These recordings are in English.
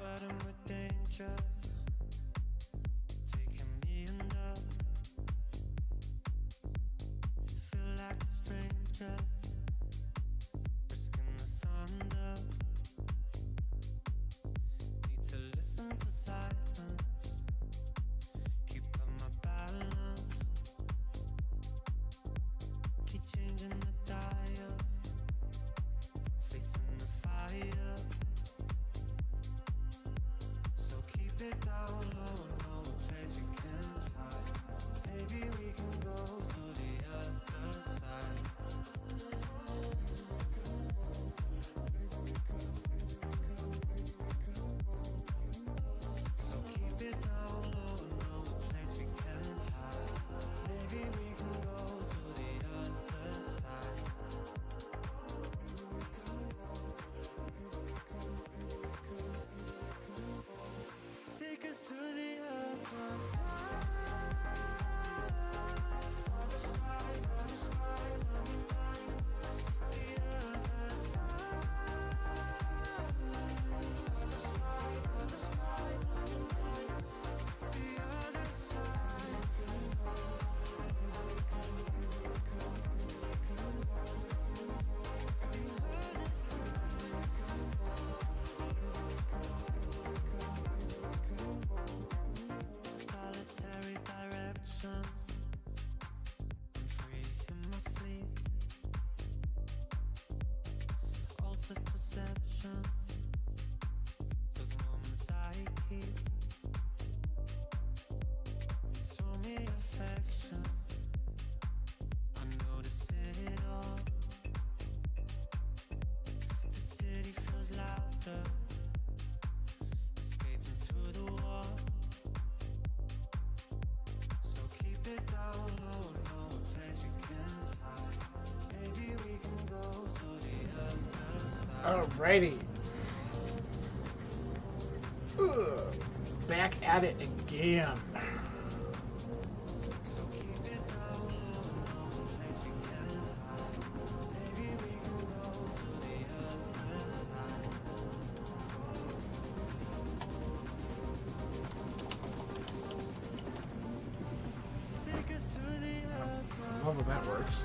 Flirting with danger, taking me under. Feel like a stranger, risking the thunder. Need to listen to silence, keep up my balance. Keep changing the dial, facing the fire. It down low, no place we can hide. Maybe we can go to the other side. So keep it down low, no place we can hide. Maybe we can go to the other side. Take us to the it down low, no place we can hide. Maybe we can go to the other side. Alrighty. Ugh. Back at it again. So keep it down low, no place we can hide. Maybe we can go to the other side. Take us to the other I love how that works.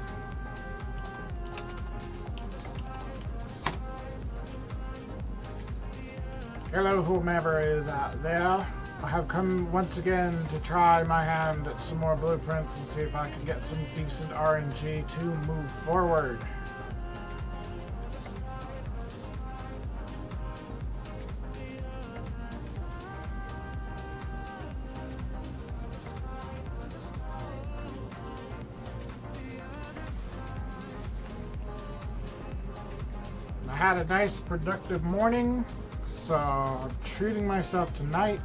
Hello, whomever is out there. I have come once again to try my hand at some more blueprints and see if I can get some decent RNG to move forward. I had a nice productive morning, so I'm treating myself tonight.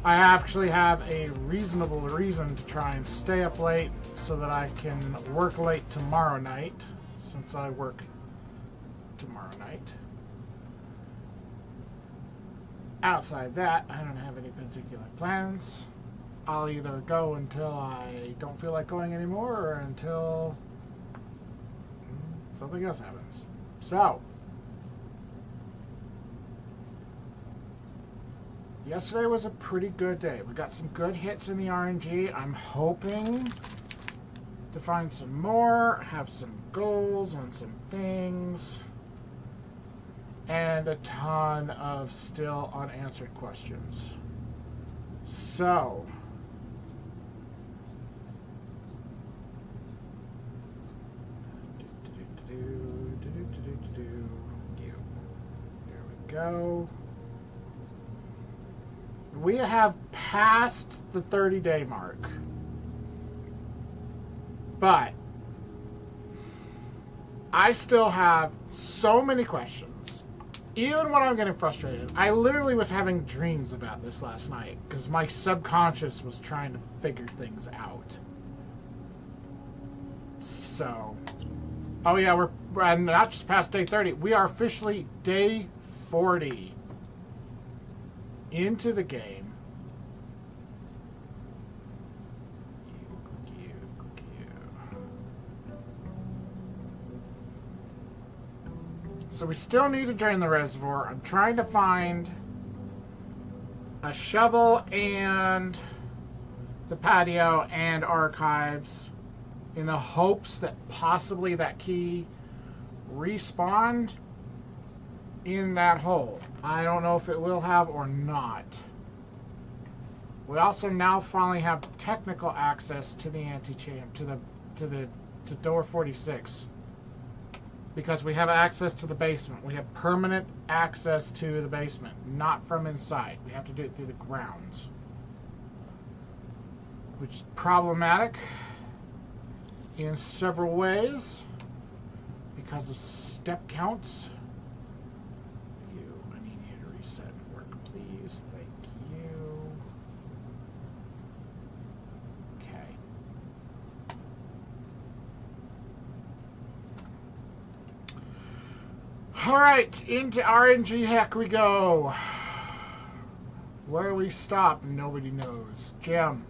I actually have a reasonable reason to try and stay up late so that I can work late tomorrow night, since I work tomorrow night. Outside that, I don't have any particular plans. I'll either go until I don't feel like going anymore or until something else happens. So, yesterday was a pretty good day. We got some good hits in the RNG. I'm hoping to find some more, have some goals on some things, and a ton of still unanswered questions. So, there we go. We have passed the 30-day mark, but I still have so many questions. Even when I'm getting frustrated, I literally was having dreams about this last night because my subconscious was trying to figure things out. So, oh yeah, we're not just past day 30. We are officially day 40 into the game. So we still need to drain the reservoir. I'm trying to find a shovel and the patio and archives in the hopes that possibly that key respawned in that hole. I don't know if it will have or not. We also now finally have technical access to the antechamber, to door 46. Because we have access to the basement. We have permanent access to the basement, not from inside. We have to do it through the grounds, which is problematic in several ways because of step counts. I need you to reset and work, please. Thank you. Okay. Alright, into RNG heck we go. Where we stop, nobody knows. Gem.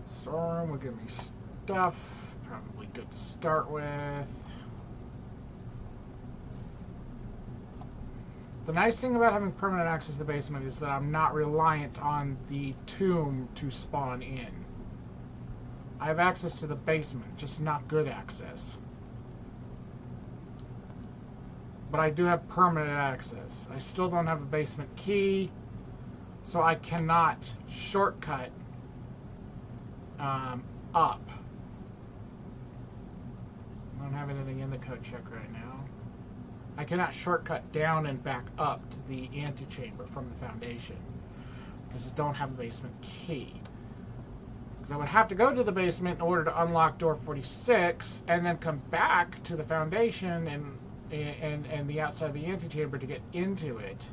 Sorum will give me stuff. Probably good to start with. The nice thing about having permanent access to the basement is that I'm not reliant on the tomb to spawn in. I have access to the basement, just not good access. But I do have permanent access. I still don't have a basement key, so I cannot shortcut up. I don't have anything in the code check right now. I cannot shortcut down and back up to the antechamber from the foundation because I don't have a basement key. Because I would have to go to the basement in order to unlock door 46 and then come back to the foundation and the outside of the antechamber to get into it.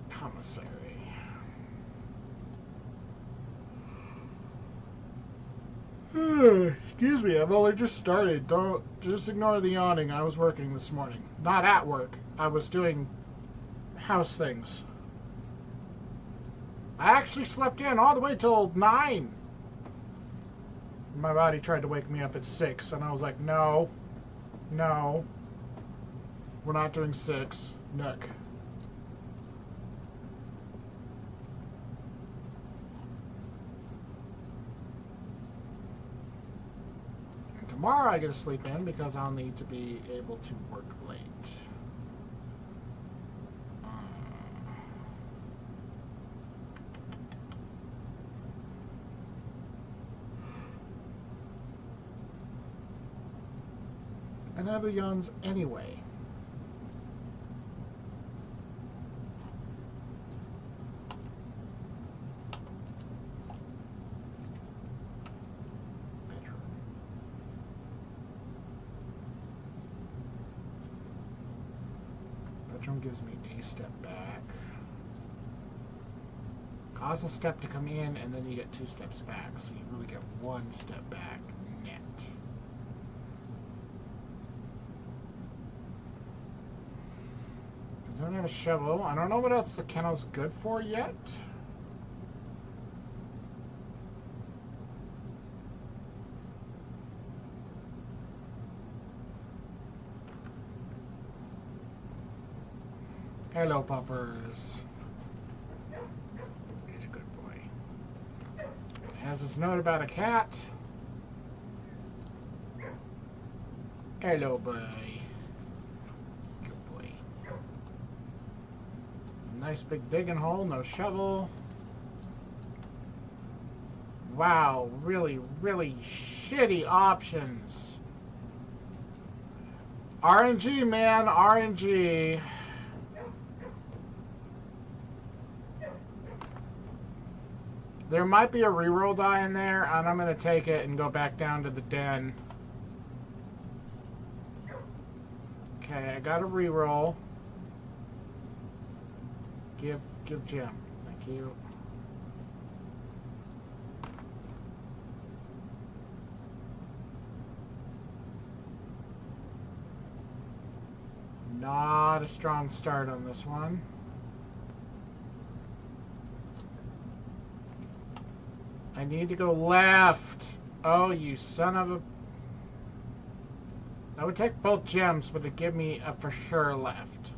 Commissary. Excuse me, I've only just started. Don't just ignore the yawning. I was working this morning. Not at work. I was doing house things. I actually slept in all the way till 9. My body tried to wake me up at 6, and I was like, no, we're not doing 6. Nick. Tomorrow I get to sleep in because I'll need to be able to work late. And I have the yawns anyway. Gives me a step back. Cause a step to come in, and then you get 2 steps back. So you really get 1 step back net. I don't have a shovel. I don't know what else the kennel's good for yet. Hello, puppers. He's a good boy. Has this note about a cat. Hello, boy. Good boy. Nice big digging hole, no shovel. Wow, really, really shitty options. RNG, man, RNG. There might be a reroll die in there, and I'm going to take it and go back down to the den. Okay, I got a reroll. Give Jim. Thank you. Not a strong start on this one. I need to go left. Oh, you son of a... I would take both gems, but it'd give me a for sure left.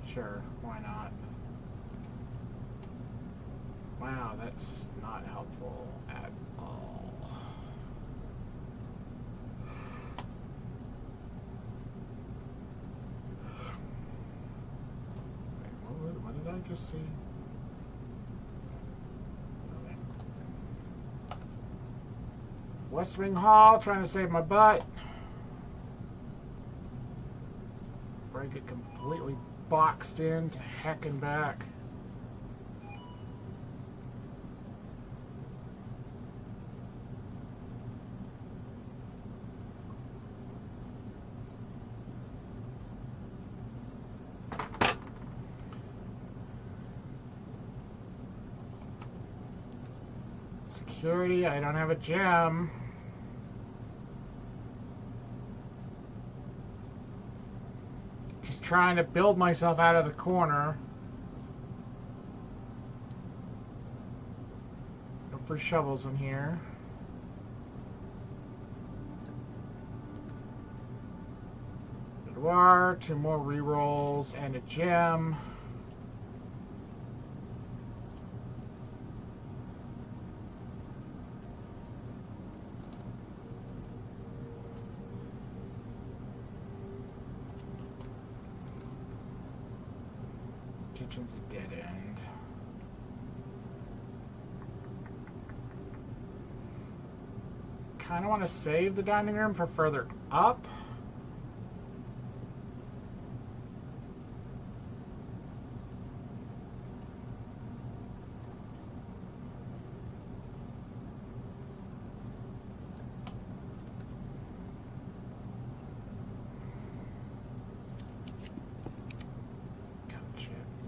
Sure, why not? Wow, that's not helpful at all. What did I just see? West Wing Hall, trying to save my butt. Before I get completely boxed in to heck and back. Security, I don't have a gem. Just trying to build myself out of the corner. No free shovels in here. Boudoir, 2 more rerolls and a gem. Kitchen's a dead end. Kind of want to save the dining room for further up.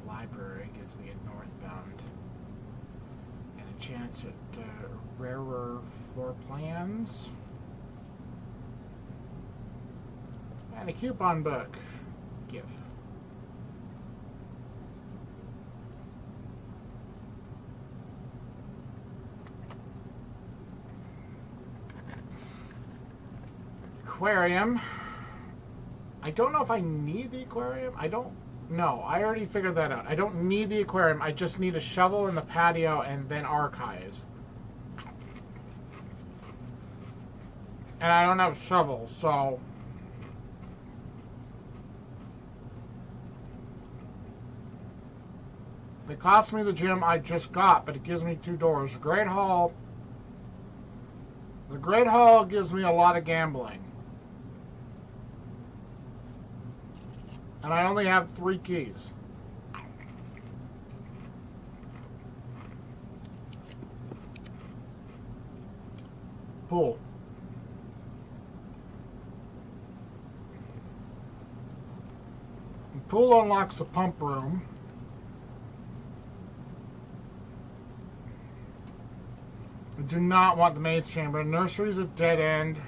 Library gives me a northbound and a chance at rarer floor plans and a coupon book. Give. Aquarium. I don't know if I need the aquarium. No, I already figured that out. I don't need the aquarium. I just need a shovel in the patio and then archives. And I don't have a shovel, so... It cost me the gym I just got, but it gives me 2 doors. The Great Hall gives me a lot of gambling. And I only have 3 keys. Pool. The pool unlocks the pump room. I do not want the maid's chamber. Nursery's a dead end.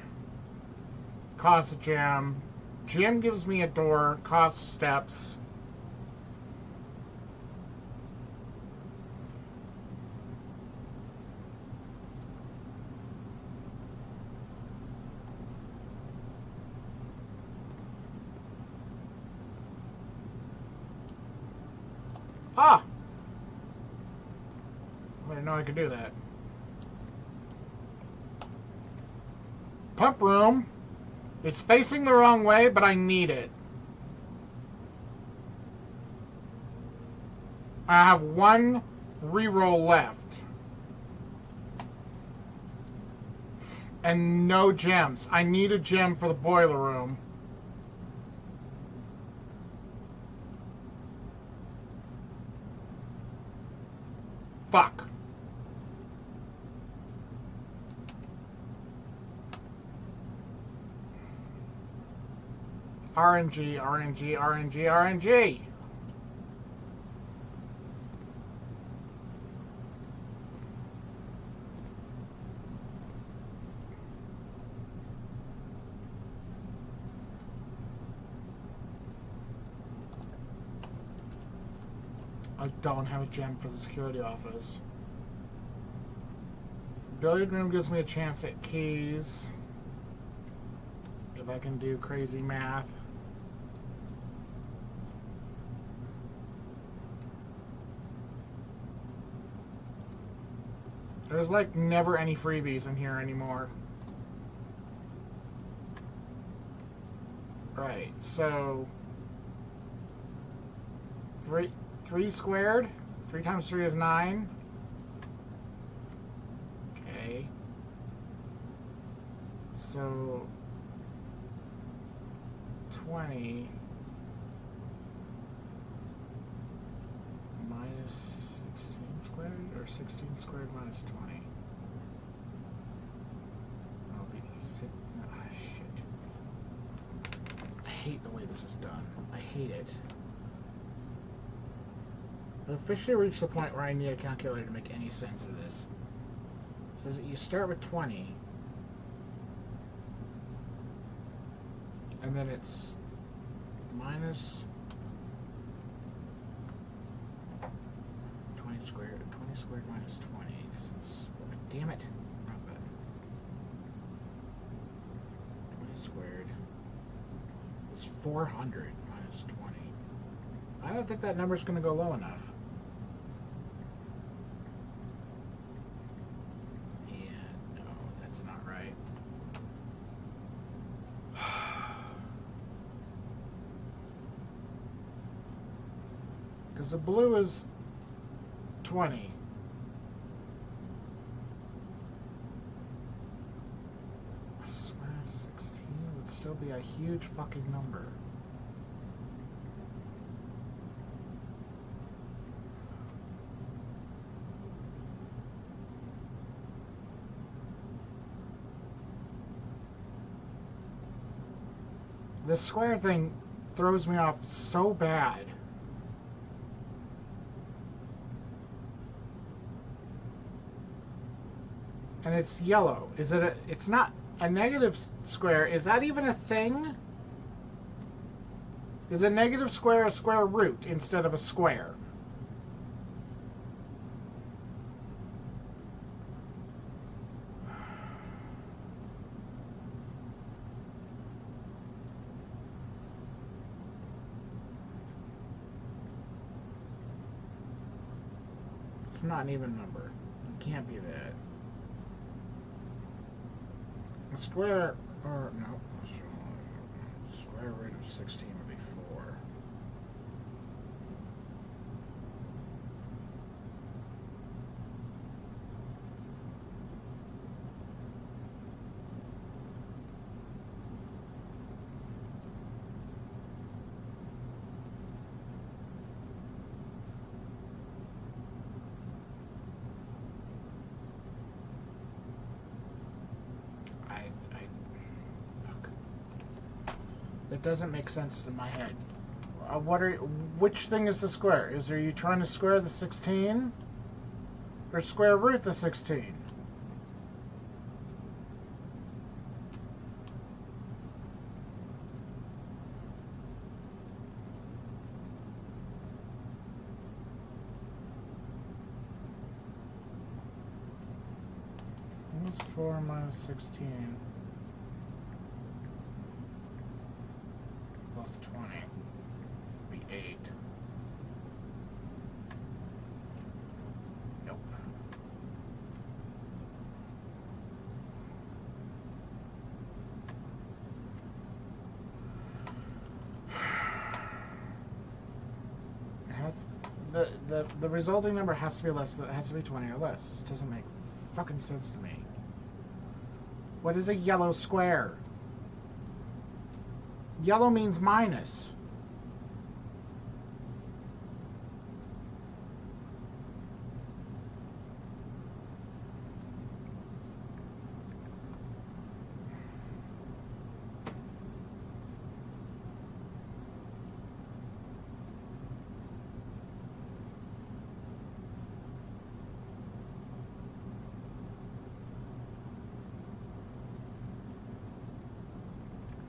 Costs a gem. Gym gives me a door, costs steps. Ah! I didn't know I could do that. Pump room. It's facing the wrong way, but I need it. I have 1 reroll left. And no gems. I need a gem for the boiler room. Fuck. RNG, RNG, RNG, RNG. I don't have a gem for the security office. Billiard room gives me a chance at keys. If I can do crazy math. There's like never any freebies in here anymore. Right, so 3 squared. 3 times 3 is 9. Okay. So 20 minus 16 squared, or 16 squared minus 20. That'll be 6. Ah, shit. I hate the way this is done. I hate it. I've officially reached the point where I need a calculator to make any sense of this. It says that you start with 20. And then it's minus 20 squared minus 20, because it's, damn it, wrong button. 20 squared is 400 minus 20. I don't think that number's going to go low enough. Because the blue is 20. A square of 16 would still be a huge fucking number. This square thing throws me off so bad. And it's yellow. Is it a... It's not a negative square. Is that even a thing? Is a negative square a square root instead of a square? It's not an even number. It can't be that. A square, or no, square root of 16 would be 4. That doesn't make sense in my head. Which thing is the square? Are you trying to square the 16? Or square root the 16? What's 4 minus 16? Plus 20 would be 8. Nope. It has the resulting number has to be less. It has to be 20 or less. This doesn't make fucking sense to me. What is a yellow square? Yellow means minus.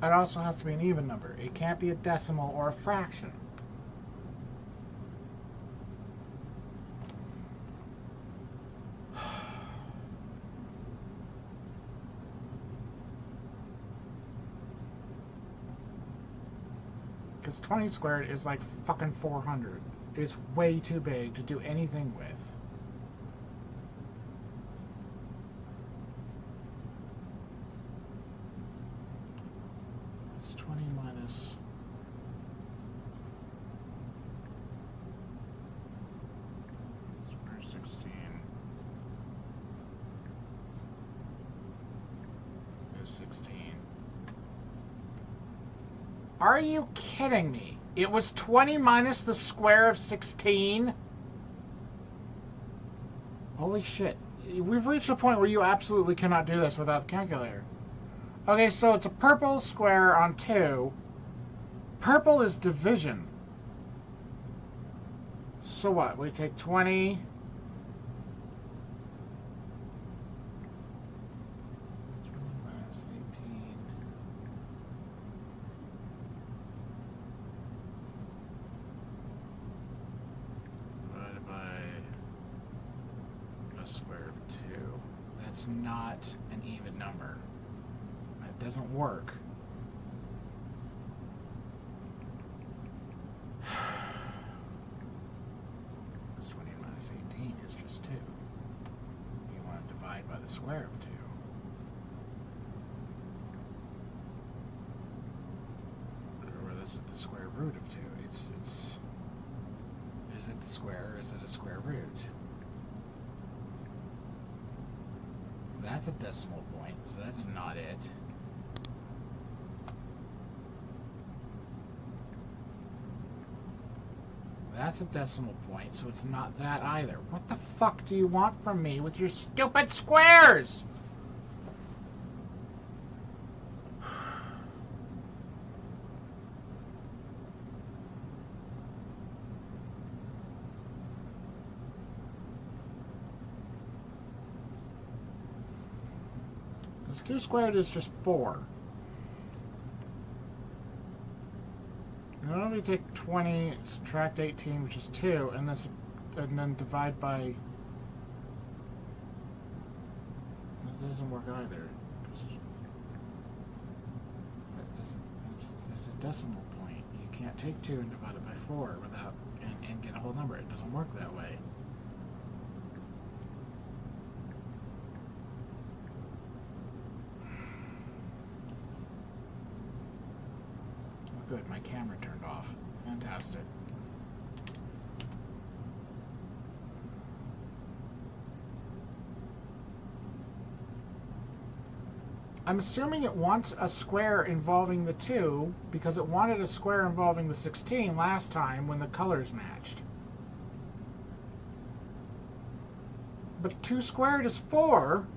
It also has to be an even number. It can't be a decimal or a fraction. Because 20 squared is like fucking 400. It's way too big to do anything with. Are you kidding me? It was 20 minus the square of 16? Holy shit. We've reached a point where you absolutely cannot do this without the calculator. Okay, so it's a purple square on 2. Purple is division. So what? We take 20... not an even number. That doesn't work. This 20 minus 18 is just 2. You want to divide by the square of 2. Or this is the square root of 2. Is square or is it a square root? That's a decimal point, so that's not it. That's a decimal point, so it's not that either. What the fuck do you want from me with your stupid squares? Because 2 squared is just 4. Now we take 20, subtract 18, which is 2, and then divide by... That doesn't work either. There's a decimal point. You can't take 2 and divide it by 4 without and get a whole number. It doesn't work that way. Good, my camera turned off. Fantastic. I'm assuming it wants a square involving the 2 because it wanted a square involving the 16 last time when the colors matched. But 2 squared is 4.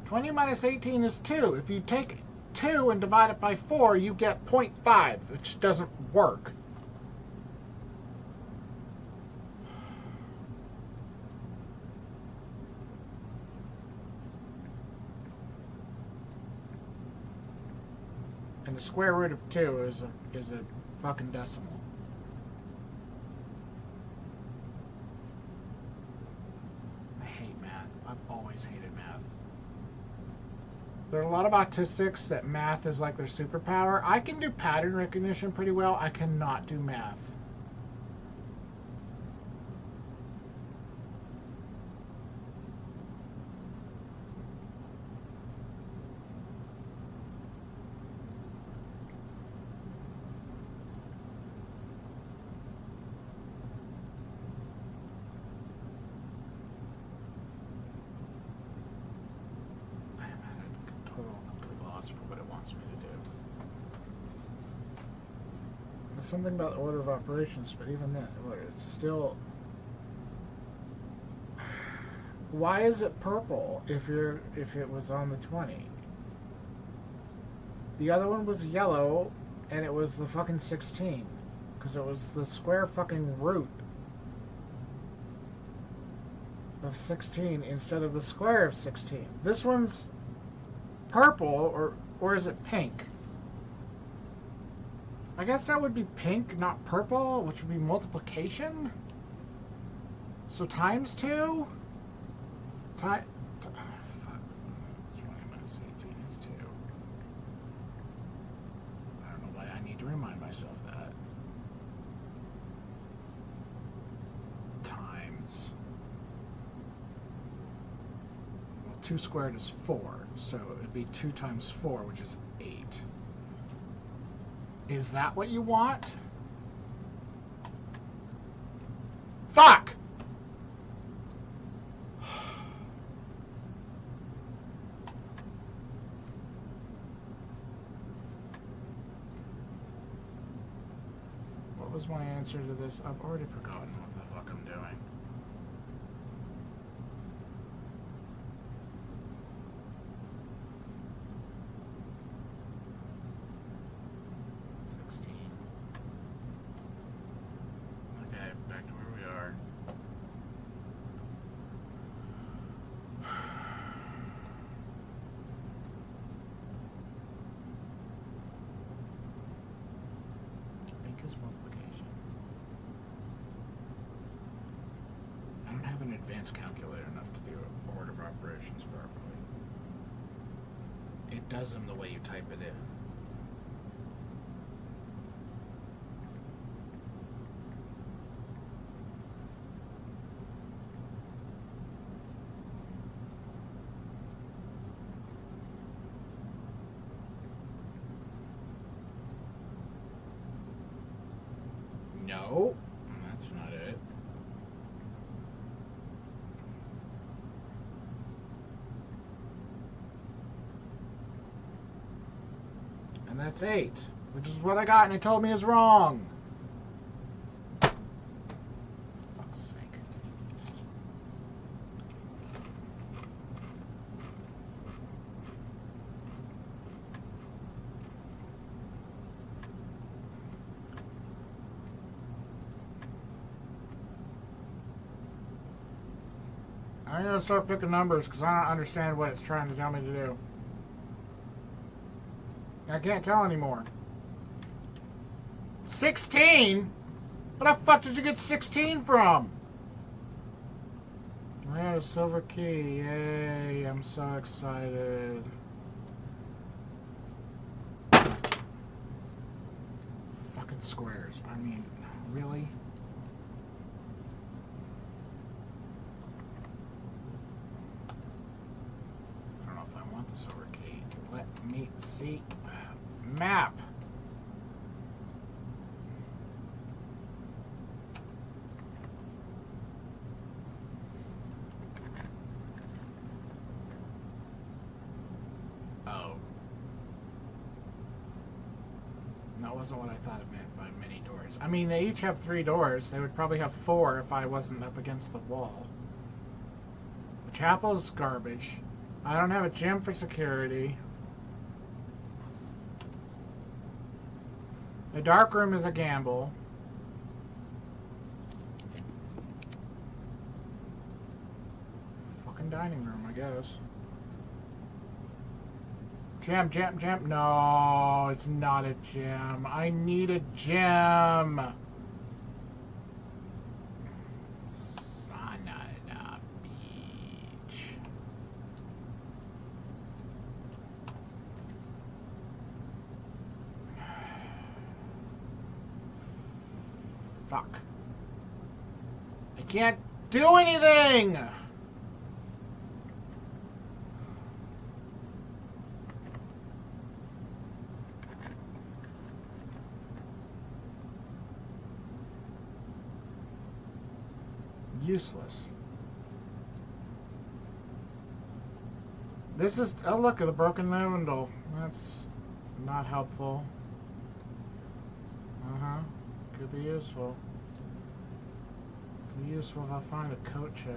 20 minus 18 is 2. If you take 2 and divide it by 4, you get 0.5, which doesn't work. And the square root of 2 is a fucking decimal. I hate math. I've always hated math. There are a lot of autistics that math is like their superpower. I can do pattern recognition pretty well. I cannot do math. Something about the order of operations, but even then, it's still... Why is it purple if it was on the 20? The other one was yellow, and it was the fucking 16. Because it was the square fucking root of 16 instead of the square of 16. This one's purple, or is it pink? I guess that would be pink, not purple, which would be multiplication. So times 2? Fuck. 20 minus 18 is 2. I don't know why I need to remind myself that. Times. Well, 2 squared is 4, so it would be 2 times 4, which is 8. Is that what you want? Fuck! What was my answer to this? I've already forgotten what the fuck I'm doing. Calculator enough to do order of operations properly. It does them the way you type it in. No, That's 8, which is what I got, and it told me is wrong. For fuck's sake. I'm gonna start picking numbers because I don't understand what it's trying to tell me to do. I can't tell anymore. 16? Where the fuck did you get 16 from? I got a silver key. Yay, I'm so excited. Fucking squares. I mean, really? I don't know if I want the silver key. Let me see. Map. Oh. That wasn't what I thought it meant by many doors. I mean, they each have 3 doors. They would probably have 4 if I wasn't up against the wall. The chapel's garbage. I don't have a gym for security. The dark room is a gamble. Fucking dining room, I guess. Gym. No, it's not a gym. I need a gym. Son of a bitch. Fuck. I can't do anything! Useless. This is... Oh, look at the broken window. That's not helpful. Uh-huh. Could be useful. Could be useful if I find a coat check.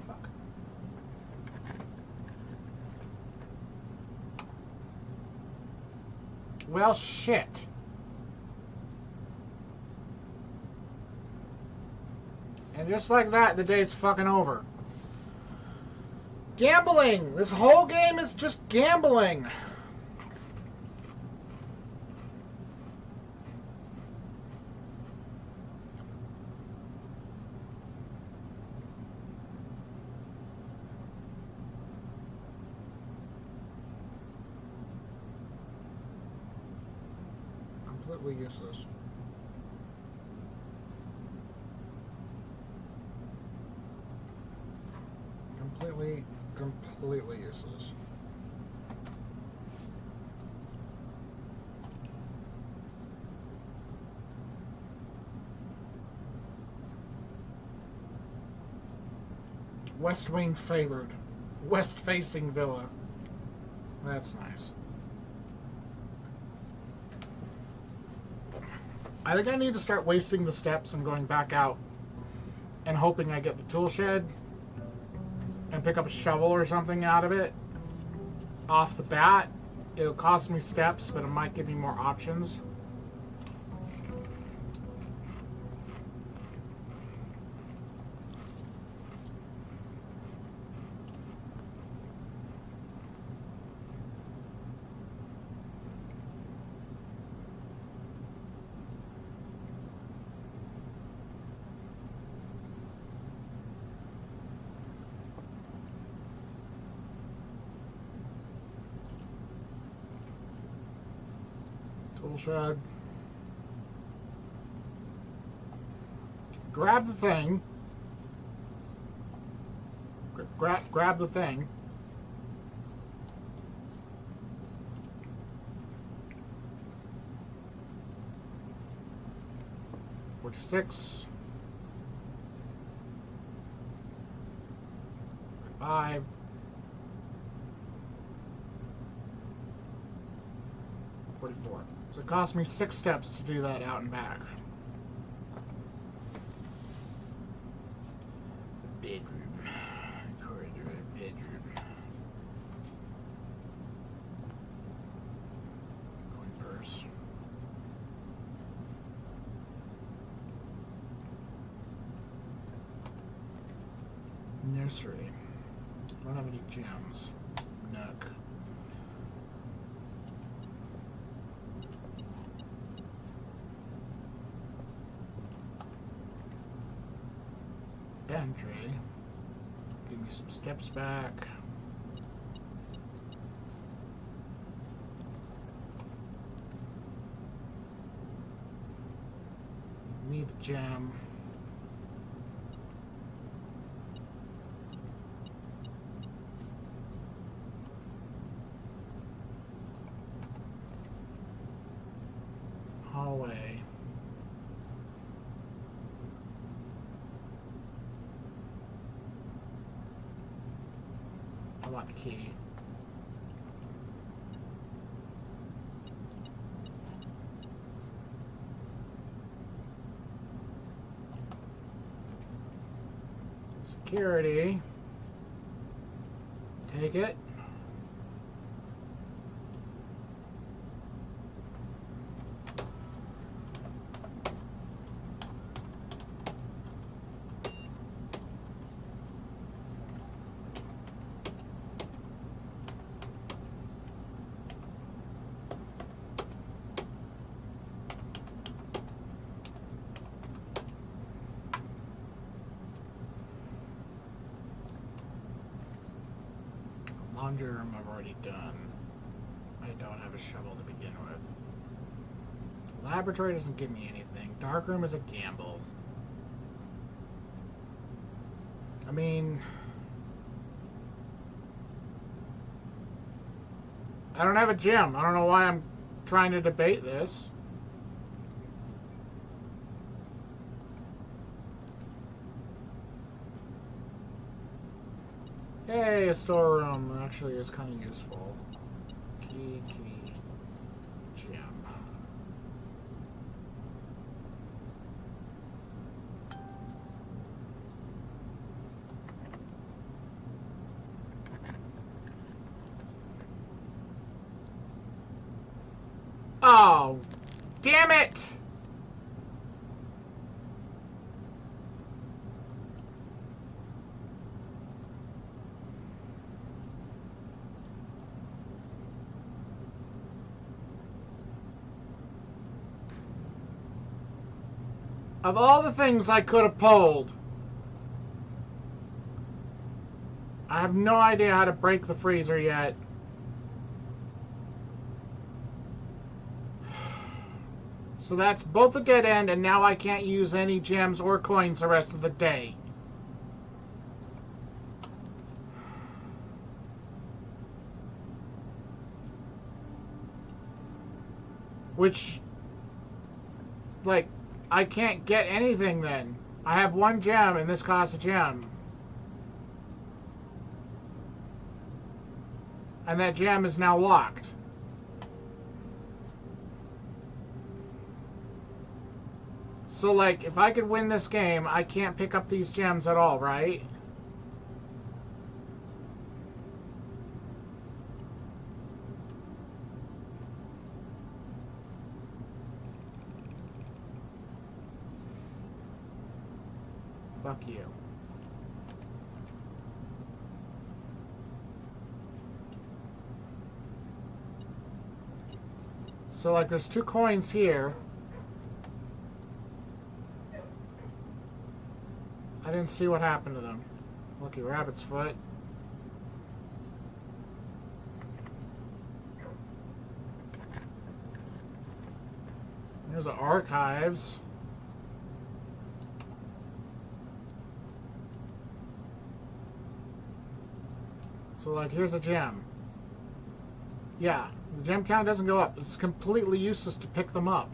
Fuck. Well, shit. And just like that, the day's fucking over. Gambling! This whole game is just gambling. Completely useless. Completely useless. West wing favored. West facing villa. That's nice. I think I need to start wasting the steps and going back out and hoping I get the tool shed and pick up a shovel or something out of it off the bat. It'll cost me steps, but it might give me more options. Tool shed. Grab the thing. Grab the thing. $46. 5. 44. So it cost me 6 steps to do that out and back. Bedroom. Corridor, bedroom. Coin purse. Nursery. Don't have any gems. Nook. Pantry. Give me some steps back. Need the gem. Hallway. I want the key. Security. Take it. Laundry room I've already done. I don't have a shovel to begin with. Laboratory doesn't give me anything. Dark room is a gamble. I mean, I don't have a gym. I don't know why I'm trying to debate this. Hey, a storeroom actually is kind of useful. Key, gem. Oh, damn it! Of all the things I could have pulled, I have no idea how to break the freezer yet. So that's both a dead end, and now I can't use any gems or coins the rest of the day. Which, like, I can't get anything then. I have 1 gem, and this costs a gem. And that gem is now locked. So, like, if I could win this game, I can't pick up these gems at all, right? Fuck you. So, like, there's 2 coins here. I didn't see what happened to them. Lucky rabbit's foot. There's the archives. So, like, here's a gem. Yeah, the gem count doesn't go up. It's completely useless to pick them up.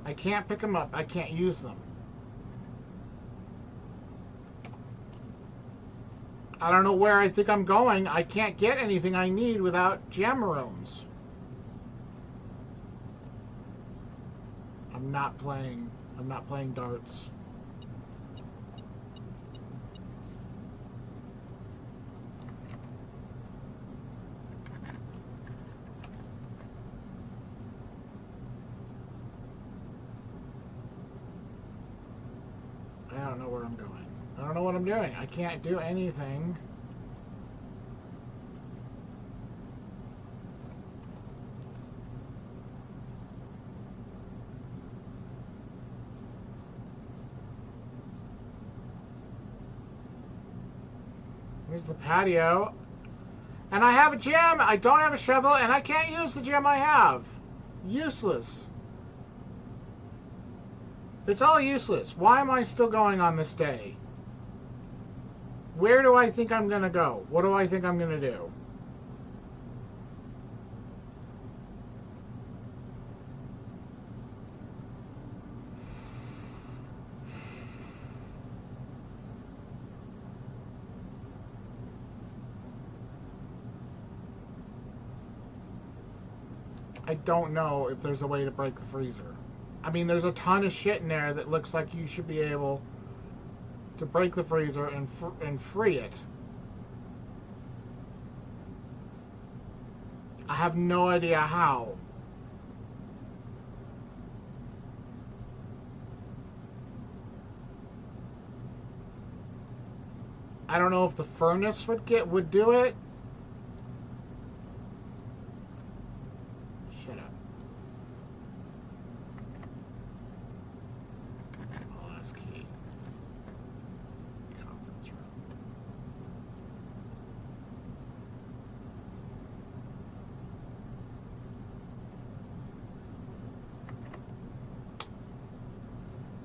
I can't pick them up. I can't use them. I don't know where I think I'm going. I can't get anything I need without gem rooms. I'm not playing darts. I don't know where I'm going. I don't know what I'm doing. I can't do anything. Here's the patio. And I have a gem. I don't have a shovel, and I can't use the gem I have. Useless. It's all useless. Why am I still going on this day? Where do I think I'm going to go? What do I think I'm going to do? I don't know if there's a way to break the freezer. I mean, there's a ton of shit in there that looks like you should be able to break the freezer and free it. I have no idea how. I don't know if the furnace would do it. Shut up. Oh, that's key. Conference room.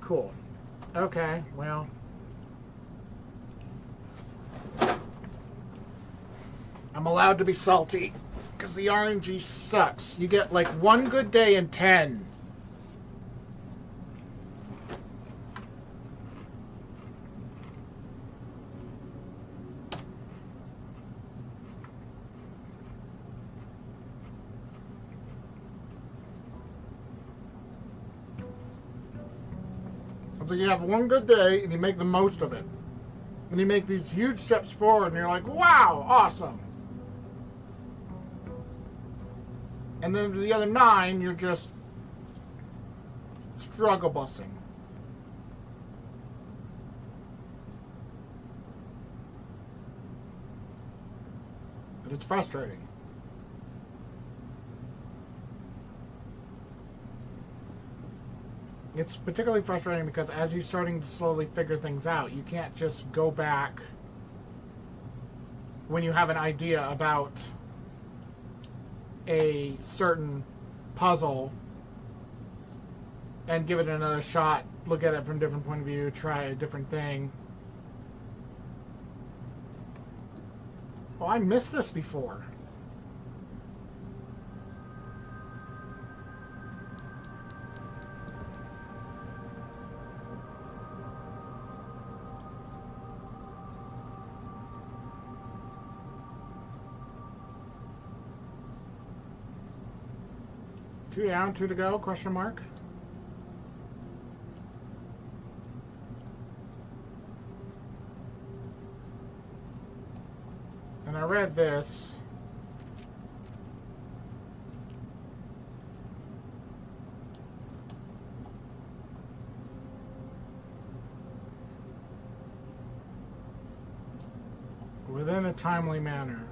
Cool. Okay, well. I'm allowed to be salty because the RNG sucks. You get like one good day in 10. So you have one good day and you make the most of it. And you make these huge steps forward and you're like, wow, awesome. And then the other 9, you're just struggle busing. And it's frustrating. It's particularly frustrating because as you're starting to slowly figure things out, you can't just go back when you have an idea about a certain puzzle and give it another shot, look at it from a different point of view, try a different thing. Oh, I missed this before. Two down, 2 to go, question mark. And I read this. Within a timely manner.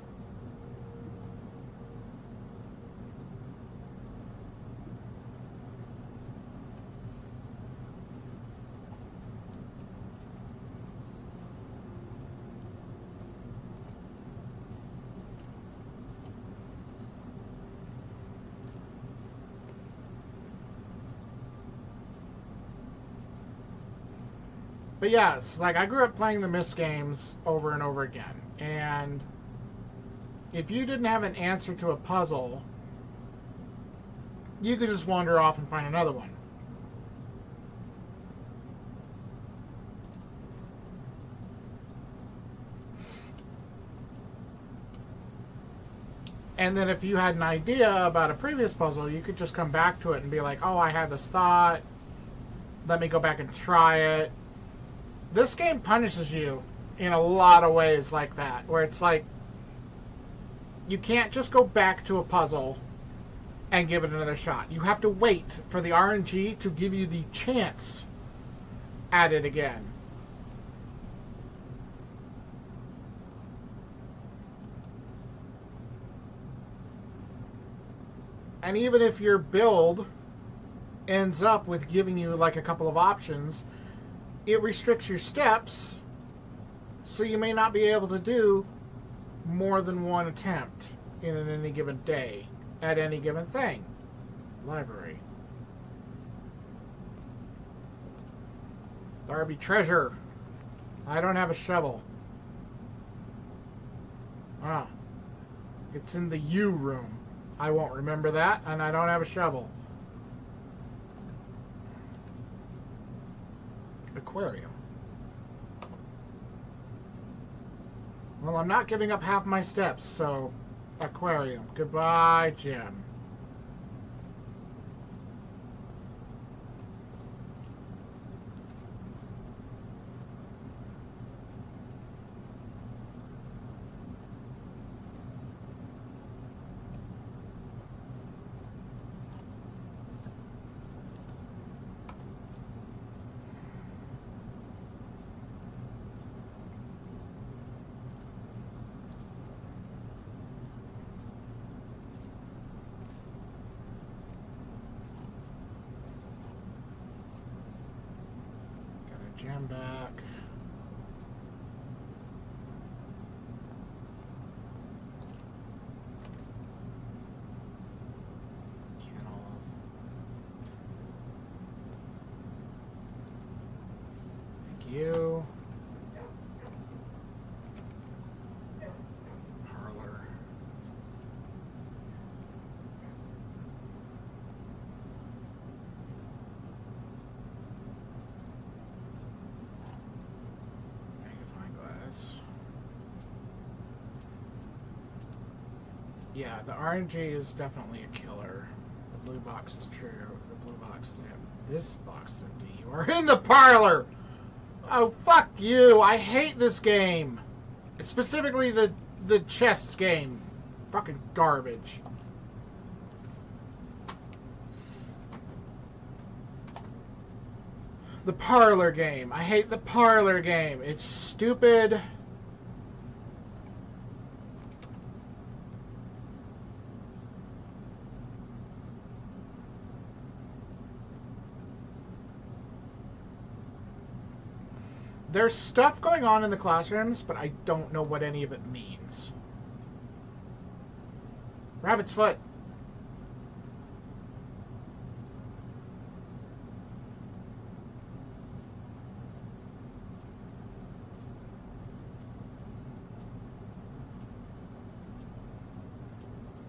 But yes, like I grew up playing the Myst games over and over again. And if you didn't have an answer to a puzzle, you could just wander off and find another one. And then if you had an idea about a previous puzzle, you could just come back to it and be like, oh, I had this thought. Let me go back and try it. This game punishes you in a lot of ways like that, where it's like, you can't just go back to a puzzle and give it another shot. You have to wait for the RNG to give you the chance at it again. And even if your build ends up with giving you like a couple of options, it restricts your steps, so you may not be able to do more than one attempt in any given day at any given thing. Library. Darby treasure. I don't have a shovel. Ah. It's in the U room. I won't remember that, and I don't have a shovel. Aquarium. Well, I'm not giving up half my steps, so aquarium. Goodbye, Jim. Jam back. Kennel. Thank you. Parlor. Yeah, the RNG is definitely a killer. The blue box is true. The blue box is empty. This box is empty. You are in the parlor! Oh, fuck you! I hate this game! Specifically the chess game. Fucking garbage. The parlor game. I hate the parlor game. It's stupid. There's stuff going on in the classrooms, but I don't know what any of it means. Rabbit's foot.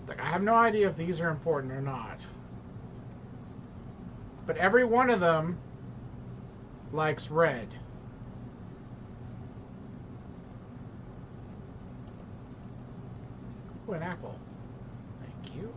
Like, I have no idea if these are important or not. But every one of them likes red. Ooh, an apple. Thank you.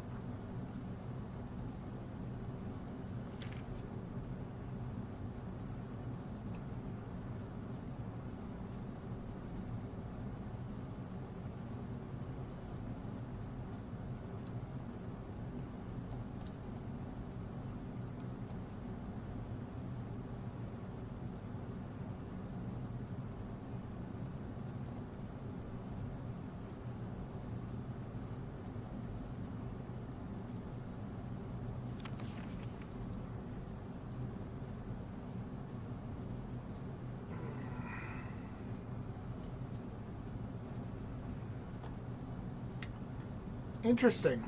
Interesting.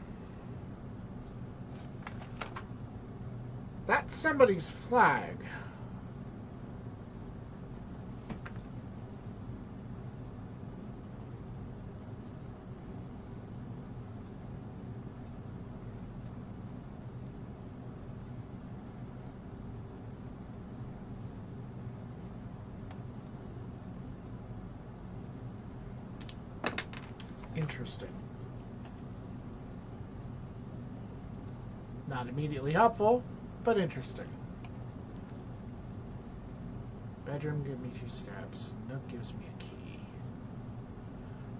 That's somebody's flag. Interesting. Not immediately helpful, but interesting. Bedroom, give me 2 steps. Nook gives me a key.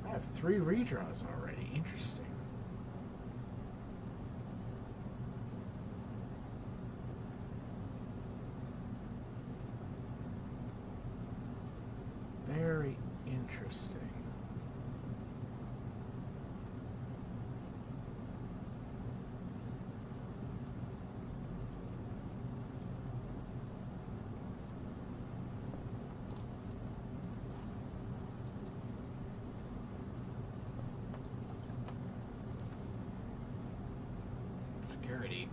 I have 3 redraws already. Interesting. Very interesting. Security.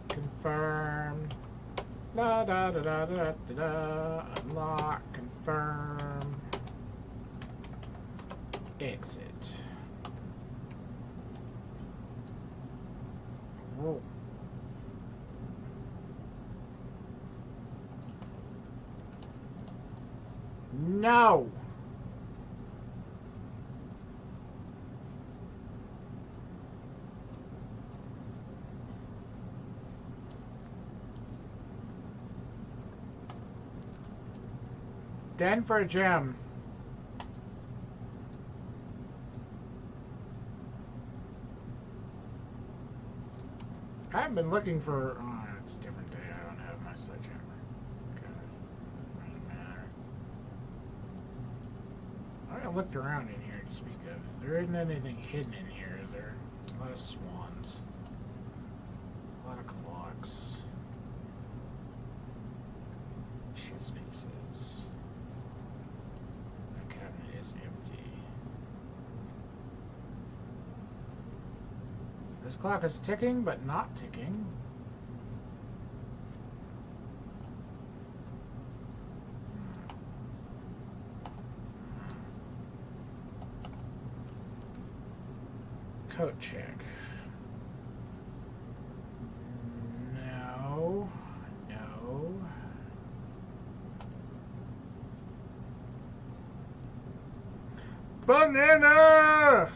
Confirm. Unlock. Confirm. Exit. Whoa. No. Den for a gem. I haven't been looking for. Oh, it's a different day. I don't have my sledgehammer. Okay. Doesn't matter. I looked around in here to speak of. There isn't anything hidden in here, is there? A lot of swans. A lot of clocks. Chess pieces. The cabinet is empty. This clock is ticking, but not ticking. Coat check. No. No. Banana!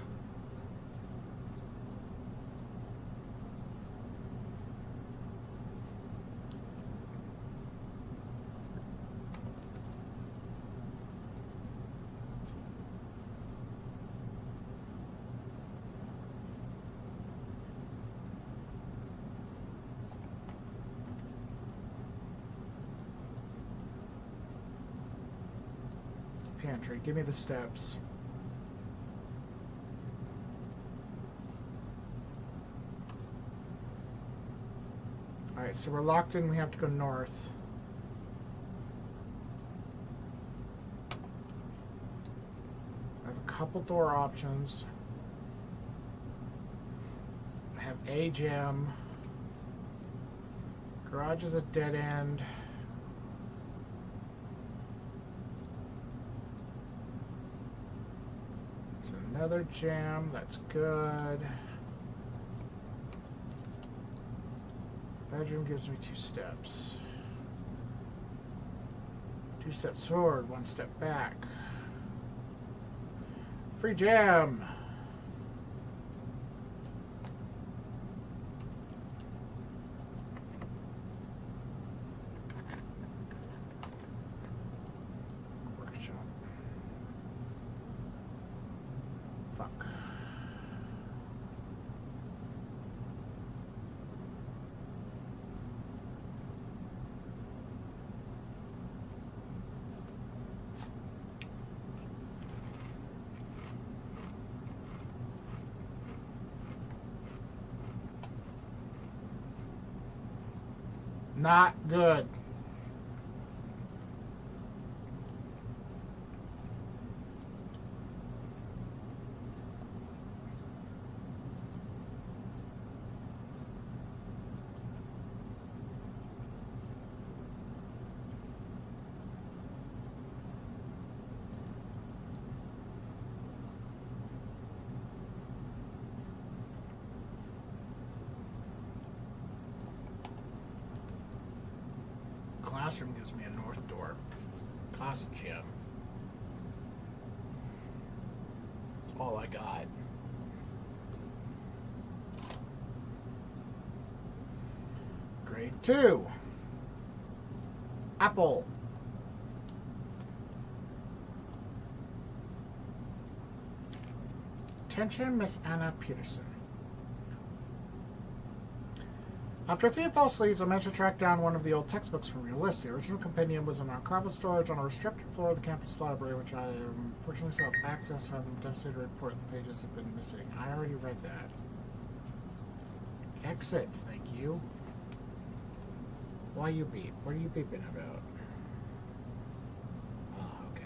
Pantry, give me the steps. Alright, so we're locked in, we have to go north. I have a couple door options. I have a gem. Garage is a dead end. Another jam, that's good. Bedroom gives me 2 steps. 2 steps forward, 1 step back. Free jam! Fuck. Not good. classroom gives me a north door. Class gym. That's all I got. Grade 2. Apple. Attention, Miss Anna Peterson. After a few false leads, I managed to track down one of the old textbooks from your list. The original compendium was in archival storage on a restricted floor of the campus library, which I unfortunately still have access to. Have them devastated report the pages have been missing. I already read that. Exit, thank you. Why you beep? What are you beeping about? Oh, okay.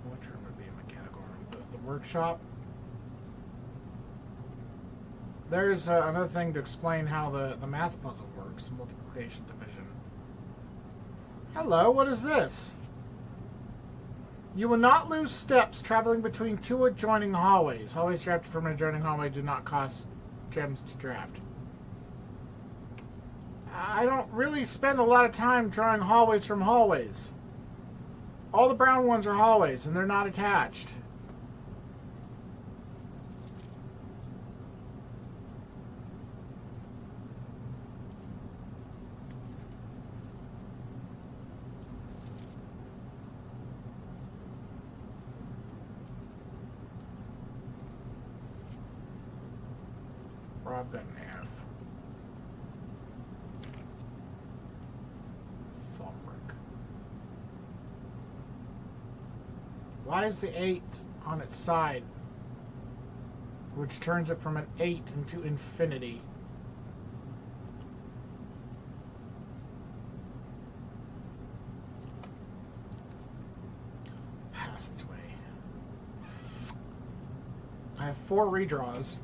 Which room would be a mechanical room? The workshop? There's another thing to explain how the math puzzle works, multiplication, division. Hello, what is this? You will not lose steps traveling between two adjoining hallways. Hallways drafted from an adjoining hallway do not cost gems to draft. I don't really spend a lot of time drawing hallways from hallways. All the brown ones are hallways, and they're not attached. Rob got an F. Fabric. Why is the 8 on its side, which turns it from an 8 into infinity? Passageway. I have 4 redraws.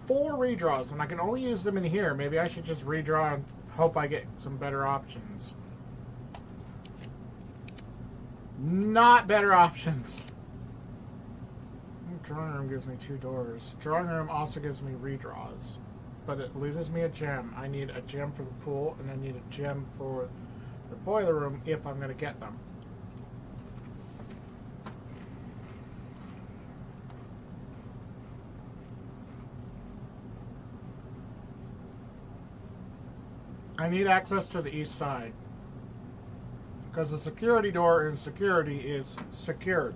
4 redraws, and I can only use them in here. Maybe I should just redraw and hope I get some better options. Not better options. Drawing room gives me 2 doors. Drawing room also gives me redraws, but it loses me a gem. I need a gem for the pool, and I need a gem for the boiler room if I'm going to get them. I need access to the east side, because the security door in security is secured.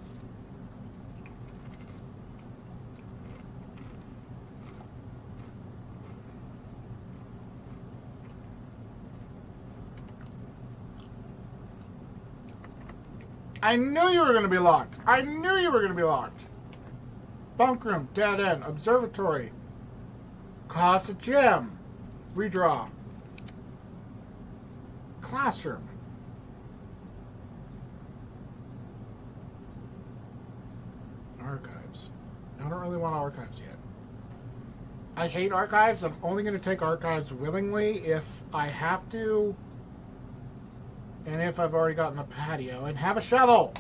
I knew you were going to be locked. I knew you were going to be locked. Bunk room, dead end, observatory, cost a gem, redraw. Classroom. Archives. I don't really want archives yet. I hate archives. I'm only going to take archives willingly if I have to, and if I've already gotten the patio and have a shovel.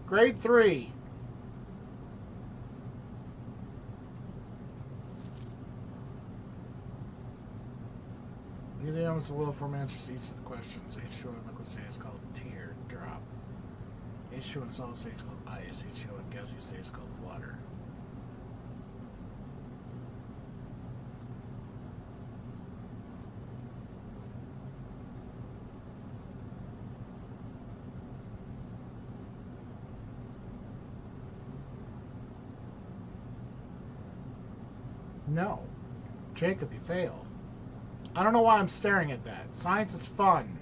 Grade 3. Museum is a will for answers to each of the questions. H2O in liquid state is called tear drop. H2O in solid state is called ice. H2O in gaseous state is called water. No. Jacob, you failed. I don't know why I'm staring at that. Science is fun.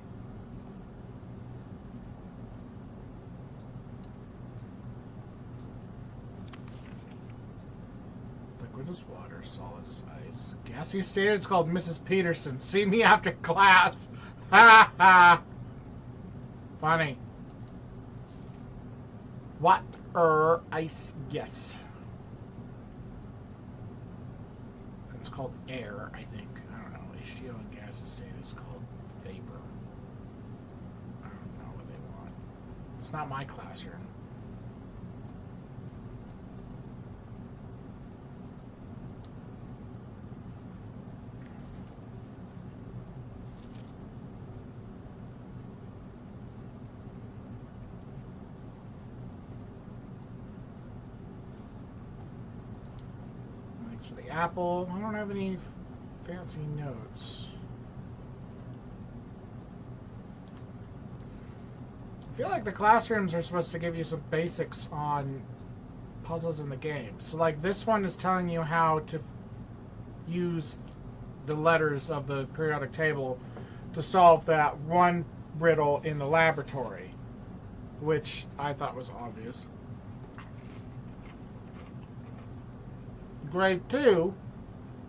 Liquid is water, solid is ice. Gaseous state, it's called Mrs. Peterson. See me after class. Ha ha. Funny. Water, ice, yes. It's called air, I think. I don't know. H2O and gaseous state is called vapor. I don't know what they want. It's not my classroom. Thanks for the apple. I don't have any fancy notes. I feel like the classrooms are supposed to give you some basics on puzzles in the game. So like this one is telling you how to use the letters of the periodic table to solve that one riddle in the laboratory, which I thought was obvious. Grade 2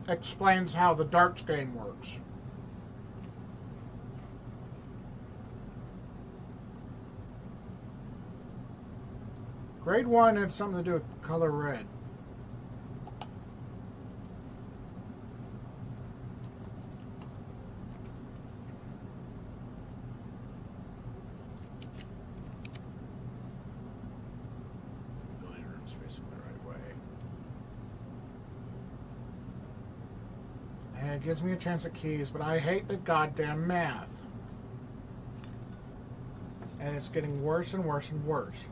explains how the darts game works. Grade 1 had something to do with color red. Ability rooms facing the right way. And it gives me a chance at keys, but I hate the goddamn math. And it's getting worse and worse and worse.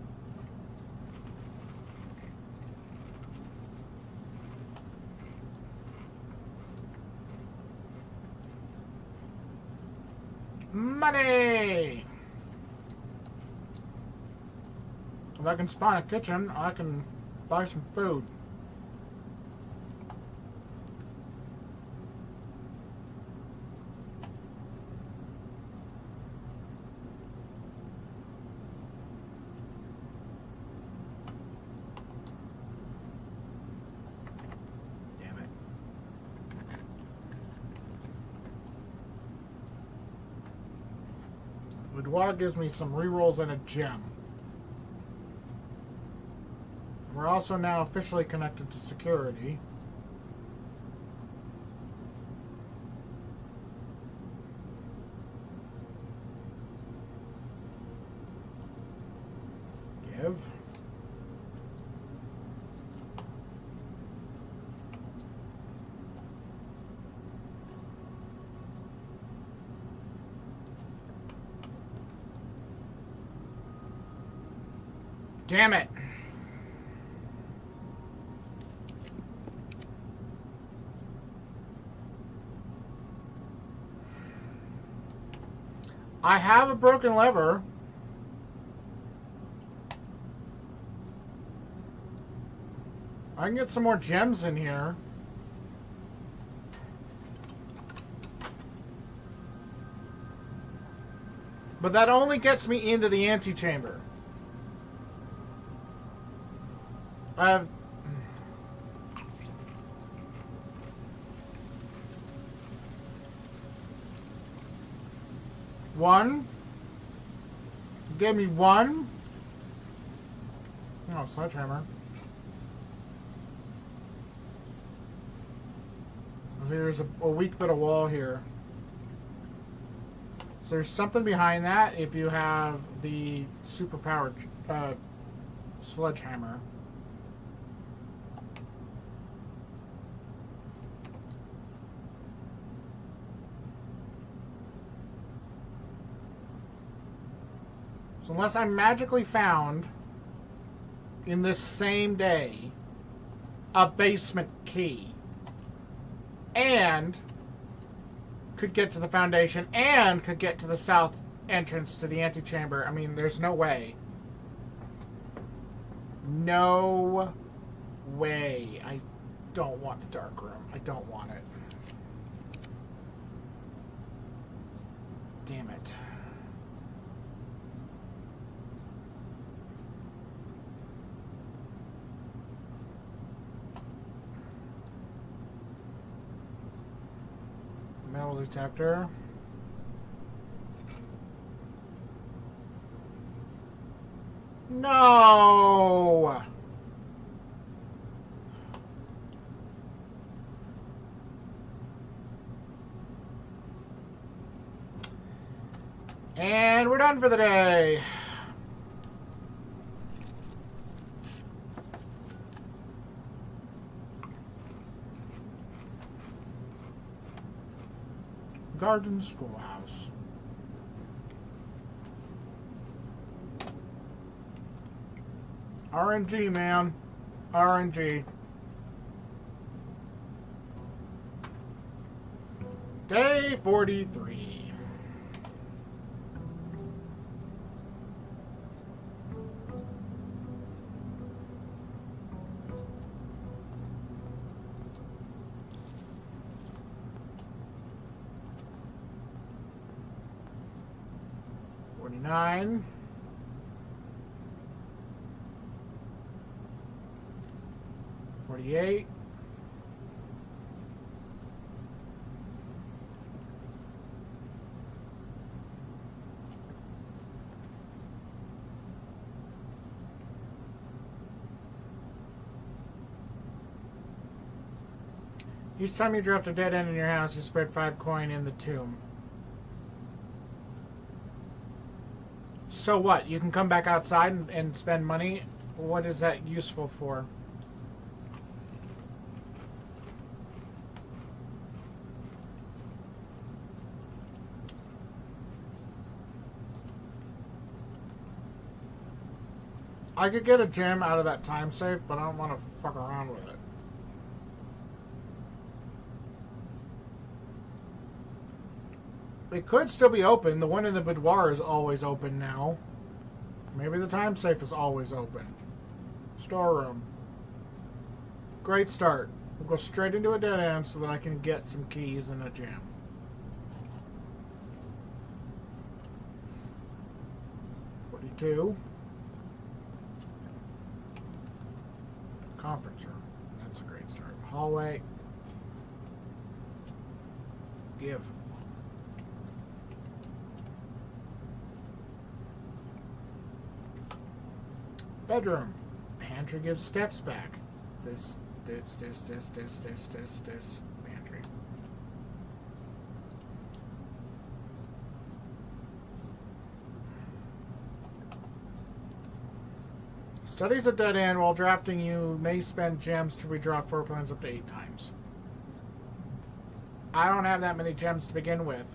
Money! If I can spawn a kitchen, I can buy some food. Damn it. Boudoir gives me some rerolls and a gem. We're also now officially connected to security. Give. Damn it. I have a broken lever. I can get some more gems in here. But that only gets me into the antechamber. I have... One. Gave me one. Oh, sledgehammer. There's a weak bit of wall here. So there's something behind that if you have the superpowered sledgehammer. So unless I'm magically found in this same day a basement key and could get to the foundation and could get to the south entrance to the antechamber, I mean, there's no way. No way. I don't want the dark room. I don't want it. Damn it. Metal detector. No! And we're done for the day. Garden Schoolhouse. RNG, man. RNG. Day 43. Nine. 48. 'Each time you draft a dead end in your house, you spread 5 coin in the tomb. So what? You can come back outside and spend money? What is that useful for? I could get a gem out of that time safe, but I don't want to fuck around with it. It could still be open. The one in the boudoir is always open now. Maybe the time safe is always open. Storeroom. Great start. We'll go straight into a dead end so that I can get some keys and a gem. $42. Conference room. That's a great start. Hallway. Give. Bedroom. Pantry gives steps back. This. Pantry. Studies a dead end. While drafting, you may spend gems to redraw 4 plans up to 8 times. I don't have that many gems to begin with.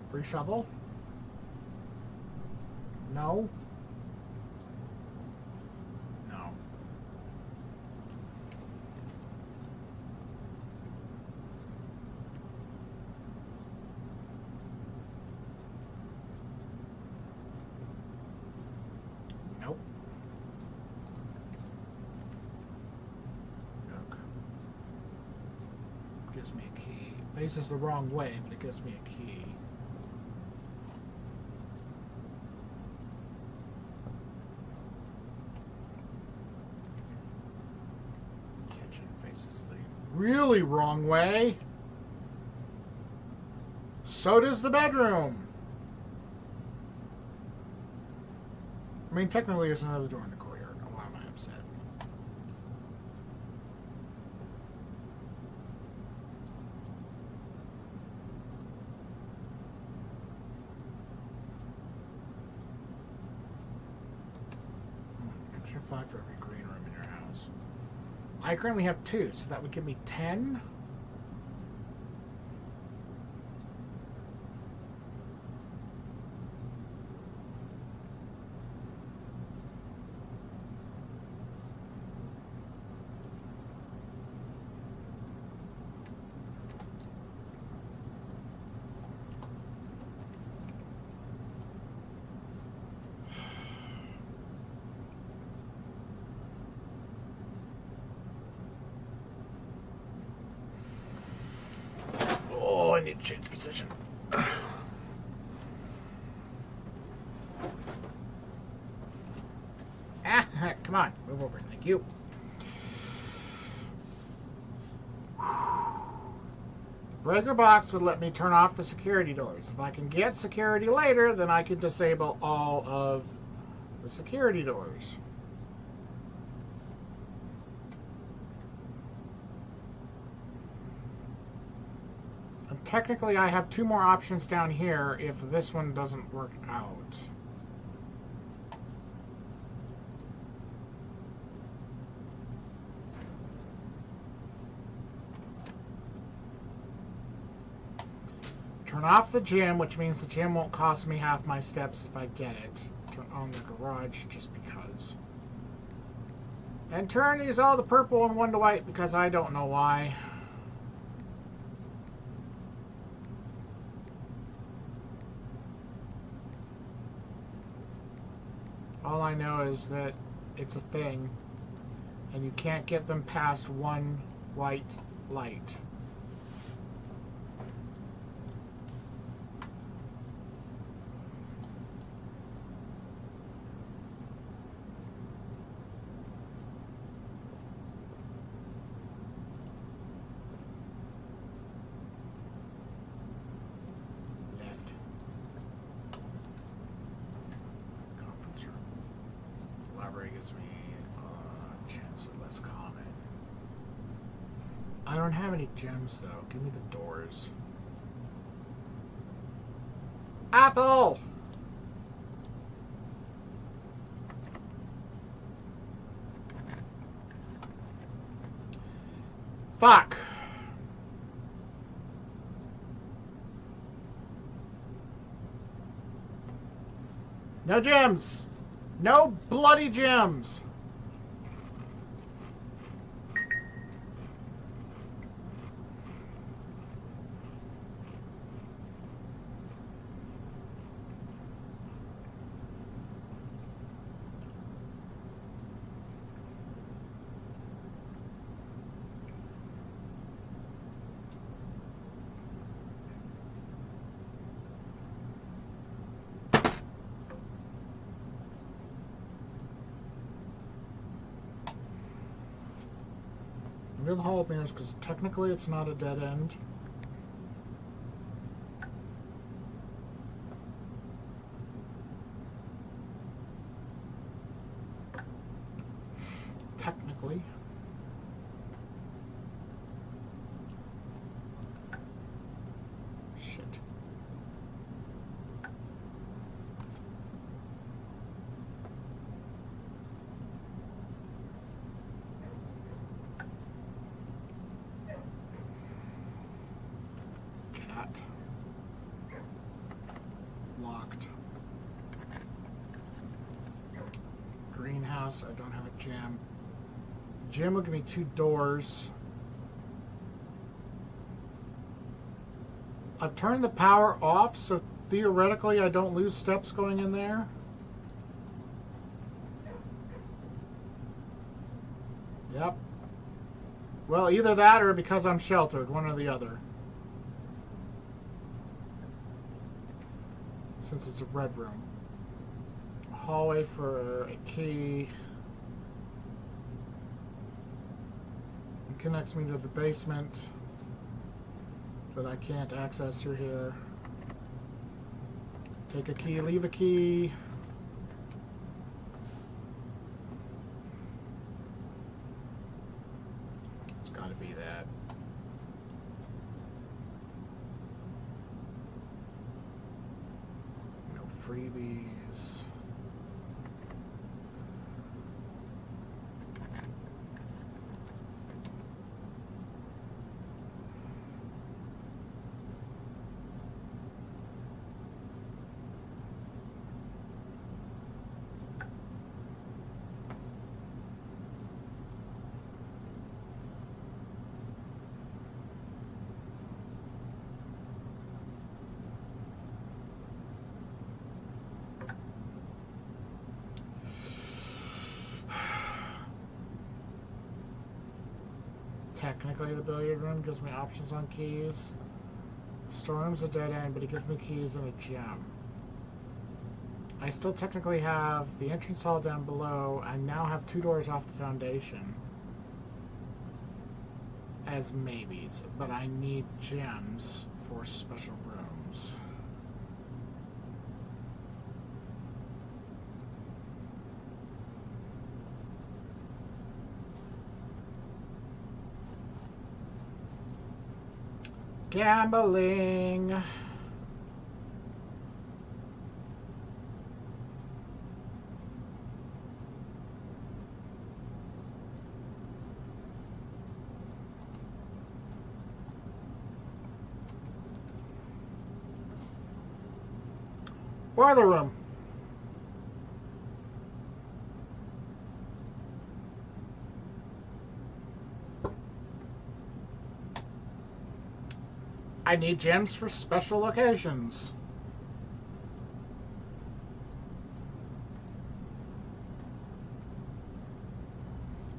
Free shovel? No. No. Nope. Look. Gives me a key. Faces the wrong way, but it gives me a key. Really wrong way. So does the bedroom. I mean, technically there's another door in the courtyard. Why am I upset? Extra 5 for every green room in your house. I currently have 2, so that would give me 10. I need to change position. Move over. Thank you. Breaker box would let me turn off the security doors. If I can get security later, then I can disable all of the security doors. And technically, I have 2 more options down here if this one doesn't work out. Turn off the gym, which means the gym won't cost me half my steps if I get it. Turn on the garage just because. And turn these all to purple and 1 to white because I don't know why. All I know is that it's a thing, and you can't get them past 1 white light. Gives me a chance at less common. I don't have any gems though. Give me the doors. Apple! Fuck! No gems! No bloody gems! Near the Hall of Mirrors, because technically it's not a dead end. Technically. Shit. Locked. Greenhouse, I don't have a gem. Gym will give me 2 doors. I've turned the power off, so theoretically I don't lose steps going in there. Yep. Well, either that or because I'm sheltered, one or the other. Since it's a red room. A hallway for a key. It connects me to the basement that I can't access through here. Take a key, leave a key. It's gotta be that. Freebies. Technically, the billiard room gives me options on keys. Storm's a dead end, but it gives me keys and a gem. I still technically have the entrance hall down below. I now have 2 doors off the foundation as maybes, but I need gems for special rooms. Gambling. Boiler room. I need gems for special locations.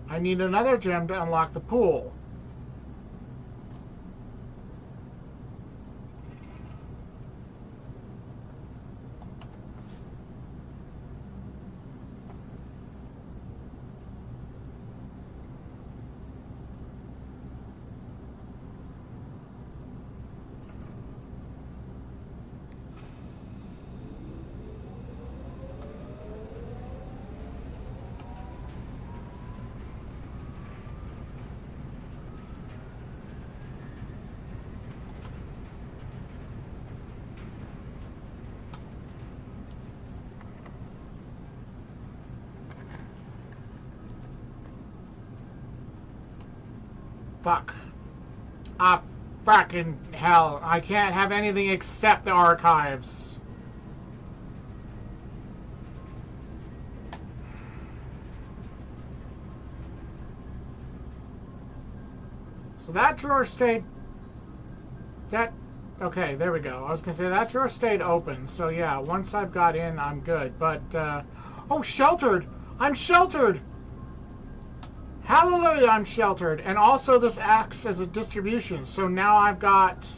I need another gem to unlock the pool. Fuck. Ah, fucking hell. I can't have anything except the archives. So that drawer stayed... That... Okay, there we go. I was going to say, that drawer stayed open. So yeah, once I've got in, I'm good. But, oh, sheltered! I'm sheltered! Hallelujah, I'm sheltered. And also this acts as a distribution. So now I've got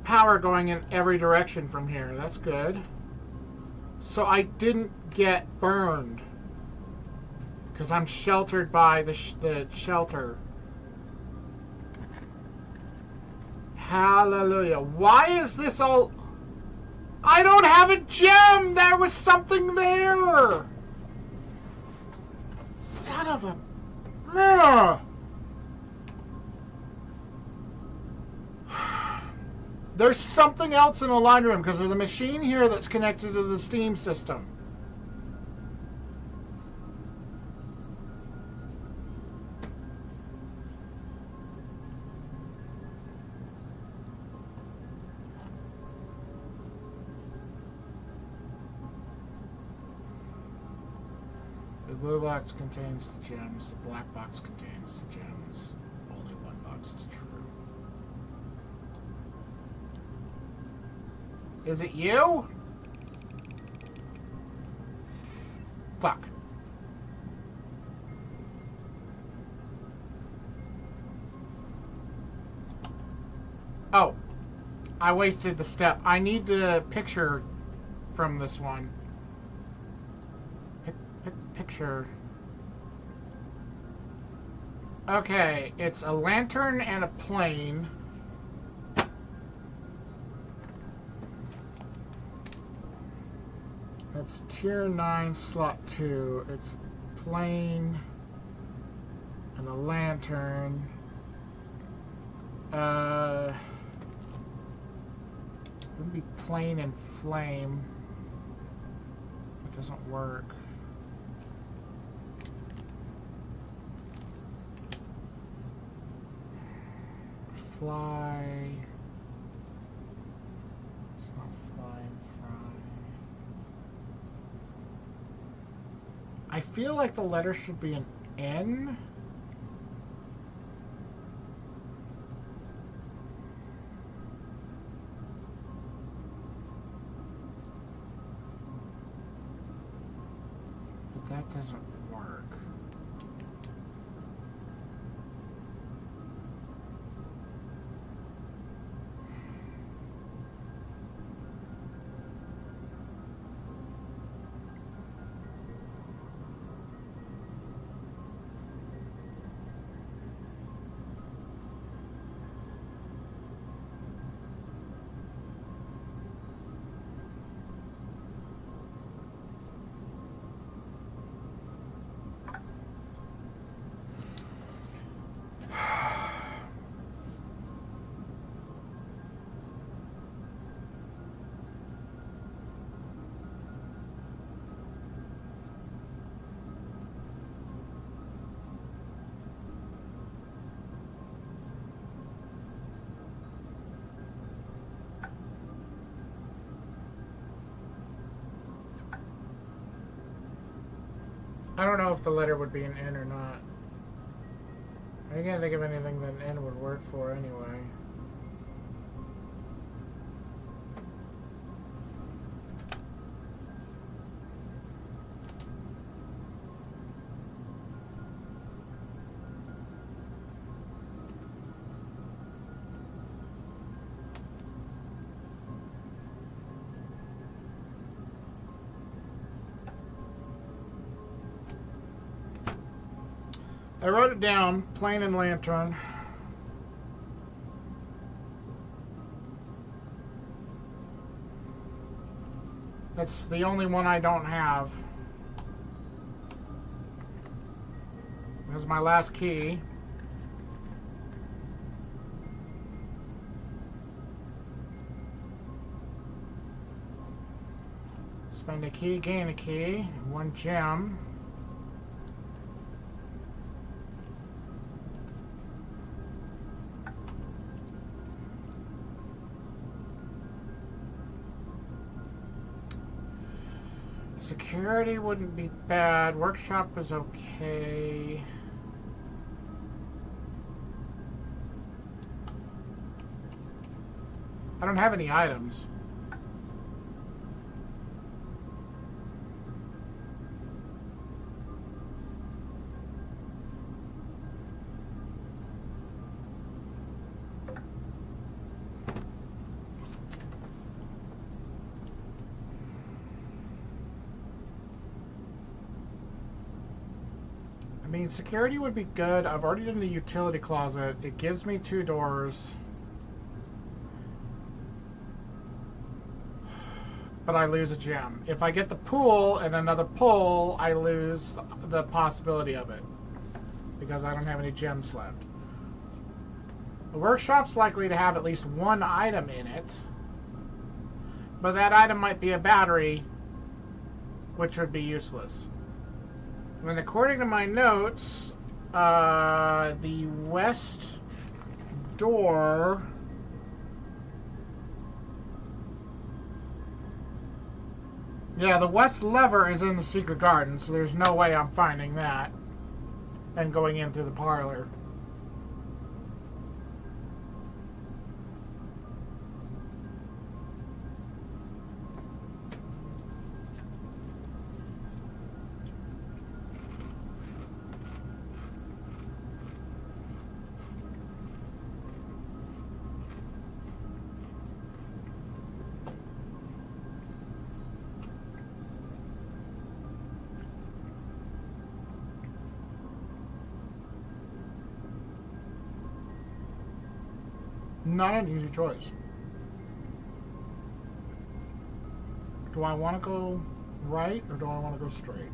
power going in every direction from here. That's good. So I didn't get burned. Because I'm sheltered by the shelter. Hallelujah. Why is this all... I don't have a gem! There was something there! Son of a... Ugh. There's something else in the laundry room because there's a machine here that's connected to the steam system. The blue box contains the gems. The black box contains the gems. Only one box is true. Is it you? Fuck. Oh. I wasted the step. I need the picture from this one. Picture. Okay, it's a lantern and a plane. That's tier 9 slot 2. It's a plane and a lantern. It would be plane and flame. It doesn't work. Fly. It's not fly and fry. I feel like the letter should be an N. But that doesn't work. I don't know if the letter would be an N or not. I can't think of anything that an N would work for anyway. I wrote it down, plane and lantern. That's the only one I don't have. Here's my last key. Spend a key, gain a key. 1 gem. Security wouldn't be bad. Workshop is okay. I don't have any items. I mean, security would be good. I've already done the utility closet. It gives me 2 doors. But I lose a gem. If I get the pool and another pull, I lose the possibility of it. Because I don't have any gems left. The workshop's likely to have at least 1 item in it. But that item might be a battery, which would be useless. And according to my notes, the west door... Yeah, the west lever is in the secret garden, so there's no way I'm finding that and going in through the parlor. Not an easy choice. Do I want to go right or do I want to go straight?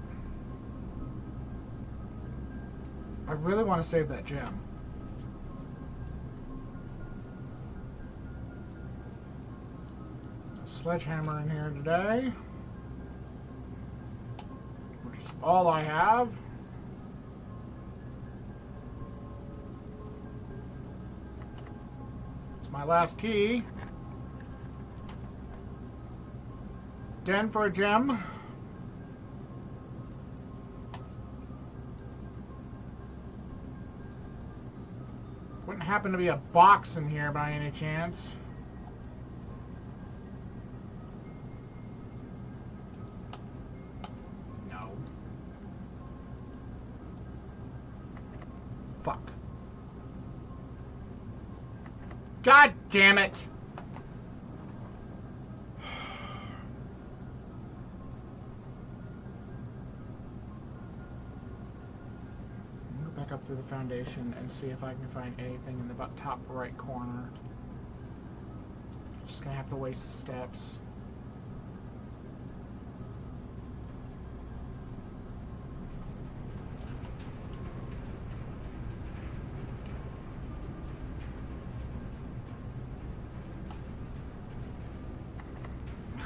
I really want to save that gem. Sledgehammer in here today, which is all I have. My last key. Den for a gem. Wouldn't happen to be a box in here by any chance. No. Fuck. God damn it! I'm gonna go back up through the foundation and see if I can find anything in the top right corner. Just gonna have to waste the steps.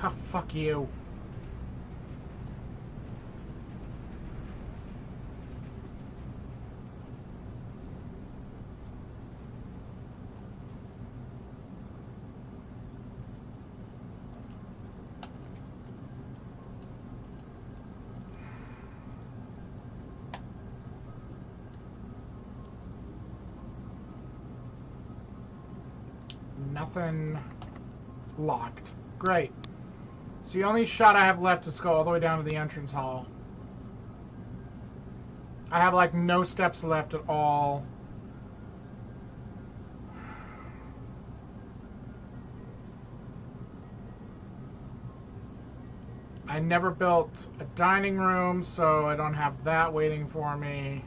Oh, fuck you. Nothing locked. Great. So the only shot I have left is to go all the way down to the entrance hall. I have like no steps left at all. I never built a dining room, so I don't have that waiting for me.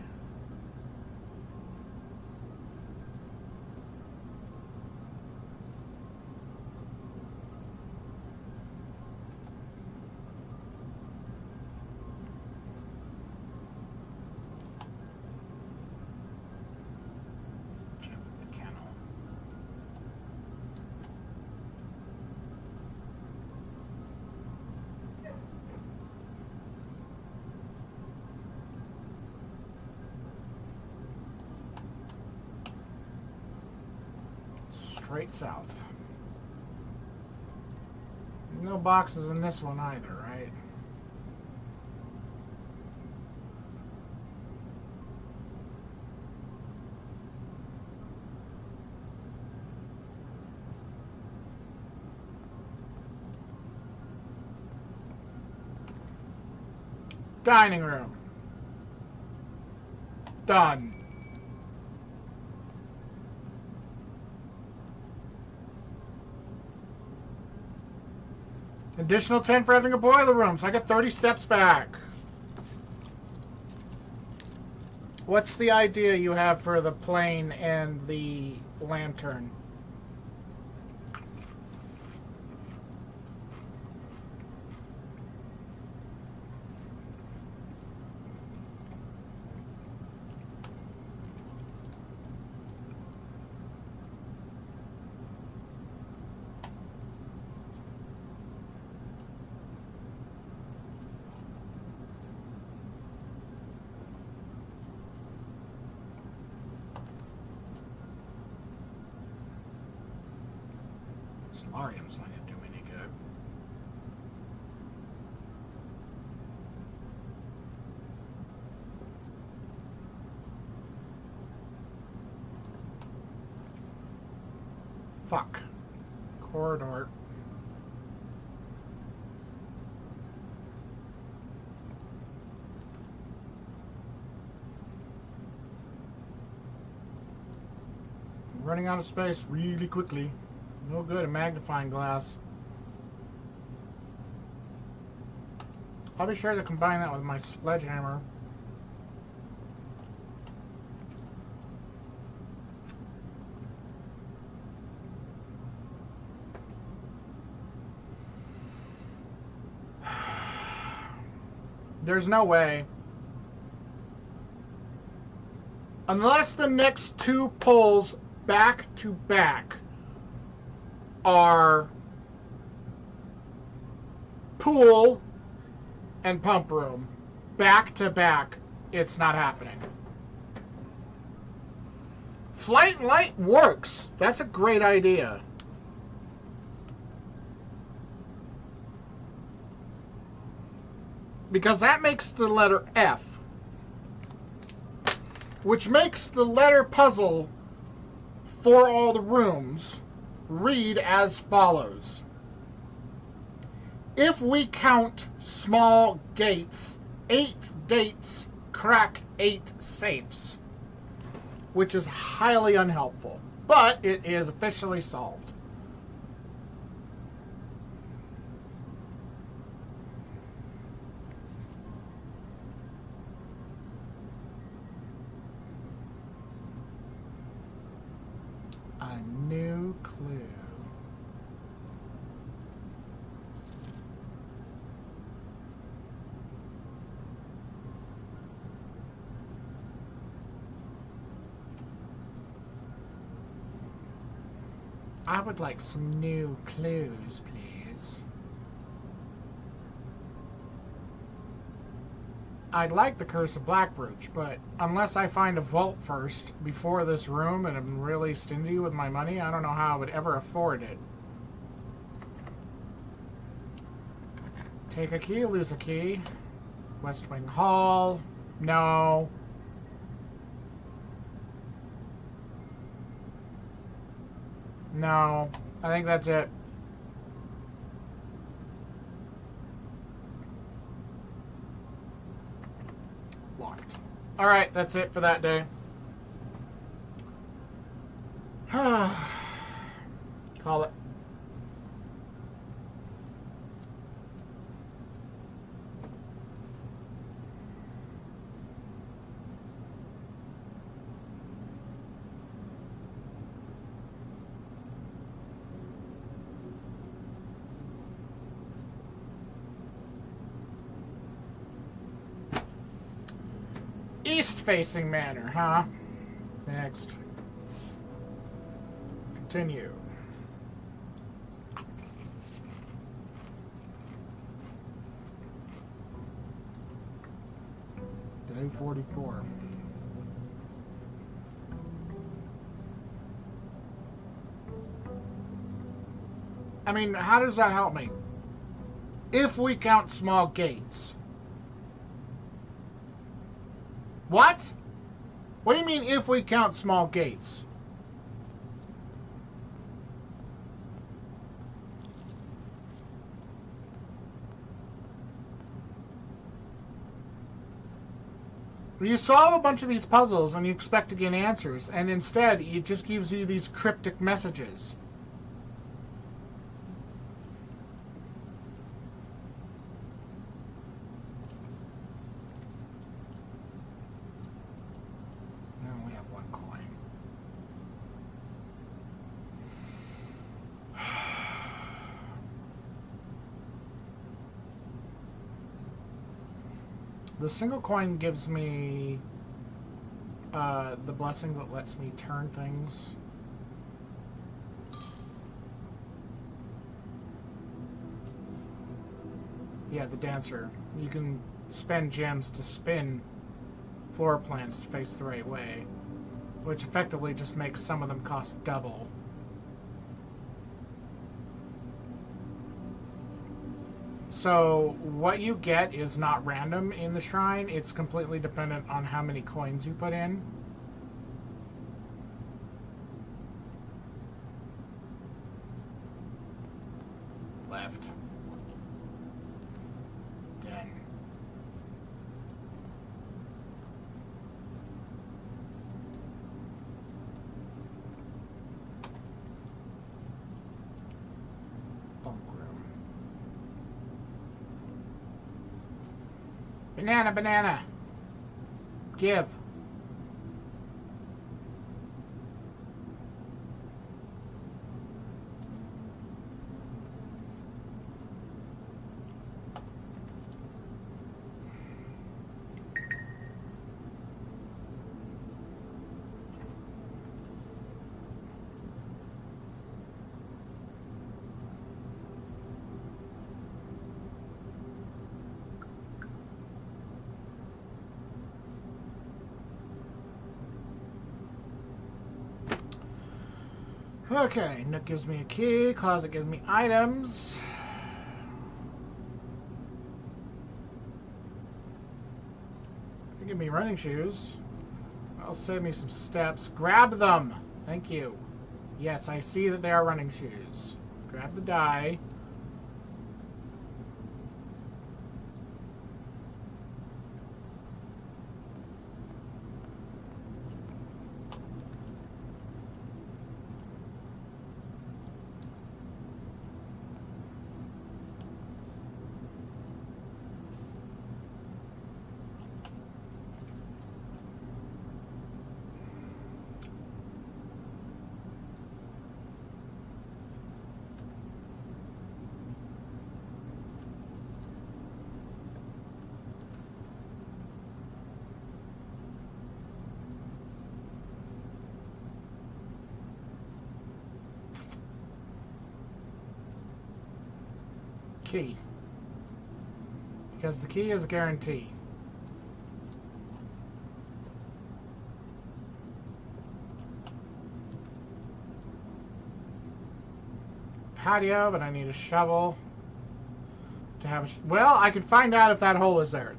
Straight south. No boxes in this one either, right? Dining room. Done. Additional 10 for having a boiler room, so I get 30 steps back. What's the idea you have for the plane and the lantern? Solarium's not going to do any good. Fuck. Corridor. Running out of space really quickly. No good, a magnifying glass. I'll be sure to combine that with my sledgehammer. There's no way. Unless the next two pulls back to back are pool and pump room back to back, it's not happening. Flight and light works. That's a great idea. Because that makes the letter F, which makes the letter puzzle for all the rooms read as follows. If we count small gates, 8 dates crack 8 safes. Which is highly unhelpful, but it is officially solved. A new clue. I would like some new clues, please. I'd like the Curse of Blackbridge, but unless I find a vault first before this room and I'm really stingy with my money, I don't know how I would ever afford it. Take a key, lose a key. West Wing Hall. No. No, I think that's it. Locked. Alright, that's it for that day. Call it. East-facing manor, huh? Next. Continue. Day 44. I mean, how does that help me? If we count small gates. What? What do you mean if we count small gates? You solve a bunch of these puzzles and you expect to get answers, and instead it just gives you these cryptic messages. Now we have one coin. The single coin gives me the blessing that lets me turn things. Yeah, the dancer. You can spend gems to spin floor plans to face the right way, which effectively just makes some of them cost double. So what you get is not random in the shrine. It's completely dependent on how many coins you put in. Left. Done. Bunk room. Banana, banana. Give. Okay, Nook gives me a key, closet gives me items. They give me running shoes. That'll save me some steps. Grab them! Thank you. Yes, I see that they are running shoes. Grab the die. Key. Because the key is a guarantee. Patio, but I need a shovel to have a well, I can find out if that hole is there.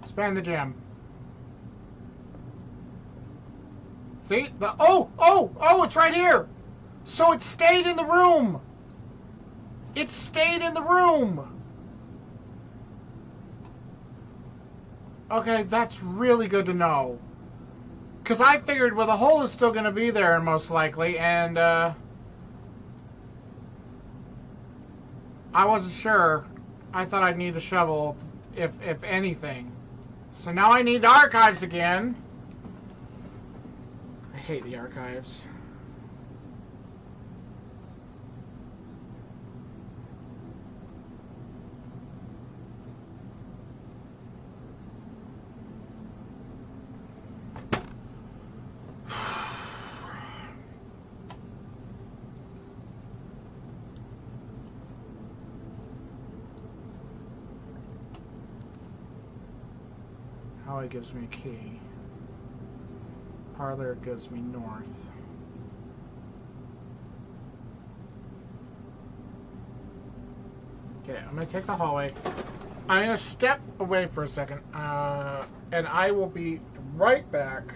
Spend the gem. See? Oh, it's right here. So it stayed in the room. It stayed in the room. Okay, that's really good to know. Because I figured, well, the hole is still going to be there, most likely, and, I wasn't sure. I thought I'd need a shovel, if anything. So now I need the archives again. I hate the archives. Holly gives me a key. Parlor gives me north. Okay, I'm gonna take the hallway. I'm gonna step away for a second, and I will be right back.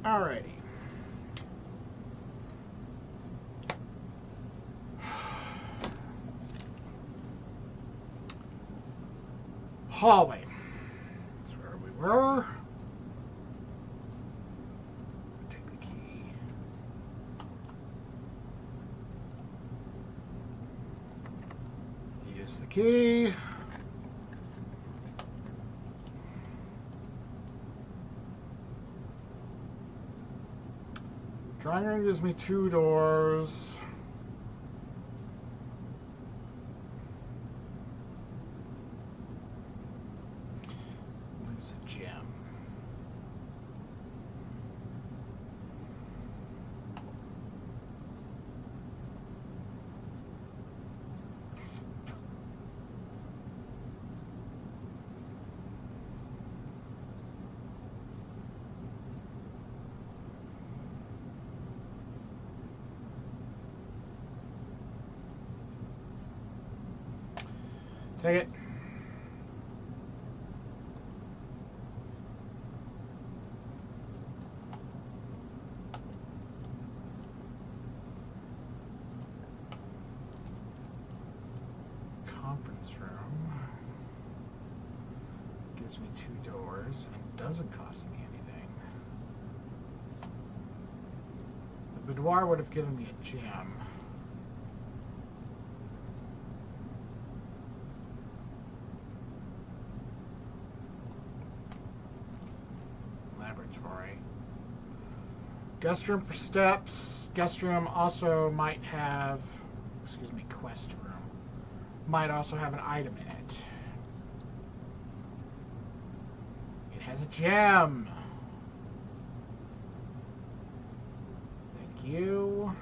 Alrighty. Hallway. That's where we were. Take the key. Use the key. Drawing room gives me 2 doors. Lose a gem. Take it. Conference room. Gives me 2 doors and doesn't cost me anything. The boudoir would have given me a gem. Laboratory. Guest room for steps. Guest room also might have, excuse me, quest room. Might also have an item in it. It has a gem. Thank you.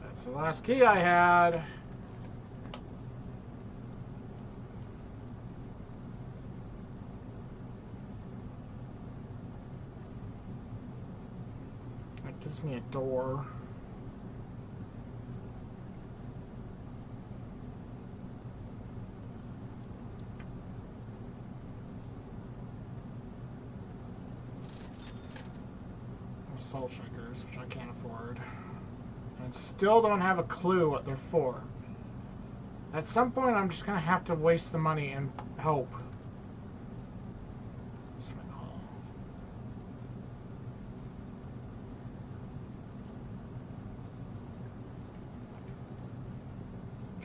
That's the last key I had. That gives me a door. Salt shakers, which I can't afford. And still don't have a clue what they're for. At some point, I'm just going to have to waste the money and hope. Swing hall.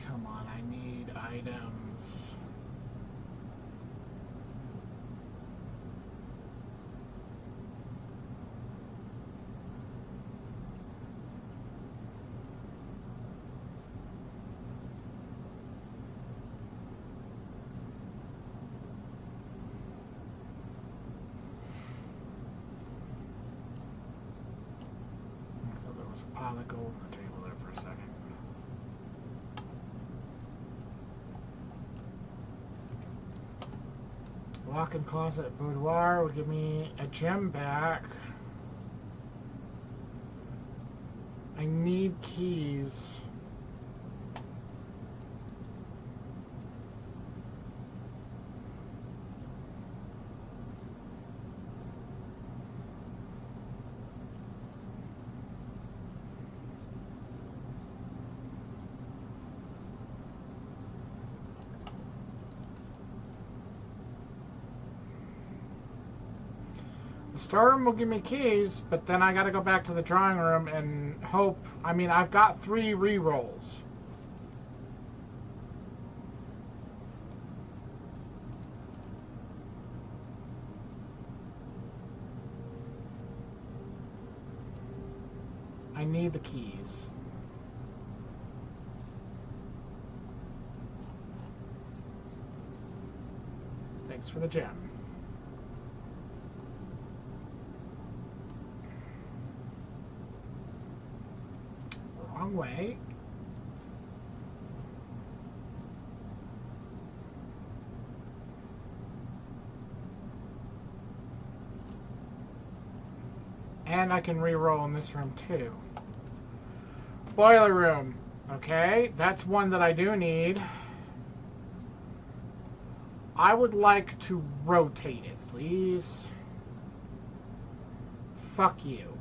Come on, I need items. A pile of gold on the table there for a second. Walk-in closet boudoir would give me a gem back. I need keys. The storeroom will give me keys, but then I gotta go back to the drawing room and hope. I mean, I've got 3 re-rolls. I need the keys. Thanks for the gem. Wrong way. And I can re-roll in this room too. Boiler room. Okay, that's one that I do need. I would like to rotate it, please. Fuck you.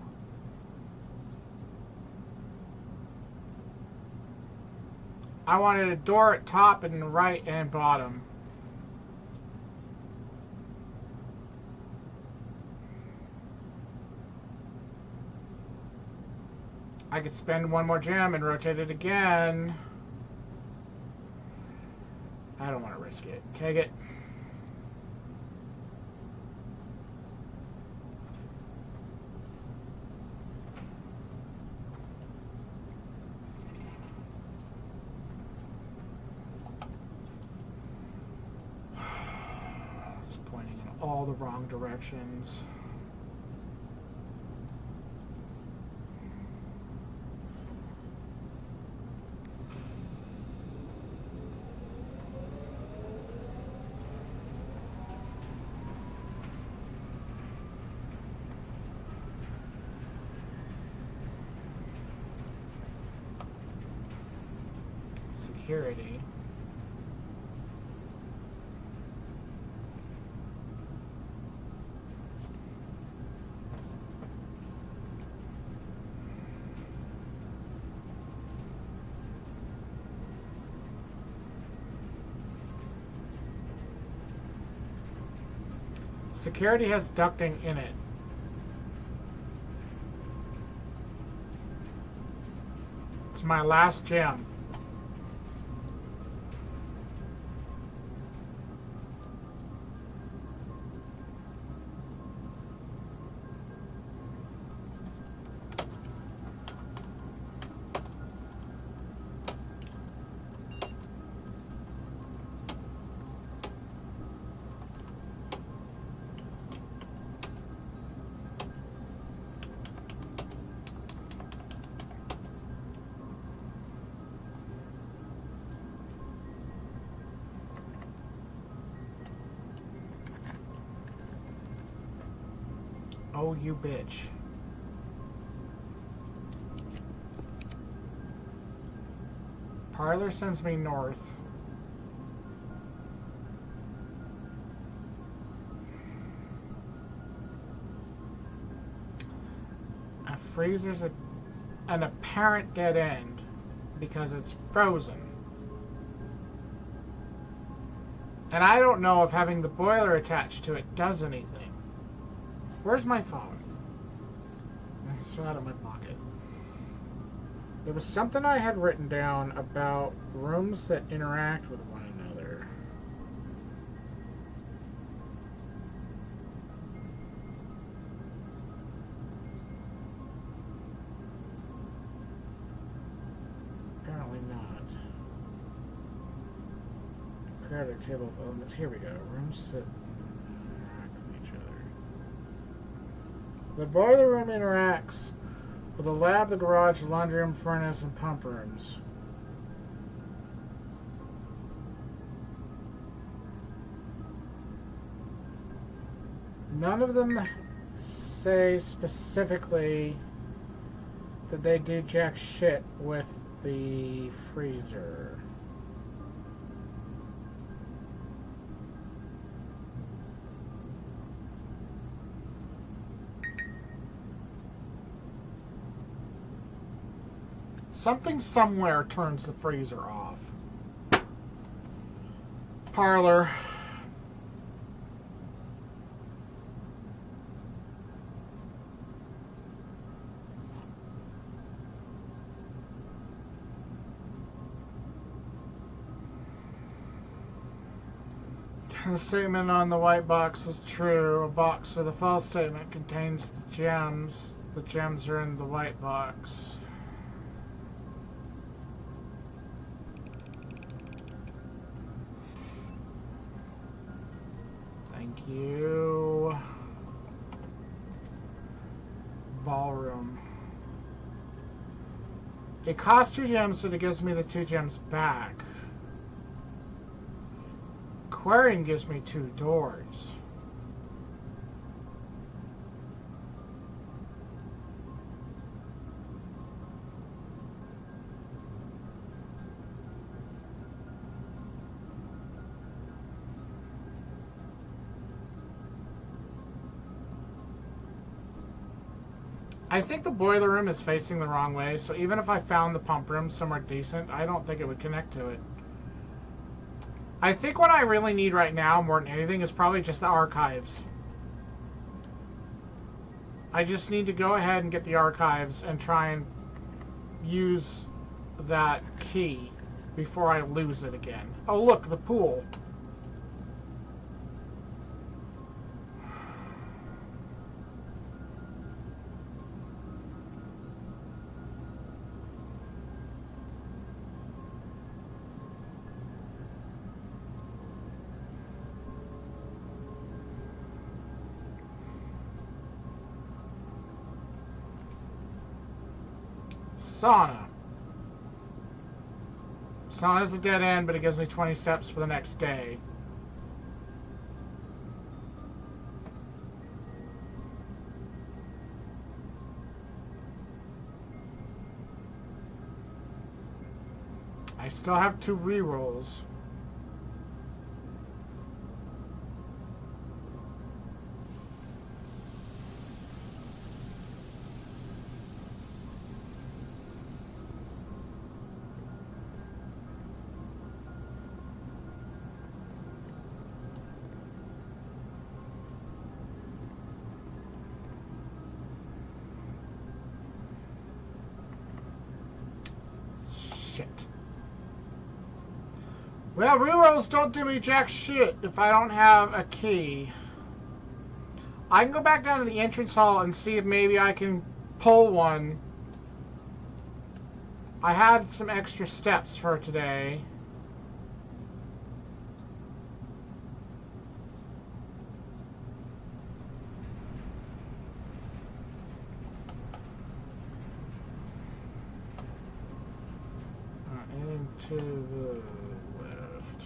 I wanted a door at top and right and bottom. I could spend one more gem and rotate it again. I don't want to risk it. Take it. It's pointing in all the wrong directions. Security. Security has ducting in it. It's my last gem. Oh, you bitch. Parlor sends me north. A freezer's an apparent dead end because it's frozen. And I don't know if having the boiler attached to it does anything. Where's my phone? It's still out of my pocket. There was something I had written down about rooms that interact with one another. Apparently not. Periodic table of elements. Here we go. Rooms that interact with each other. The boiler room interacts with the lab, the garage, the laundry room, furnace, and pump rooms. None of them say specifically that they do jack shit with the freezer. Something somewhere turns the freezer off. Parlor. The statement on the white box is true. A box with a false statement contains the gems. The gems are in the white box. Thank you. Ballroom. It costs 2 gems, so it gives me the 2 gems back. Aquarium gives me 2 doors. I think the boiler room is facing the wrong way, so even if I found the pump room somewhere decent, I don't think it would connect to it. I think what I really need right now, more than anything, is probably just the archives. I just need to go ahead and get the archives and try and use that key before I lose it again. Oh, look, the pool. Sauna. Sauna's a dead end, but it gives me 20 steps for the next day. I still have 2 rerolls. Shit. Well, rerolls don't do me jack shit if I don't have a key. I can go back down to the entrance hall and see if maybe I can pull one. I had some extra steps for today. To the left.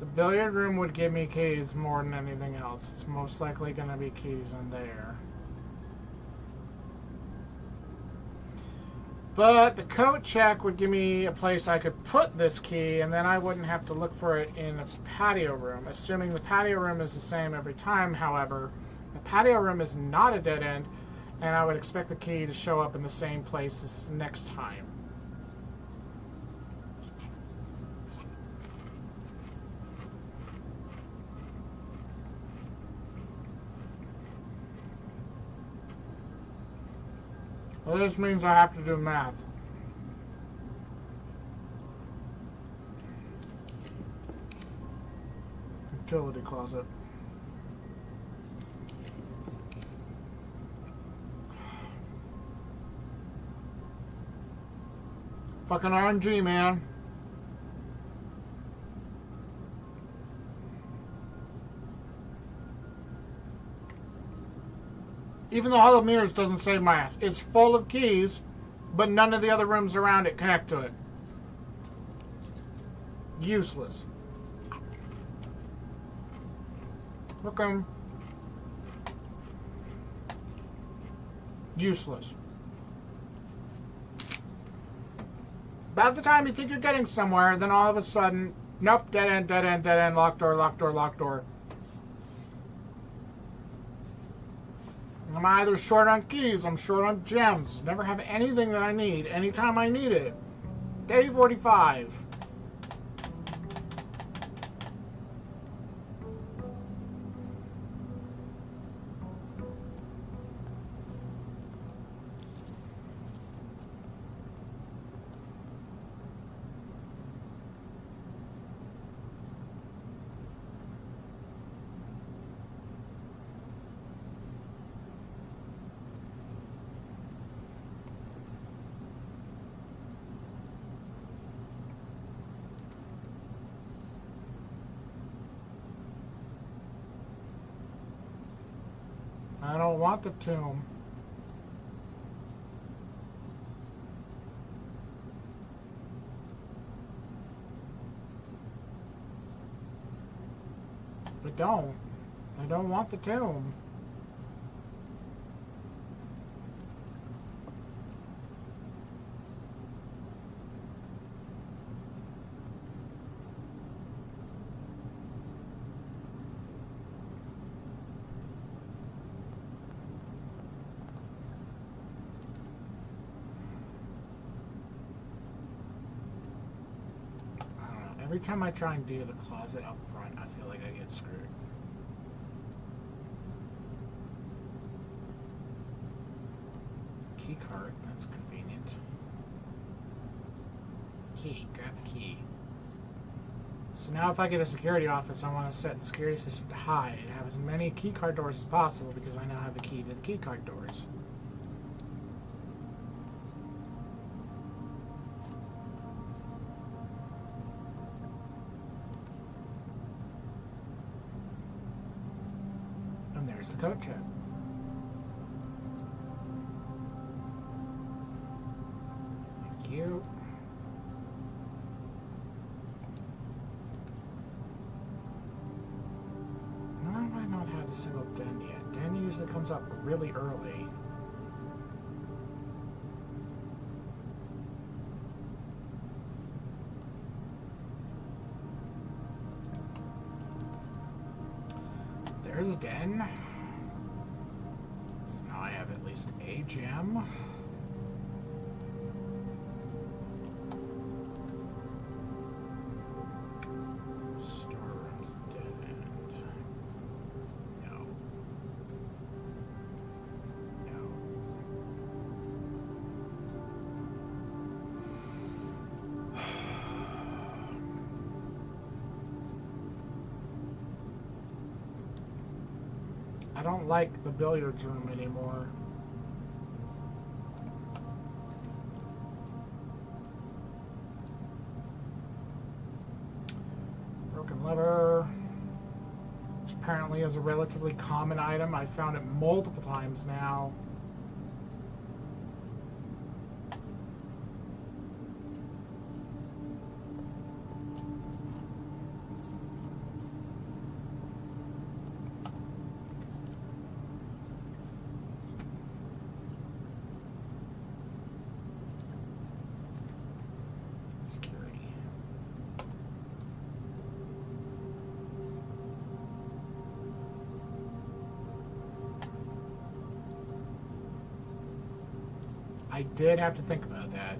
The billiard room would give me keys more than anything else. It's most likely going to be keys in there. But the coat check would give me a place I could put this key, and then I wouldn't have to look for it in a patio room. Assuming the patio room is the same every time, however, the patio room is not a dead end, and I would expect the key to show up in the same place as next time. Well, this means I have to do math. Utility closet. Fucking RNG, man. Even the Hall of Mirrors doesn't save my ass. It's full of keys, but none of the other rooms around it connect to it. Useless. Fucking useless. About the time you think you're getting somewhere, then all of a sudden, nope, dead end, dead end, dead end, locked door, locked door, locked door. I'm either short on keys, I'm short on gems. Never have anything that I need anytime I need it. Day 45. I don't want the tomb. But don't. I don't want the tomb. Every time I try and do the closet up front, I feel like I get screwed. Key card, that's convenient. Key, grab the key. So now if I get a security office, I want to set the security system to high and have as many key card doors as possible because I now have the key to the key card doors. There's the code check. Thank you. Why have I not had a single den yet? Den usually comes up really early. There's den. I have at least a gem. Storeroom's dead end. No. No. I don't like the billiards room anymore. Broken lever, which apparently is a relatively common item. I've found it multiple times now. I did have to think about that.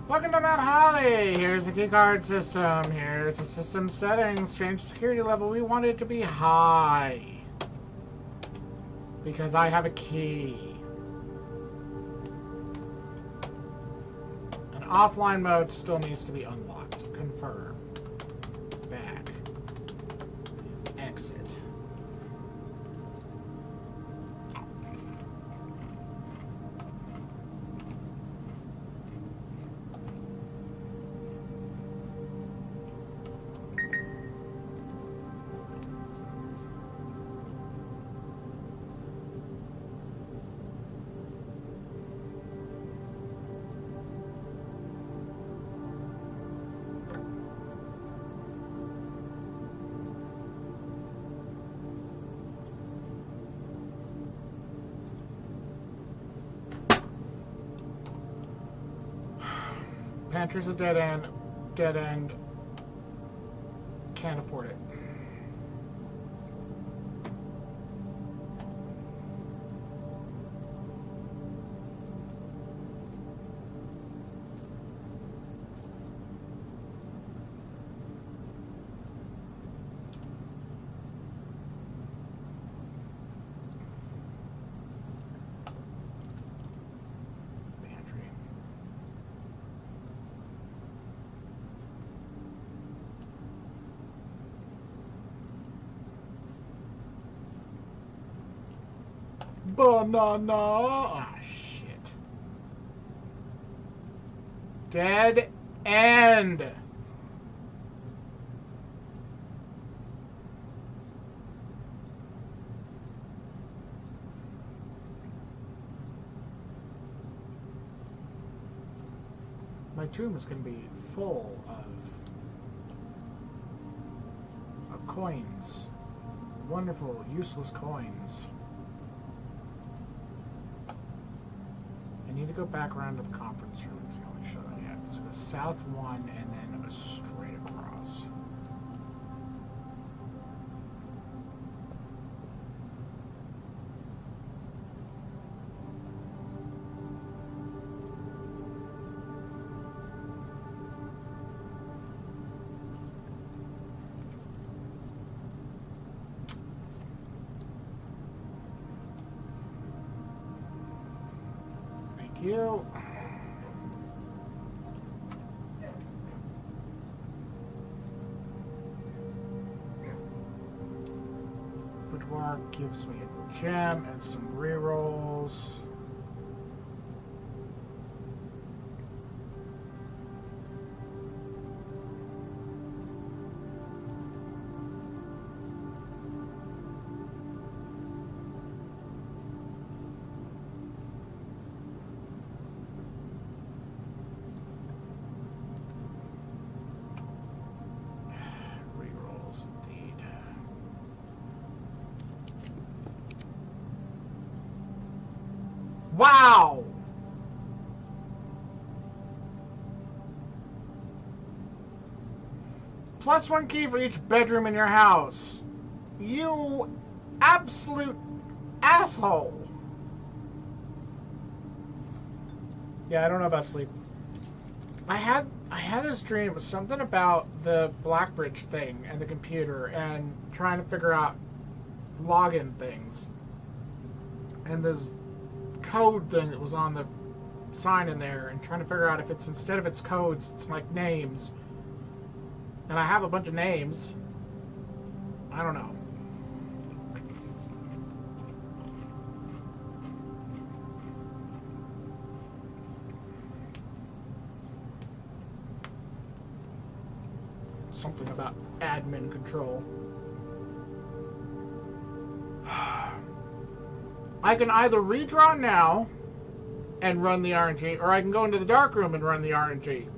Welcome to Mount Holly. Here's the keycard system. Here's the system settings. Change security level. We want it to be high. Because I have a key. An offline mode still needs to be unlocked. Confirm. Back. Exit. Pantry's a dead end. Dead end. Can't afford it. Banana. Ah, shit. Dead end. My tomb is going to be full of coins. Wonderful, useless coins. I need to go back around to the conference room. It's the only shot I have. So go south one and then straight across. You. Boudoir gives me a gem and some rerolls. Wow! +1 key for each bedroom in your house. You absolute asshole. Yeah, I don't know about sleep. I had this dream. It was something about the Blackbridge thing and the computer and trying to figure out login things. And this code thing that was on the sign in there and trying to figure out if it's, instead of its codes, it's like names. And I have a bunch of names. I don't know. Something about admin control. I can either redraw now and run the RNG, or I can go into the dark room and run the RNG.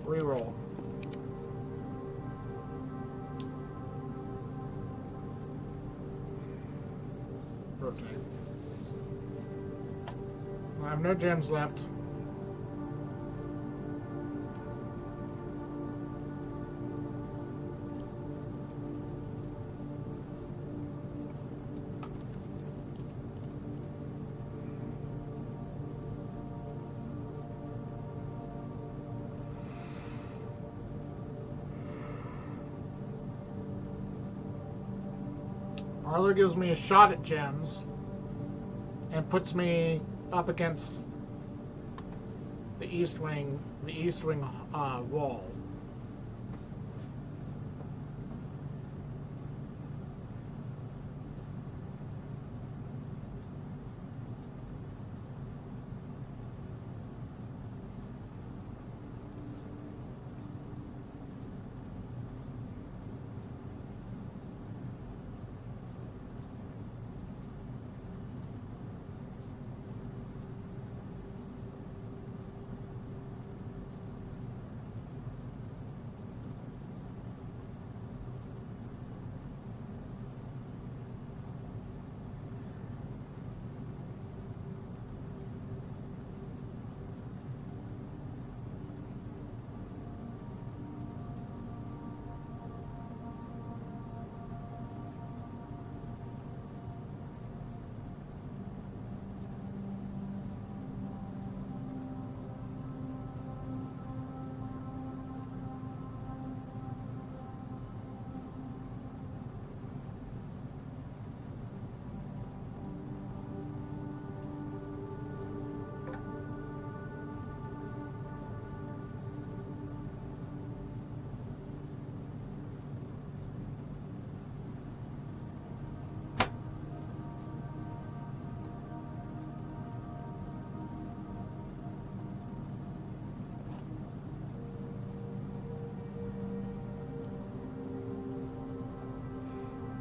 Reroll. Rotate. I have no gems left. Arlo gives me a shot at gems and puts me up against the east wing wall.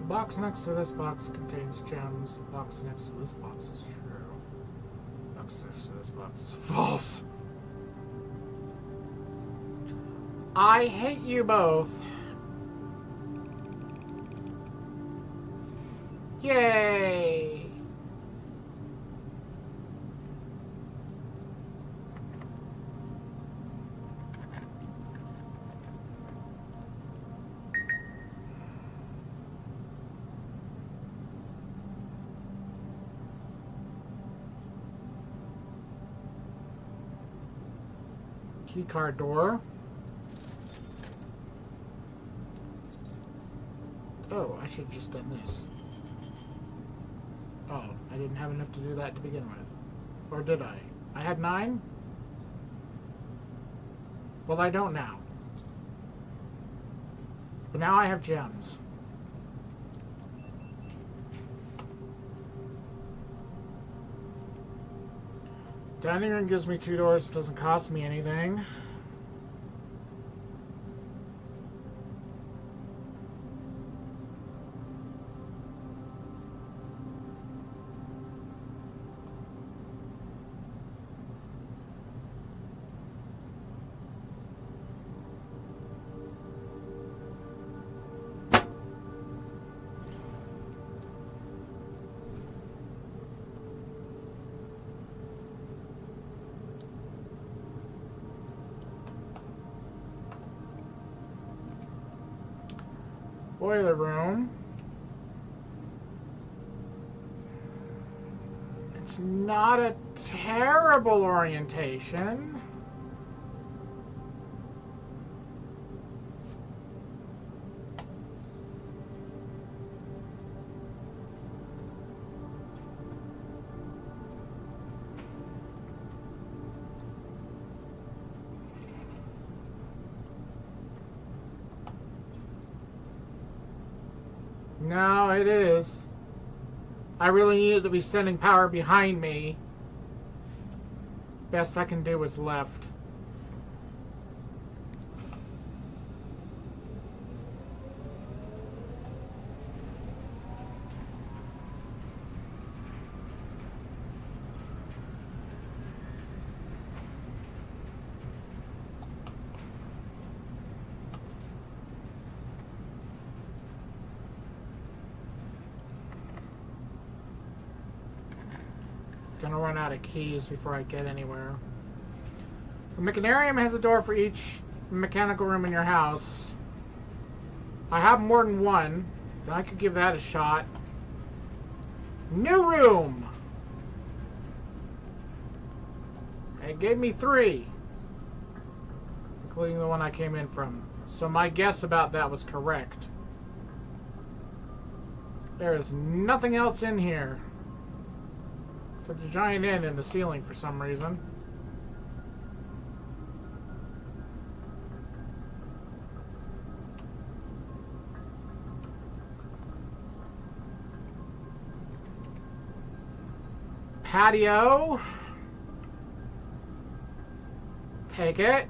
box next to this box contains gems. The box next to this box is true. The box next to this box is false. I hate you both. Yay! Keycard door. Oh, I should have just done this. Oh, I didn't have enough to do that to begin with. Or did I? I had 9? Well, I don't now. But now I have gems. Dining room gives me 2 doors. It doesn't cost me anything. Boiler room. It's not a terrible orientation. No, it is. I really needed to be sending power behind me. Best I can do is left. Gonna run out of keys before I get anywhere. The mechanarium has a door for each mechanical room in your house. I have more than one, then I could give that a shot. New room! It gave me 3, including the one I came in from. So my guess about that was correct. There is nothing else in here. Except a giant N in the ceiling for some reason. Patio. Take it.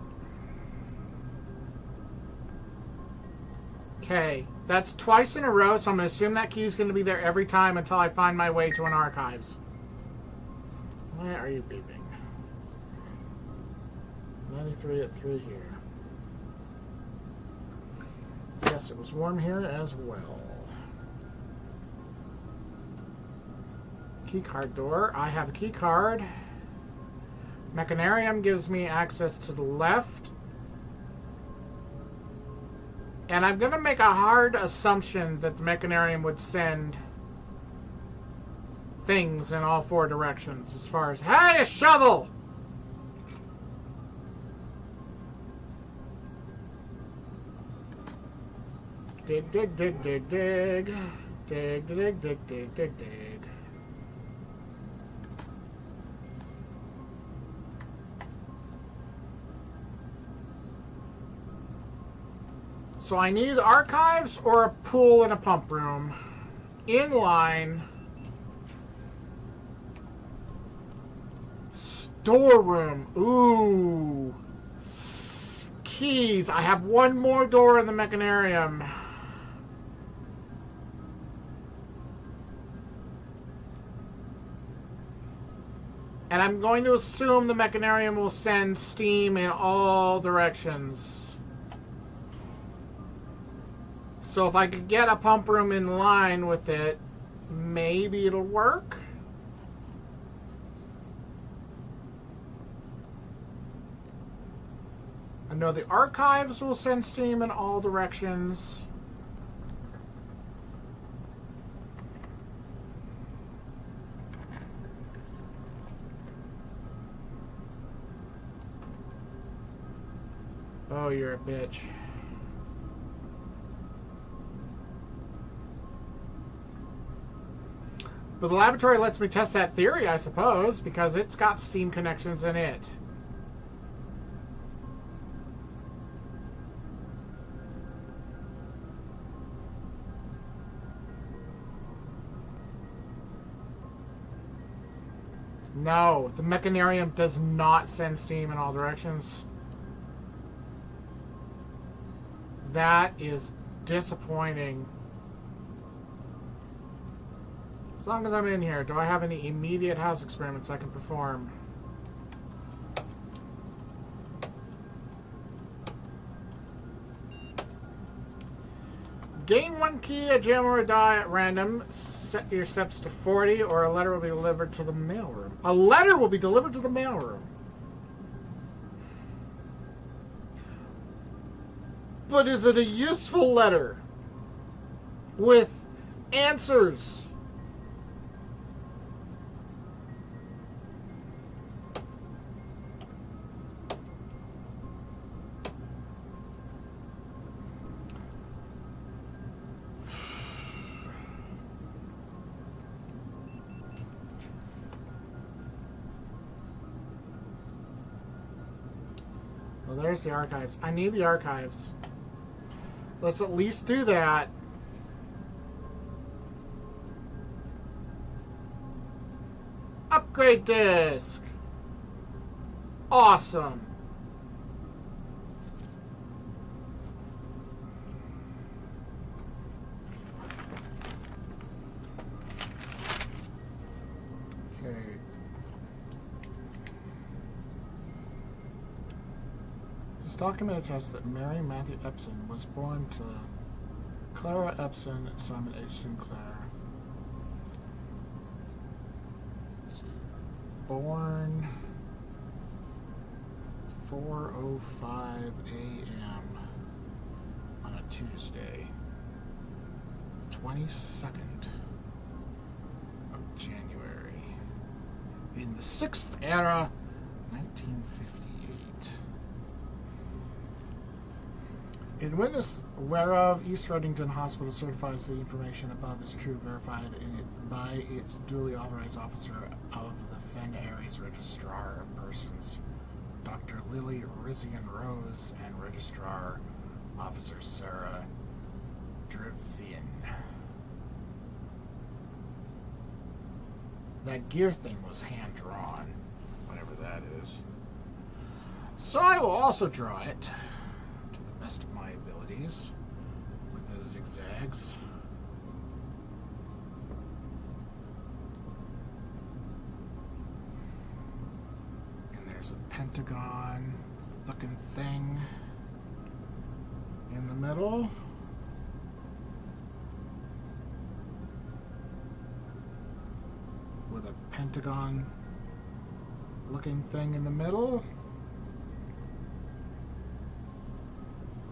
Okay. That's twice in a row, so I'm going to assume that key is going to be there every time until I find my way to an archives. Why are you beeping? 93 at 3 here. Yes, it was warm here as well. Keycard door. I have a key card. Mechanarium gives me access to the left. And I'm going to make a hard assumption that the Mechanarium would send things in all 4 directions as far as, hey, a shovel! Dig, dig, dig, dig, dig. Dig, dig, dig, dig, dig, dig. So I need archives or a pool and a pump room. In line. Storeroom. Ooh. Keys. I have one more door in the Mechanarium. And I'm going to assume the mechanarium will send steam in all directions. So if I could get a pump room in line with it, maybe it'll work. I know the archives will send steam in all directions. Oh, you're a bitch. But the laboratory lets me test that theory, I suppose, because it's got steam connections in it. No, the mechanarium does not send steam in all directions. That is disappointing. As long as I'm in here, do I have any immediate house experiments I can perform? Gain 1 key, a gem or a die at random. Set your steps to 40, or a letter will be delivered to the mailroom. A letter will be delivered to the mailroom. But is it a useful letter? With answers? Well, there's the archives. I need the archives. Let's at least do that. Upgrade disk. Awesome. Okay. This document attests that Mary Matthew Epson was born to Clara Epson and Simon H. Sinclair. Let's see. Born 4:05 a.m. on a Tuesday, 22nd of January, in the 6th era, 1958. In witness whereof East Reddington Hospital certifies the information above is true, verified by its duly authorized officer of the Fen Aries Registrar of Persons, Dr. Lily Rizian Rose, and Registrar Officer Sarah Drivian. That gear thing was hand-drawn, whatever that is. So I will also draw it to the best of my abilities with the zigzags. There's a pentagon looking thing in the middle. With a pentagon looking thing in the middle.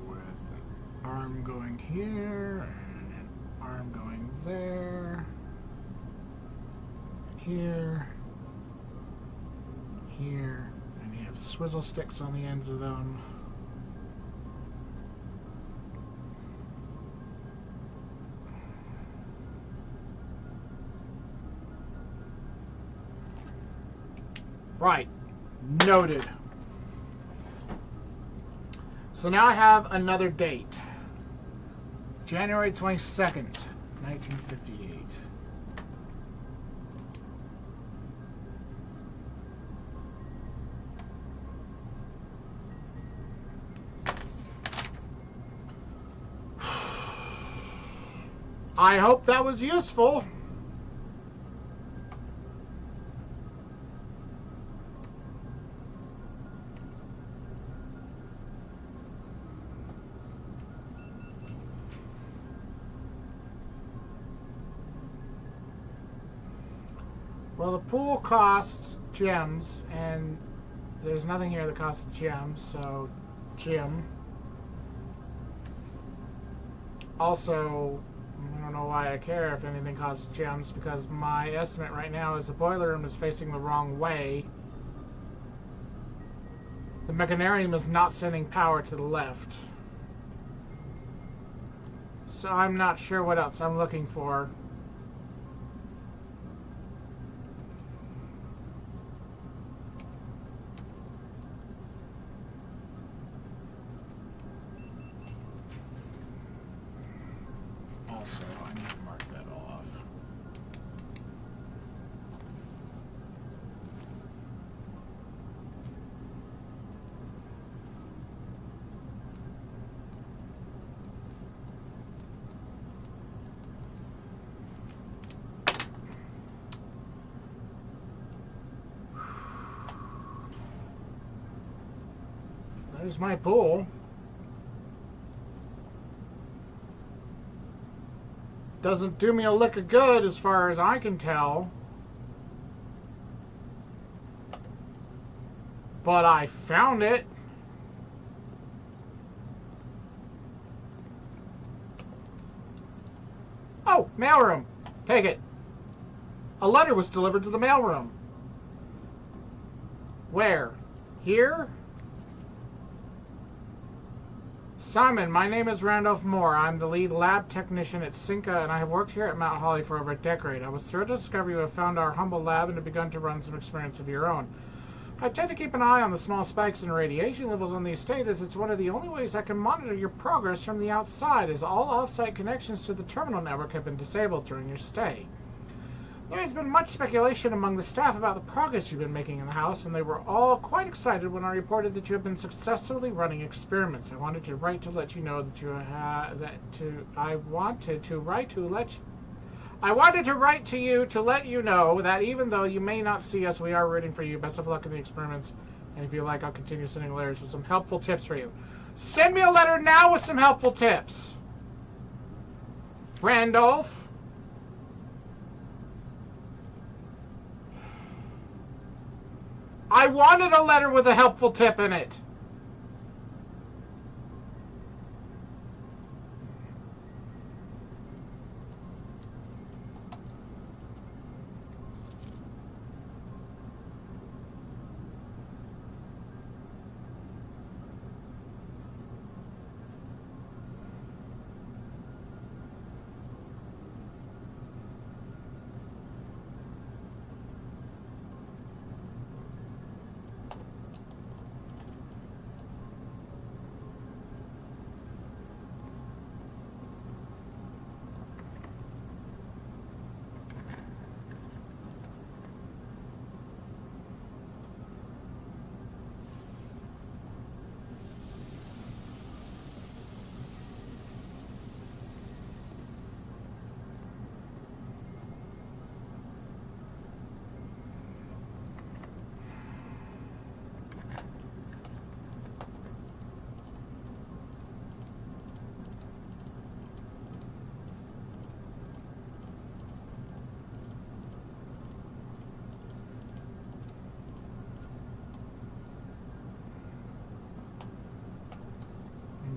With an arm going here and an arm going there. Here. Here. And you have swizzle sticks on the ends of them. Right. Noted. So now I have another date. January 22nd, 1958. I hope that was useful. Well, the pool costs gems, and there's nothing here that costs gems, so gem. Also, I don't know why I care if anything costs gems, because my estimate right now is the boiler room is facing the wrong way. The mechanarium is not sending power to the left. So I'm not sure what else I'm looking for. Also, I need to mark that off. There's my pool. Doesn't do me a lick of good as far as I can tell. But I found it. Oh, mailroom. Take it. A letter was delivered to the mailroom. Where? Here? Simon, my name is Randolph Moore. I'm the lead lab technician at Cinca, and I have worked here at Mount Holly for over a decade. I was thrilled to discover you have found our humble lab and have begun to run some experiments of your own. I tend to keep an eye on the small spikes in radiation levels on the estate, as it's one of the only ways I can monitor your progress from the outside, as all off-site connections to the terminal network have been disabled during your stay. There has been much speculation among the staff about the progress you've been making in the house, and they were all quite excited when I reported that you have been successfully running experiments. I wanted to write to let you know that I wanted to write to you to let you know that even though you may not see us, we are rooting for you. Best of luck in the experiments, and if you like, I'll continue sending letters with some helpful tips for you. Send me a letter now with some helpful tips. Randolph. I wanted a letter with a helpful tip in it.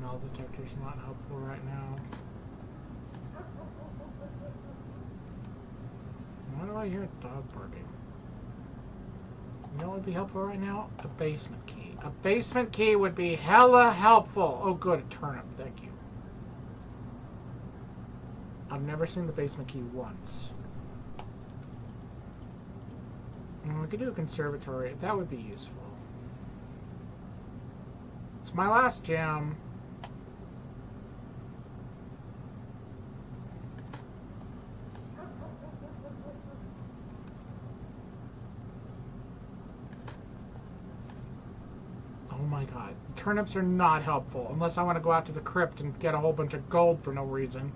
Metal detector's not helpful right now. Why do I hear a dog barking? You know what would be helpful right now? A basement key. A basement key would be hella helpful. Oh good, a turnip, thank you. I've never seen the basement key once. We could do a conservatory. That would be useful. It's my last gem. Oh my god. Turnips are not helpful unless I want to go out to the crypt and get a whole bunch of gold for no reason.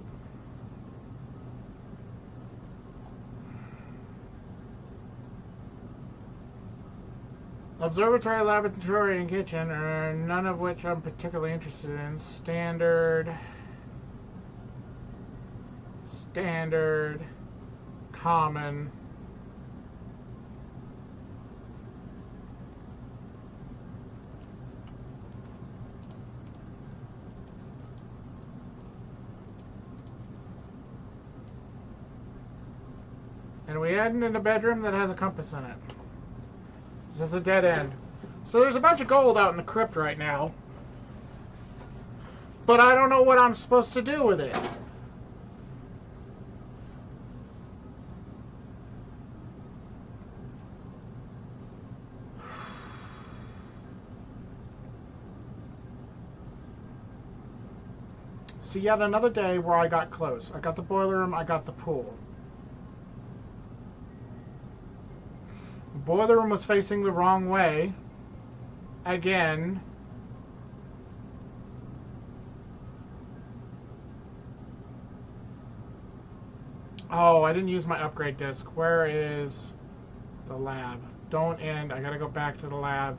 Observatory, laboratory, and kitchen are none of which I'm particularly interested in. Standard, common, And we heading in a bedroom that has a compass in it. This is a dead end. So there's a bunch of gold out in the crypt right now. But I don't know what I'm supposed to do with it. See, yet another day where I got close. I got the boiler room, I got the pool. The boiler room was facing the wrong way. Again. Oh, I didn't use my upgrade disc. Where is the lab? Don't end. I gotta go back to the lab.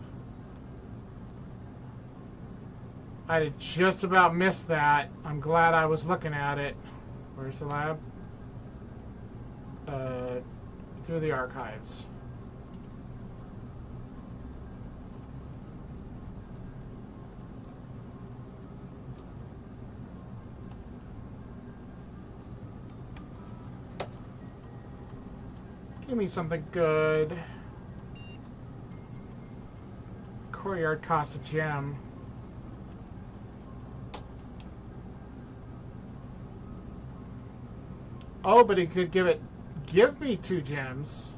I had just about missed that. I'm glad I was looking at it. Where's the lab? Through the archives. Give me something good. Courtyard costs a gem. Oh, but he could give me 2 gems.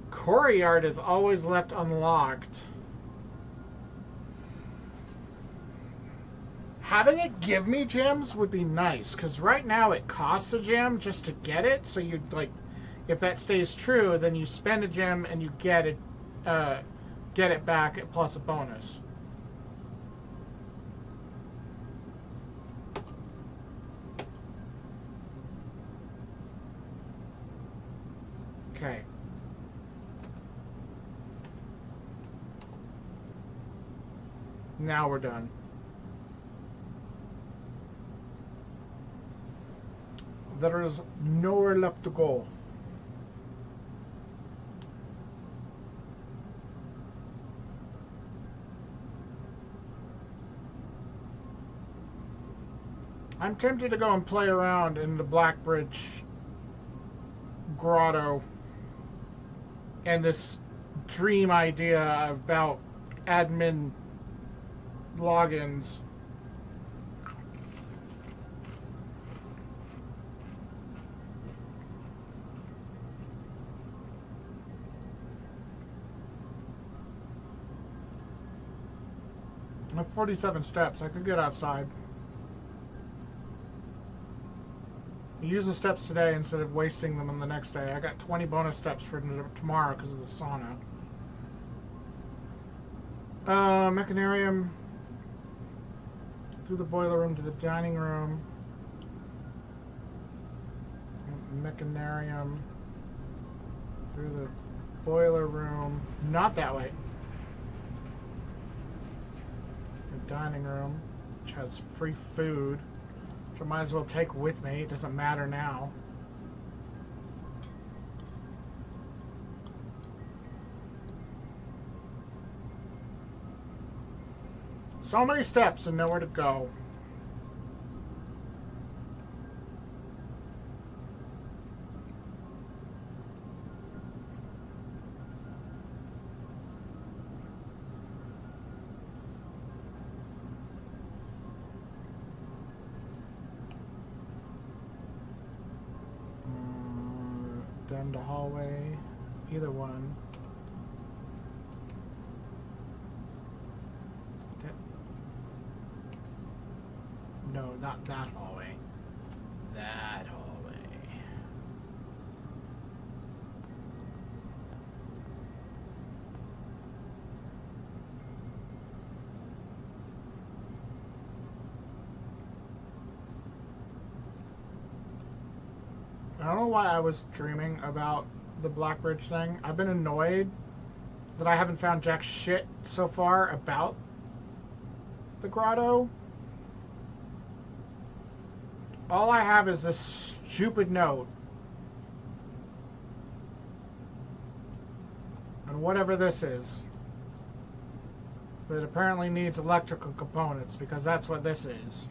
Courtyard is always left unlocked. Having it give me gems would be nice, because right now it costs a gem just to get it. So you'd like, if that stays true, then you spend a gem and you get it back plus a bonus. Okay. Now we're done. There is nowhere left to go. I'm tempted to go and play around in the Blackbridge grotto and this dream idea about admin logins. I have 47 steps. I could get outside. Use the steps today instead of wasting them on the next day. I got 20 bonus steps for tomorrow because of the sauna. Mechanarium. Through the boiler room to the dining room. Mechanarium. Through the boiler room. Not that way. The dining room, which has free food. Which I might as well take with me. It doesn't matter now. So many steps and nowhere to go. Down the hallway, either one. No, not that hallway. That hallway. I don't know why I was dreaming about the Blackbridge thing. I've been annoyed that I haven't found jack shit so far about the grotto. All I have is this stupid note. And whatever this is. But it apparently needs electrical components because that's what this is.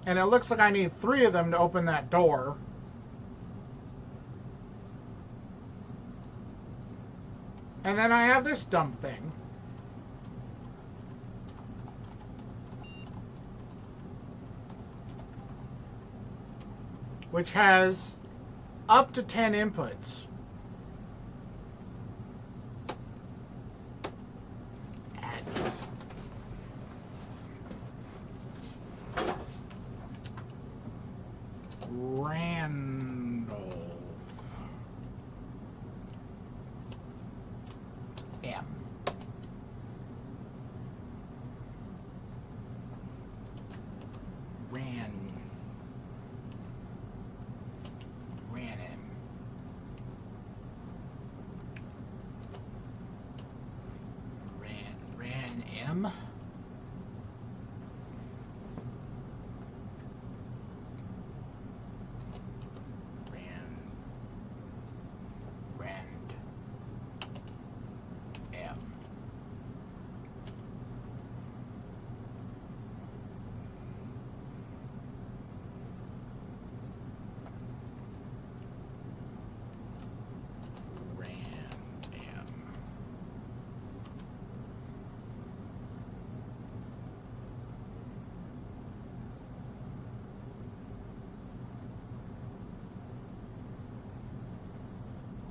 And it looks like I need 3 of them to open that door. And then I have this dumb thing. Which has up to 10 inputs. Randolph M. Ran M. Ran M.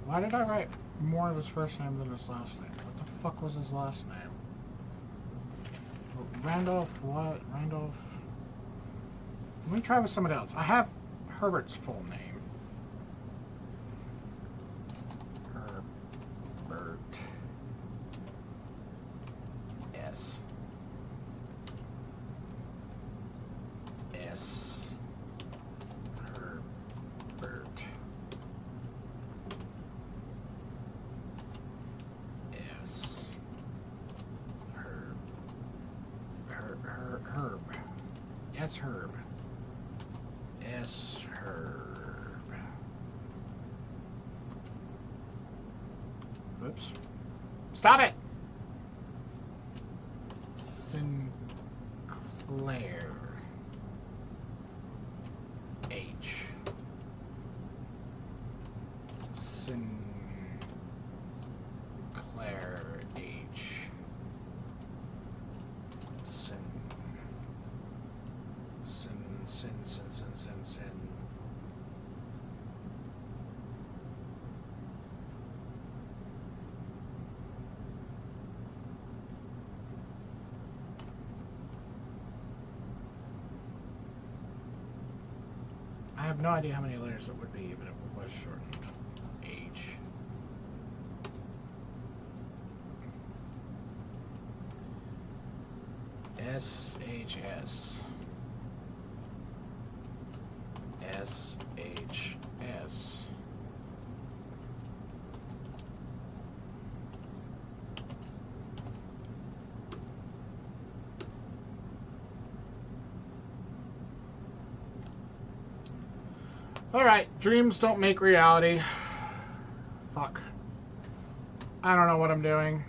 Why did I write more of his first name than his last name? What the fuck was his last name? Randolph what? Randolph... Let me try with somebody else. I have Herbert's full name. Herbert. S. S. Herbert. S. Herb. Herb. Yes, Herb. S. Herb. Oops. Stop it! Sinclair. H. Sinclair H. Sin. I have no idea how many letters it would be even if it was shortened. H. SHS. SHS. Alright, dreams don't make reality. Fuck. I don't know what I'm doing.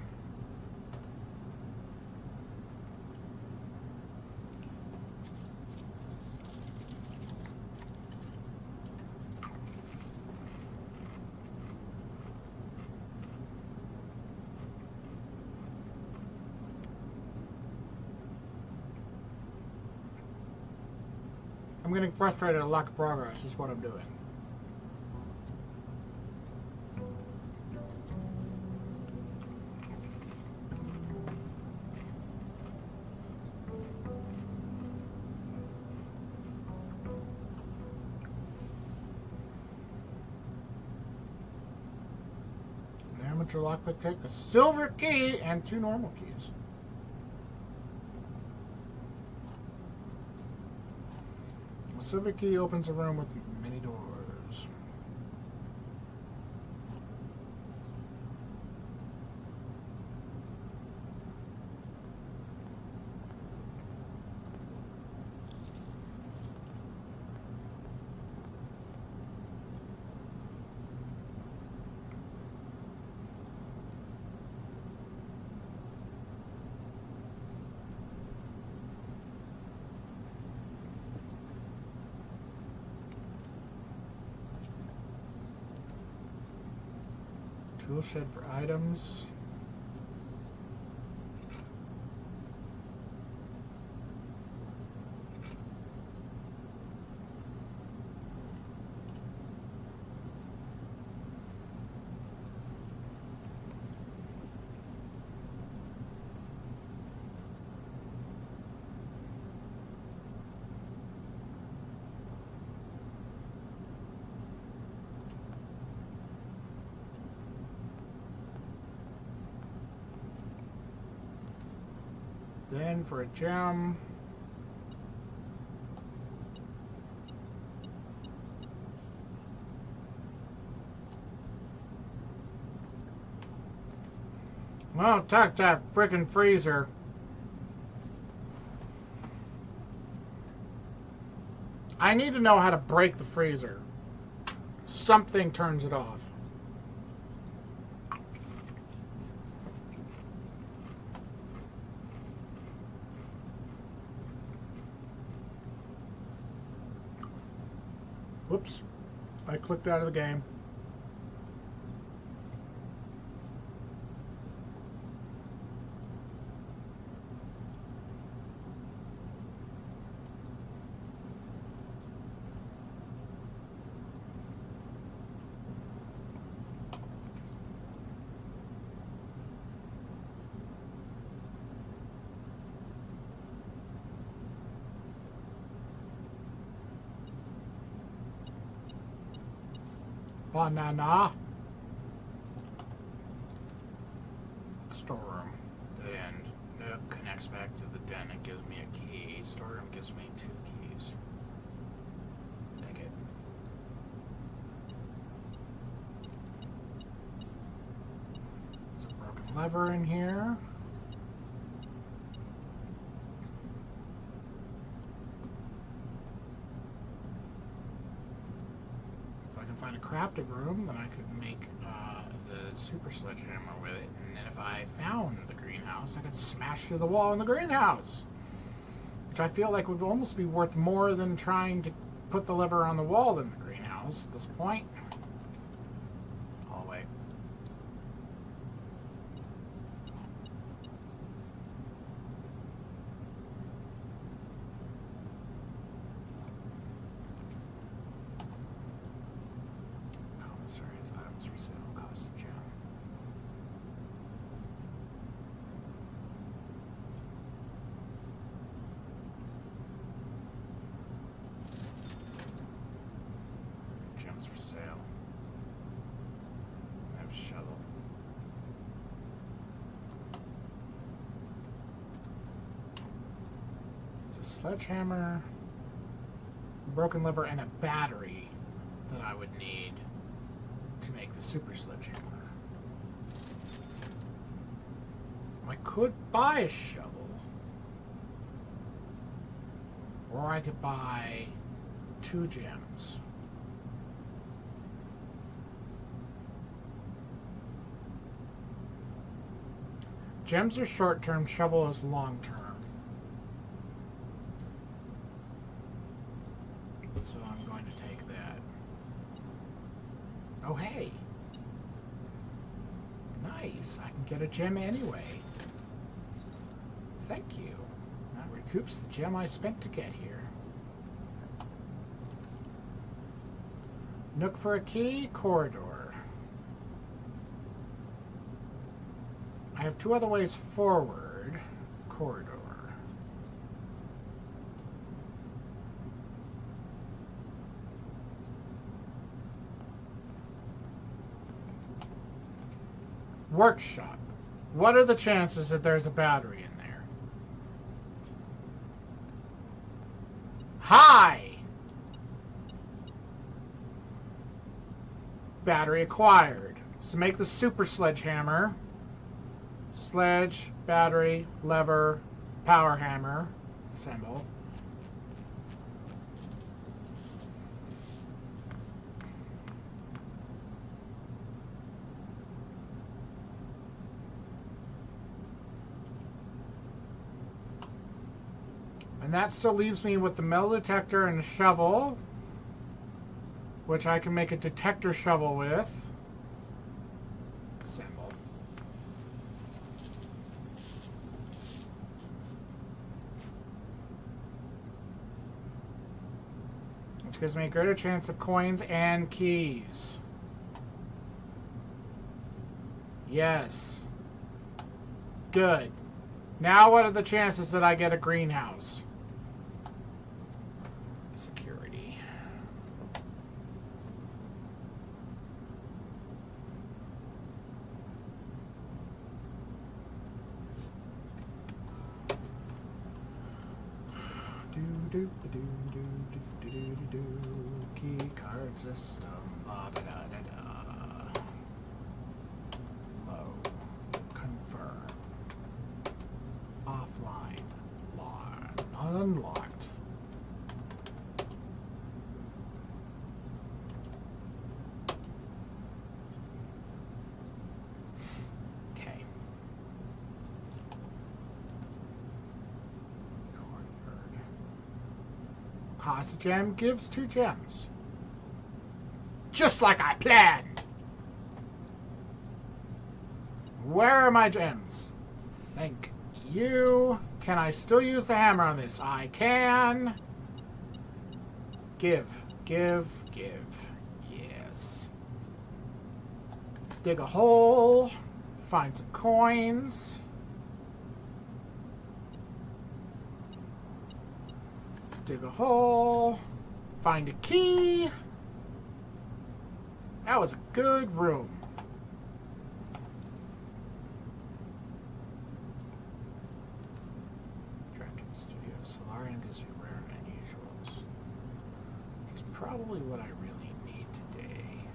I'm getting frustrated at lack of progress, is what I'm doing. An amateur lockpick kick, a silver key, and 2 normal keys. The silver key opens a room with many doors. Tool shed for items. Then for a gem. Well, attack that frickin' freezer. I need to know how to break the freezer. Something turns it off. Whoops. I clicked out of the game. Banana. Storeroom. Dead end. Nook connects back to the den and gives me a key. Storeroom gives me 2 keys. Take it. There's a broken lever in here. Find a crafting room, then I could make the super sledgehammer with it, and then if I found the greenhouse, I could smash through the wall in the greenhouse, which I feel like would almost be worth more than trying to put the lever on the wall in the greenhouse at this point. Hallway. Items for sale, cost a gem. Gems for sale. I have a shovel. It's a sledgehammer, a broken lever, and a battery that I would need to make the super sledgehammer. I could buy a shovel, or I could buy 2 gems. Gems are short-term, shovel is long-term. So I'm going to take that. Oh, hey. Nice. I can get a gem anyway. Thank you. That recoups the gem I spent to get here. Nook for a key, corridor. I have 2 other ways forward. Corridor. Workshop. What are the chances that there's a battery in there? High! Battery acquired. So make the super sledgehammer. Sledge, battery, lever, power hammer. Assemble. And that still leaves me with the metal detector and a shovel, which I can make a detector shovel with. which gives me a greater chance of coins and keys. Yes. Good. Now what are the chances that I get a greenhouse? Security. Key card system. La da da da da. Low. Confirm. Offline. Locked. Unlocked. Okay. Cost a gem gives 2 gems. Just like I planned. Where are my gems? Thank you. Can I still use the hammer on this? I can. Give. Give. Give. Yes. Dig a hole. Find some coins. Dig a hole. Find a key. That was a good room. Drafting Studio. Solarium gives you rare and unusuals. Which is probably what I really need today.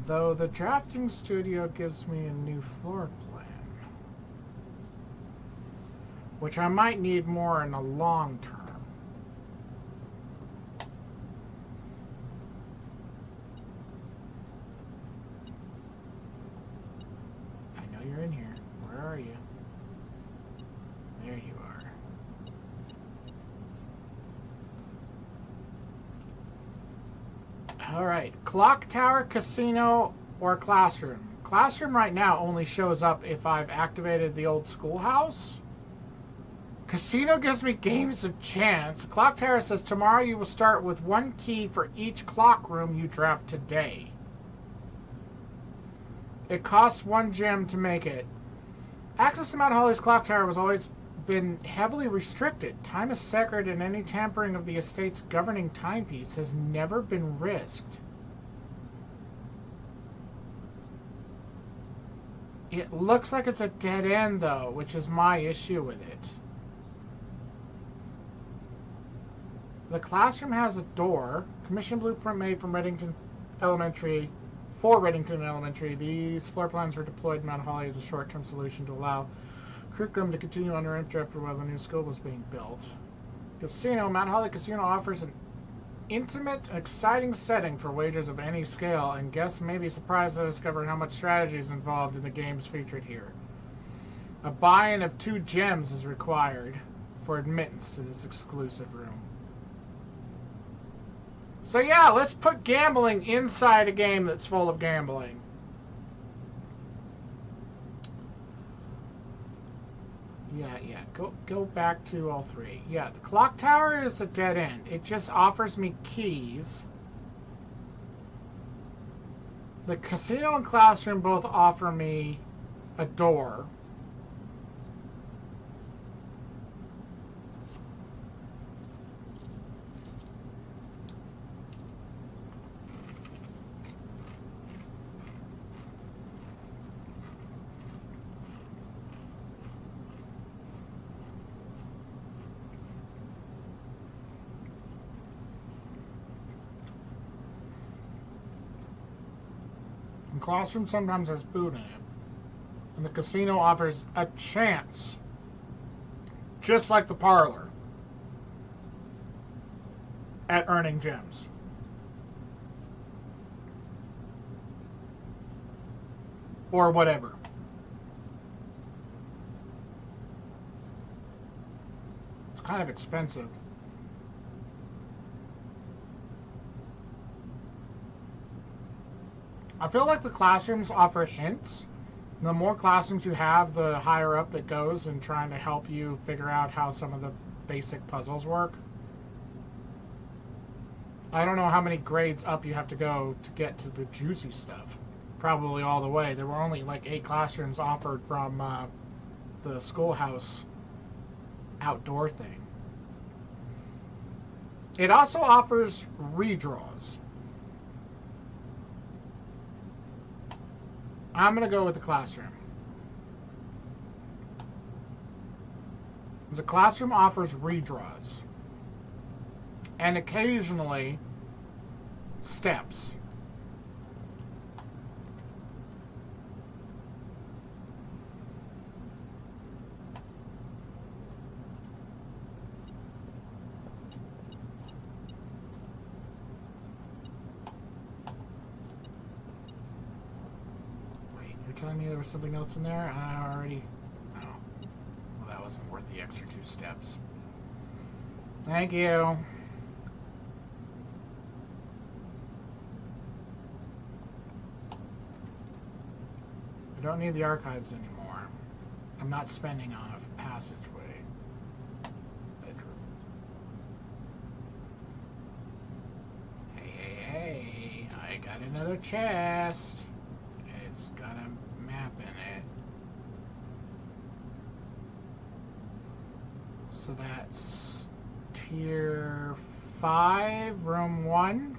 Though the Drafting Studio gives me a new floor plan. Which I might need more in the long term. I know you're in here. Where are you? There you are. Alright. Clock Tower, Casino, or Classroom. Classroom right now only shows up if I've activated the old schoolhouse. Casino gives me games of chance. Clock Tower says tomorrow you will start with 1 key for each clock room you draft today. It costs 1 gem to make it. Access to Mount Holly's Clock Tower has always been heavily restricted. Time is sacred and any tampering of the estate's governing timepiece has never been risked. It looks like it's a dead end though, which is my issue with it. The classroom has a door. Commission blueprint made from Reddington Elementary. For Reddington Elementary, these floor plans were deployed in Mount Holly as a short-term solution to allow curriculum to continue uninterrupted while the new school was being built. Casino. Mount Holly Casino offers an intimate and exciting setting for wagers of any scale, and guests may be surprised to discover how much strategy is involved in the games featured here. A buy-in of 2 gems is required for admittance to this exclusive room. So yeah, let's put gambling inside a game that's full of gambling. Yeah. Go back to all 3. Yeah, the clock tower is a dead end. It just offers me keys. The casino and classroom both offer me a door. The classroom sometimes has food in it. And the casino offers a chance. Just like the parlor. At earning gems. Or whatever. It's kind of expensive. I feel like the classrooms offer hints. The more classrooms you have, the higher up it goes in trying to help you figure out how some of the basic puzzles work. I don't know how many grades up you have to go to get to the juicy stuff. Probably all the way. There were only like 8 classrooms offered from the schoolhouse outdoor thing. It also offers redraws. I'm going to go with the classroom. The classroom offers redraws. And occasionally, steps. Wait, you're telling me there was something else in there? I already... Oh. Well, that wasn't worth the extra 2 steps. Thank you. I don't need the archives anymore. I'm not spending on a passageway. Bedroom. Hey, I got another chest. It's got a map in it. So that's tier 5, room 1.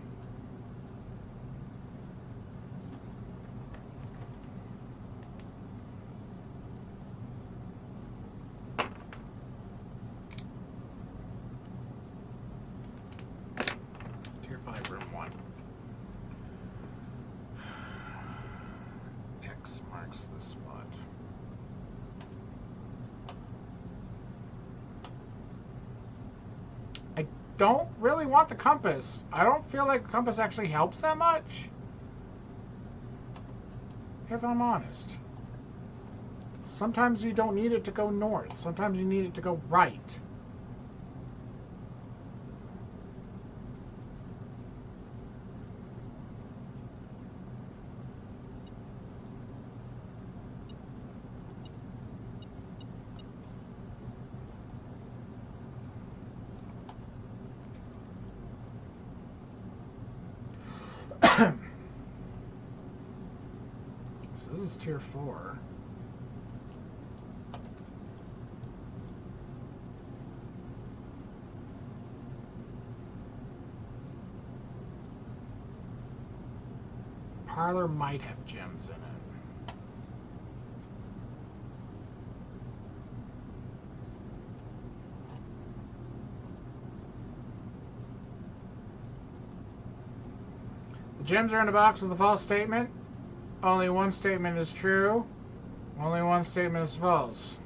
Tier 5, room 1. X marks the spot. I don't really want the compass. I don't feel like the compass actually helps that much. If I'm honest. Sometimes you don't need it to go north. Sometimes you need it to go right. So this is tier 4. Parlor might have gems in it. The gems are in a box with a false statement. Only one statement is true. Only one statement is false.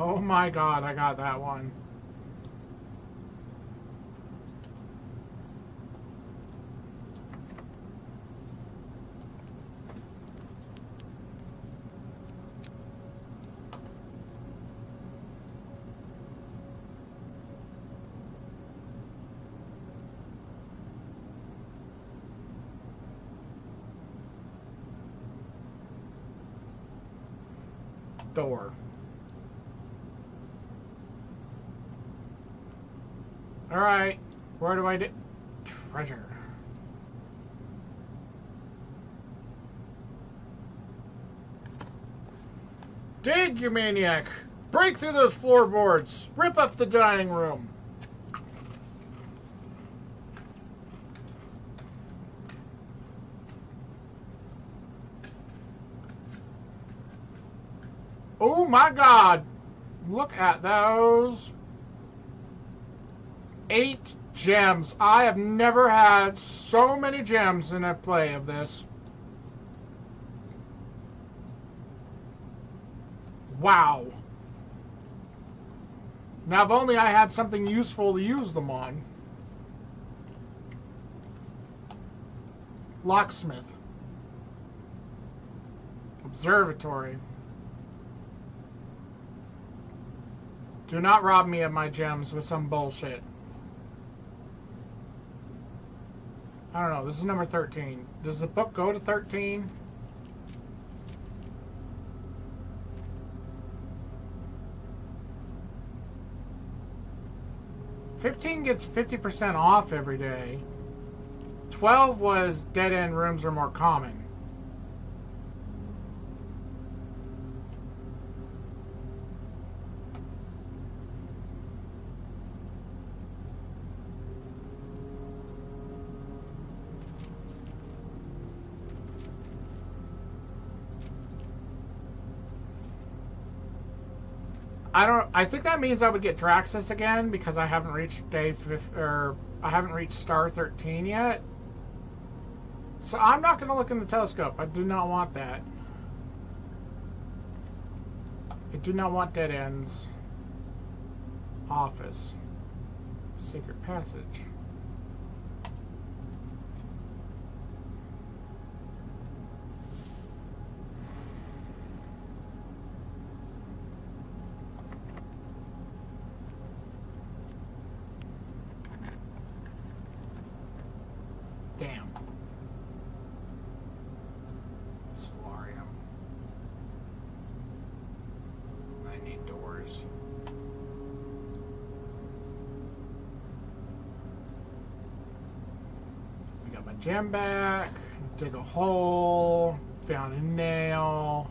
Oh my god, I got that one. Door. Alright, where do I do? Treasure. Dig, you maniac! Break through those floorboards! Rip up the dining room! Oh my god! Look at those! 8 gems. I have never had so many gems in a play of this. Wow. Now, if only I had something useful to use them on. Locksmith. Observatory. Do not rob me of my gems with some bullshit. I don't know. This is number 13. Does the book go to 13? $15 gets 50% off every day. 12 was dead-end rooms are more common. I think that means I would get Draxus again because I haven't reached day 5, or I haven't reached star 13 yet. So I'm not going to look in the telescope. I do not want that. I do not want dead ends. Office. Secret passage. Damn. Solarium. I need doors. I got my gem back. Dig a hole. Found a nail.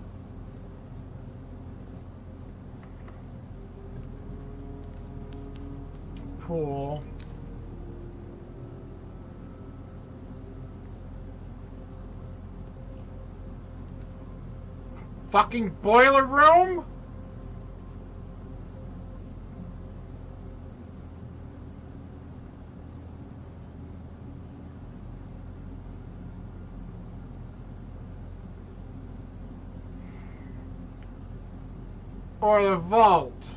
Pool. Fucking boiler room? Or the vault?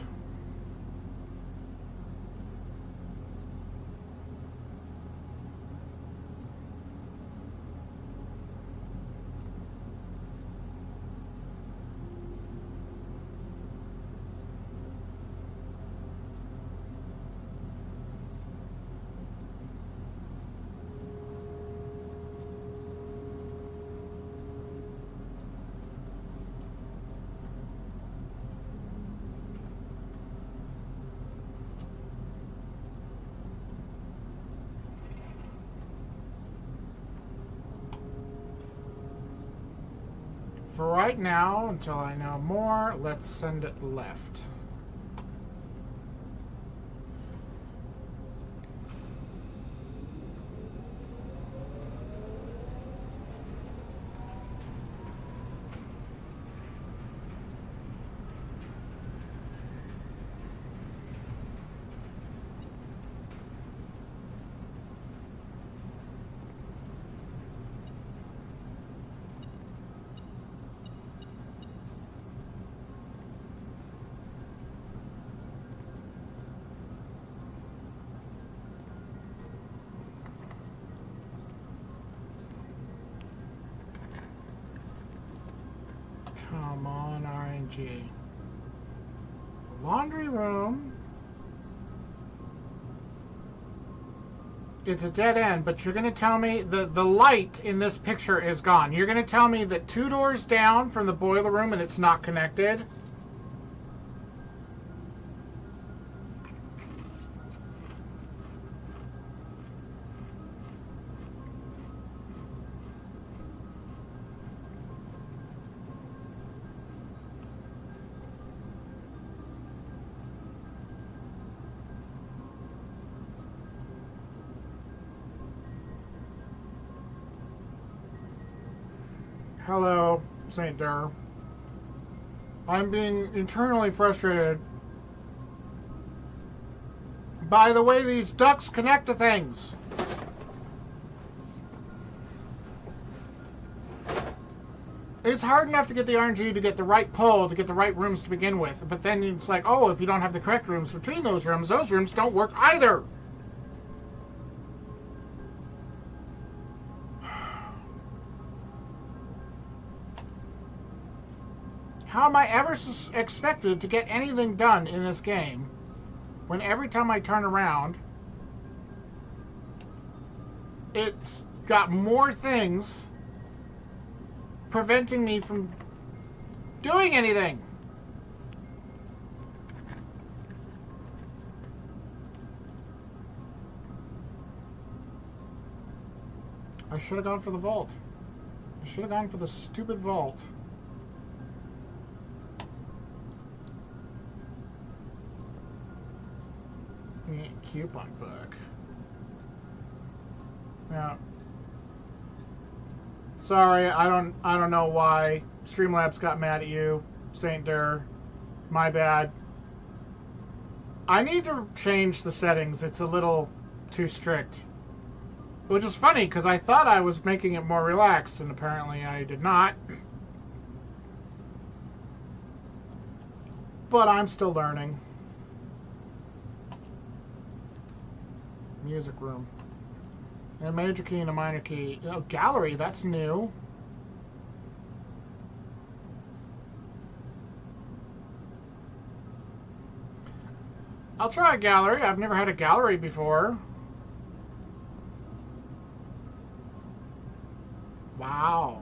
For right now, until I know more, let's send it left. Come on, RNG. Laundry room. It's a dead end, but you're going to tell me the light in this picture is gone. You're going to tell me that 2 doors down from the boiler room and it's not connected? Hello, St. Dur. I'm being eternally frustrated by the way these ducts connect to things. It's hard enough to get the RNG to get the right pull, to get the right rooms to begin with. But then it's like, oh, if you don't have the correct rooms between those rooms don't work either. How am I ever expected to get anything done in this game when every time I turn around, it's got more things preventing me from doing anything? I should have gone for the vault. I should have gone for the stupid vault. Coupon book. Yeah. Sorry, I don't know why Streamlabs got mad at you, Saint Dur. My bad. I need to change the settings. It's a little too strict. Which is funny, because I thought I was making it more relaxed, and apparently I did not. But I'm still learning. Music room. A major key and a minor key. Oh, gallery, that's new. I'll try a gallery. I've never had a gallery before. Wow.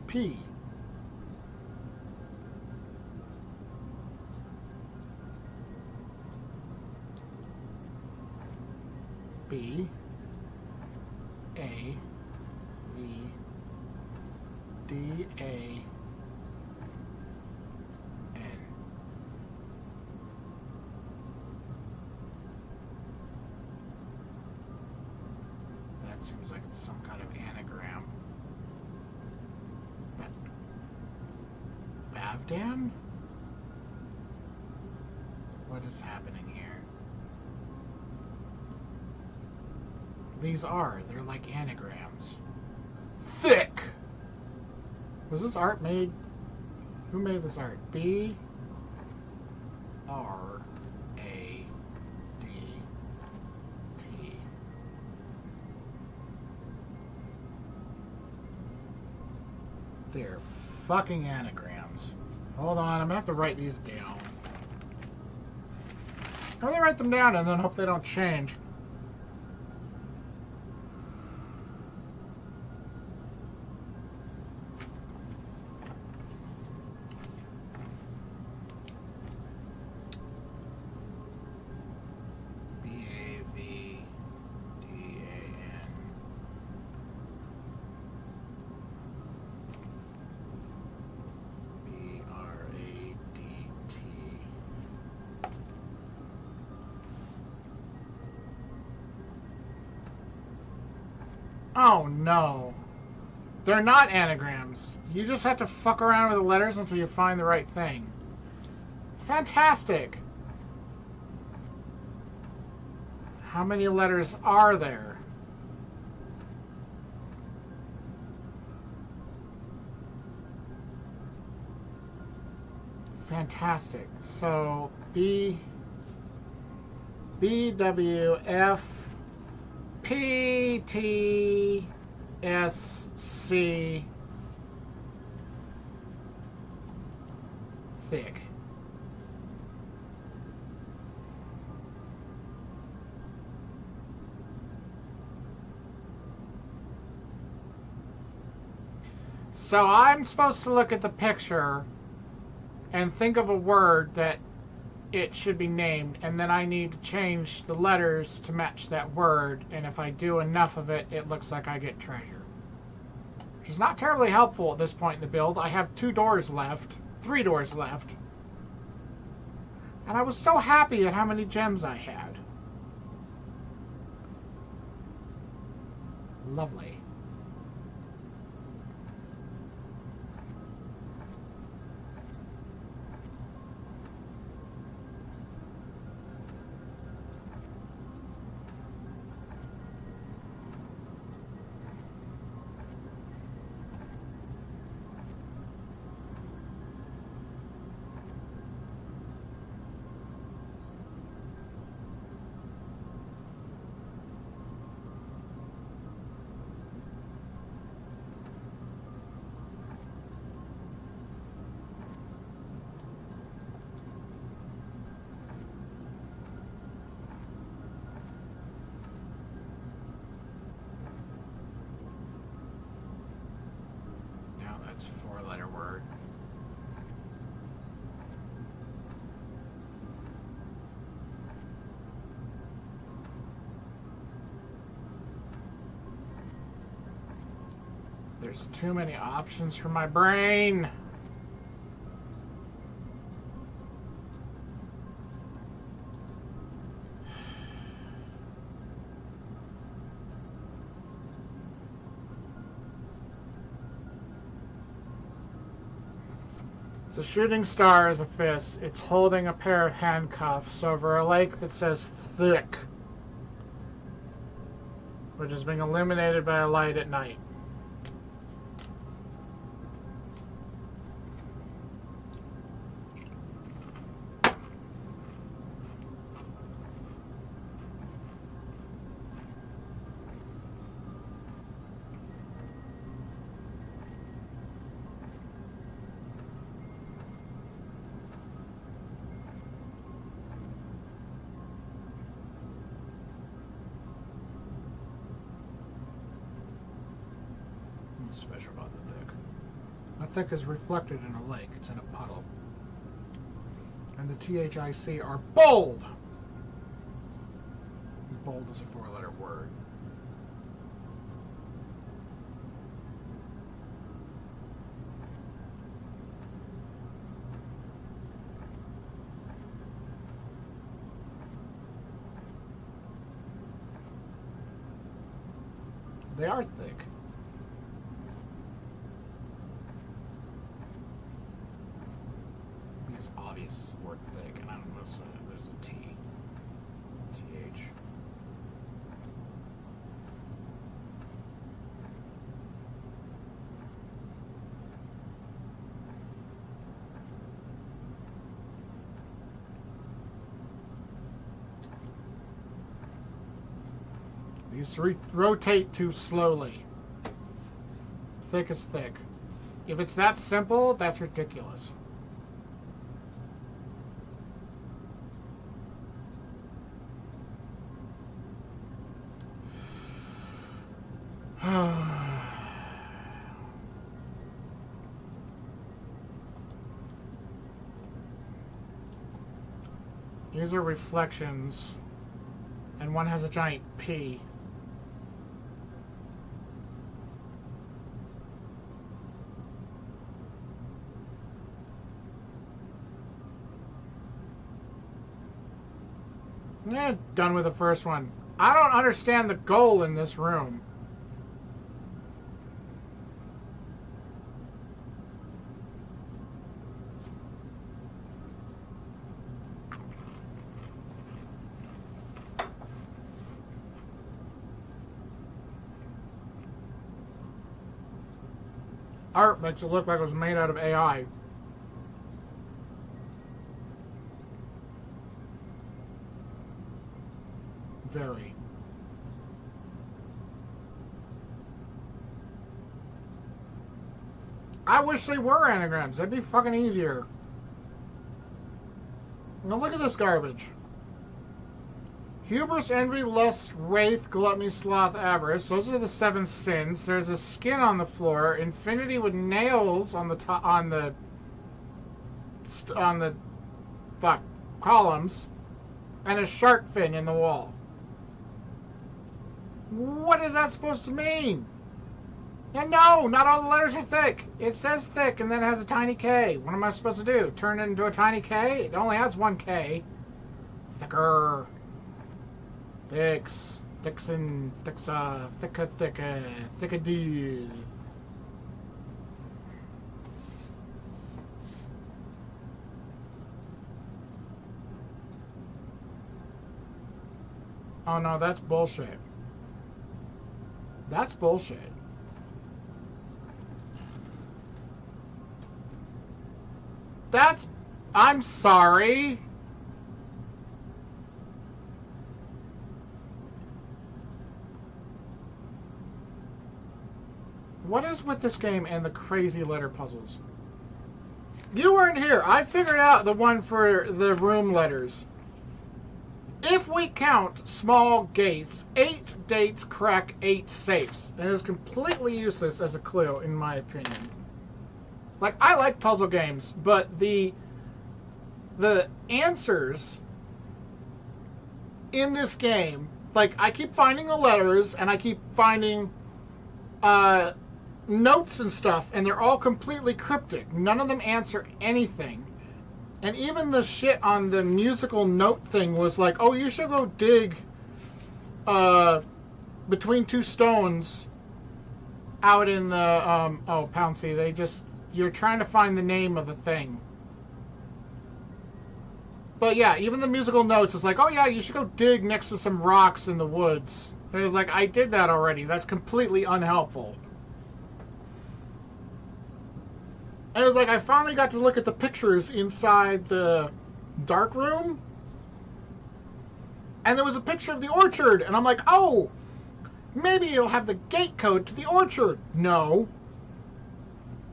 P. B. A. V. D. A. N. That seems like it's some kind of anagram. Bavdan? What is happening here? They're like anagrams. Thick! Was this art made? Who made this art? B R A D T. They're fucking anagrams. Hold on, I'm gonna have to write these down. I'm gonna write them down and then hope they don't change. Oh no. They're not anagrams. You just have to fuck around with the letters until you find the right thing. Fantastic. How many letters are there? Fantastic. So B W F P T S C thick. So I'm supposed to look at the picture and think of a word that it should be named, and then I need to change the letters to match that word, and if I do enough of it, it looks like I get treasure. Which is not terribly helpful at this point in the build. I have 3 doors left. And I was so happy at how many gems I had. Lovely. There's too many options for my brain. The shooting star is a fist. It's holding a pair of handcuffs over a lake that says thick, which is being illuminated by a light at night. Special about the thick. The thick is reflected in a lake. It's in a puddle. And the THIC are bold. Bold is a 4-letter word. They are thick. It's obvious it's the word thick, and I don't know if there's a T. TH. These rotate too slowly. Thick is thick. If it's that simple, that's ridiculous. These are reflections, and one has a giant P. Done with the first one. I don't understand the goal in this room. Art makes it look like it was made out of AI. Very. I wish they were anagrams. That'd be fucking easier. Now look at this garbage. Hubris, envy, lust, wraith, gluttony, sloth, avarice. Those are the 7 sins. There's a skin on the floor. Infinity with nails on the top, on the columns, and a shark fin in the wall. What is that supposed to mean? And no, not all the letters are thick. It says thick, and then it has a tiny K. What am I supposed to do? Turn it into a tiny K? It only has 1 K. Thicker. Thicks. Thicksin. Thicksa. Thicka. Thicka. Thicka dude. Oh no, that's bullshit. That's bullshit. That's... I'm sorry. What is with this game and the crazy letter puzzles? You weren't here. I figured out the one for the room letters. If we count small gates, 8 dates crack 8 safes. It is completely useless as a clue, in my opinion. Like, I like puzzle games, but the answers in this game, like, I keep finding the letters, and I keep finding notes and stuff, and they're all completely cryptic. None of them answer anything. And even the shit on the musical note thing was like, oh, you should go dig between two stones out in the, oh, Pouncy, you're trying to find the name of the thing. But yeah, even the musical notes is like, oh yeah, you should go dig next to some rocks in the woods. And it was like, I did that already. That's completely unhelpful. And it was like, I finally got to look at the pictures inside the dark room. And there was a picture of the orchard. And I'm like, oh, maybe it'll have the gate code to the orchard. No.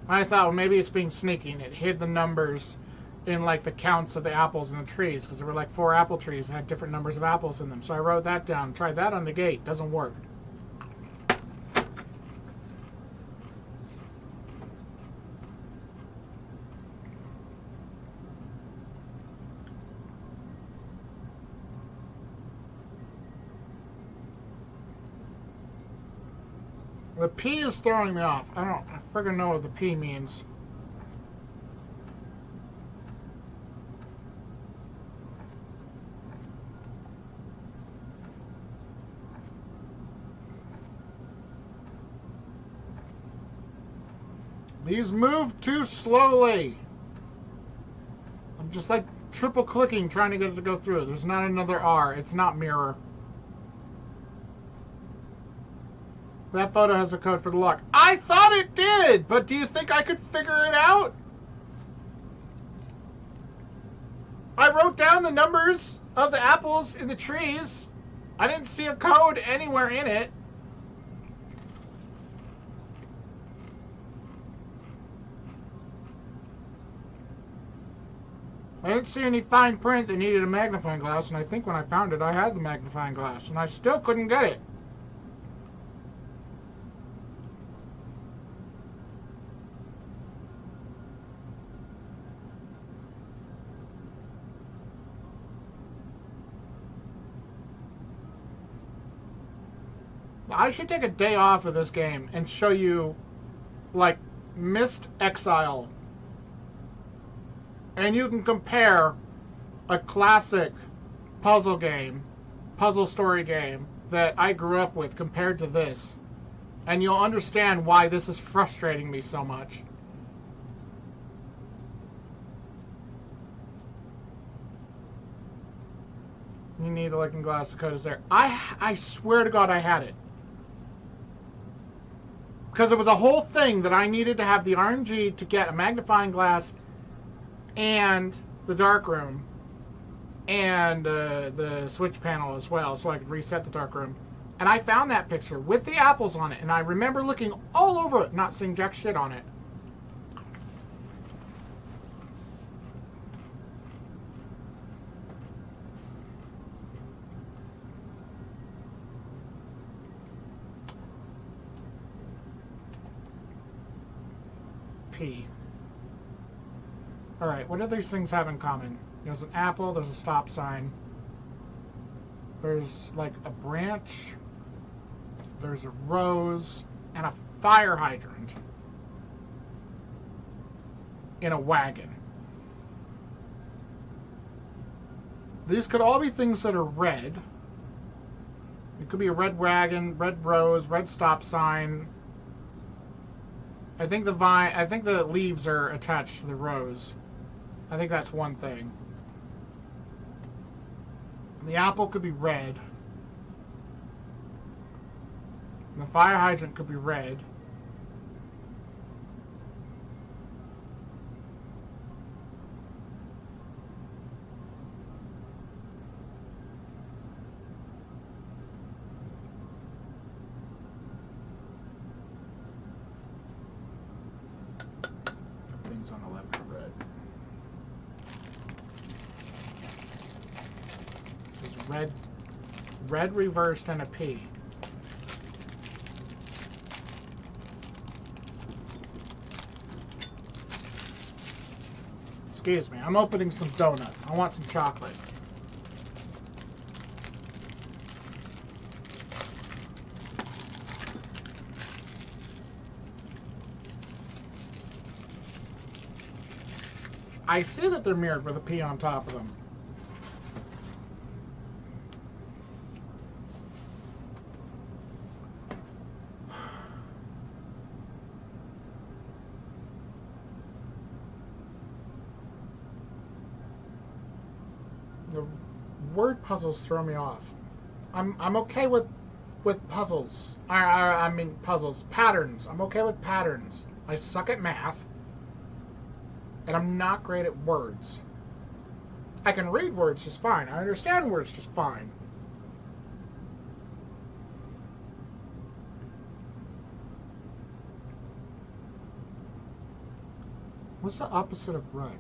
I thought, well, maybe it's being sneaky. And it hid the numbers in like the counts of the apples in the trees. Because there were like 4 apple trees that had different numbers of apples in them. So I wrote that down. Tried that on the gate. Doesn't work. The P is throwing me off. I friggin' know what the P means. These move too slowly. I'm just like triple clicking trying to get it to go through. There's not another R. It's not mirror. That photo has a code for the lock. I thought it did, but do you think I could figure it out? I wrote down the numbers of the apples in the trees. I didn't see a code anywhere in it. I didn't see any fine print that needed a magnifying glass, and I think when I found it, I had the magnifying glass, and I still couldn't get it. I should take a day off of this game and show you, like, Mist Exile. And you can compare a classic puzzle game, puzzle story game that I grew up with compared to this. And you'll understand why this is frustrating me so much. You need the looking glass, the code is there. I swear to God I had it. Because it was a whole thing that I needed to have the RNG to get a magnifying glass and the dark room and the switch panel as well, so I could reset the dark room. And I found that picture with the apples on it, and I remember looking all over it, not seeing jack shit on it. P. Alright, what do these things have in common? There's an apple, there's a stop sign. There's like a branch. There's a rose and a fire hydrant in a wagon. These could all be things that are red. It could be a red wagon, red rose, red stop sign. I think the leaves are attached to the rose. I think that's one thing. The apple could be red. And the fire hydrant could be red. Things on the left are red. This is red reversed and a P. Excuse me, I'm opening some donuts. I want some chocolate. I see that they're mirrored with a P on top of them. The word puzzles throw me off. I'm okay with puzzles. I mean puzzles, patterns. I'm okay with patterns. I suck at math, and I'm not great at words. I can read words just fine. I understand words just fine. What's the opposite of red?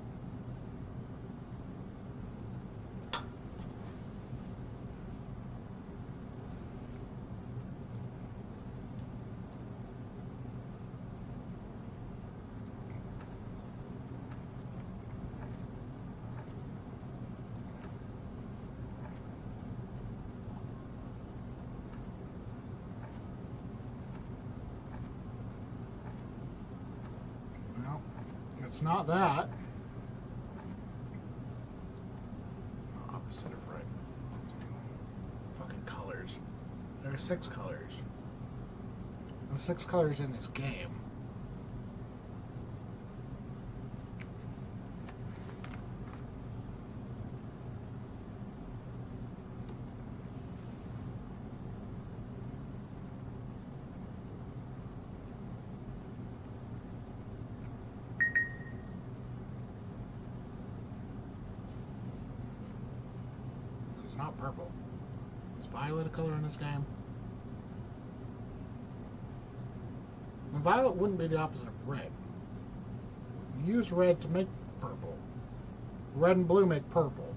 It's not that. Opposite of red. Fucking colors. There are 6 colors. There's 6 colors in this game. Not purple. Is violet a color in this game? And violet wouldn't be the opposite of red. You use red to make purple. Red and blue make purple.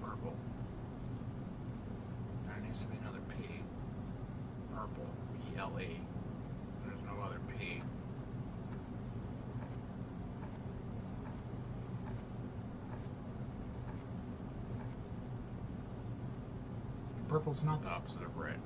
Purple. There needs to be another P. Purple. P-L-E. There's no other P. Purple's not the opposite of red.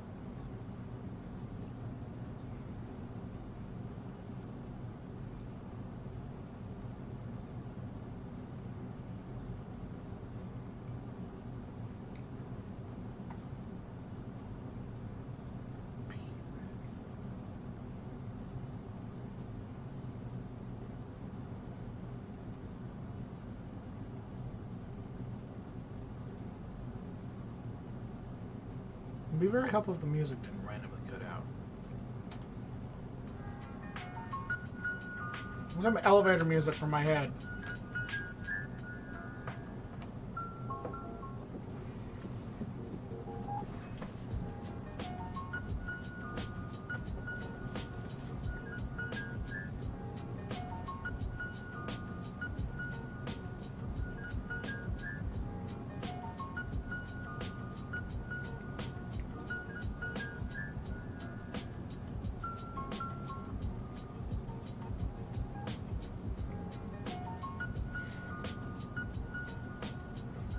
It'd be very helpful if the music didn't randomly cut out. There's some elevator music from my head.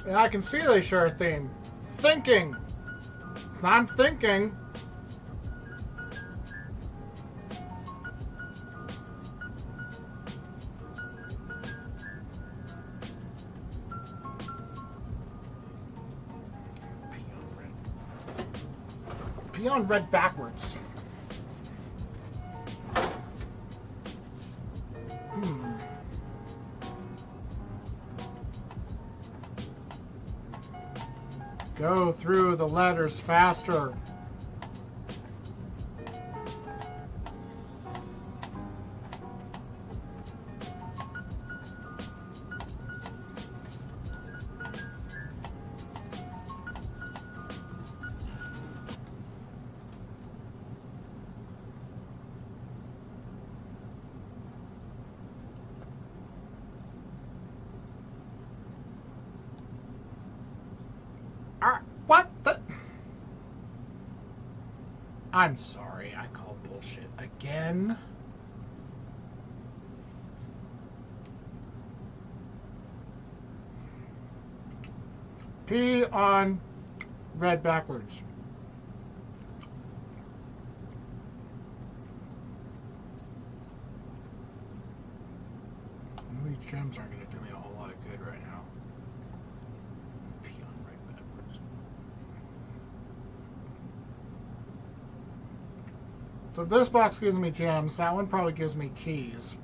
And I can see they share a theme. Thinking. I'm thinking. Peon red backwards. Go through the letters faster. What the? I'm sorry, I call bullshit again. P on red backwards. These gems aren't going to do me a whole lot of good right now. P on red backwards. So this box gives me gems. That one probably gives me keys.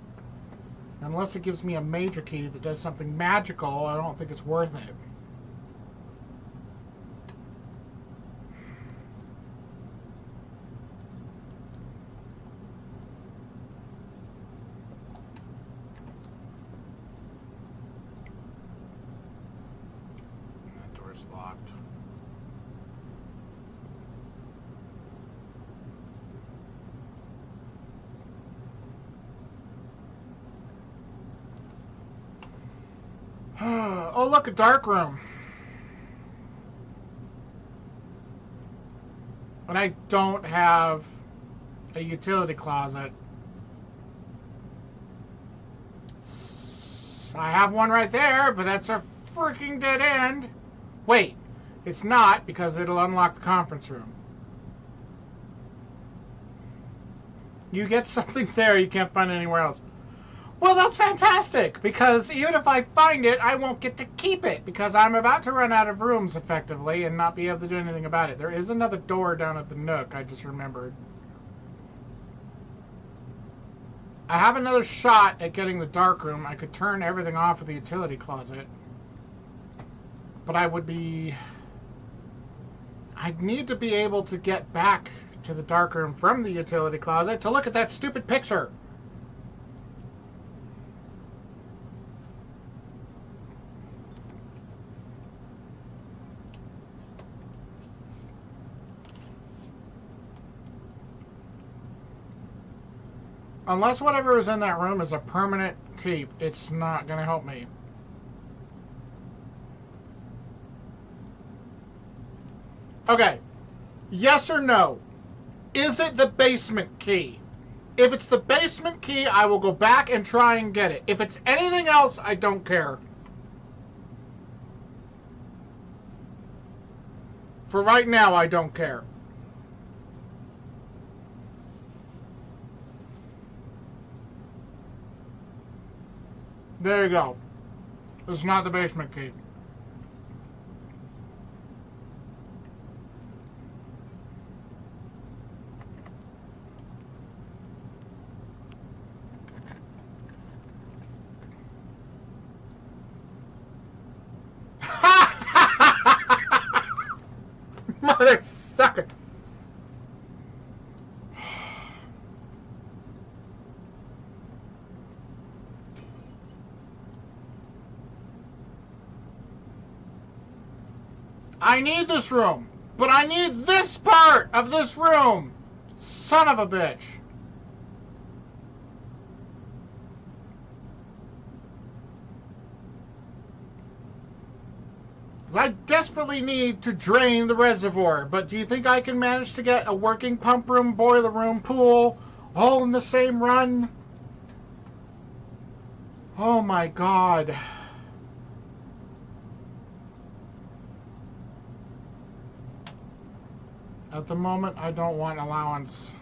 Unless it gives me a major key that does something magical, I don't think it's worth it. Locked. Oh, look, a dark room. But I don't have a utility closet. I have one right there, but that's a freaking dead end. Wait, it's not, because it'll unlock the conference room. You get something there you can't find anywhere else. Well, that's fantastic, because even if I find it, I won't get to keep it, because I'm about to run out of rooms, effectively, and not be able to do anything about it. There is another door down at the Nook, I just remembered. I have another shot at getting the dark room. I could turn everything off with the utility closet. But I'd need to be able to get back to the dark room from the utility closet to look at that stupid picture. Unless whatever is in that room is a permanent keep, it's not going to help me. Okay. Yes or no? Is it the basement key? If it's the basement key, I will go back and try and get it. If it's anything else, I don't care. For right now, I don't care. There you go. It's not the basement key. Mother sucker. I need this room, but I need this part of this room. Son of a bitch. I desperately need to drain the reservoir, but do you think I can manage to get a working pump room, boiler room, pool, all in the same run? Oh my God. At the moment, I don't want allowance.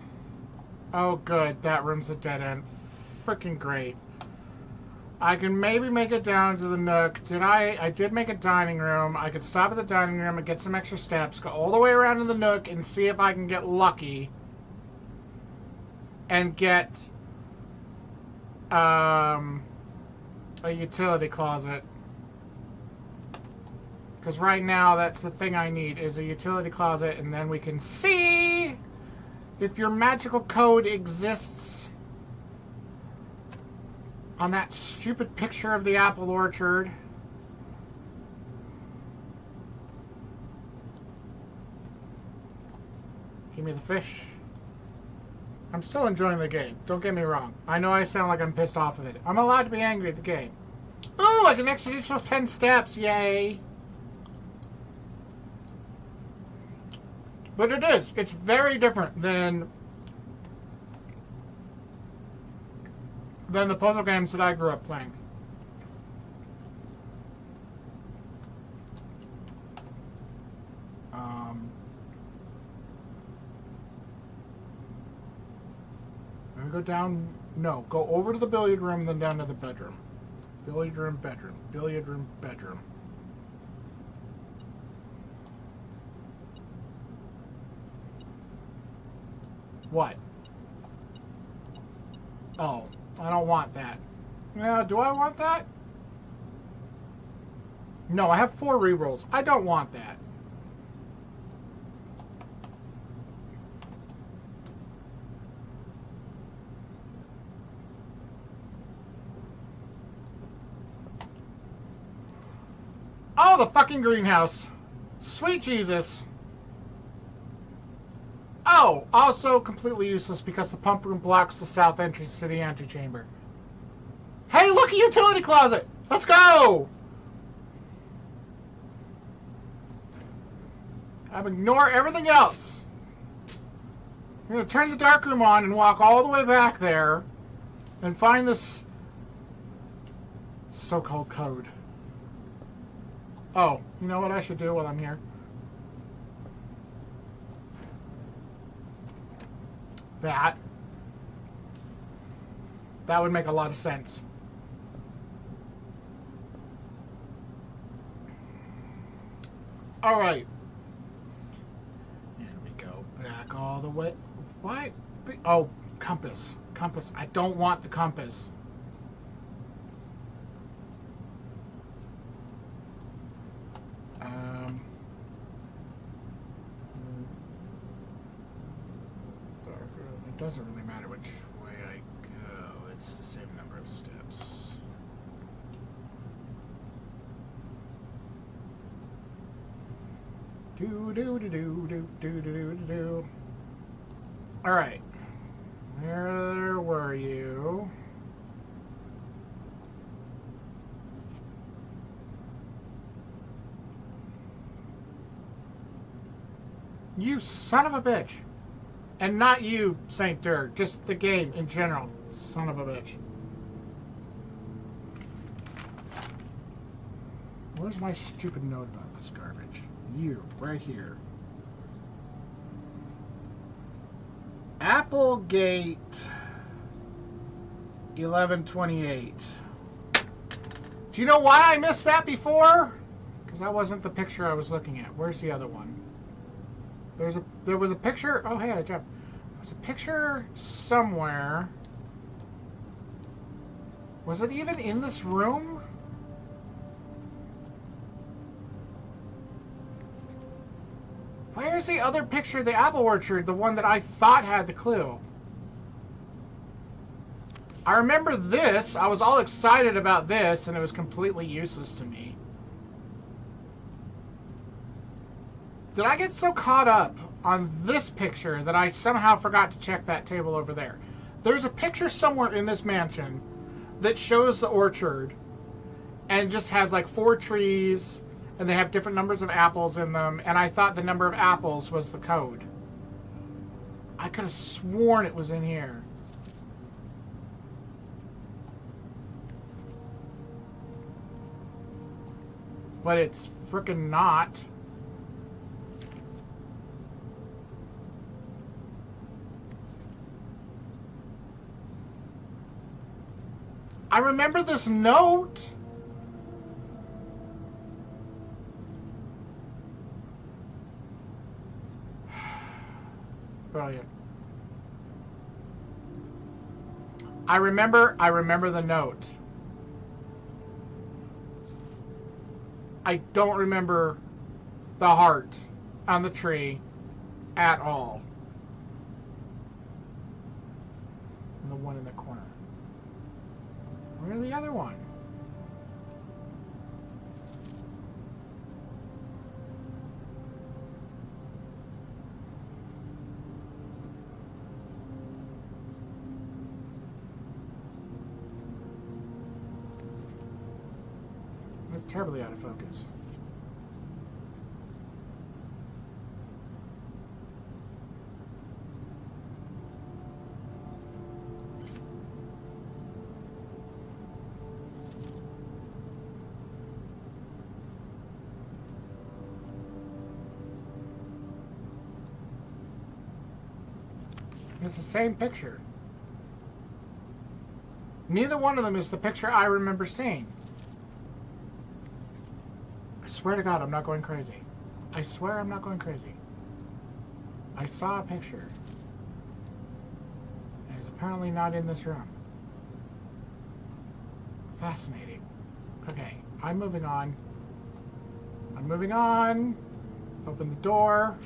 Oh good, that room's a dead end. Freaking great. I can maybe make it down to the Nook. I did make a dining room. I could stop at the dining room and get some extra steps, go all the way around to the Nook and see if I can get lucky and get a utility closet. Because right now, that's the thing I need, is a utility closet, and then we can see if your magical code exists on that stupid picture of the apple orchard. Give me the fish. I'm still enjoying the game, don't get me wrong. I know I sound like I'm pissed off of it. I'm allowed to be angry at the game. Ooh, I can actually do those 10 steps, yay! But it is. It's very different than the puzzle games that I grew up playing. Go down. No, go over to the billiard room, then down to the bedroom. Billiard room, bedroom. Billiard room, bedroom. What? Oh, I don't want that. Yeah, do I want that? No, I have 4 rerolls. I don't want that. Oh, the fucking greenhouse. Sweet Jesus. Oh, also completely useless because the pump room blocks the south entrance to the antechamber. Hey, look, a utility closet. Let's go. I'm ignore everything else. I'm going to turn the darkroom on and walk all the way back there and find this so-called code. Oh, you know what I should do while I'm here? That would make a lot of sense. All right. And we go back all the way. Why? Oh, compass. Compass. I don't want the compass. It doesn't really matter which way I go. It's the same number of steps. Do do do do do do do do do. All right. Where were you? You son of a bitch. And not you, Saint Dirk. Just the game in general. Son of a bitch. Where's my stupid note about this garbage? You, right here. Applegate 1128. Do you know why I missed that before? Because that wasn't the picture I was looking at. Where's the other one? There was a picture. Oh, hey, I jumped. There was a picture somewhere. Was it even in this room? Where's the other picture of the apple orchard? The one that I thought had the clue. I remember this. I was all excited about this, and it was completely useless to me. Did I get so caught up on this picture that I somehow forgot to check that table over there? There's a picture somewhere in this mansion that shows the orchard and just has like 4 trees and they have different numbers of apples in them, and I thought the number of apples was the code. I could have sworn it was in here. But it's frickin' not. I remember this note. Brilliant. I remember the note. I don't remember the heart on the tree at all. And the one in the corner. Where's the other one? That's terribly out of focus. It's the same picture. Neither one of them is the picture I remember seeing. I swear to God, I'm not going crazy. I swear I'm not going crazy. I saw a picture. And it's apparently not in this room. Fascinating. Okay, I'm moving on. I'm moving on. Open the door.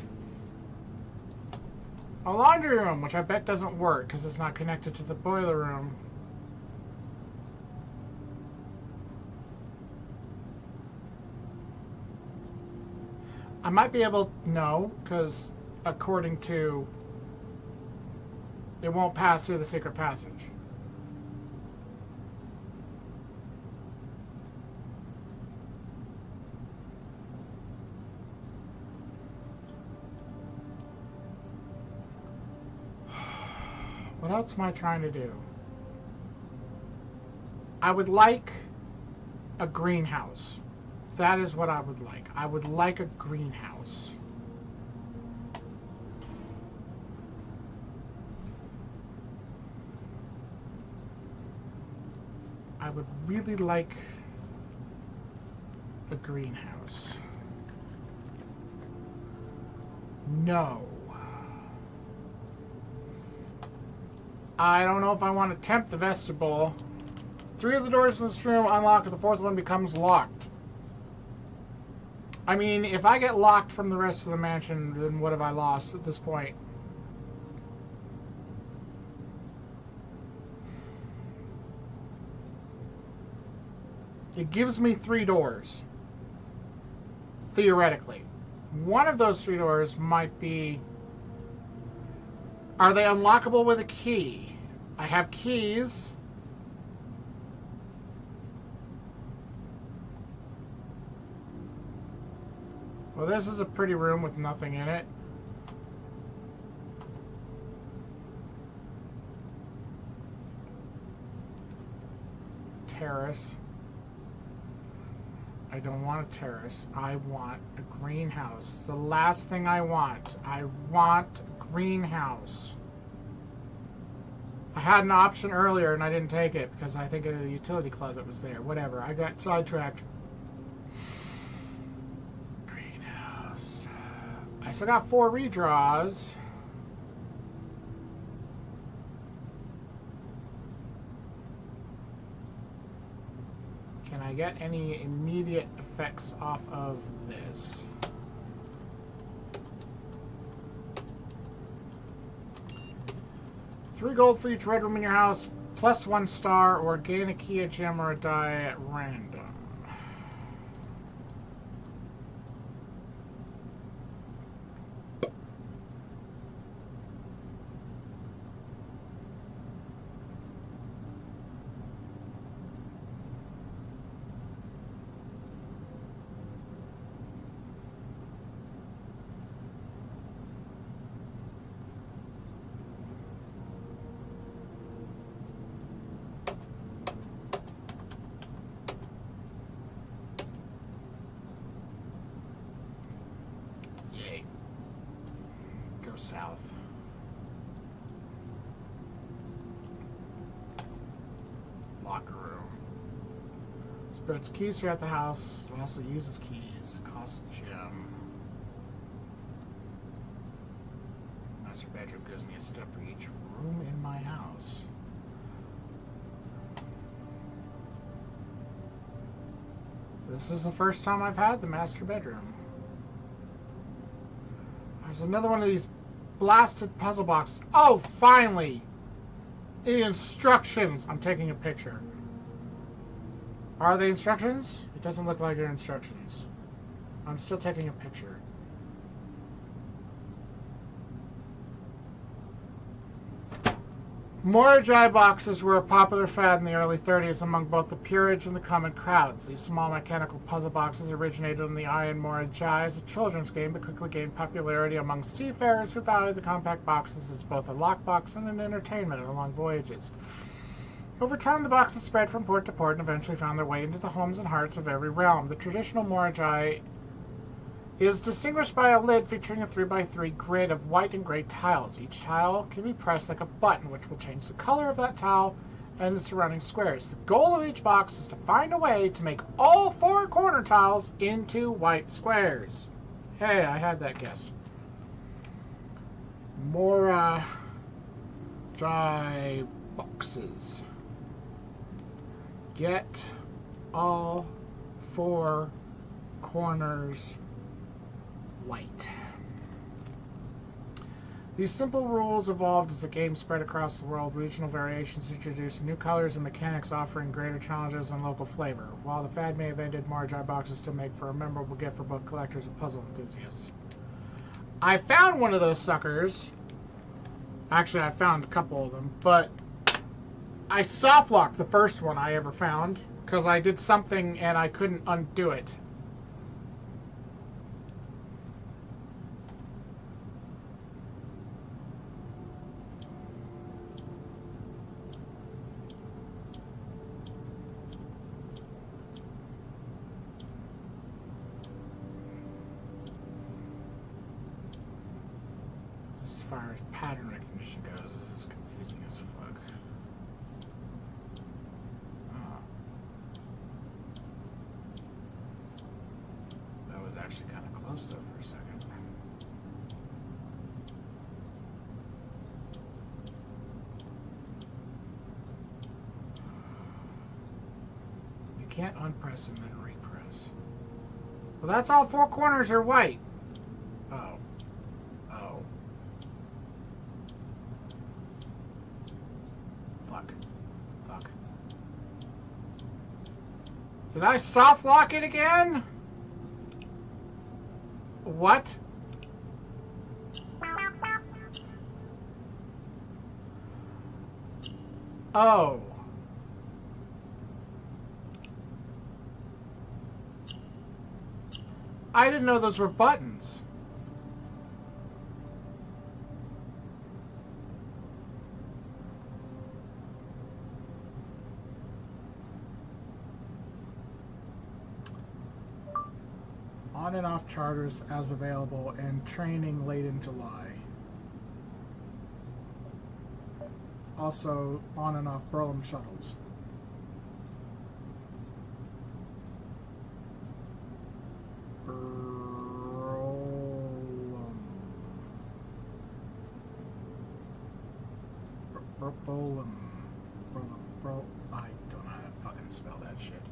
A laundry room, which I bet doesn't work because it's not connected to the boiler room. I might be able... No, because according to... It won't pass through the secret passage. What else am I trying to do? I would like a greenhouse. That is what I would like. I would like a greenhouse. I would really like a greenhouse. No. I don't know if I want to tempt the vestibule. 3 of the doors in this room unlock if the 4th one becomes locked. I mean, if I get locked from the rest of the mansion, then what have I lost at this point? It gives me 3 doors. Theoretically. One of those 3 doors might be... Are they unlockable with a key? I have keys. Well, this is a pretty room with nothing in it. Terrace. I don't want a terrace. I want a greenhouse. It's the last thing I want. I want a greenhouse. I had an option earlier and I didn't take it because I think the utility closet was there. Whatever. I got sidetracked. Greenhouse. I still got 4 redraws. Can I get any immediate effects off of this? $3 gold for each red room in your house, plus 1 star, or gain a key, a gem, or a die at random. South. Locker room. Spreads keys throughout the house. It also uses keys. Costs a gem. Master bedroom gives me a step for each room in my house. This is the first time I've had the master bedroom. There's another one of these blasted puzzle boxes. Oh, finally! The instructions! I'm taking a picture. Are they instructions? It doesn't look like they're instructions. I'm still taking a picture. Mortgage boxes were a popular fad in the early 30s among both the peerage and the common crowds. These small mechanical puzzle boxes originated in the Iron Mortgage as a children's game, but quickly gained popularity among seafarers who valued the compact boxes as both a lockbox and an entertainment on long voyages. Over time, the boxes spread from port to port and eventually found their way into the homes and hearts of every realm. The traditional Mortgage is distinguished by a lid featuring a 3x3 grid of white and gray tiles. Each tile can be pressed like a button, which will change the color of that tile and the surrounding squares. The goal of each box is to find a way to make all 4 corner tiles into white squares. Hey, I had that guessed. More dry boxes. Get all 4 corners white. These simple rules evolved as the game spread across the world. Regional variations introduced new colors and mechanics, offering greater challenges and local flavor. While the fad may have ended, more dry boxes still make for a memorable gift for both collectors and puzzle enthusiasts. I found one of those suckers. Actually, I found a couple of them, but I soft locked the first one I ever found because I did something and I couldn't undo it. As far as pattern recognition goes, this is confusing as fuck. That was actually kind of close though for a second. You can't unpress and then repress. Well, that's all 4 corners are white. Oh. Oh. Fuck. Fuck. Did I soft lock it again? What? Oh. I didn't know those were buttons. On and off charters as available and training late in July. Also on and off Berlin shuttles. I don't know how to fucking spell that shit.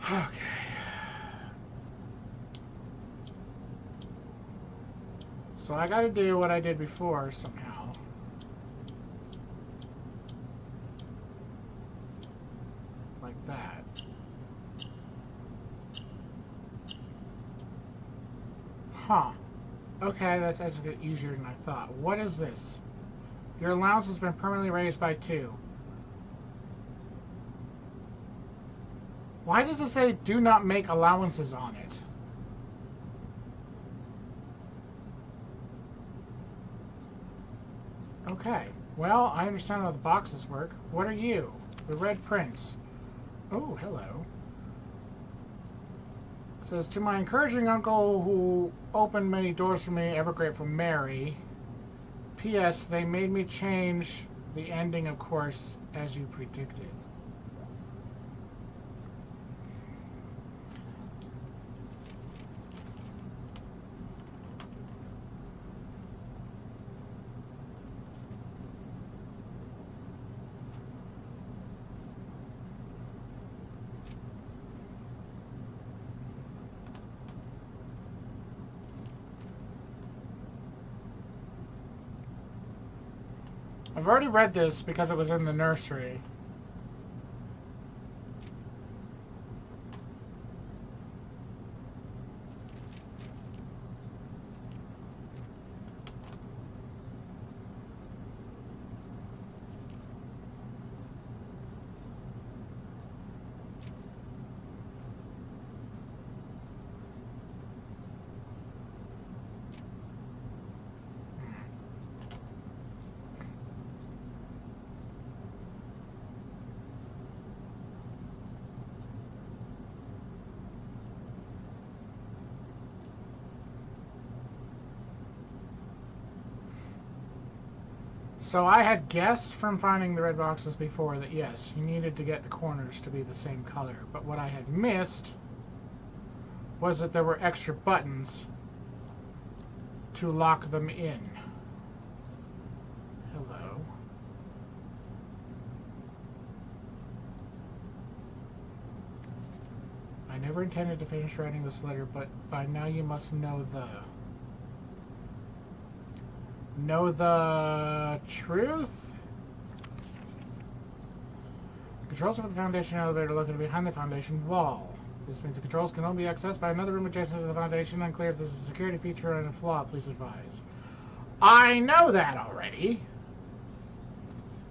Okay. So I gotta do what I did before somehow. Like that. Huh. Okay, that's easier than I thought. What is this? Your allowance has been permanently raised by 2. Why does it say do not make allowances on it? Okay. Well, I understand how the boxes work. What are you? The Red Prince. Oh, hello. It says, to my encouraging uncle who opened many doors for me, ever grateful Mary. P.S. They made me change the ending, of course, as you predicted. I've already read this because it was in the nursery. So I had guessed from finding the red boxes before that yes, you needed to get the corners to be the same color. But what I had missed was that there were extra buttons to lock them in. Hello. I never intended to finish writing this letter, but by now you must know the truth? The controls for the Foundation elevator are located behind the Foundation wall. This means the controls can only be accessed by another room adjacent to the Foundation. Unclear if this is a security feature and a flaw, please advise. I know that already.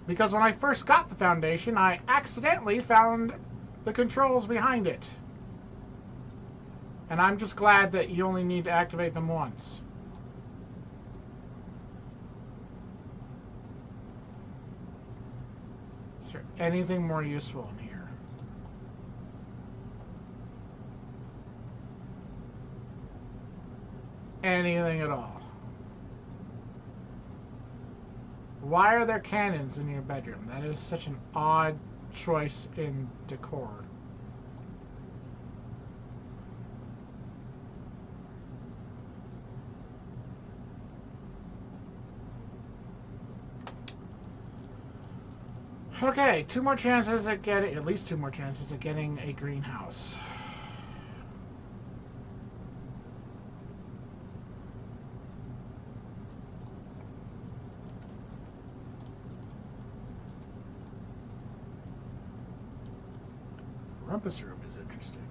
Because when I first got the Foundation, I accidentally found the controls behind it. And I'm just glad that you only need to activate them once. Is there anything more useful in here? Anything at all? Why are there cannons in your bedroom? That is such an odd choice in decor. Okay, two more chances at getting, at least two more chances at getting a greenhouse. Rumpus room is interesting.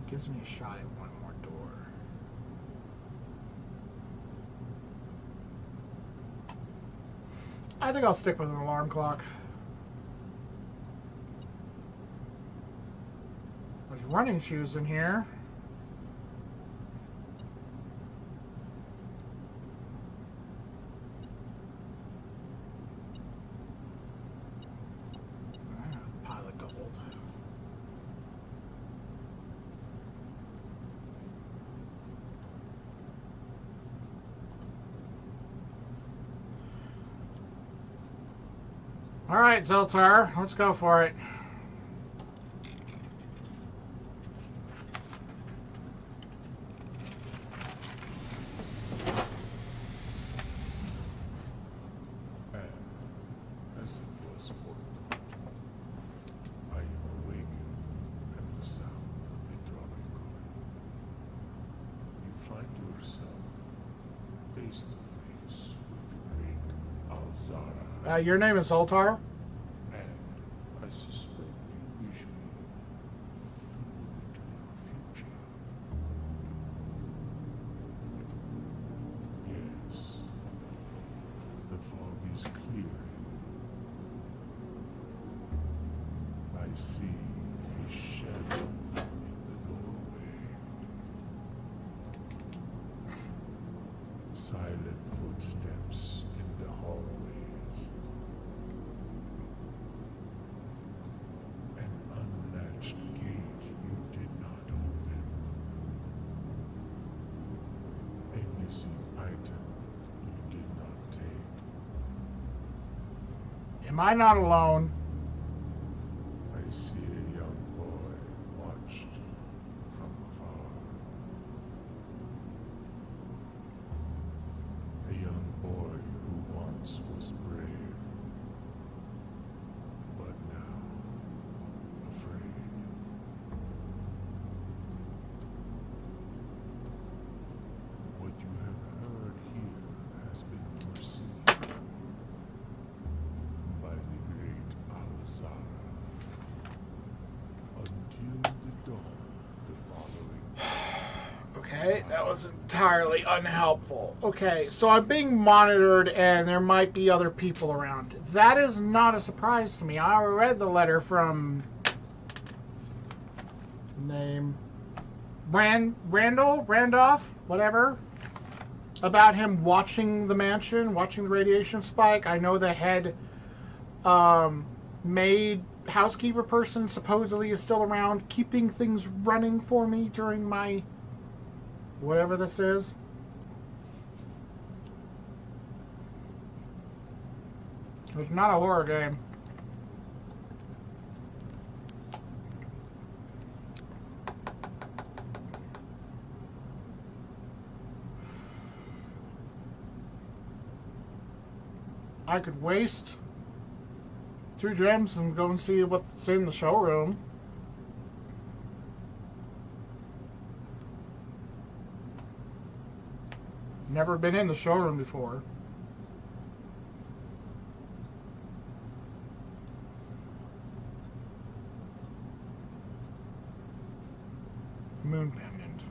It gives me a shot at one more door. I think I'll stick with an alarm clock. There's running shoes in here. Pile of gold. All right, Zoltar, let's go for it. And as it was foretold, I am awakened at the sound of a dropping coin. You find yourself face to face with the great Alzara. Your name is Zoltar? And I suspect you wish me to look into your future. Yes, the fog is clearing. I see a shadow in the doorway. Silent footsteps in the hallways. An unlatched gate you did not open. A missing item you did not take. Am I not alone? I see a young boy watched from afar. A young boy who once was brave, but now afraid. What you have heard here has been foreseen by the great Alzara until the dawn of the following. Okay, that was entirely unhelpful. Okay, so I'm being monitored and there might be other people around. That is not a surprise to me. I already read the letter from... name... Randolph? Whatever. About him watching the mansion, watching the radiation spike. I know the head maid housekeeper person supposedly is still around, keeping things running for me during my... whatever this is. It's not a horror game. I could waste 2 gems and go and see what's in the showroom. Never been in the showroom before. Moon pendant.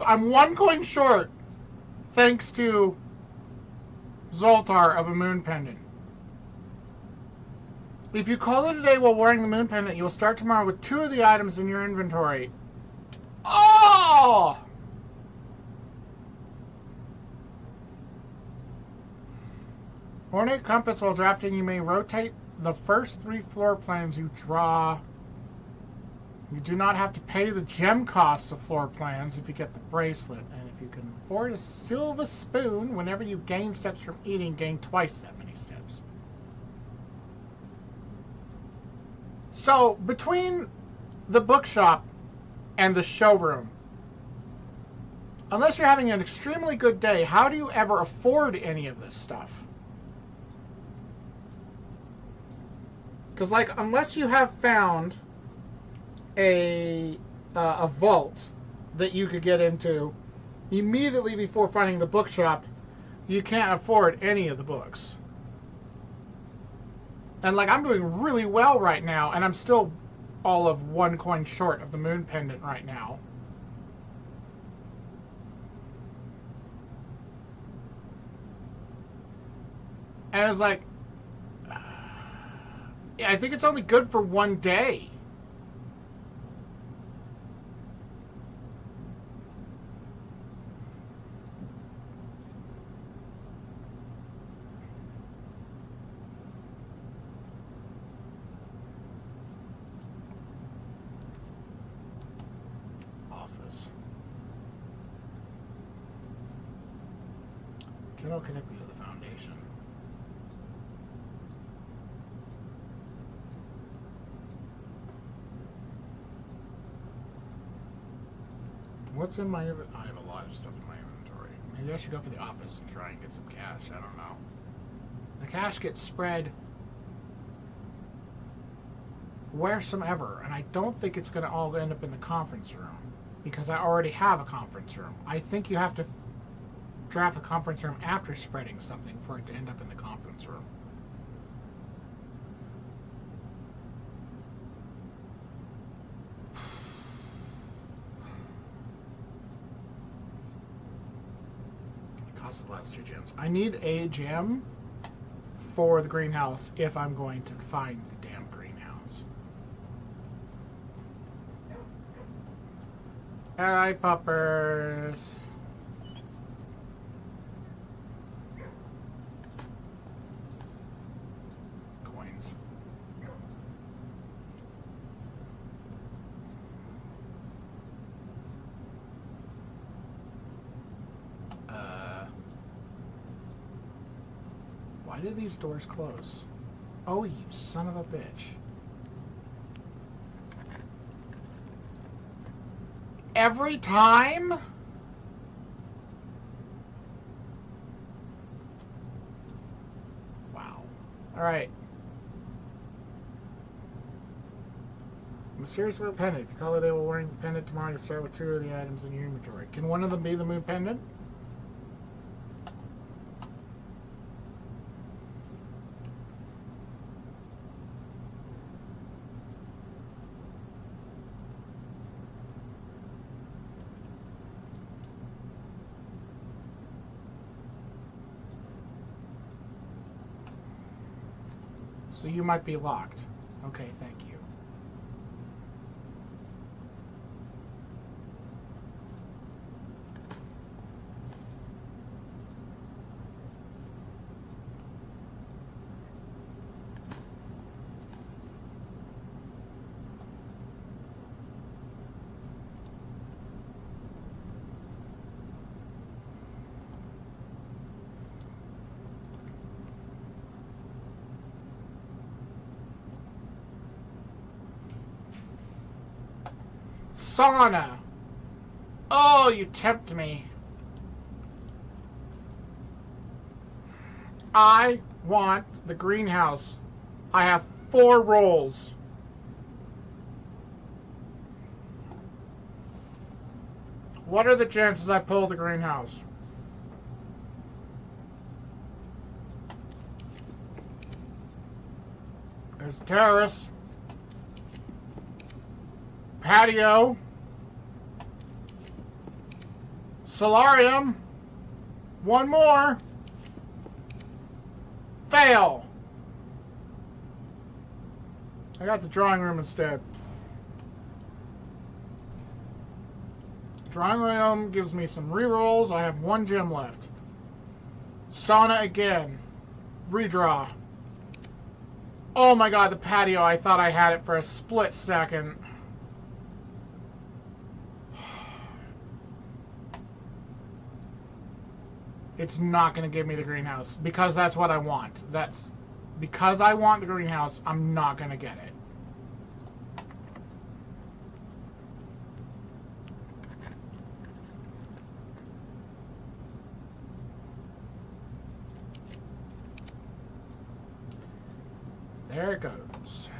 I'm 1 coin short, thanks to Zoltar, of a moon pendant. If you call it a day while wearing the moon pendant, you will start tomorrow with 2 of the items in your inventory. Oh! Ornate compass. While drafting, you may rotate the first 3 floor plans you draw. You do not have to pay the gem costs of floor plans if you get the bracelet. And if you can afford a silver spoon, whenever you gain steps from eating, gain twice that many steps. So, between the bookshop and the showroom, unless you're having an extremely good day, how do you ever afford any of this stuff? Because, like, unless you have found a vault that you could get into immediately before finding the bookshop, you can't afford any of the books. And, like, I'm doing really well right now, and I'm still all of 1 coin short of the moon pendant right now. And I was like, yeah, I think it's only good for 1 day. Office. Cannot connect me to the foundation. What's in my inventory? I have a lot of stuff in my inventory. Maybe I should go for the office and try and get some cash. I don't know. The cash gets spread wheresoever, and I don't think it's going to all end up in the conference room because I already have a conference room. I think you have to draft the conference room after spreading something for it to end up in the conference room. The last 2 gems. I need a gem for the greenhouse if I'm going to find the damn greenhouse. Alright, puppers. Coins. Why did these doors close? Oh, you son of a bitch. Every time? Wow. Alright. Mysterious moon pendant. If you call it a wearing the pendant tomorrow, you start with 2 of the items in your inventory. Can one of them be the moon pendant? So you might be locked. Okay, thank you. Sauna. Oh, you tempt me. I want the greenhouse. I have 4 rolls. What are the chances I pull the greenhouse? There's terrace. Patio. Solarium. 1 more. Fail. I got the drawing room instead. Drawing room gives me some rerolls. I have 1 gem left. Sauna again. Redraw. Oh my god, the patio. I thought I had it for a split second. It's not going to give me the greenhouse because that's what I want. That's because I want the greenhouse, I'm not going to get it. There it goes.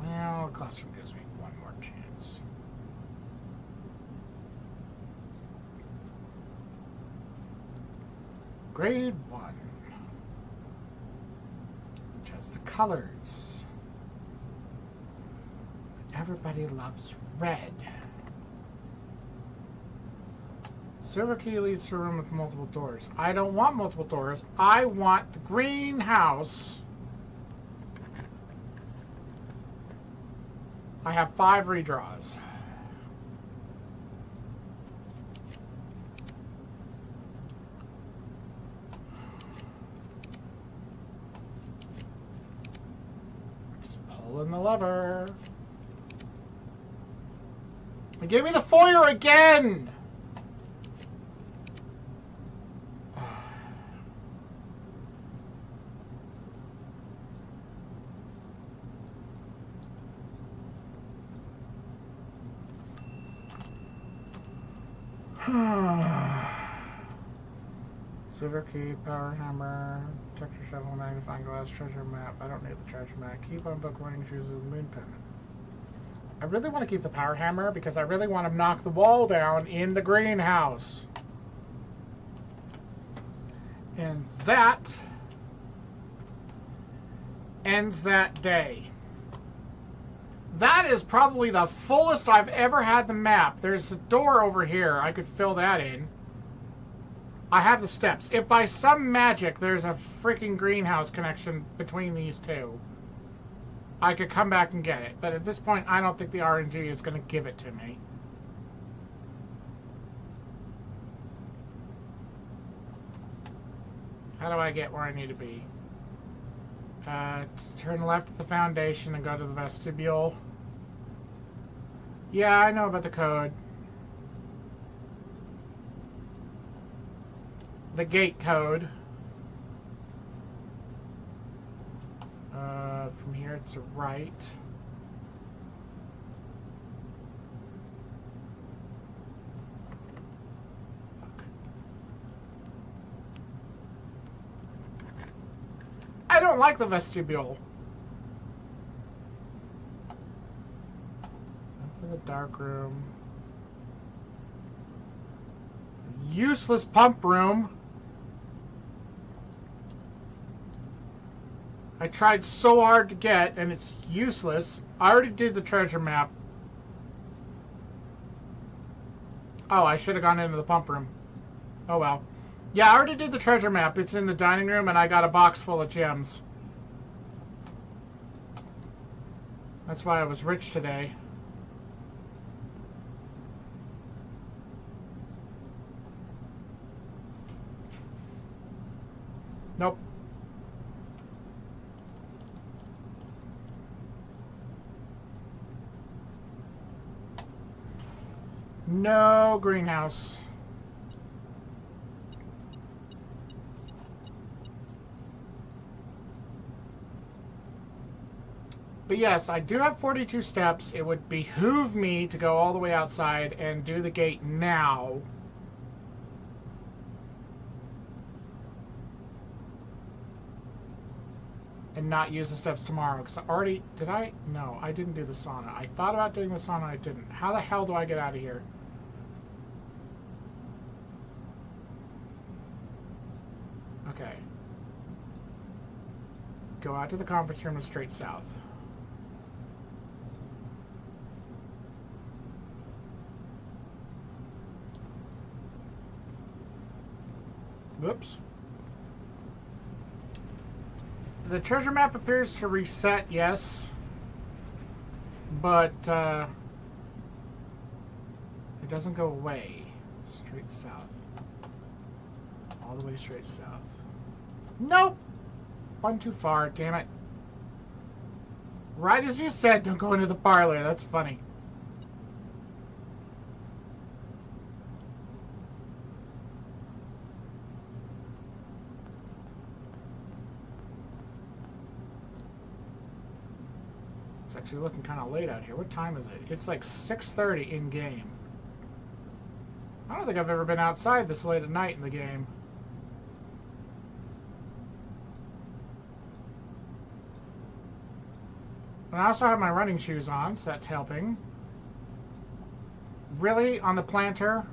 Well, the classroom gives me 1 more chance. Grade 1. Which has the colors. Everybody loves red. Server key leads to a room with multiple doors. I don't want multiple doors. I want the greenhouse. I have 5 redraws. Just pulling the lever. It gave me the foyer again! Silver key, power hammer, detector shovel, magnifying glass, treasure map. I don't need the treasure map. Keep on book running shoes with the moon pendant. I really want to keep the power hammer because I really want to knock the wall down in the greenhouse. And that ends that day. That is probably the fullest I've ever had the map. There's a door over here. I could fill that in. I have the steps. If by some magic there's a freaking greenhouse connection between these two, I could come back and get it. But at this point, I don't think the RNG is going to give it to me. How do I get where I need to be? Turn left at the foundation and go to the vestibule. Yeah, I know about the code. The gate code. From here it's a right. Fuck. I don't like the vestibule. Into the dark room. Useless pump room. I tried so hard to get, and it's useless. I already did the treasure map. Oh, I should have gone into the pump room. Oh well. Yeah, I already did the treasure map. It's in the dining room, and I got a box full of gems. That's why I was rich today. Nope. No greenhouse. But yes, I do have 42 steps. It would behoove me to go all the way outside and do the gate now. And not use the steps tomorrow. Because I already... Did I? No, I didn't do the sauna. I thought about doing the sauna, I didn't. How the hell do I get out of here? Okay. Go out to the conference room and straight south. Whoops. The treasure map appears to reset, yes. But, it doesn't go away. Straight south. All the way straight south. Nope! One too far, damn it. Right as you said, don't go into the parlor. That's funny. It's actually looking kind of late out here. What time is it? It's like 6:30 in game. I don't think I've ever been outside this late at night in the game. And I also have my running shoes on, so that's helping. Really? On the planter?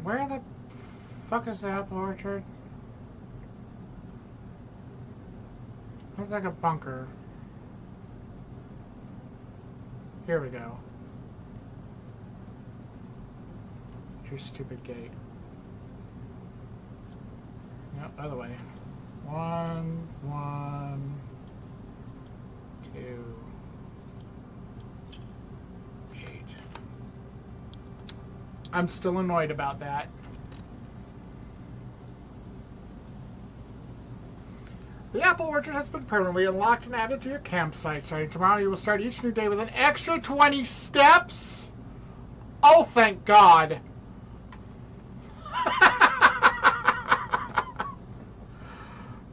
Where the fuck is the apple orchard? It's like a bunker. Here we go. Your stupid gate. Yep, other way. 1, 1, 2, 8. I'm still annoyed about that. The apple orchard has been permanently unlocked and added to your campsite. Starting tomorrow, you will start each new day with an extra 20 steps. Oh, thank God.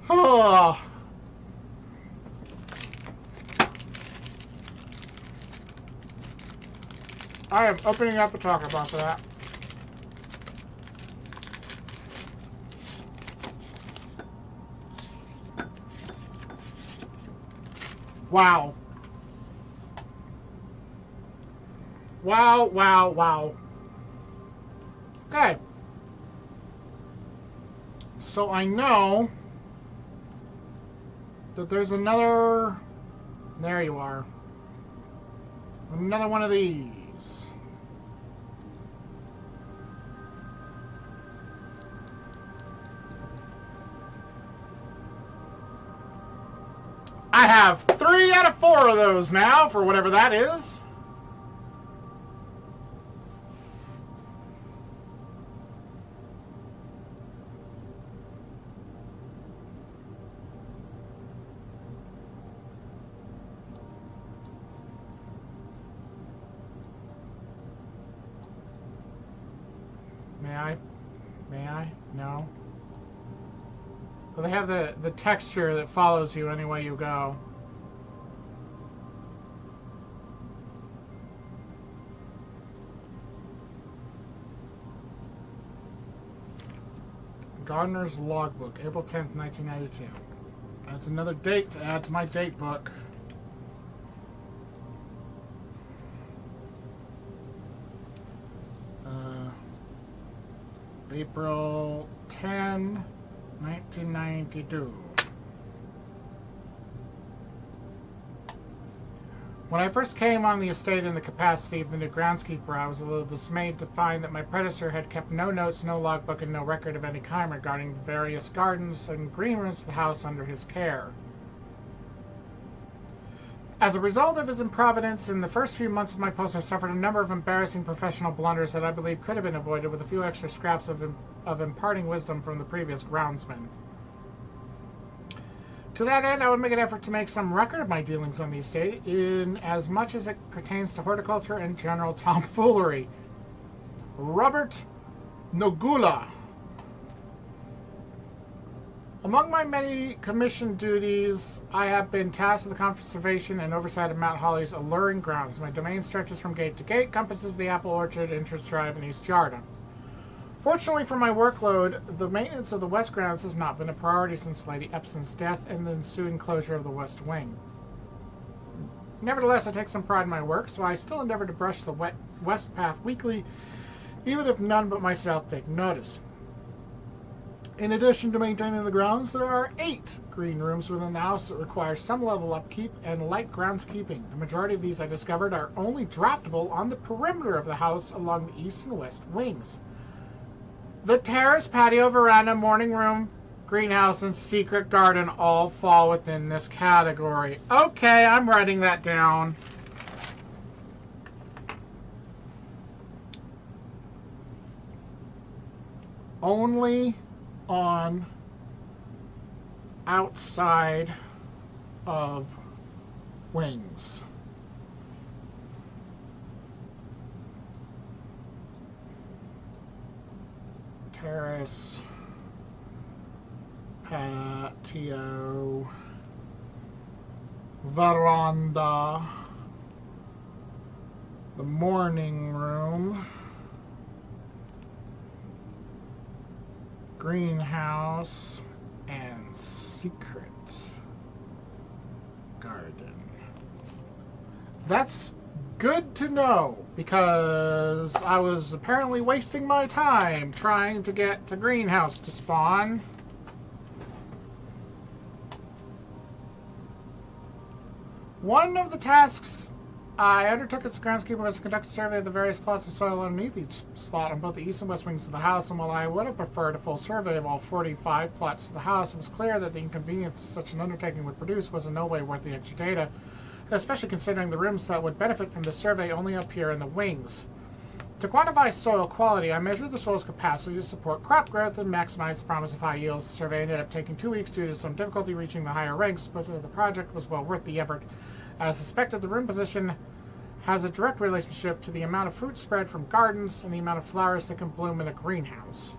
Oh. I am opening up a talker box for that. Wow. Wow, wow, wow. Okay. So I know that there's another... There you are. Another one of these. I have 3 out of 4 of those now, for whatever that is. May I? May I? No. Well, they have the texture that follows you anywhere you go. Gardener's Logbook, April 10th, 1992. That's another date to add to my date book. April 10, 1992. When I first came on the estate in the capacity of the new groundskeeper, I was a little dismayed to find that my predecessor had kept no notes, no logbook, and no record of any kind regarding the various gardens and green rooms of the house under his care. As a result of his improvidence, in the first few months of my post, I suffered a number of embarrassing professional blunders that I believe could have been avoided with a few extra scraps of imparting wisdom from the previous groundsman. To that end, I would make an effort to make some record of my dealings on the estate, in as much as it pertains to horticulture and general tomfoolery. Robert Nogula. Among my many commissioned duties, I have been tasked with the conservation and oversight of Mount Holly's alluring grounds. My domain stretches from gate to gate, encompasses the Apple Orchard, Entrance Drive, and East Yarda. Fortunately for my workload, the maintenance of the West grounds has not been a priority since Lady Epson's death and the ensuing closure of the West Wing. Nevertheless, I take some pride in my work, so I still endeavor to brush the West Path weekly, even if none but myself take notice. In addition to maintaining the grounds, there are 8 green rooms within the house that require some level of upkeep and light groundskeeping. The majority of these, I discovered, are only draftable on the perimeter of the house along the east and west wings. The terrace, patio, veranda, morning room, greenhouse, and secret garden all fall within this category. Okay, I'm writing that down. Only on outside of wings. Terrace, patio, veranda, the morning room, greenhouse, and secret garden. That's good to know, because I was apparently wasting my time trying to get to greenhouse to spawn. One of the tasks I undertook as a groundskeeper was to conduct a survey of the various plots of soil underneath each slot on both the east and west wings of the house, and while I would have preferred a full survey of all 45 plots of the house, it was clear that the inconvenience such an undertaking would produce was in no way worth the extra data, especially considering the rooms that would benefit from the survey only appear in the wings. To quantify soil quality, I measured the soil's capacity to support crop growth and maximize the promise of high yields. The survey ended up taking 2 weeks due to some difficulty reaching the higher ranks, but the project was well worth the effort. As suspected, the room position has a direct relationship to the amount of fruit spread from gardens and the amount of flowers that can bloom in a greenhouse.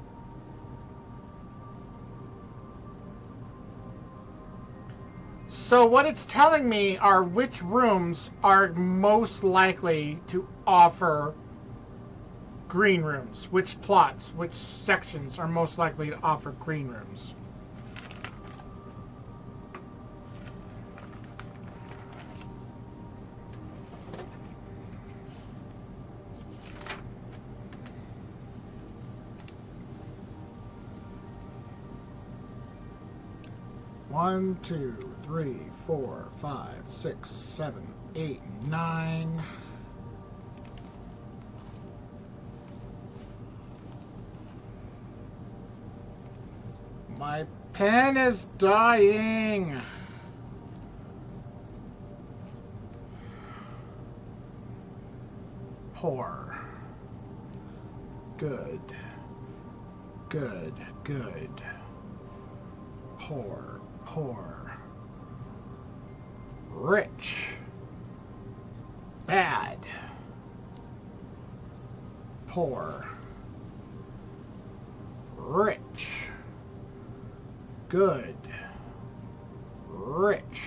So what it's telling me are which rooms are most likely to offer green rooms, which plots, which sections are most likely to offer green rooms. One, 2, 3, 4, 5, 6, 7, 8, 9. My pen is dying. Poor. Good. Good. Good. Poor. Poor. Rich. Bad. Poor. Rich. Good. Rich.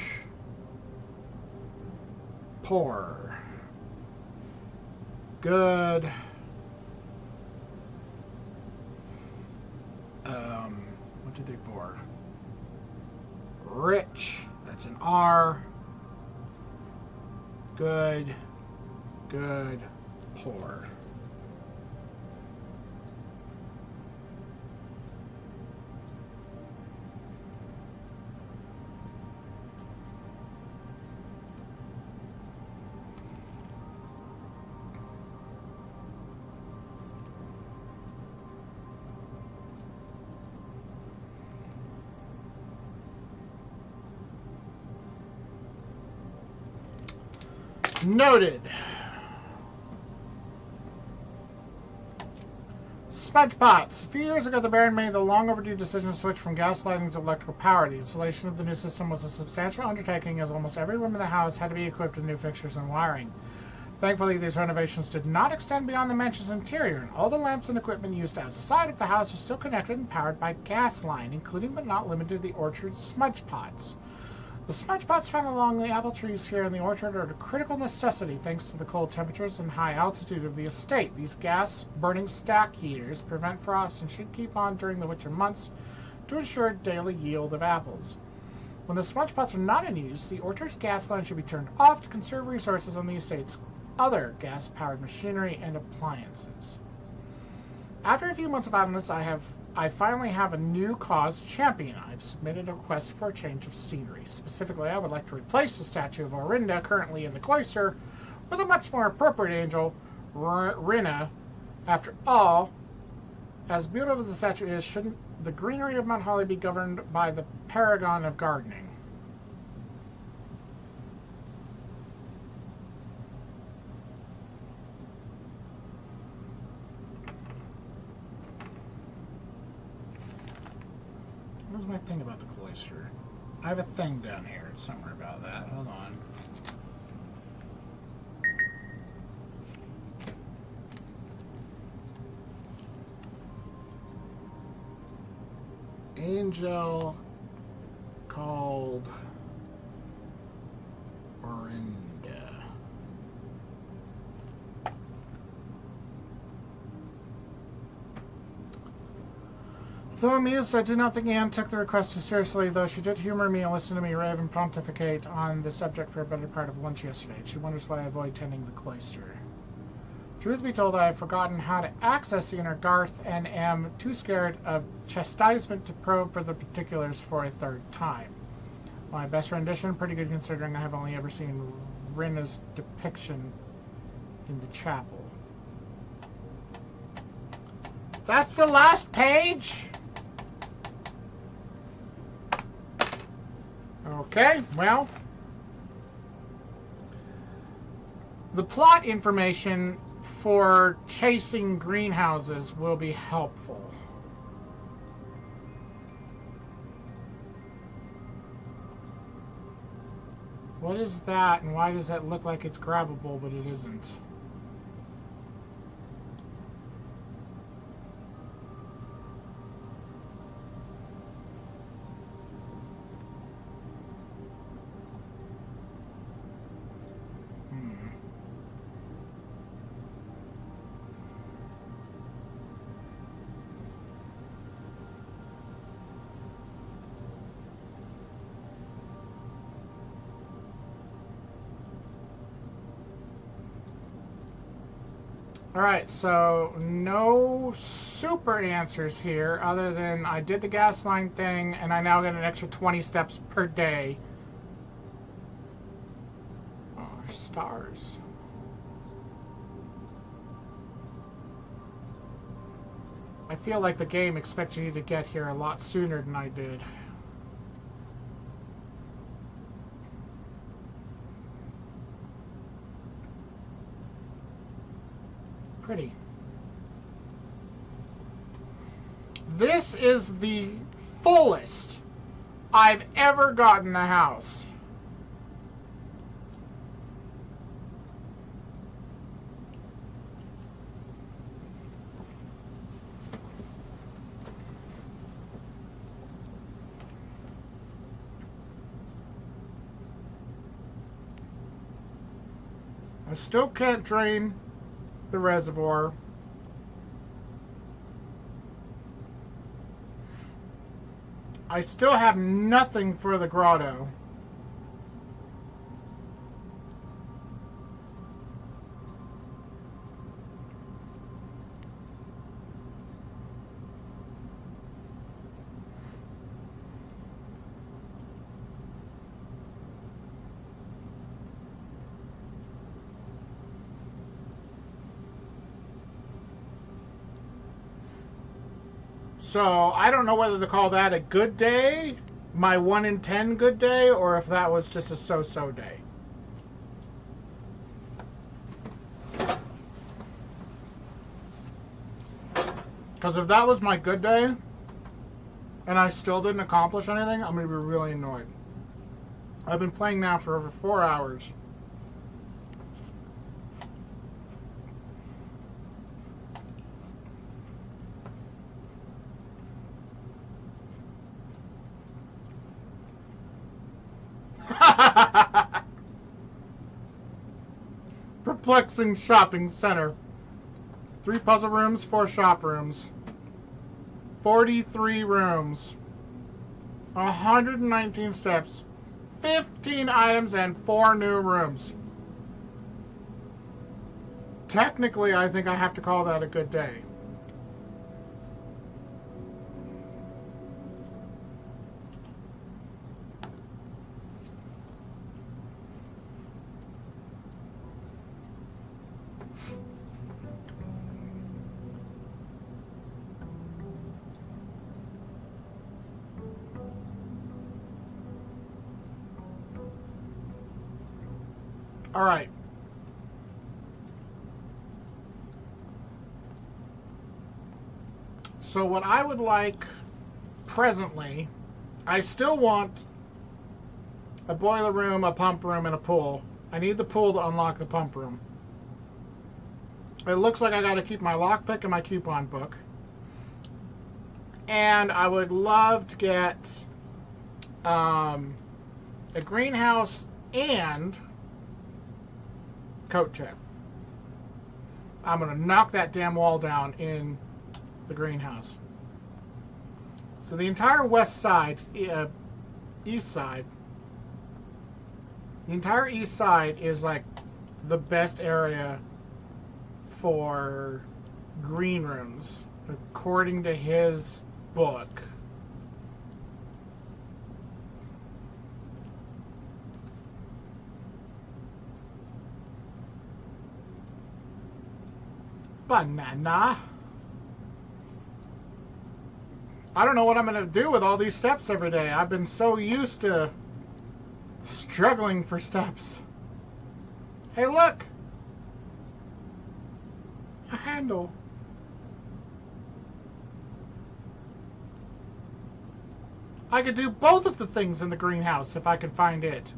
Poor. Good. 1, 2, 3, 4. Rich. That's an R. Good. Good. Poor. Noted. Smudge pots. A few years ago, the Baron made the long overdue decision to switch from gas lighting to electrical power. The installation of the new system was a substantial undertaking, as almost every room in the house had to be equipped with new fixtures and wiring. Thankfully, these renovations did not extend beyond the mansion's interior, and all the lamps and equipment used outside of the house are still connected and powered by gas line, including but not limited to the orchard's smudge pots. The smudge pots found along the apple trees here in the orchard are a critical necessity thanks to the cold temperatures and high altitude of the estate. These gas-burning stack heaters prevent frost and should keep on during the winter months to ensure daily yield of apples. When the smudge pots are not in use, the orchard's gas line should be turned off to conserve resources on the estate's other gas-powered machinery and appliances. After a few months of idleness, I finally have a new cause champion. I've submitted a request for a change of scenery. Specifically, I would like to replace the statue of Orinda, currently in the cloister, with a much more appropriate angel, Rinna. After all, as beautiful as the statue is, shouldn't the greenery of Mount Holly be governed by the paragon of gardening? What was my thing about the cloister? I have a thing down here somewhere about that. Hold on. Angel called Orinda. Though amused, I do not think Anne took the request too seriously, though she did humor me and listen to me rave and pontificate on the subject for a better part of lunch yesterday. She wonders why I avoid tending the cloister. Truth be told, I have forgotten how to access the inner Garth and am too scared of chastisement to probe for the particulars for a third time. My best rendition, pretty good considering I have only ever seen Rinna's depiction in the chapel. That's the last page? Okay, well, the plot information for chasing greenhouses will be helpful. What is that, and why does that look like it's grabbable, but it isn't? Alright, so no super answers here other than I did the gas line thing and I now get an extra 20 steps per day. Oh, stars. I feel like the game expected you to get here a lot sooner than I did. Pretty. This is the fullest I've ever gotten a house. I still can't drain the reservoir. I still have nothing for the grotto. So, I don't know whether to call that a good day, my 1 in 10 good day, or if that was just a so-so day. Because if that was my good day, and I still didn't accomplish anything, I'm going to be really annoyed. I've been playing now for over 4 hours. Perplexing shopping center. 3 puzzle rooms, 4 shop rooms. 43 rooms. 119 steps. 15 items and 4 new rooms. Technically, I think I have to call that a good day. All right. So what I would like presently, I still want a boiler room, a pump room, and a pool. I need the pool to unlock the pump room. It looks like I got to keep my lockpick and my coupon book. And I would love to get a greenhouse and coat check. I'm going to knock that damn wall down in the greenhouse. So the entire west side, east side, the entire east side is like the best area for green rooms, according to his book. Banana. I don't know what I'm going to do with all these steps every day. I've been so used to struggling for steps. Hey, look! A handle. I could do both of the things in the greenhouse if I could find it.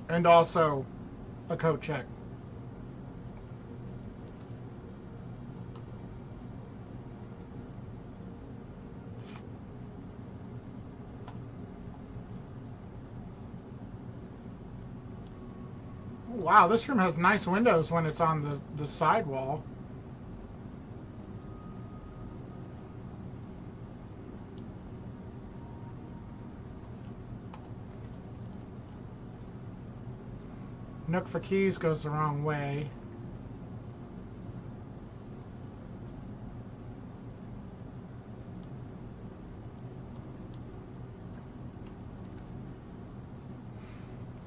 And also a coat check. Wow, this room has nice windows when it's on the side wall. Nook for keys goes the wrong way.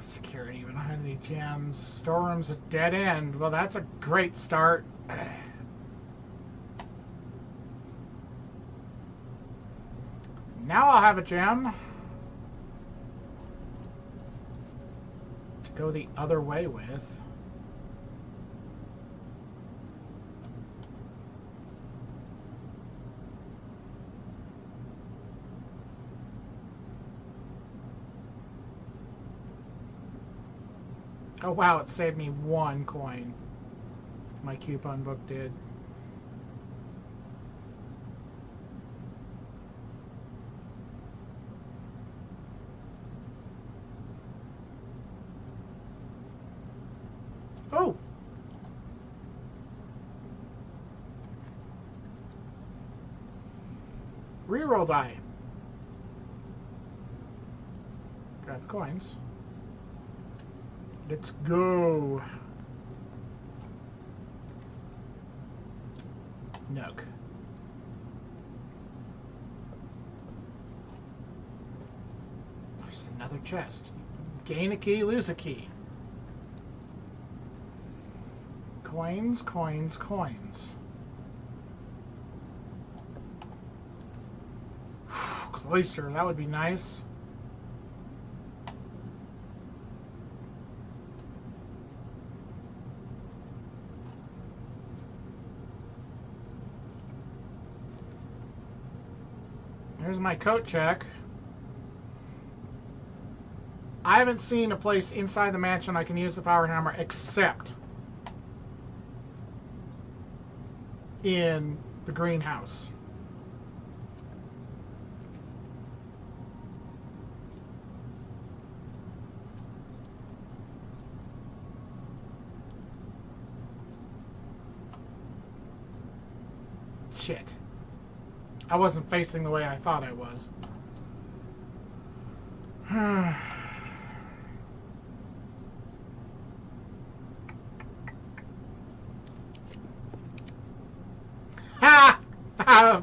Security, we don't have any gems. Storeroom's a dead end. Well, that's a great start. Now I'll have a gem to go the other way with. Oh wow, it saved me 1 coin. My coupon book did. Oh! Reroll die. Grab the coins. Let's go. Nook. There's another chest. Gain a key, lose a key. Coins, coins, coins. Cloister, that would be nice. Here's my coat check. I haven't seen a place inside the mansion I can use the power hammer except in the greenhouse. Shit. I wasn't facing the way I thought I was. Ha!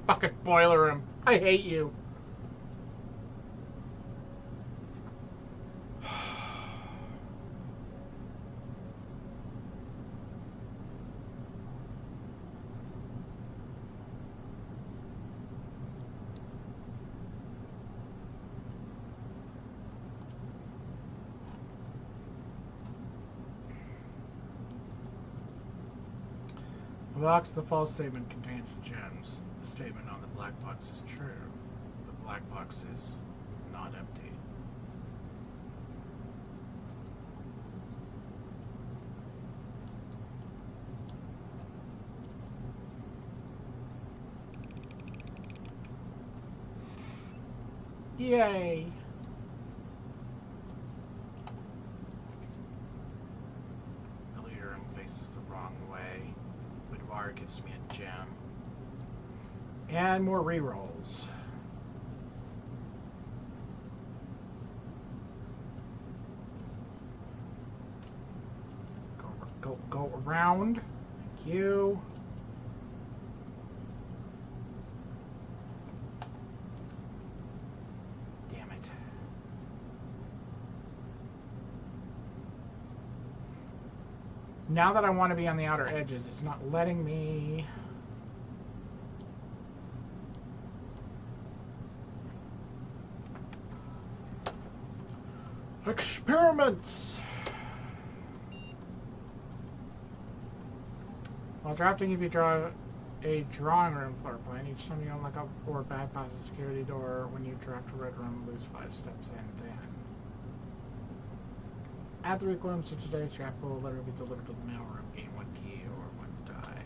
Fucking boiler room. I hate you. The box of the false statement contains the gems. The statement on the black box is true. The black box is not empty. Yay! The leader room faces the wrong way. Boudoir gives me a gem. And more rerolls. Go around. Thank you. Damn it. Now that I want to be on the outer edges, it's not letting me. Experiments! While drafting, if you draw a drawing room floor plan, each time you unlock up or bypass a security door, when you draft a red room, lose 5 steps and then. Add the requirements to today's draft, will letter be delivered to the mail room, gain 1 key or 1 die.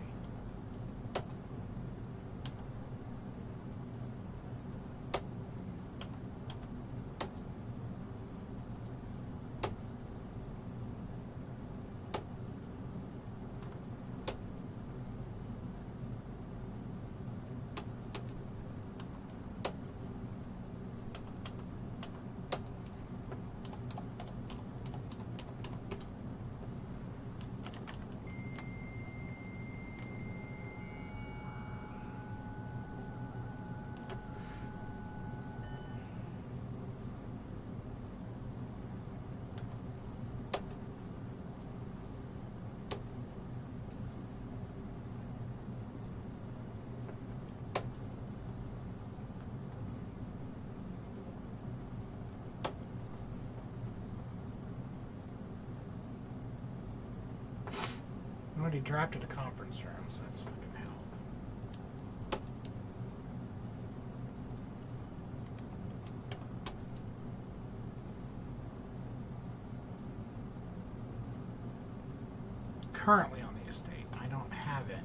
I already drafted a conference room, so that's not going to help. Currently on the estate, I don't have any.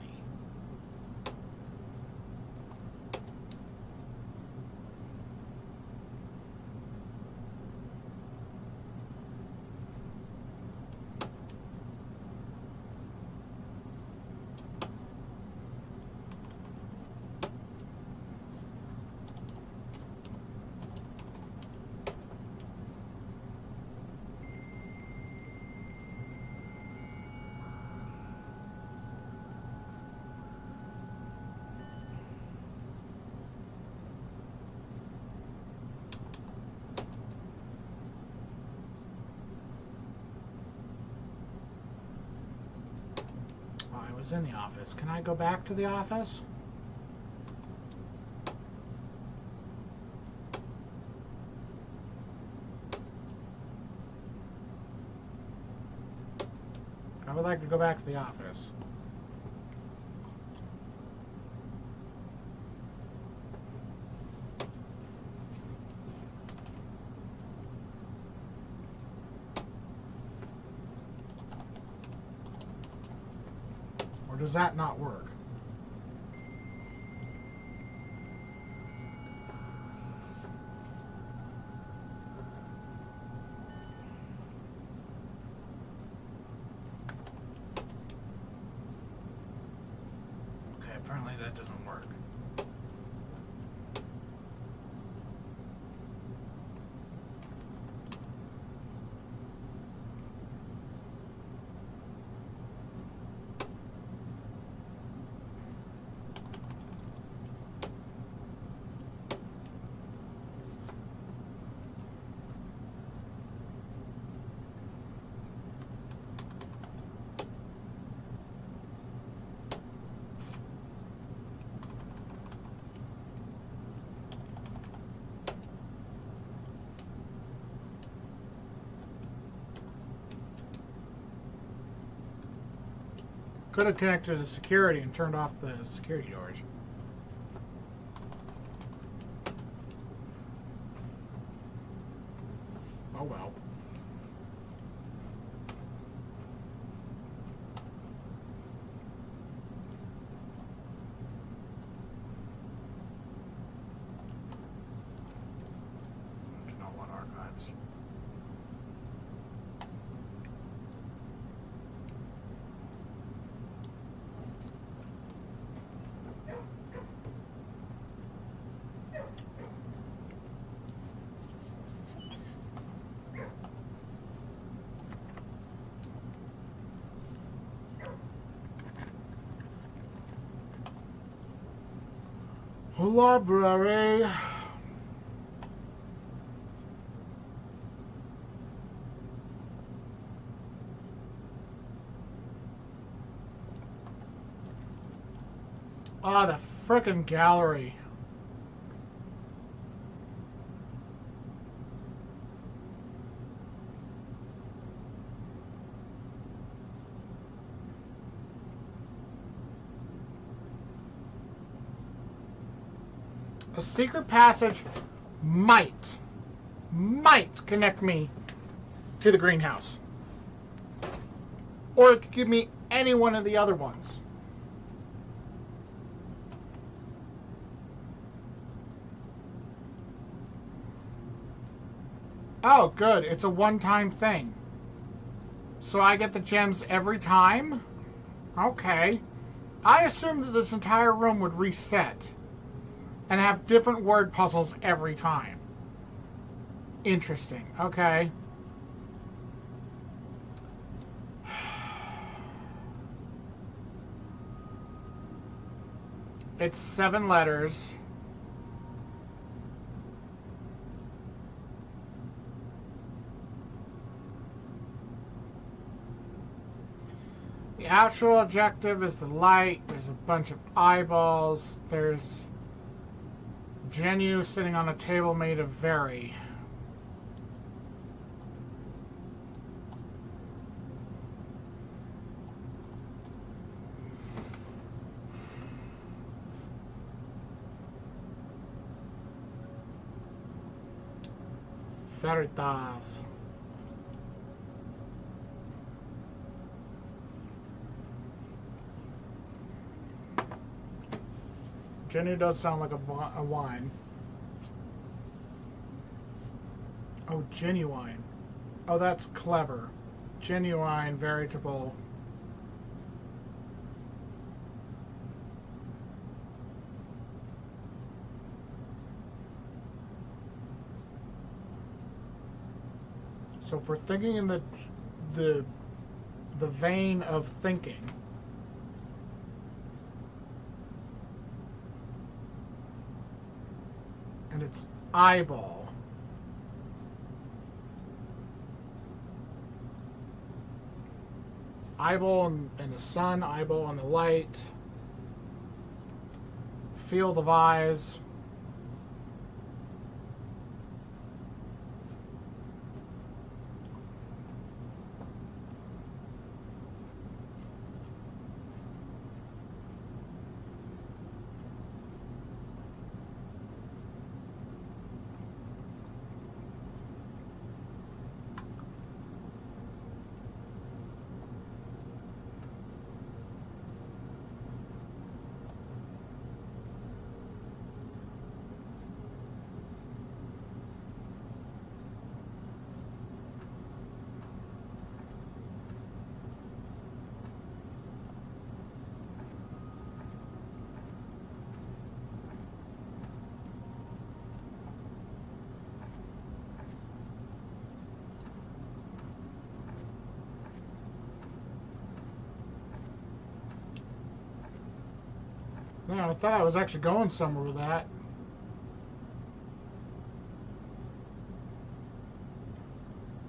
I was in the office. Can I go back to the office? I would like to go back to the office. does that not work? Okay, apparently that doesn't work. Could have connected to security and turned off the security doors. Oh well. Do not want archives. Library. Ah, the frickin' gallery. A secret passage might connect me to the greenhouse. Or it could give me any one of the other ones. Oh, good. It's a one-time thing. So I get the gems every time? Okay. I assumed that this entire room would reset and have different word puzzles every time. Interesting. Okay. It's 7 letters. The actual objective is the light. There's a bunch of eyeballs. There's Genu sitting on a table made of very. Veritas. Genu does sound like a wine. Oh, genuine. Oh, that's clever. Genuine, veritable. So if we're thinking in the vein of thinking, and it's eyeball. Eyeball in the sun, eyeball in the light. Field of eyes. Yeah, I thought I was actually going somewhere with that.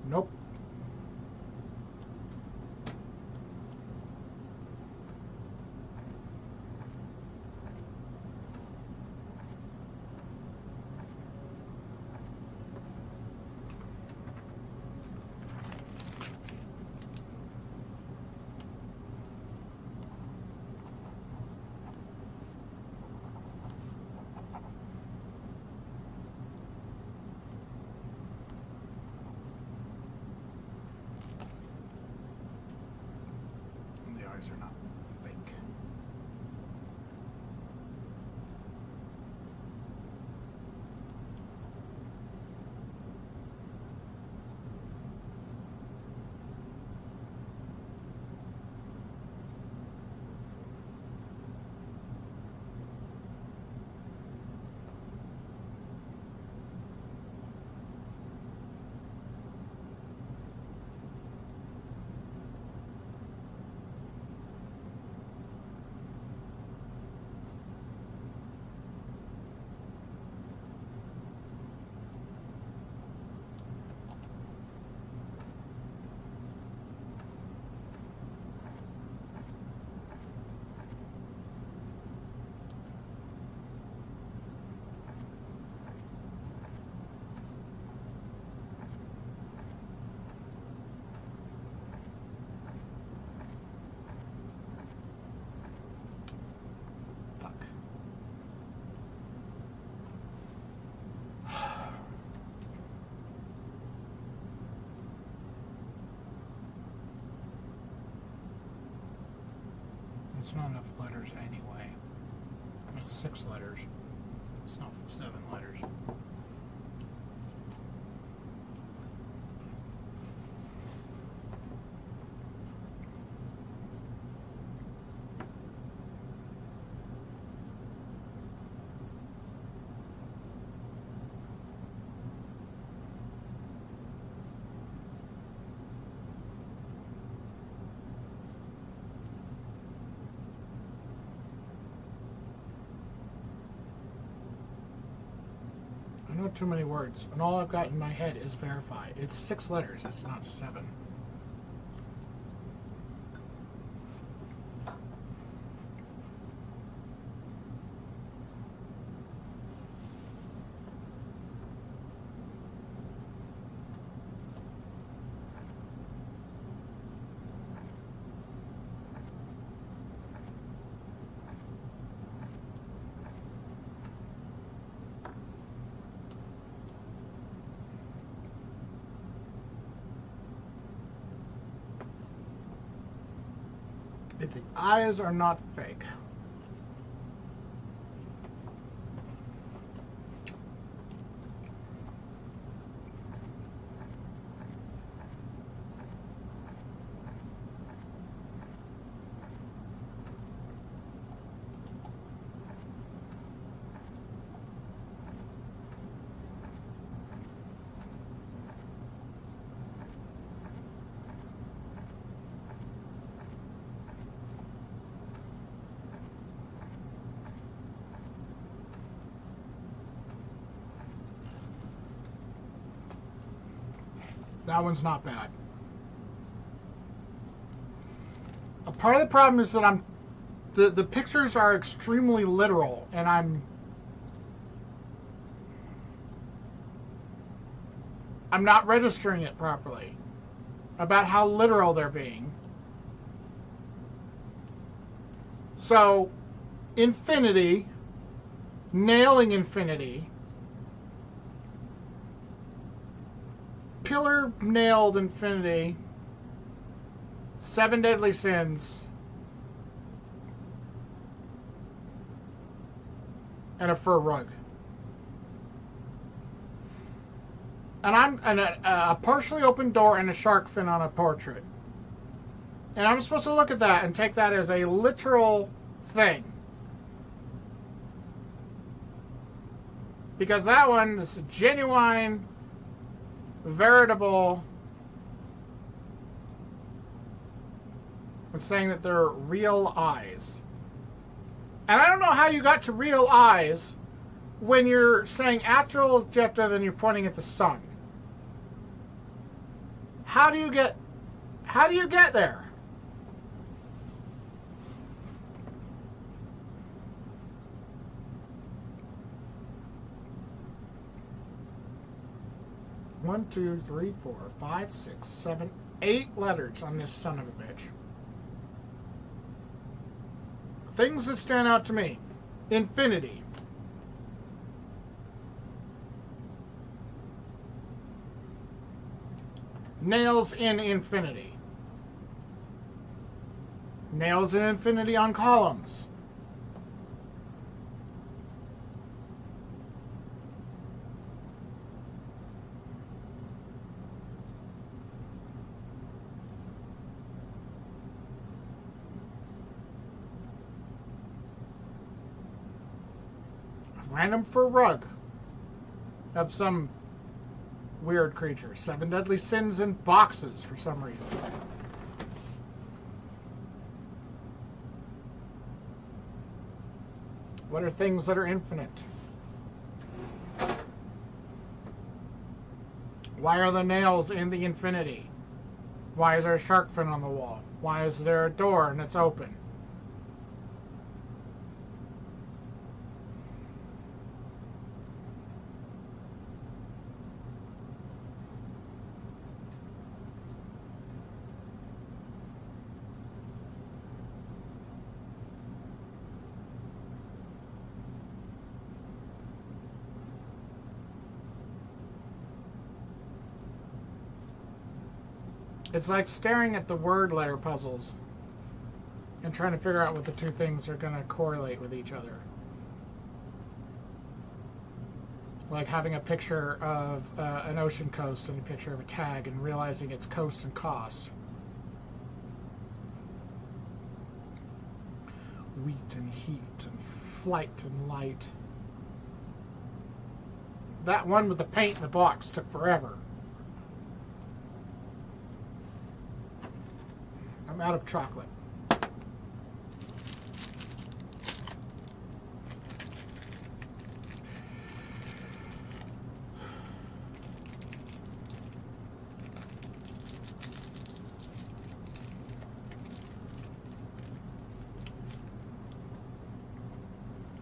Nope. The eyes are not fake. Fuck. It's not enough letters anyway. It's 6 letters. It's not 7 letters. I know too many words, and all I've got in my head is verify. It's 6 letters, it's not 7. If the eyes are not fake. That one's not bad. A part of the problem is that the pictures are extremely literal, and I'm not registering it properly about how literal they're being. So, infinity, nailing infinity, pillar nailed infinity, 7 deadly sins, and a fur rug. And a partially open door and a shark fin on a portrait. And I'm supposed to look at that and take that as a literal thing. Because that one is genuine, veritable. It's saying that they're real eyes. And I don't know how you got to real eyes when you're saying actual objective and you're pointing at the sun. How do you get there? One, two, three, 4, 5, 6, 7, 8 letters on this son of a bitch. Things that stand out to me. Infinity. Nails in infinity. Nails in infinity on columns. Random for rug of some weird creature. 7 deadly sins in boxes for some reason. What are things that are infinite? Why are the nails in the infinity? Why is there a shark fin on the wall? Why is there a door and it's open? It's like staring at the word letter puzzles and trying to figure out what the two things are going to correlate with each other. Like having a picture of an ocean coast and a picture of a tag and realizing it's coast and cost. Wheat and heat and flight and light. That one with the paint in the box took forever. I'm out of chocolate.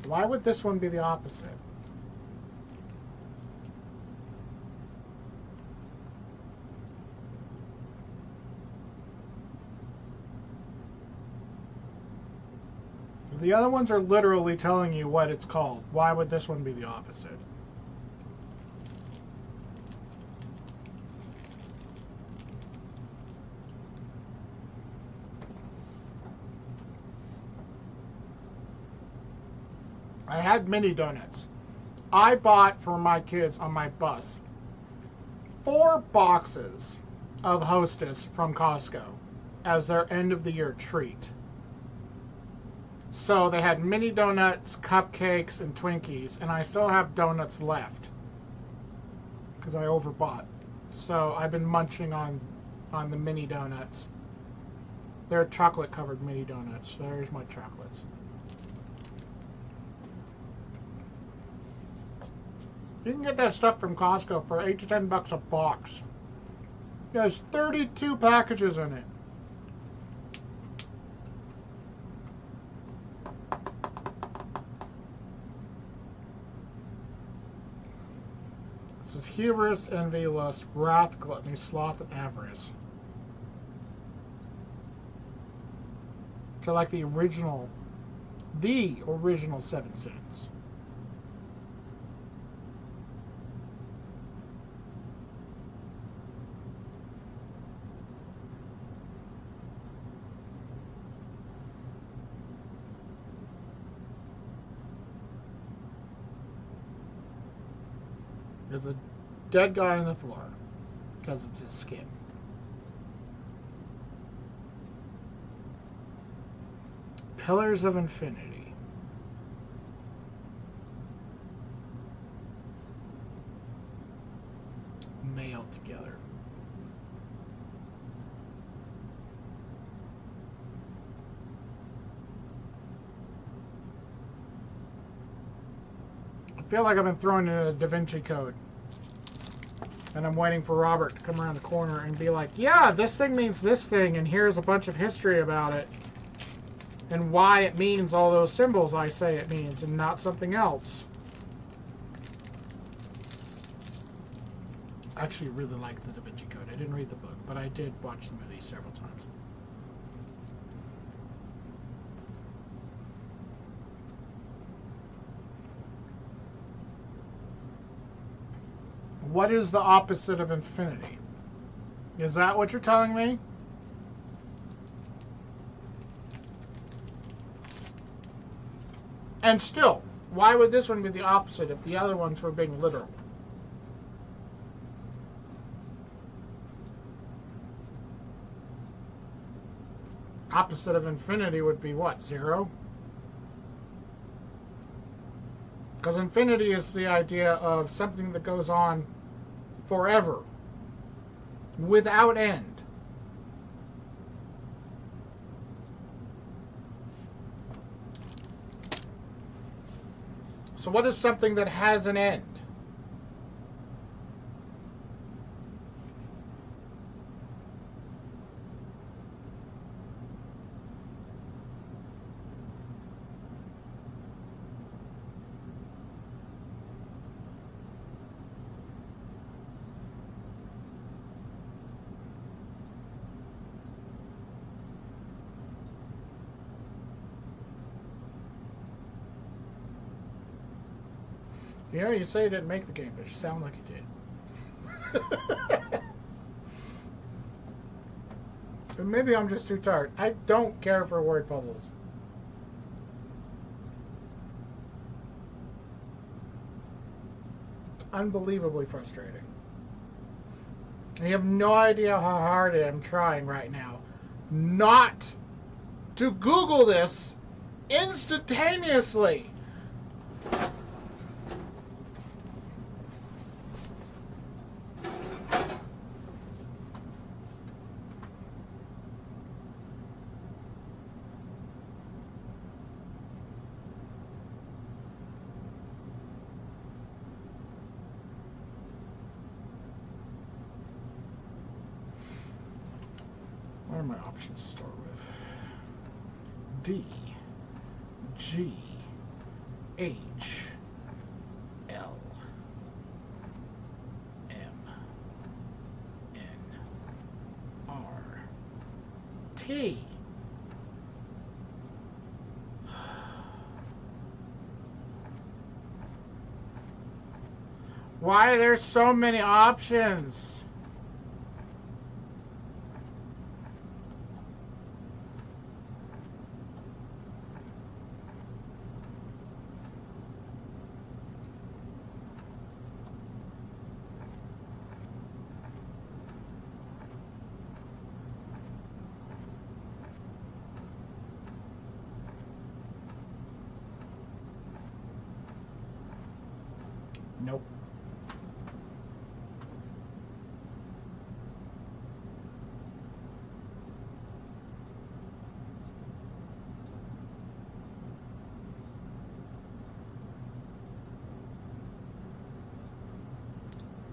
Why would this one be the opposite? The other ones are literally telling you what it's called. Why would this one be the opposite? I had mini donuts. I bought for my kids on my bus 4 boxes of Hostess from Costco as their end of the year treat. So they had mini donuts, cupcakes, and Twinkies, and I still have donuts left because I overbought. So I've been munching on the mini donuts. They're chocolate-covered mini donuts. There's my chocolates. You can get that stuff from Costco for $8 to $10 a box. There's 32 packages in it. This is hubris, envy, lust, wrath, gluttony, sloth, and avarice. So like the original 7 sins. There's a dead guy on the floor because it's his skin. Pillars of Infinity. Mailed together. feel like I've been thrown in a Da Vinci Code. And I'm waiting for Robert to come around the corner and be like, yeah, this thing means this thing, and here's a bunch of history about it. And why it means all those symbols I say it means, and not something else. I actually really like the Da Vinci Code. I didn't read the book, but I did watch the movie several times. What is the opposite of infinity? Is that what you're telling me? And still, why would this one be the opposite if the other ones were being literal? Opposite of infinity would be what? 0? Because infinity is the idea of something that goes on forever, without end. So what is something that has an end? You know, you say you didn't make the game, but you sound like you did. And maybe I'm just too tired. I don't care for word puzzles. It's unbelievably frustrating. You have no idea how hard I am trying right now not to Google this instantaneously. What are my options to start with? D, G, H, L, M, N, R, T. Why are there so many options? Nope.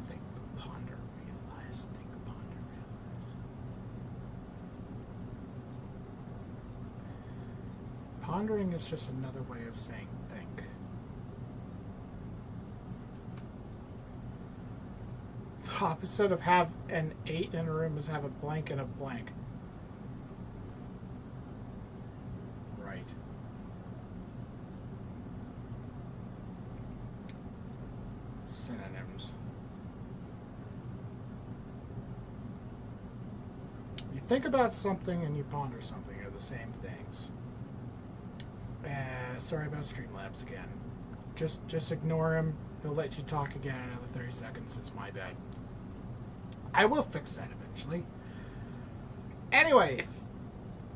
Think, ponder, realize. Think, ponder, realize. Pondering is just another way of saying think. The opposite of have an 8 in a room is have a blank and a blank. Right. Synonyms. You think about something and you ponder something are the same things. Sorry about Streamlabs again. Just ignore him. He'll let you talk again in another 30 seconds. It's my bad. I will fix that eventually. Anyway,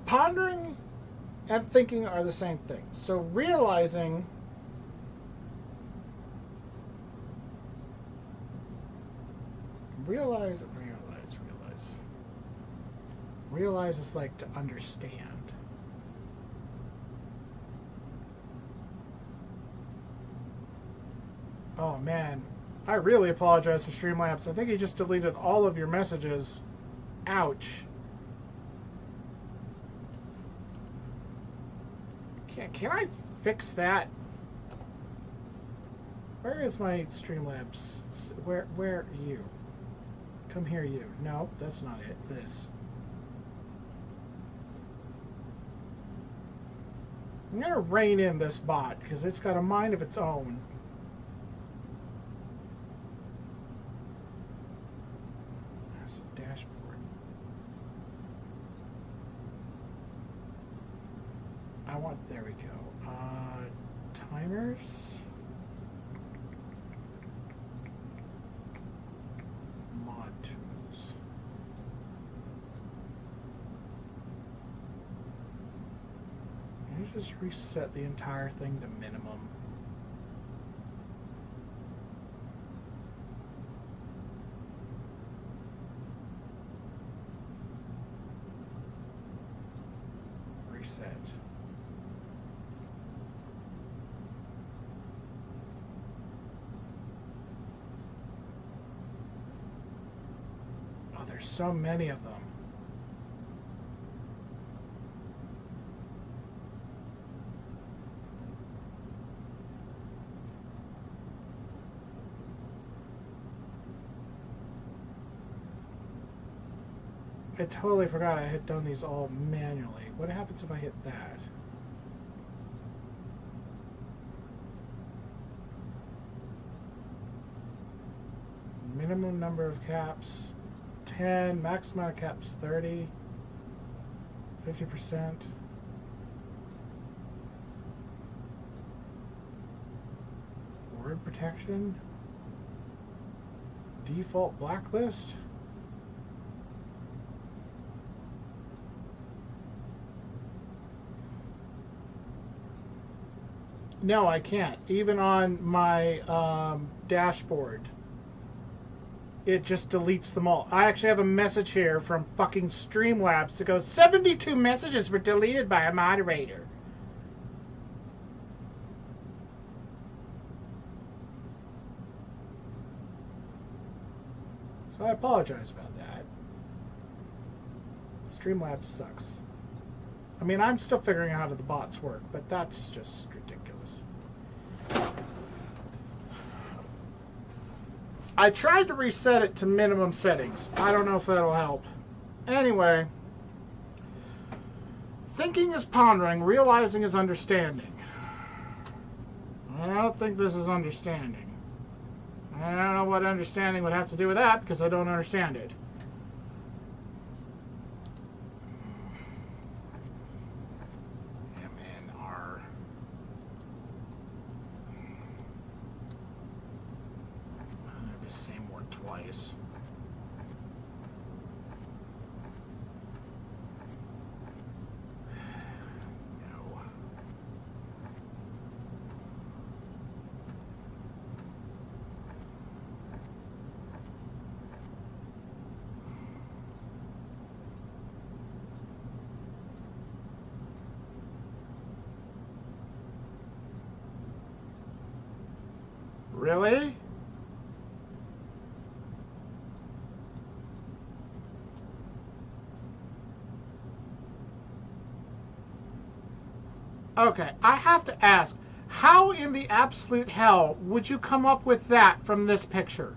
pondering and thinking are the same thing. So realize is like to understand. Oh man, I really apologize to Streamlabs. I think he just deleted all of your messages. Ouch. Can I fix that? Where is my Streamlabs? Where are you? Come here, you. No, that's not it. This. I'm gonna rein in this bot because it's got a mind of its own. There's a dashboard. There we go. Timers. Mod tools. Let me just reset the entire thing to minimum. Reset. Oh, there's so many of them. I totally forgot I had done these all manually. What happens if I hit that? Minimum number of caps, 10. Max amount of caps, 30. 50%. Word protection. Default blacklist. No, I can't. Even on my dashboard, it just deletes them all. I actually have a message here from fucking Streamlabs that goes, 72 messages were deleted by a moderator. So I apologize about that. Streamlabs sucks. I mean, I'm still figuring out how the bots work, but that's just ridiculous. I tried to reset it to minimum settings. I don't know if that'll help. Anyway. Thinking is pondering, realizing is understanding. I don't think this is understanding. I don't know what understanding would have to do with that because I don't understand it. Twice. No. Really? Okay, I have to ask, how in the absolute hell would you come up with that from this picture?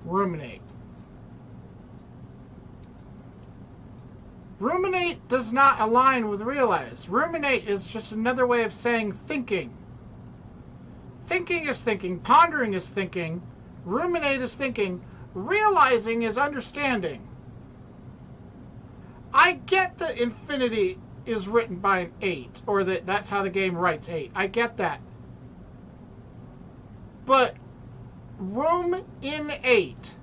Ruminate. Ruminate does not align with realize. Ruminate is just another way of saying thinking. Thinking is thinking. Pondering is thinking. Ruminate is thinking. Realizing is understanding. I get that infinity is written by an 8, or that that's how the game writes 8. I get that. But room in 8.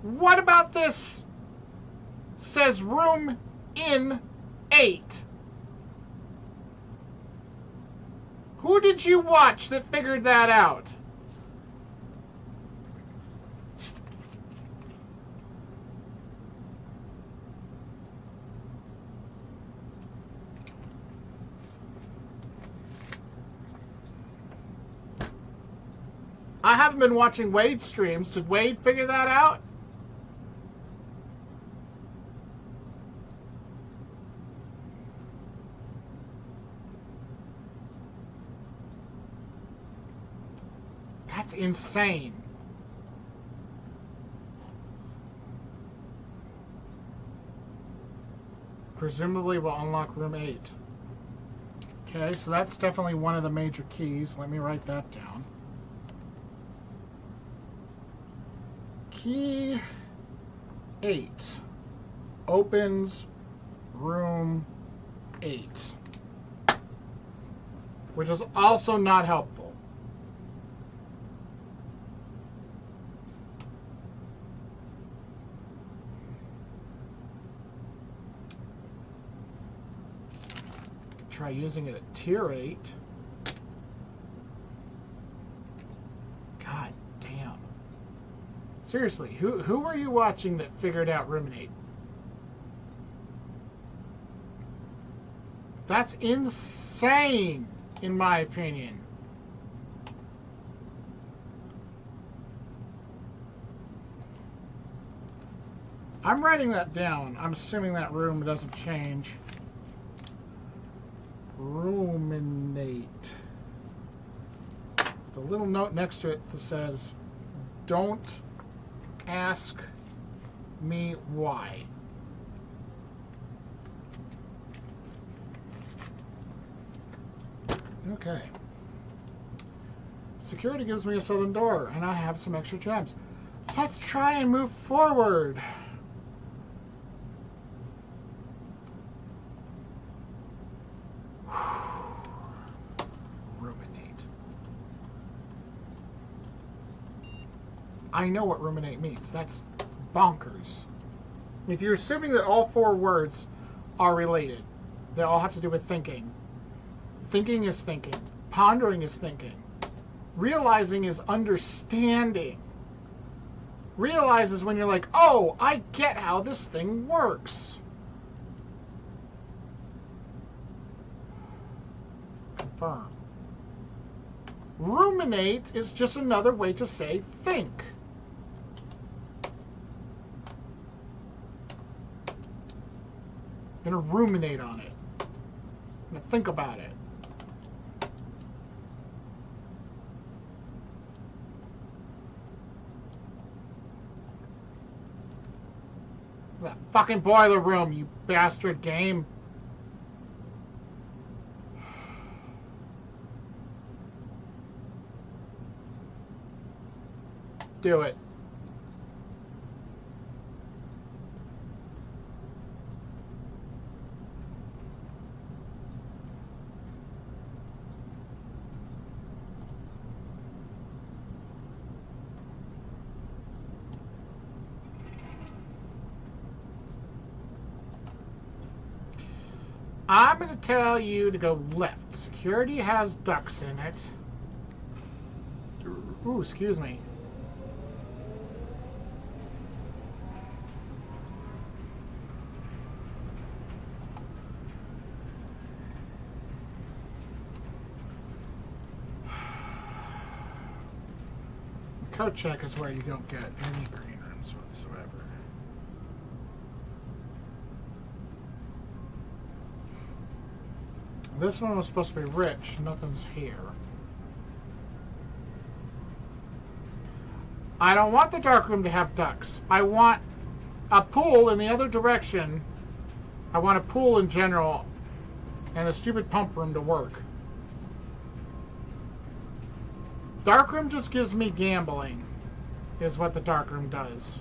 What about this? Says room in 8. Who did you watch that figured that out? I haven't been watching Wade streams. Did Wade figure that out? That's insane. Presumably will unlock room 8. Okay, so that's definitely one of the major keys. Let me write that down. Key 8 opens room 8, which is also not helpful. Try using it at tier 8. God damn. Seriously, who were you watching that figured out ruminate? That's insane, in my opinion. I'm writing that down. I'm assuming that room doesn't change. Ruminate. The little note next to it that says, don't ask me why. Okay. Security gives me a southern door, and I have some extra gems. Let's try and move forward. Ruminate. I know what ruminate means. That's bonkers. If you're assuming that all 4 words are related, they all have to do with thinking. Thinking is thinking. Pondering is thinking. Realizing is understanding. Realize is when you're like, oh, I get how this thing works. Confirm. Ruminate is just another way to say think. I'm gonna ruminate on it. I'm gonna think about it. That fucking boiler room, you bastard game. Do it. I'm going to tell you to go left. Security has ducks in it. Ooh, excuse me. Code check is where you don't get any green rooms whatsoever. This one was supposed to be rich. Nothing's here. I don't want the dark room to have ducks. I want a pool in the other direction. I want a pool in general. And the stupid pump room to work. Dark room just gives me gambling. Is what the dark room does.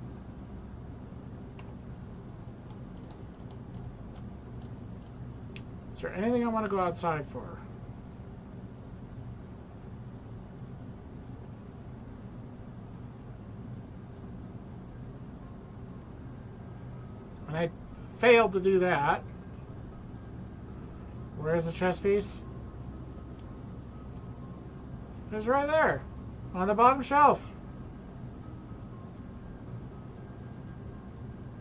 Is there anything I want to go outside for? And I failed to do that. Where's the chess piece? It's right there. On the bottom shelf.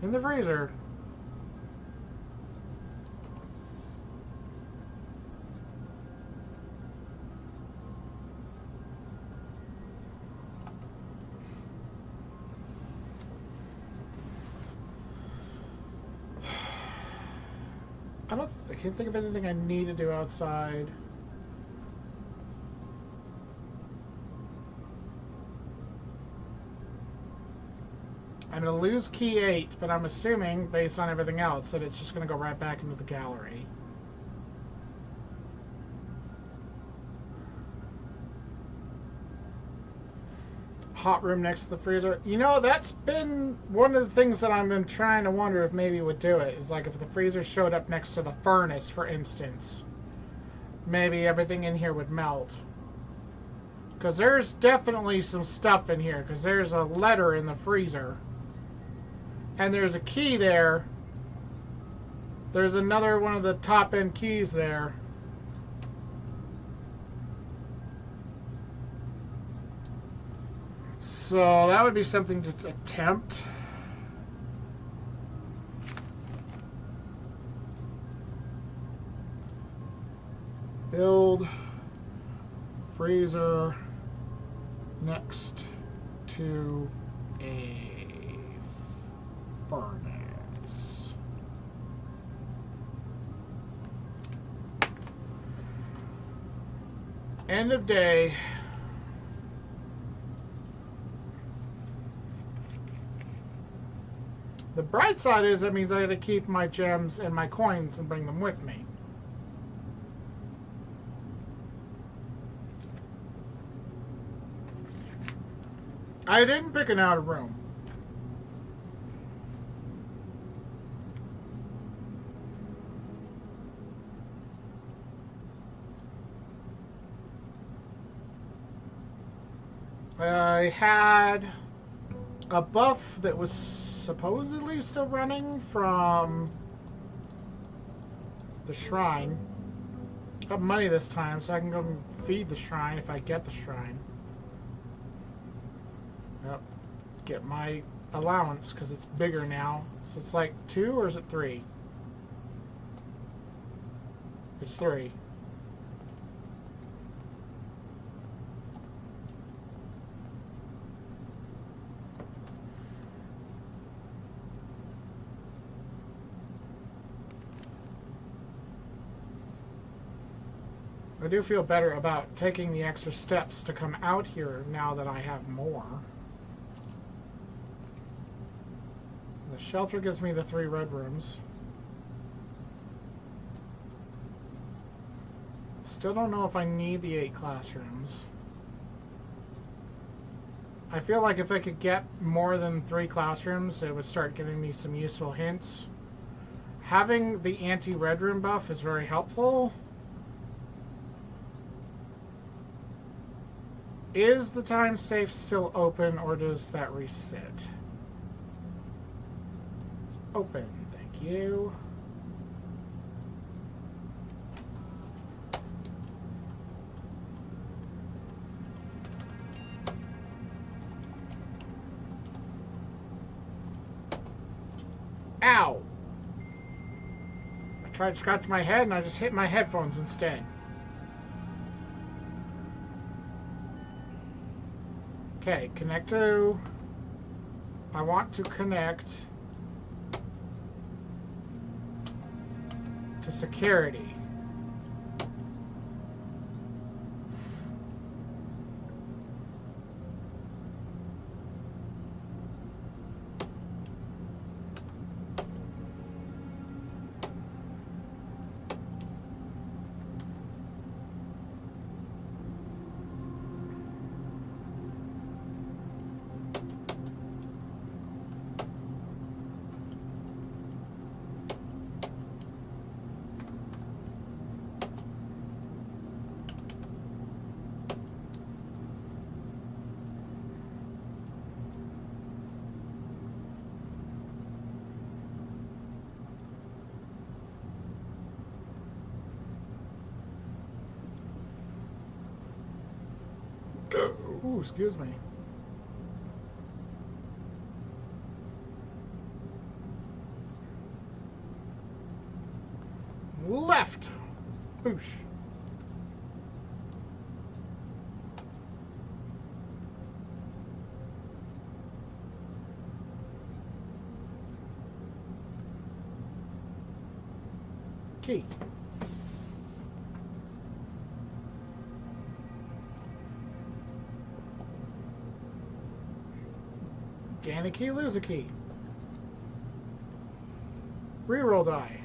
In the freezer. I can't think of anything I need to do outside. I'm going to lose key 8, but I'm assuming, based on everything else, that it's just going to go right back into the gallery. Hot room next to the freezer. You know, that's been one of the things that I've been trying to wonder if maybe would do it. Is like if the freezer showed up next to the furnace, for instance. Maybe everything in here would melt. Because there's definitely some stuff in here. Because there's a letter in the freezer. And there's a key there. There's another one of the top end keys there. So that would be something to attempt. Build freezer next to a furnace. End of day. The bright side is that means I have to keep my gems and my coins and bring them with me. I didn't pick an outer room. I had a buff that was supposedly still running from the shrine. I have money this time, so I can go and feed the shrine if I get the shrine. Yep. Get my allowance because it's bigger now. So it's like 2 or is it 3? It's 3. I do feel better about taking the extra steps to come out here now that I have more. The shelter gives me the 3 red rooms. Still don't know if I need the 8 classrooms. I feel like if I could get more than 3 classrooms, it would start giving me some useful hints. Having the anti-red room buff is very helpful. Is the time safe still open, or does that reset? It's open, thank you. Ow! I tried to scratch my head and I just hit my headphones instead. Okay, connect to... I want to connect to security. Ooh, excuse me. Left. Boosh. Key. Gain a key, lose a key. Reroll die.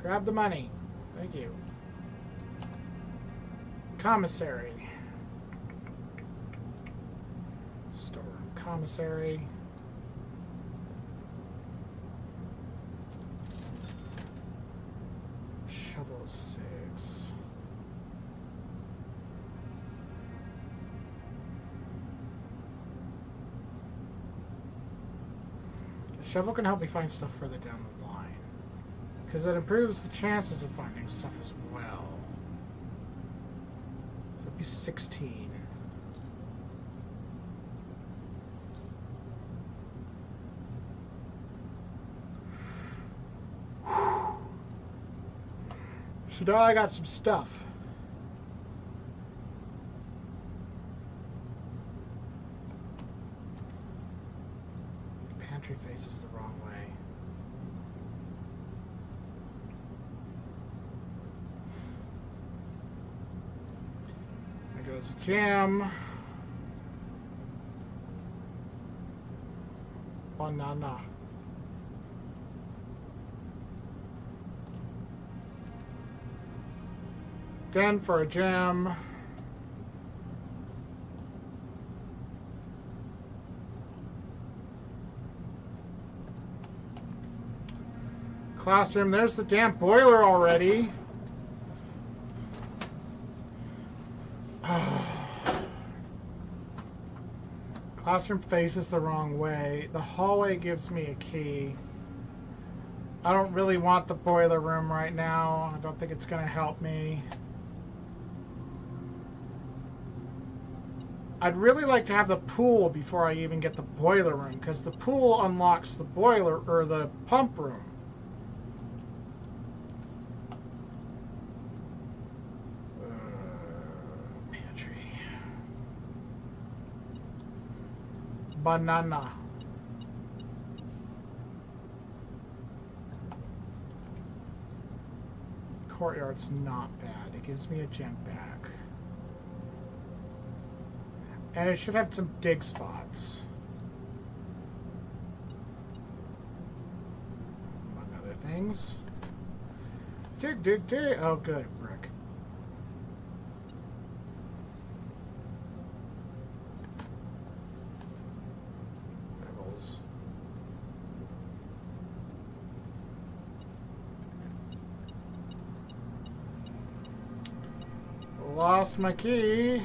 Grab the money. Thank you. Commissary. Store. Commissary. Shovel 6. The shovel can help me find stuff further down the line, because it improves the chances of finding stuff as well. So it'd be 16. So now I got some stuff. Pantry faces the wrong way. There goes a jam. Banana. Den for a jam. Classroom, there's the damn boiler already. Classroom faces the wrong way. The hallway gives me a key. I don't really want the boiler room right now. I don't think it's going to help me. I'd really like to have the pool before I even get the boiler room, because the pool unlocks the boiler, or the pump room. Pantry. Banana. Courtyard's not bad. It gives me a gem back. And it should have some dig spots. Among other things. Dig, dig, dig. Oh, good. Brick. Pebbles. Lost my key.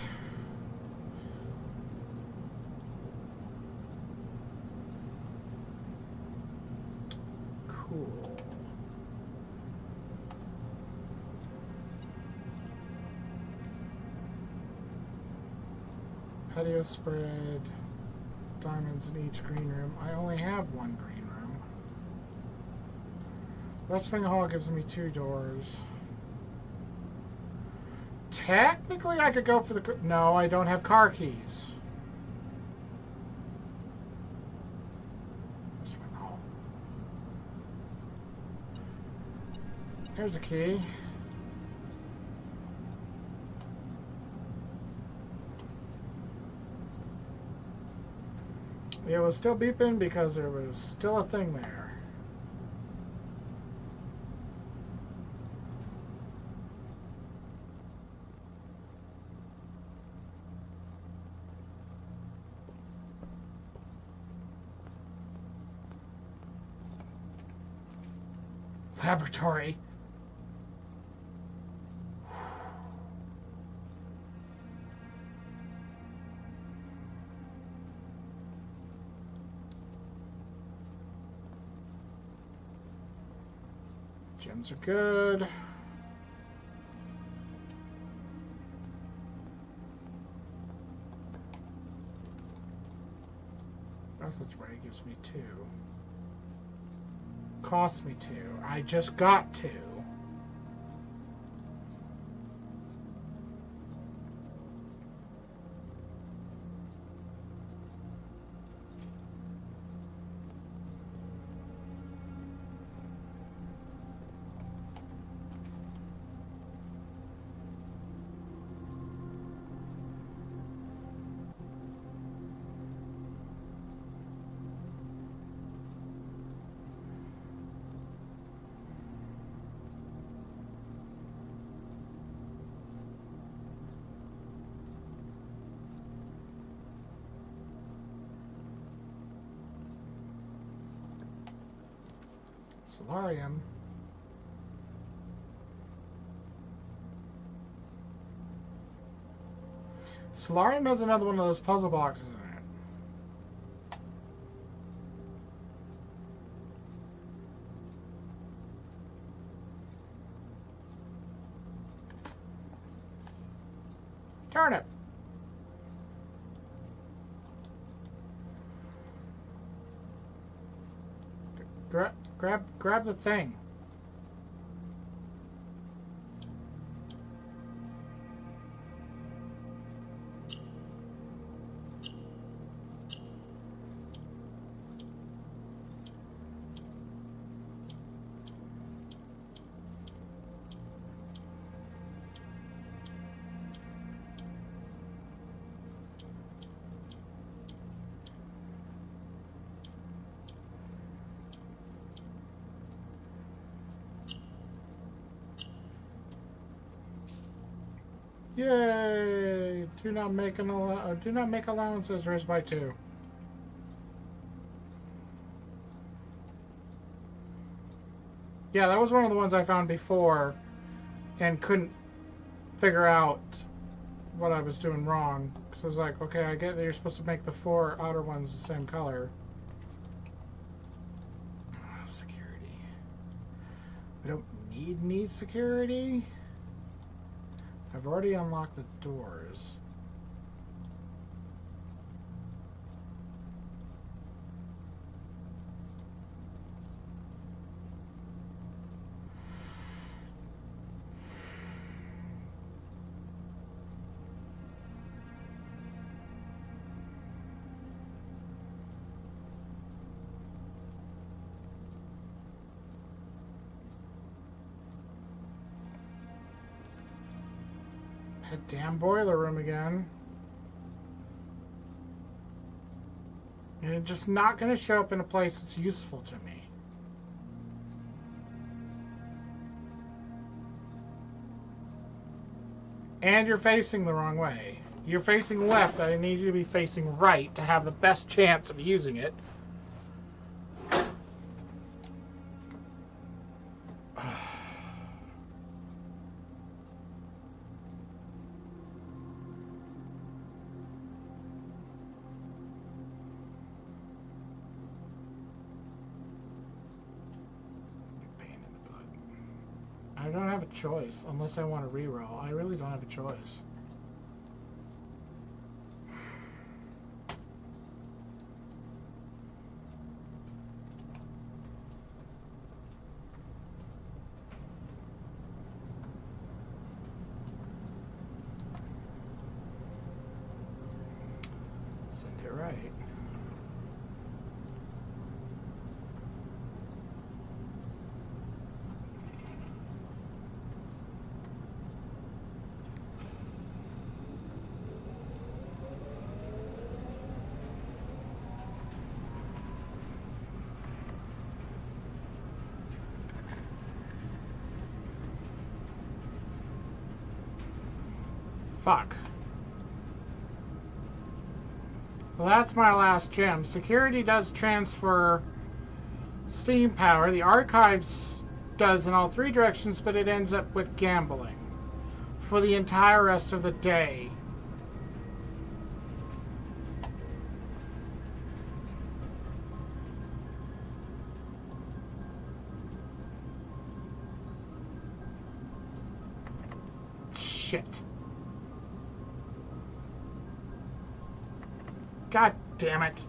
Patio spread, diamonds in each green room. I only have one green room. West Wing Hall gives me 2 doors. Technically, I could go for the... No, I don't have car keys. West Wing Hall. Here's a key. It was still beeping because there was still a thing there. Laboratory. Gems are good. Passageway gives me 2. Costs me 2. I just got 2. Solarium. Solarium has another one of those puzzle boxes in it. Turnip. Grab the thing. Yay! Do not make allowances. Raised by 2. Yeah, that was one of the ones I found before and couldn't figure out what I was doing wrong. So I was like, okay, I get that you're supposed to make the 4 outer ones the same color. Security. We don't need security. I've already unlocked the doors. That damn boiler room again. And it's just not going to show up in a place that's useful to me. And you're facing the wrong way. You're facing left. I need you to be facing right to have the best chance of using it. I don't have a choice unless I want to reroll. I really don't have a choice. Send it right. Fuck. Well, that's my last gem. Security does transfer steam power. The archives does in all 3 directions, but it ends up with gambling for the entire rest of the day. Shit. God damn it.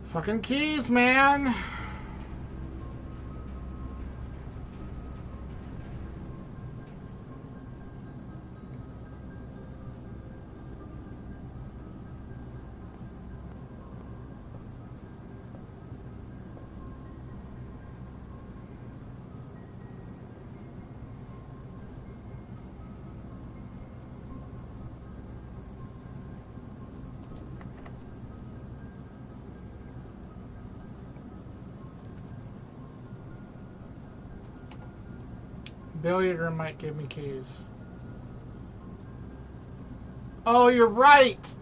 Fucking keys, man. Billiard room might give me keys. Oh, you're right!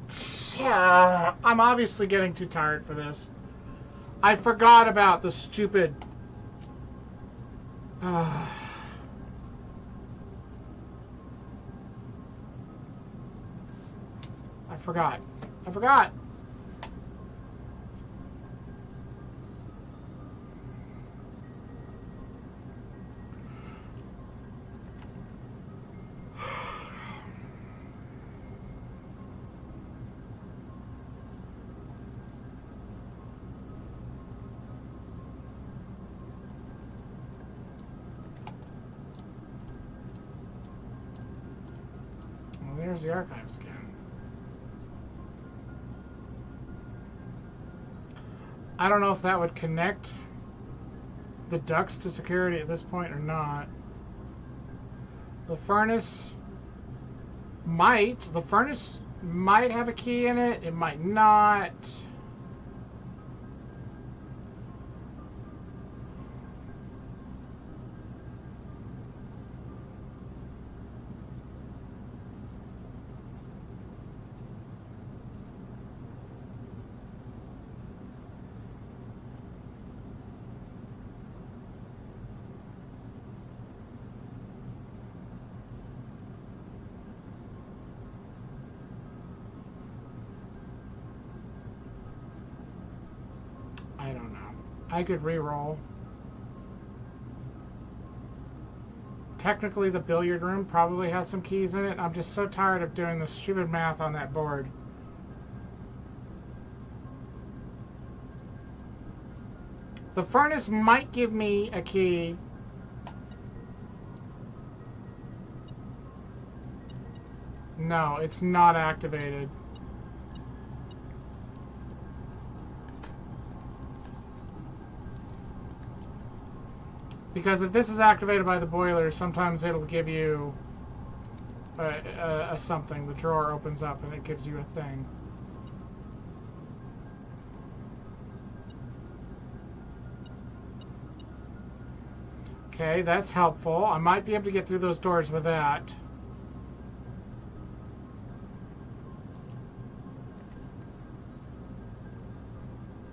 I'm obviously getting too tired for this. I forgot about the stupid... I forgot. I forgot! There's the archives again. I don't know if that would connect the ducts to security at this point or not. The furnace might. The furnace might have a key in it. It might not. I don't know. I could re-roll. Technically, the billiard room probably has some keys in it. I'm just so tired of doing the stupid math on that board. The furnace might give me a key. No, it's not activated. Because if this is activated by the boiler, sometimes it'll give you a something. The drawer opens up and it gives you a thing. Okay, that's helpful. I might be able to get through those doors with that.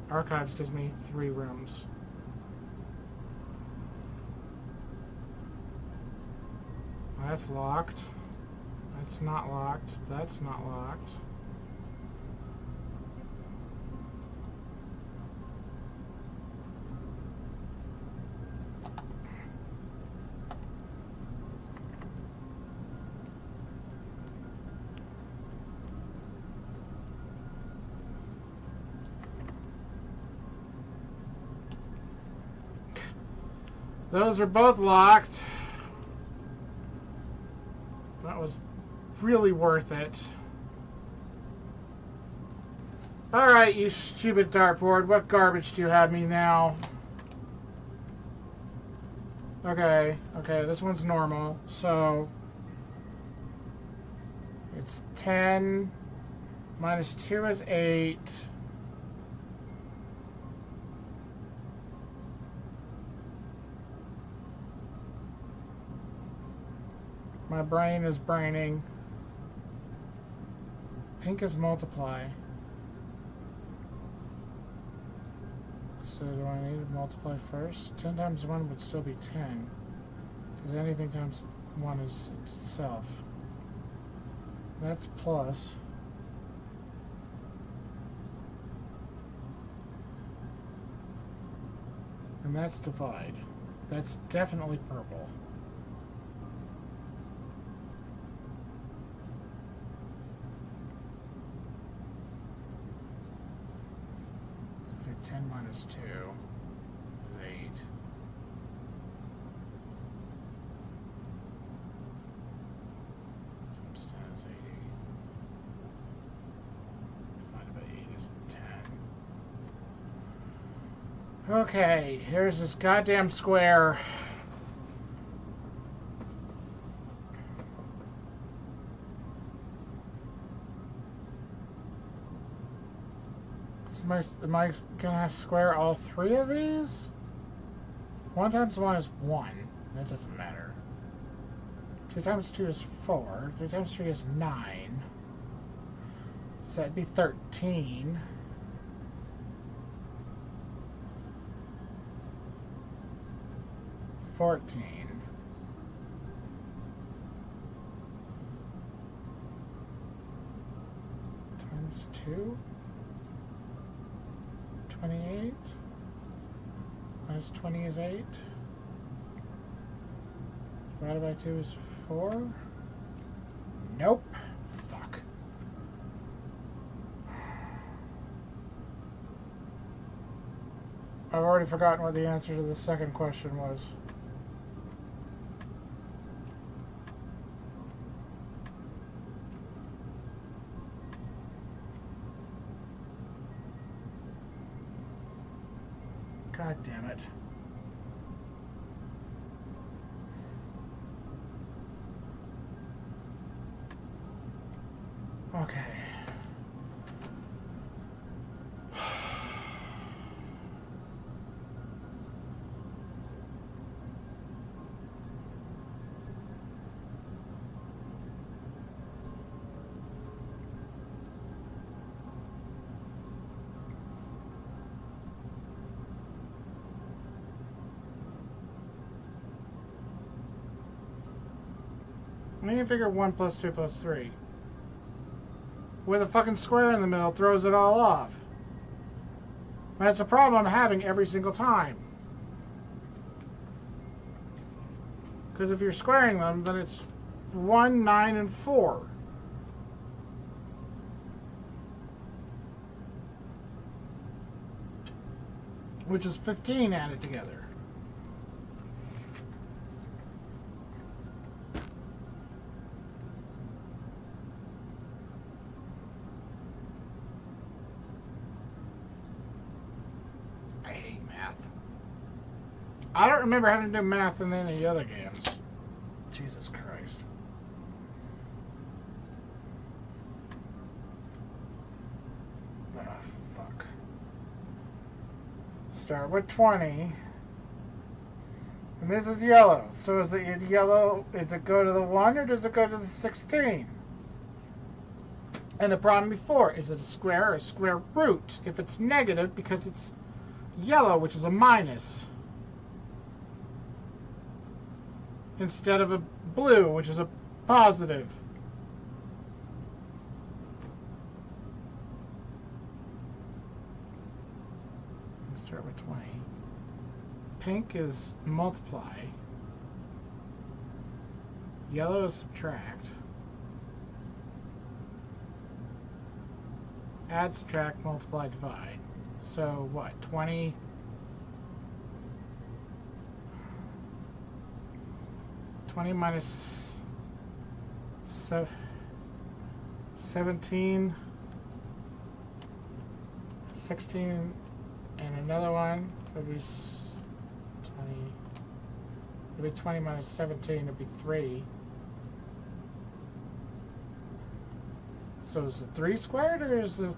Archives gives me 3 rooms. That's locked. That's not locked. That's not locked. Those are both locked. That was really worth it. Alright, you stupid dartboard. What garbage do you have me now? Okay, this one's normal. So, it's 10. Minus 2 is 8. My brain is braining. Pink is multiply. So do I need to multiply first? 10 times 1 would still be 10. Because anything times 1 is itself. That's plus. And that's divide. That's definitely purple. times 2 is 8. Times 10 is 80. Divided by 8 is 10. Okay, here's this goddamn square. Am I gonna have to square all 3 of these? 1 times 1 is 1. That doesn't matter. 2 times 2 is 4. 3 times 3 is 9. So that'd be 13. Times 2. 28 minus 20 is 8. Divided by 2 is 4. Nope. Fuck. I've already forgotten what the answer to the second question was. God damn it. Okay. I need to figure 1 plus 2 plus 3. With a fucking square in the middle throws it all off. That's a problem I'm having every single time. Because if you're squaring them, then it's 1, 9, and 4. Which is 15 added together. I don't remember having to do math in any of the other games. Jesus Christ. Ah, fuck. Start with 20. And this is yellow. So is it yellow, does it go to the 1 or does it go to the 16? And the problem before, is it a square or a square root? If it's negative, because it's yellow, which is a minus, instead of a blue, which is a positive. Let's start with 20. Pink is multiply. Yellow is subtract. Add, subtract, multiply, divide. So what? 20... 20 minus 17, 16, and another one would be 20. It would be 20 minus 17 would be 3. So is it 3 squared or is it...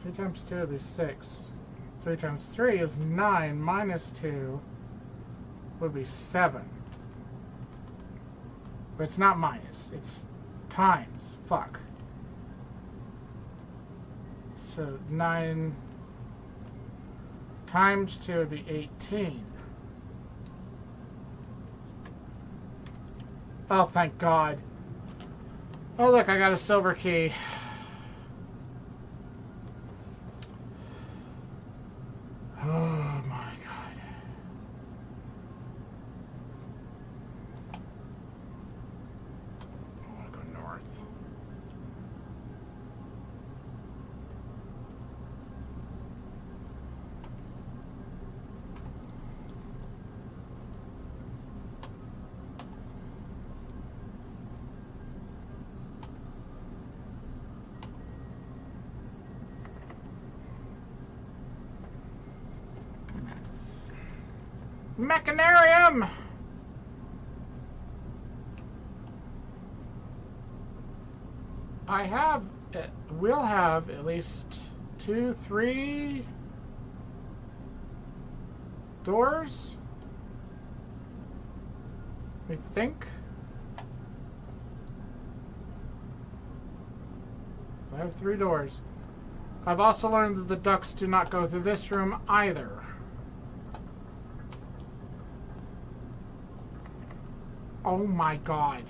Three times 2 would be 6. 3 times 3 is 9, minus 2 would be 7. But it's not minus, it's times. Fuck. So 9 times 2 would be 18. Oh, thank God. Oh, look, I got a silver key. Oh my God. I want to go north. Mechanarium! We'll have at least 2, 3 doors. We think. I have 3 doors. I've also learned that the ducks do not go through this room either. Oh my god.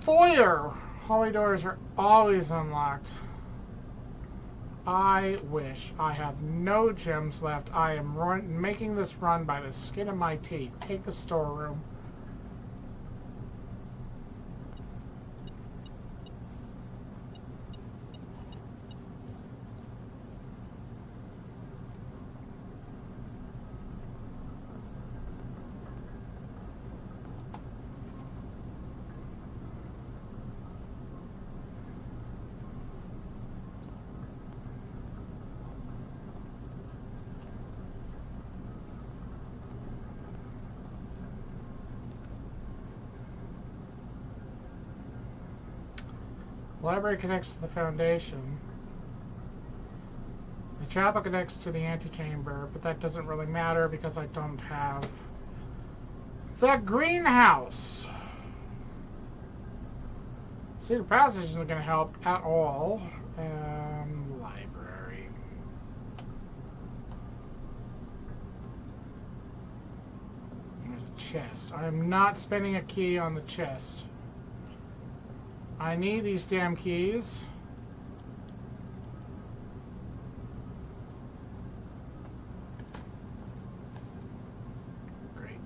Foyer! Hallway doors are always unlocked. I wish. I have no gems left. I am making this run by the skin of my teeth. Take the storeroom. The library connects to the foundation. The chapel connects to the antechamber, but that doesn't really matter because I don't have the greenhouse. Secret passage isn't going to help at all. Library. There's a chest. I am not spending a key on the chest. I need these damn keys. Great.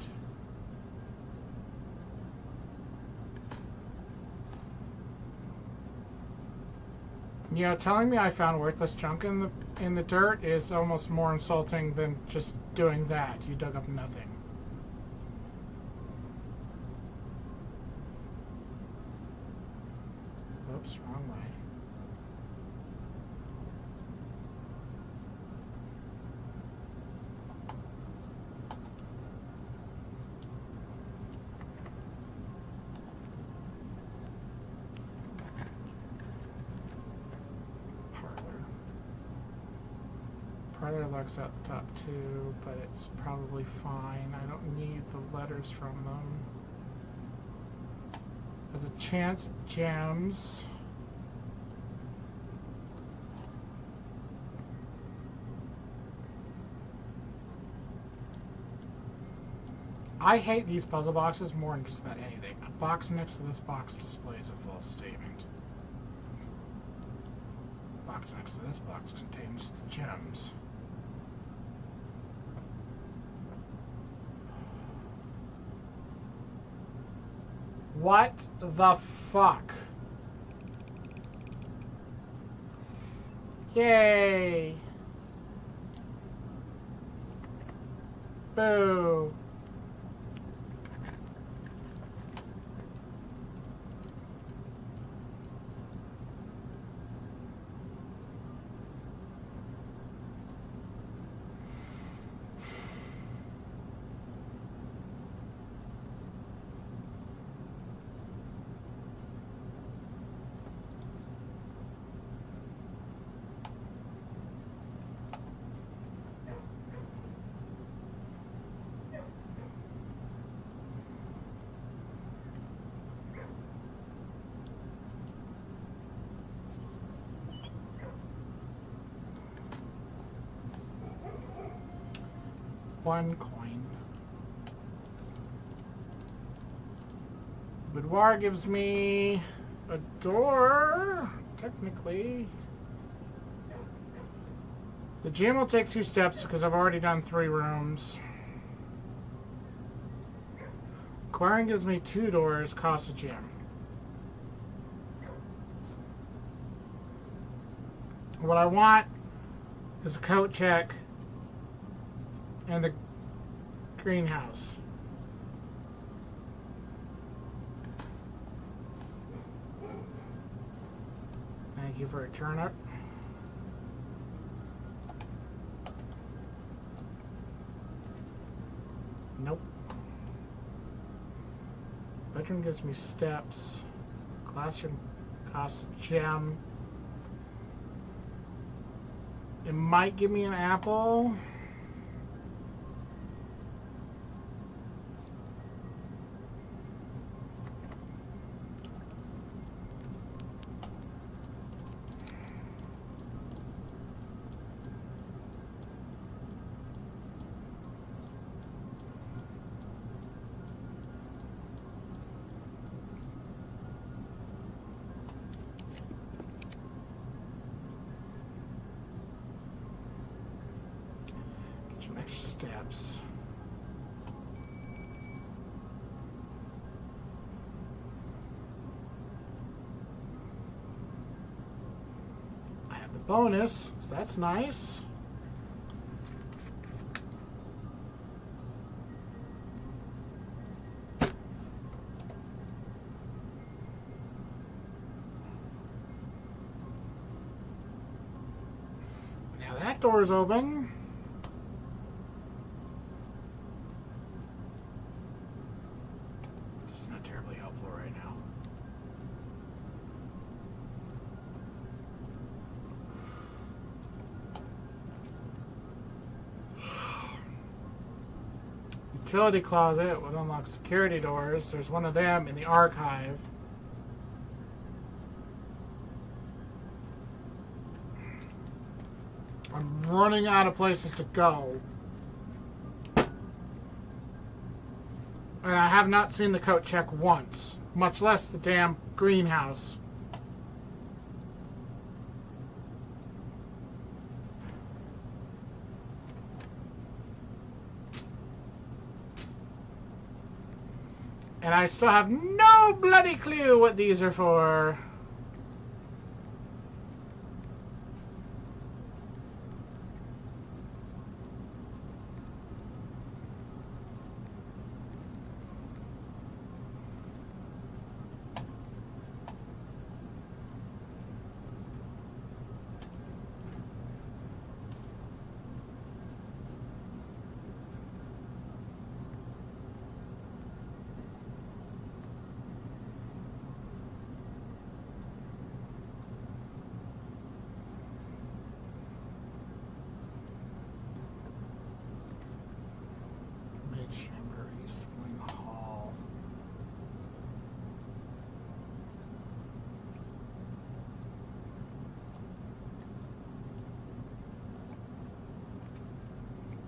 You know, telling me I found worthless junk in the dirt is almost more insulting than just doing that. You dug up nothing. Oops, wrong way. Parlor looks at the top too, but it's probably fine. I don't need the letters from them. There's a chance at gems. I hate these puzzle boxes more than just about anything. A box next to this box displays a false statement. A box next to this box contains the gems. What the fuck? Yay! Boo! One coin. Boudoir gives me a door, technically. The gym will take 2 steps because I've already done 3 rooms. Aquarium gives me 2 doors, costs a gym. What I want is a coat check and the greenhouse. Thank you for a turnip. Classroom gives me steps. Classroom costs a gem. It might give me an apple. Some extra steps. I have the bonus, so that's nice. Now that door's open. Not terribly helpful right now. Utility closet would unlock security doors. There's one of them in the archive. I'm running out of places to go. And I have not seen the coat check once, much less the damn greenhouse. And I still have no bloody clue what these are for. Chamber, East Wing Hall.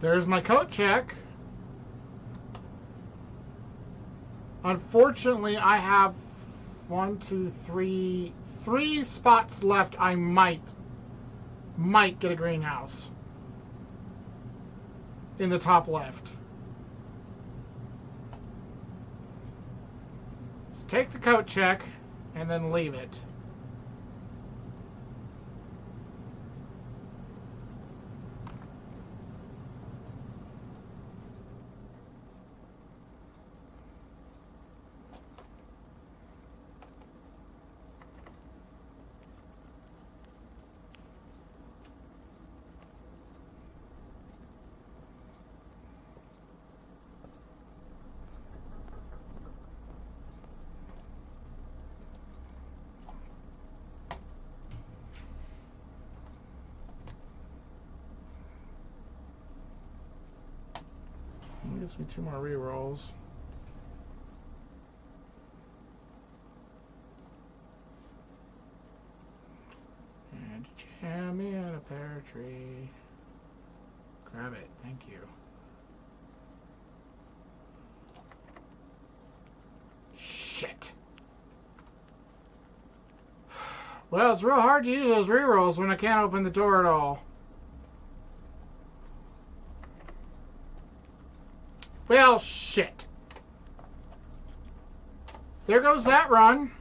There's my coat check. Unfortunately, I have 1, 2, 3 spots left. I might get a greenhouse in the top left. So take the coat check and then leave it. Gives me 2 more rerolls. And jam me in a pear tree. Grab it, thank you. Shit. Well, it's real hard to use those rerolls when I can't open the door at all. Well, shit. There goes that run.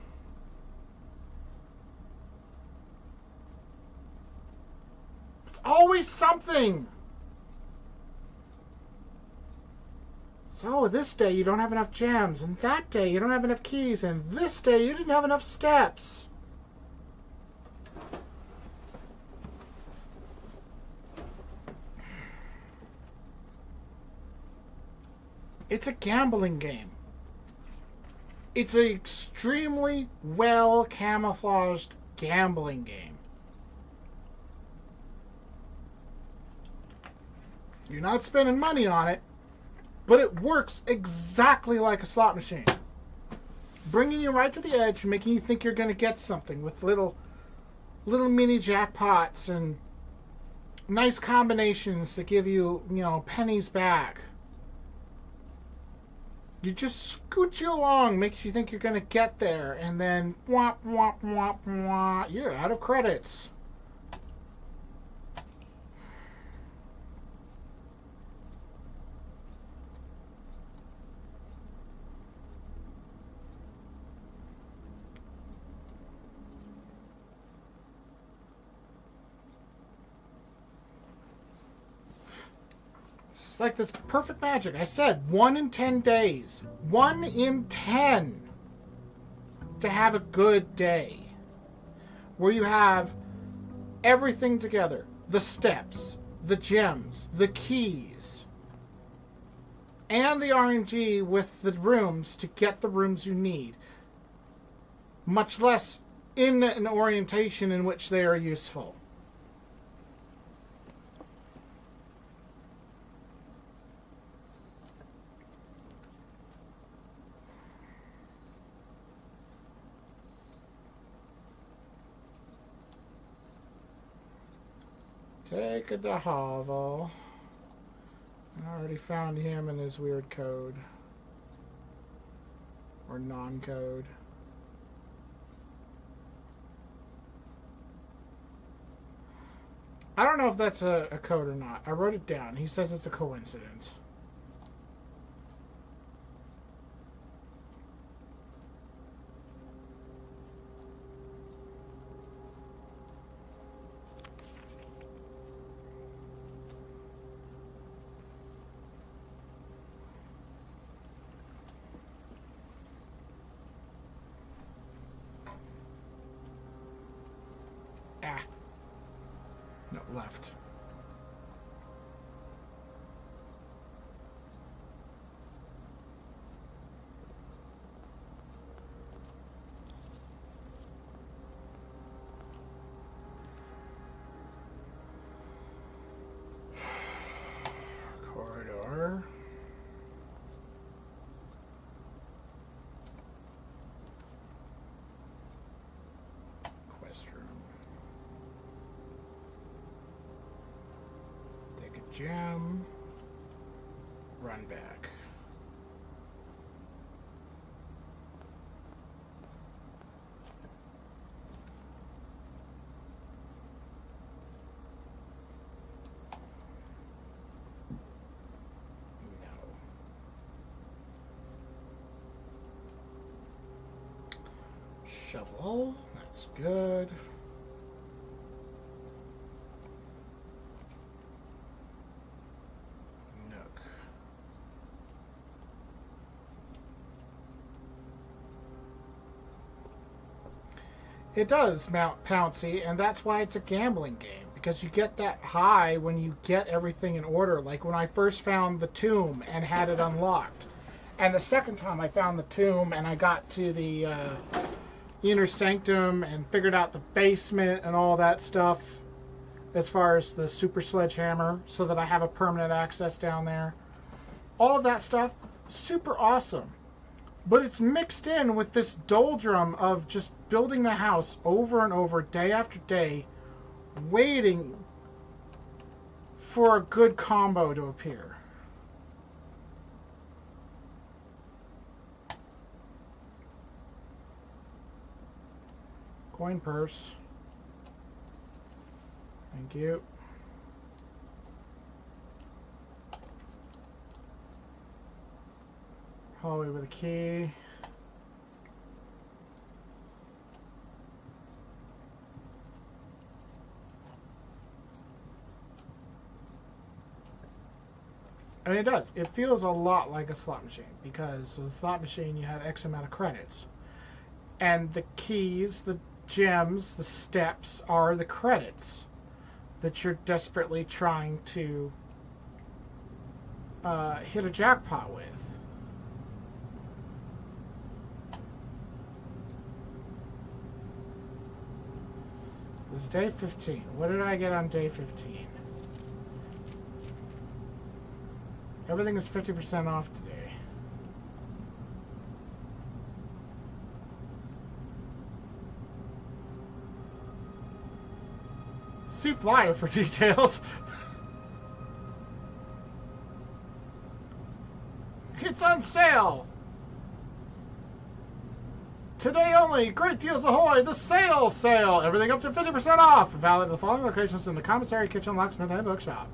It's always something. So this day you don't have enough gems, and that day you don't have enough keys, and this day you didn't have enough steps. It's a gambling game. It's an extremely well camouflaged gambling game. You're not spending money on it, but it works exactly like a slot machine. Bringing you right to the edge, making you think you're going to get something with little mini jackpots and nice combinations that give you, pennies back. You just scoot you along, makes you think you're going to get there, and then womp, womp, womp, womp, you're out of credits. It's like this perfect magic. I said 1 in 10 days. 1 in 10 to have a good day. Where you have everything together. The steps, the gems, the keys, and the RNG with the rooms to get the rooms you need. Much less in an orientation in which they are useful. Take a de Havel. I already found him in his weird code. Or non-code. I don't know if that's a code or not. I wrote it down. He says it's a coincidence. No, left. Corridor. Quest room. Take a gem. Run back. Shovel, that's good. Nook. It does mount Pouncy, and that's why it's a gambling game, because you get that high when you get everything in order. Like when I first found the tomb and had it unlocked. And the second time I found the tomb and I got to the inner sanctum and figured out the basement and all that stuff as far as the super sledgehammer so that I have a permanent access down there. All of that stuff, super awesome. But it's mixed in with this doldrum of just building the house over and over, day after day, waiting for a good combo to appear. Coin purse. Thank you. Hallway with a key. And it does. It feels a lot like a slot machine because with a slot machine you have X amount of credits. And the keys, the gems, the steps are the credits that you're desperately trying to hit a jackpot with. This is day 15. What did I get on day 15? Everything is 50% off today. See flyer for details. It's on sale. Today only. Great deals ahoy. The sale sale. Everything up to 50% off. Valid at the following locations in the commissary, kitchen, locksmith, and bookshop.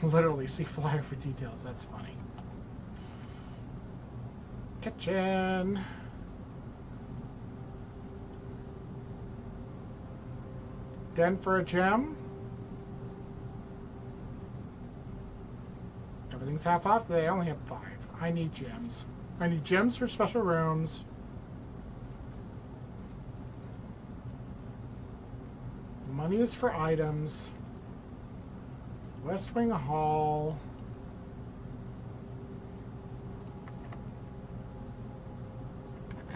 Literally, see flyer for details. That's funny. Kitchen. Den for a gem. Everything's half off today. I only have 5. I need gems. I need gems for special rooms. Money is for items. West Wing Hall.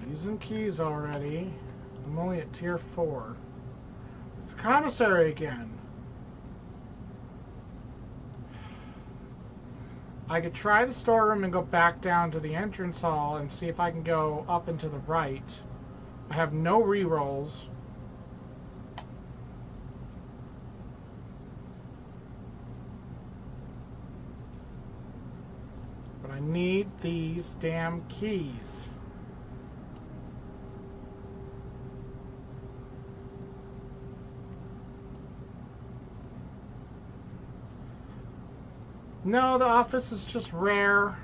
Using keys already. I'm only at tier 4. It's the commissary again. I could try the storeroom and go back down to the entrance hall and see if I can go up and to the right. I have no rerolls. But I need these damn keys. No, the office is just rare.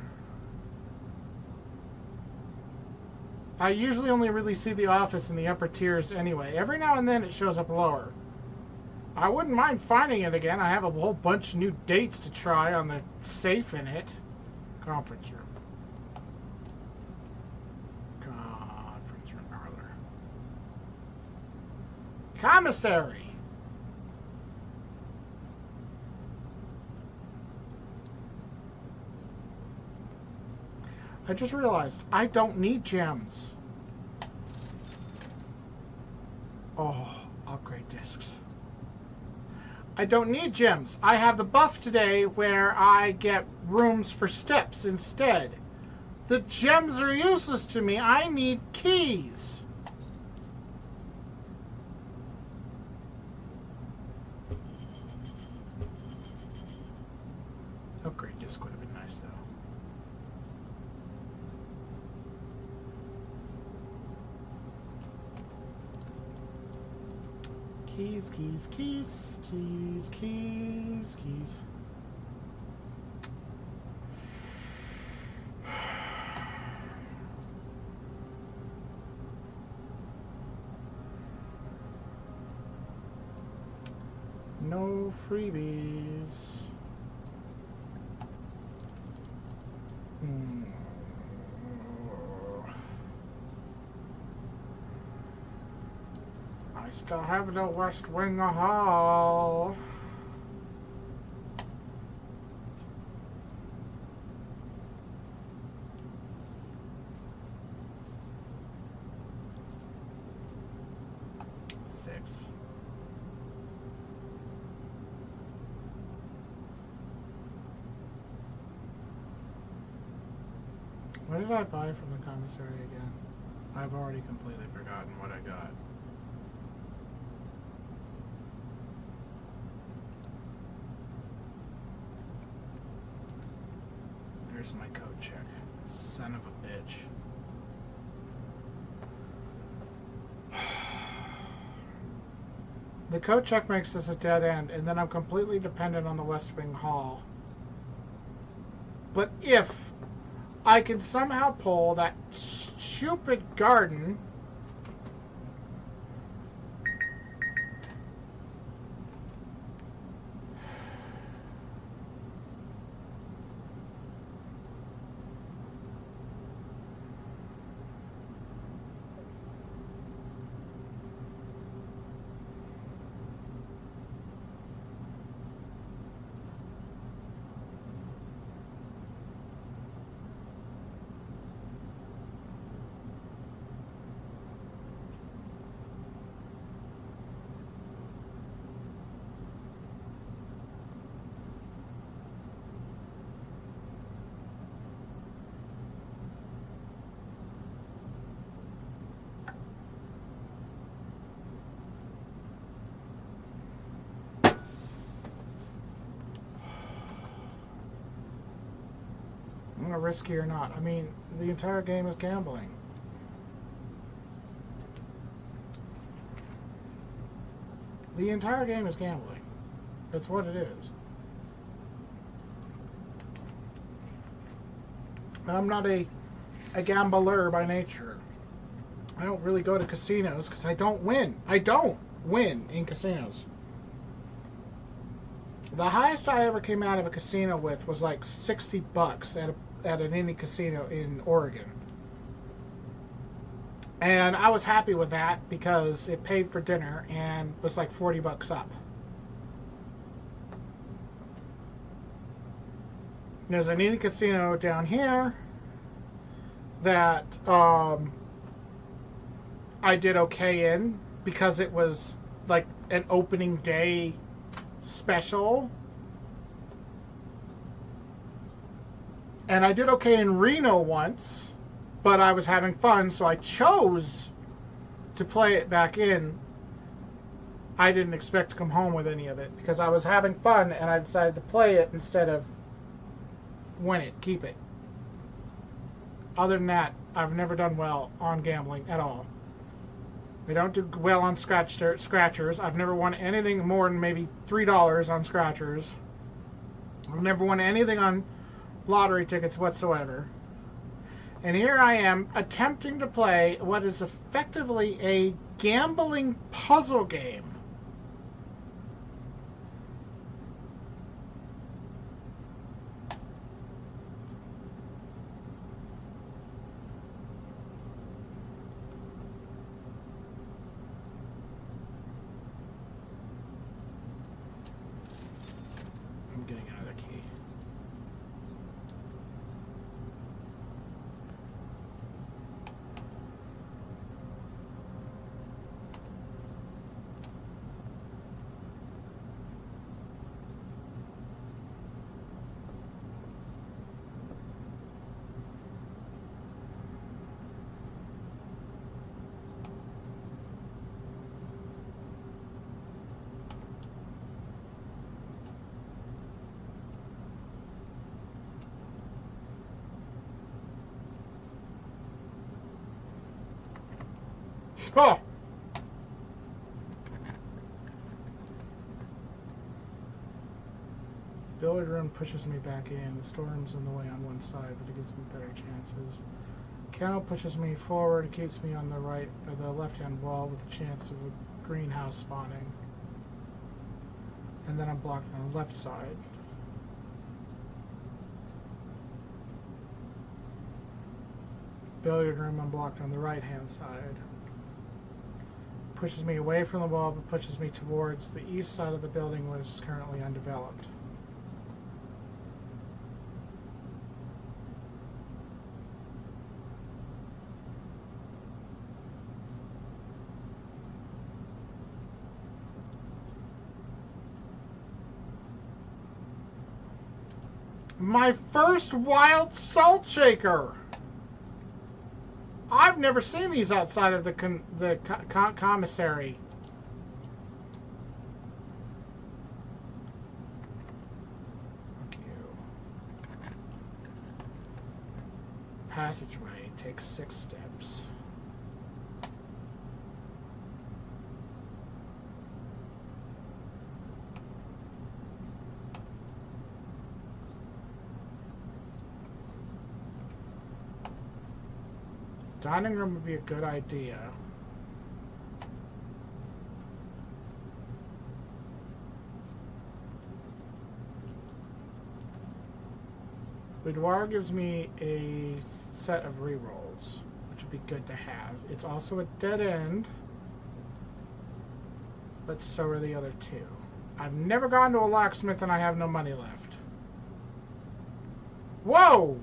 I usually only really see the office in the upper tiers anyway. Every now and then it shows up lower. I wouldn't mind finding it again. I have a whole bunch of new dates to try on the safe in it. Conference room. Conference room parlor. Commissary. I just realized I don't need gems. Oh, upgrade discs. I don't need gems. I have the buff today where I get rooms for steps instead. The gems are useless to me. I need keys. Upgrade disc would have been nice though. Keys, keys, keys, keys, keys, keys. No freebies. I still have the West Wing Hall. Six. What did I buy from the commissary again? I've already completely forgotten what I got. Here's my code check. Son of a bitch. The code check makes this a dead end, and then I'm completely dependent on the West Wing Hall. But if I can somehow pull that stupid garden... risky or not. I mean, the entire game is gambling. The entire game is gambling. That's what it is. I'm not a gambler by nature. I don't really go to casinos because I don't win. I don't win in casinos. The highest I ever came out of a casino with was like $60 at an indie casino in Oregon. And I was happy with that because it paid for dinner and was like $40 up. There's an indie casino down here that I did okay in because it was like an opening day special. And I did okay in Reno once, but I was having fun, so I chose to play it back in. I didn't expect to come home with any of it because I was having fun and I decided to play it instead of win it, keep it. Other than that, I've never done well on gambling at all. I don't do well on scratchers. I've never won anything more than maybe $3 on scratchers. I've never won anything on lottery tickets whatsoever. And here I am attempting to play what is effectively a gambling puzzle game. I'm getting another key. Oh! Billiard room pushes me back in. The storm's in the way on one side, but it gives me better chances. Kennel pushes me forward. It keeps me on the right or the left-hand wall with a chance of a greenhouse spawning. And then I'm blocked on the left side. Billiard room, I'm blocked on the right-hand side. Pushes me away from the wall, but pushes me towards the east side of the building, which is currently undeveloped. My first wild salt shaker! I've never seen these outside of the commissary. Fuck you. Passageway takes 6 steps. Dining room would be a good idea. Boudoir gives me a set of rerolls, which would be good to have. It's also a dead end, but so are the other two. I've never gone to a locksmith and I have no money left. Whoa!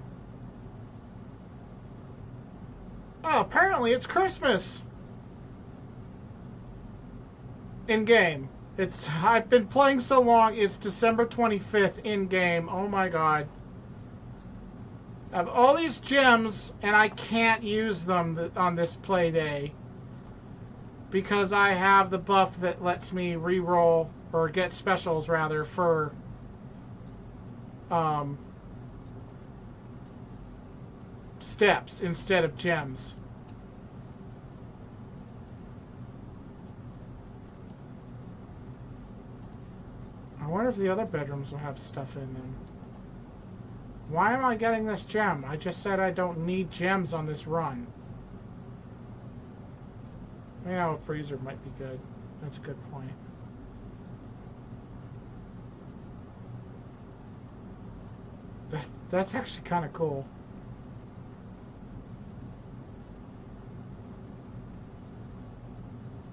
Oh, apparently it's Christmas. In game. I've been playing so long, it's December 25th in game. Oh my god. I have all these gems and I can't use them on this play day. Because I have the buff that lets me re-roll, or get specials rather, for steps instead of gems. I wonder if the other bedrooms will have stuff in them. Why am I getting this gem? I just said I don't need gems on this run. Yeah, a freezer might be good. That's a good point. That's actually kind of cool.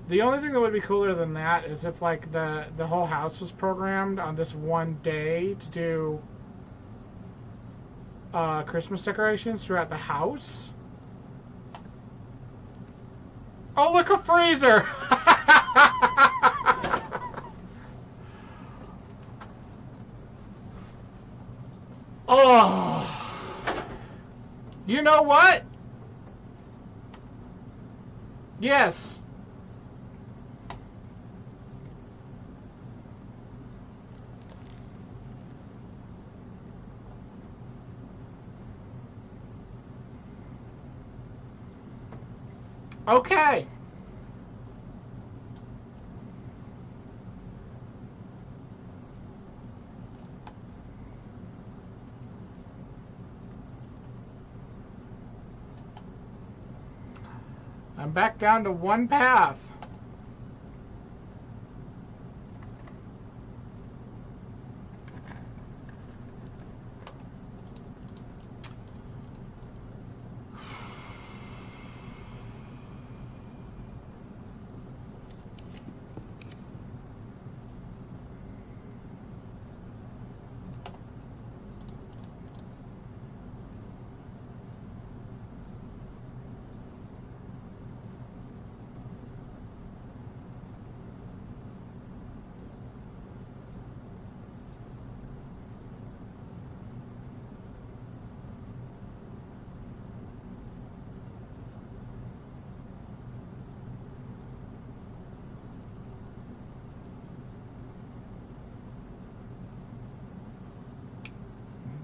The only thing that would be cooler than that is if, like, the whole house was programmed on this one day to do Christmas decorations throughout the house. Oh, look, a freezer! Oh! You know what? Yes. Okay. I'm back down to one path.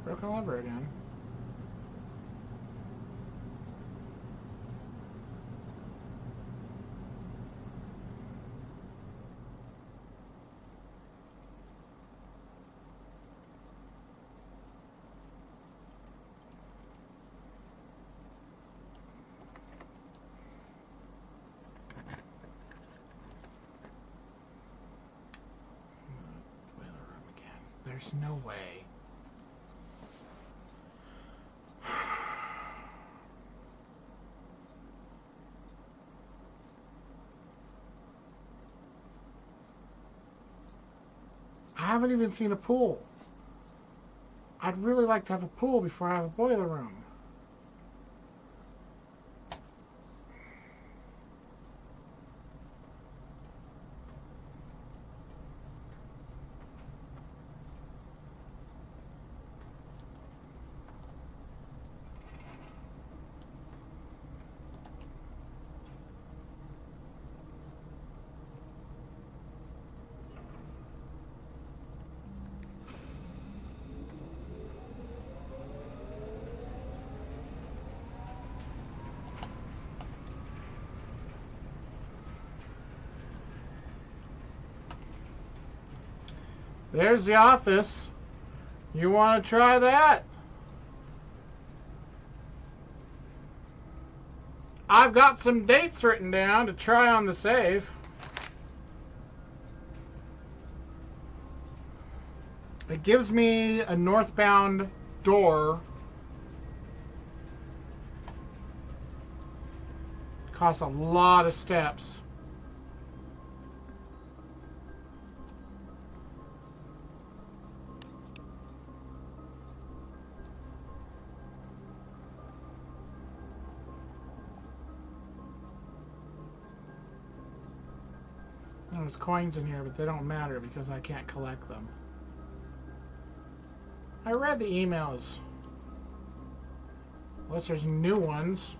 Broke all over again. Boiler room again. There's no way. I haven't even seen a pool. I'd really like to have a pool before I have a boiler room. There's the office. You want to try that? I've got some dates written down to try on the save. It gives me a northbound door. Costs a lot of steps. There's coins in here, but they don't matter because I can't collect them. I read the emails. Unless there's new ones.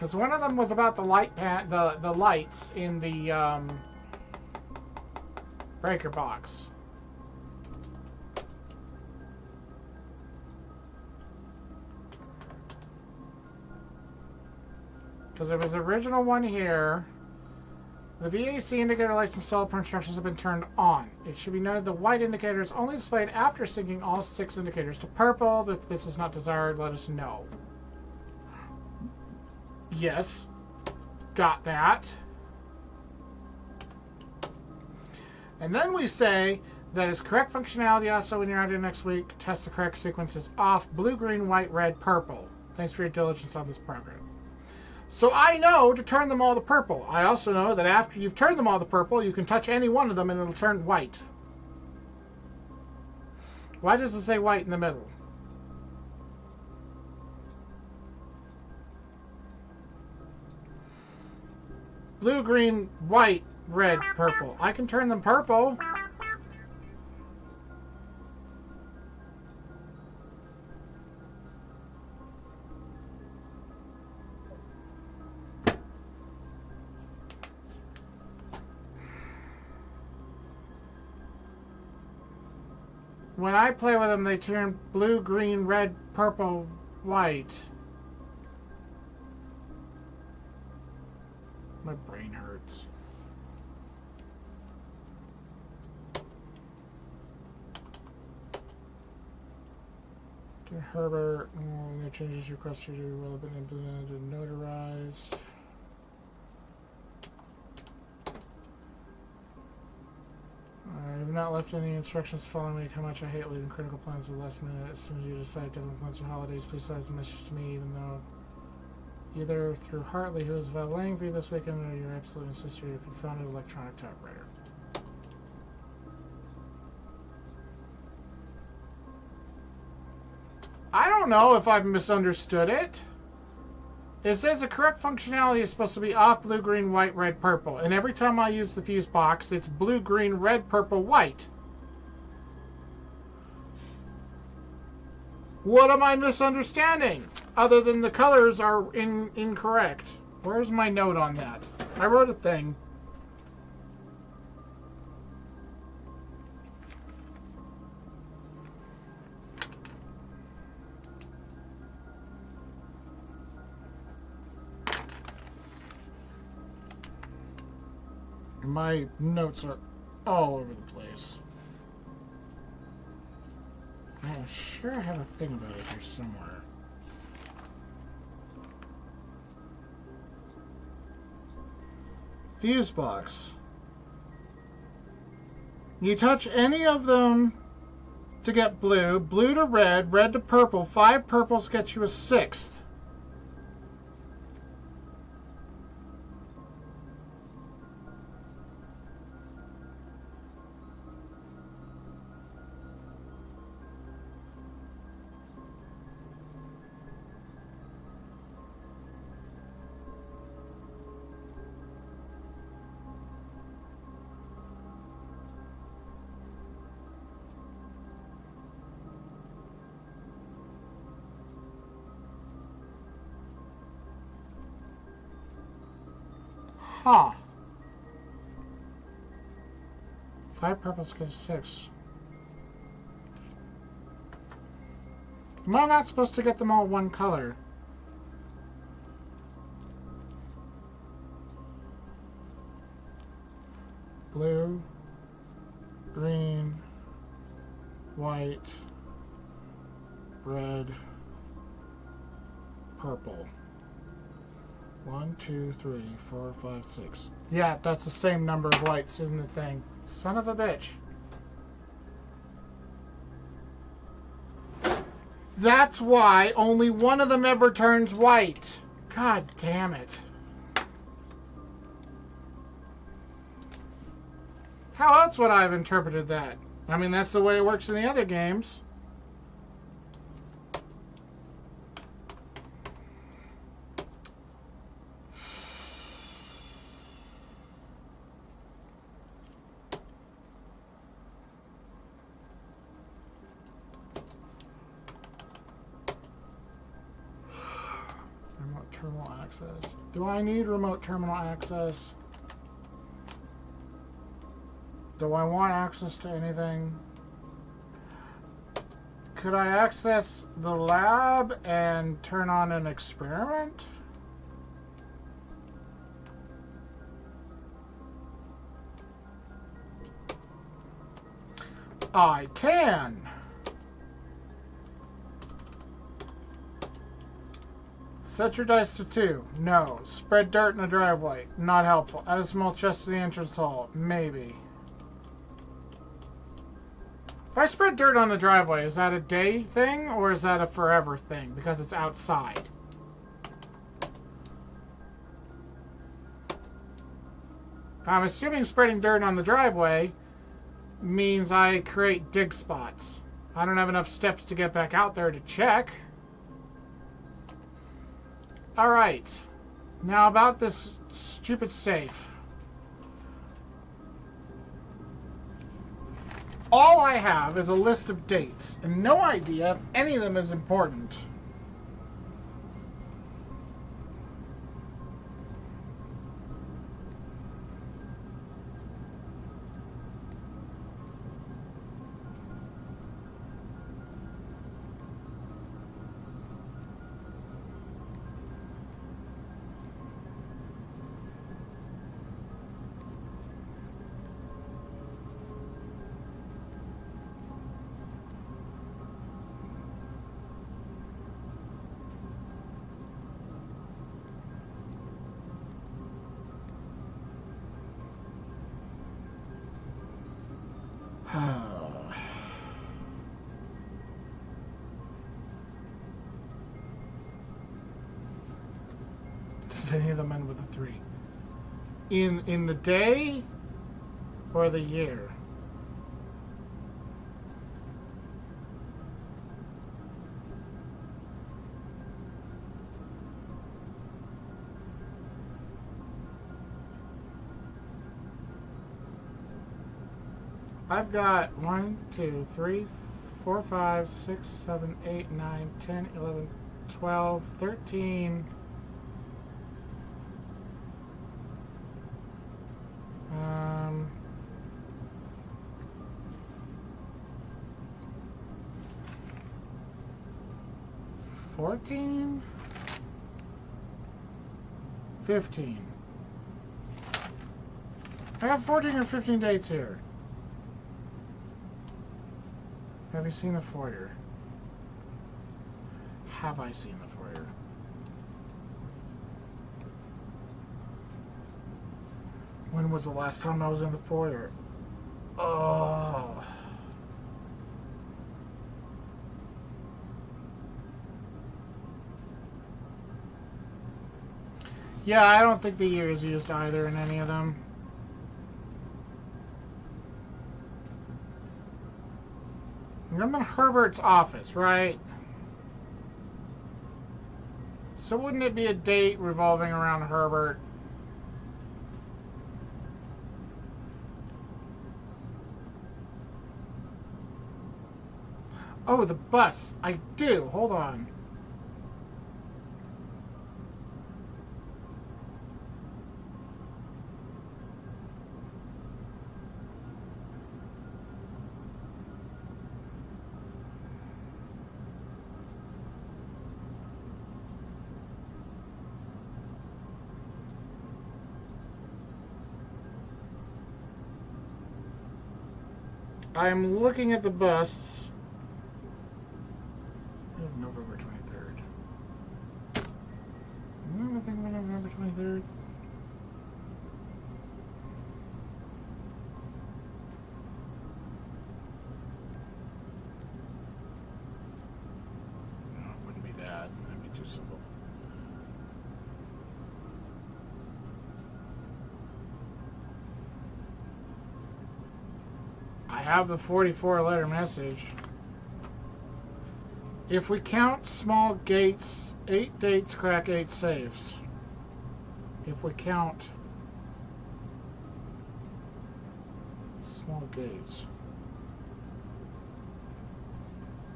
Because one of them was about the the lights in the breaker box. Because there was the original one here. The VAC indicator lights installed per instructions have been turned on. It should be noted the white indicator is only displayed after syncing all 6 indicators to purple. If this is not desired, let us know. Yes. Got that. And then we say that is correct functionality. Also, when you're out here next week, test the correct sequences off blue, green, white, red, purple. Thanks for your diligence on this program. So I know to turn them all to purple. I also know that after you've turned them all to purple, you can touch any one of them and it'll turn white. Why does it say white in the middle? Blue, green, white, red, purple. I can turn them purple. When I play with them, they turn blue, green, red, purple, white. My brain hurts. Dear Herbert, no changes requested will have been implemented and notarized. I have not left any instructions following me how much I hate leaving critical plans at the last minute. As soon as you decide different plans for holidays, please send a message to me, even though either through Hartley, who is valeting for you this weekend, or your absolute sister, your confounded electronic typewriter. I don't know if I've misunderstood it. It says the correct functionality is supposed to be off blue, green, white, red, purple. And every time I use the fuse box, it's blue, green, red, purple, white. What am I misunderstanding? Other than the colors are incorrect. Where's my note on that? I wrote a thing. My notes are all over the place. I'm sure I have a thing about it here somewhere. Fuse box. You touch any of them to get blue, blue to red, red to purple. 5 purples get you a 6th. Huh. 5 purples get 6. Am I not supposed to get them all one color? Blue, green, white, red, purple. 1, 2, 3, 4, 5, 6. Yeah, that's the same number of whites in the thing. Son of a bitch. That's why only one of them ever turns white. God damn it. How else would I have interpreted that? I mean, that's the way it works in the other games. Terminal access. Do I need remote terminal access? Do I want access to anything? Could I access the lab and turn on an experiment? I can. Set your dice to 2. No. Spread dirt in the driveway. Not helpful. Add a small chest to the entrance hall. Maybe. If I spread dirt on the driveway, is that a day thing or is that a forever thing because it's outside? I'm assuming spreading dirt on the driveway means I create dig spots. I don't have enough steps to get back out there to check. Alright. Now about this stupid safe. All I have is a list of dates, and no idea if any of them is important. Does any of them end with a 3? In the day or the year? I've got 1, 2, 3, 4, 5, 6, 7, 8, 9, 10, 11, 12, 13. 14, 15. I have 14 or 15 dates here. Have you seen the foyer? Have I seen the foyer? When was the last time I was in the foyer? Oh. Yeah, I don't think the year is used either in any of them. I'm in Herbert's office, right? So wouldn't it be a date revolving around Herbert? Oh, the bus. I do. Hold on. I'm looking at the bus. November 23rd. I think about November 23rd. No, it wouldn't be that. That'd be too simple. I have the 44-letter message. If we count small gates, 8 dates crack 8 safes. If we count small gates.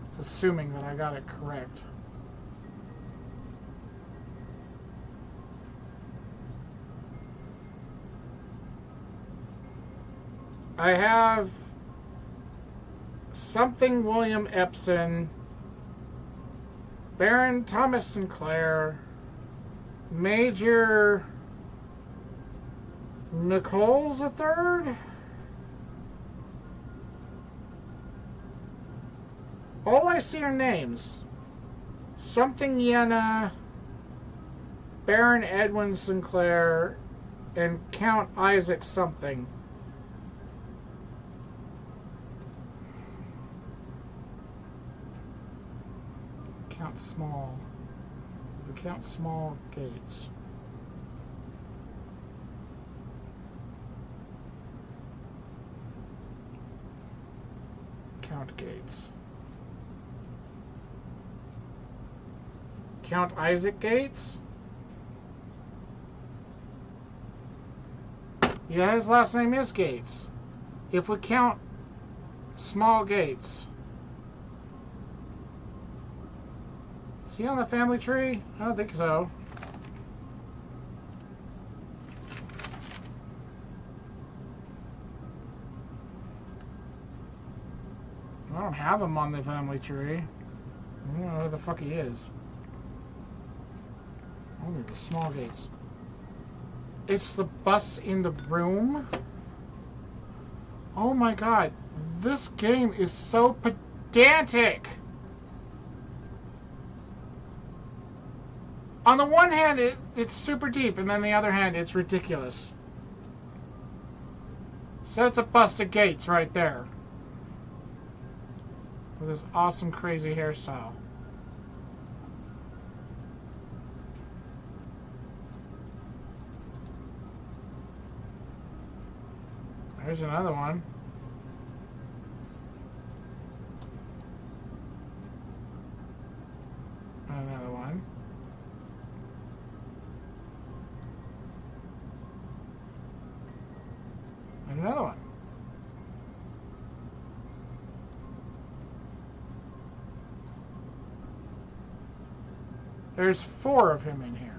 It's assuming that I got it correct. I have something William Epson, Baron Thomas Sinclair, Major Nichols III. All I see are names. Something Yenna, Baron Edwin Sinclair, and Count Isaac something. Count Small. We count Small Gates. Count Gates. Count Isaac Gates? Yeah, his last name is Gates. If we count Small Gates. Is he on the family tree? I don't think so. I don't have him on the family tree. I don't know who the fuck he is. Only the Small Gates. It's the bus in the room? Oh my god. This game is so pedantic! On the one hand, it's super deep, and then the other hand, it's ridiculous. So it's a bust of Gates right there. With this awesome, crazy hairstyle. There's another one. Another one. And another one. There's 4 of him in here.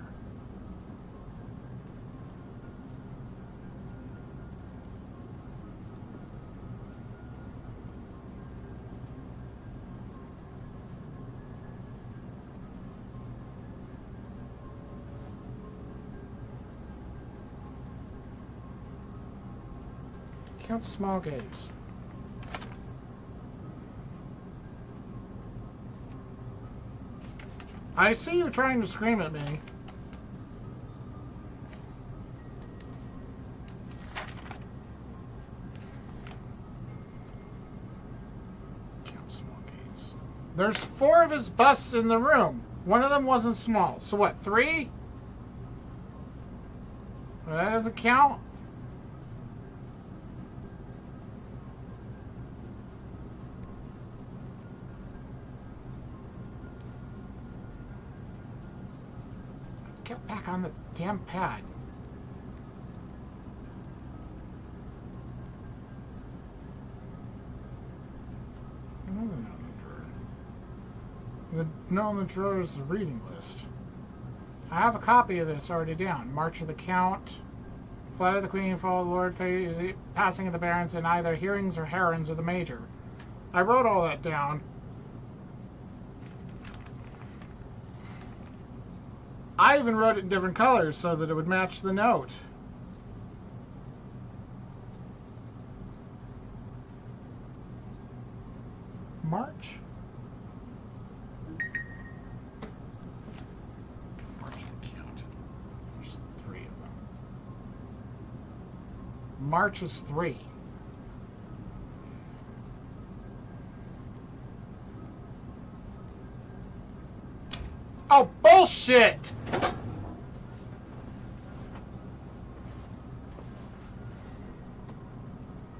Count Small Gates. I see you trying to scream at me. Count Small Gates. There's 4 of his busts in the room. One of them wasn't small. So what, 3? Well, that doesn't count. Get back on the damn pad. Another note in the drawer. The note in the drawer is the reading list. I have a copy of this already down. March of the Count, Flight of the Queen, Fall of the Lord, Passing of the Barons, and either Hearings or Herons of the Major. I wrote all that down. I even wrote it in different colors so that it would match the note. March? March of the Count. There's 3 of them. March is 3. Oh, bullshit!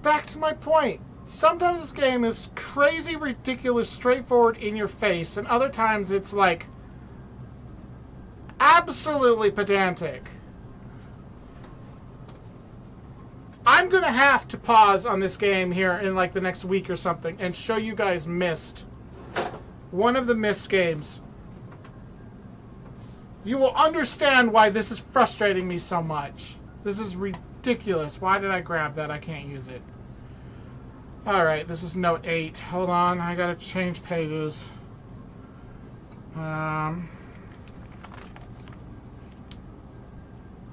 Back to my point. Sometimes this game is crazy, ridiculous, straightforward, in your face, and other times it's like absolutely pedantic. I'm gonna have to pause on this game here in like the next week or something and show you guys Myst. One of the Myst games. You will understand why this is frustrating me so much. This is ridiculous. Why did I grab that? I can't use it. Alright, this is note 8. Hold on, I gotta change pages.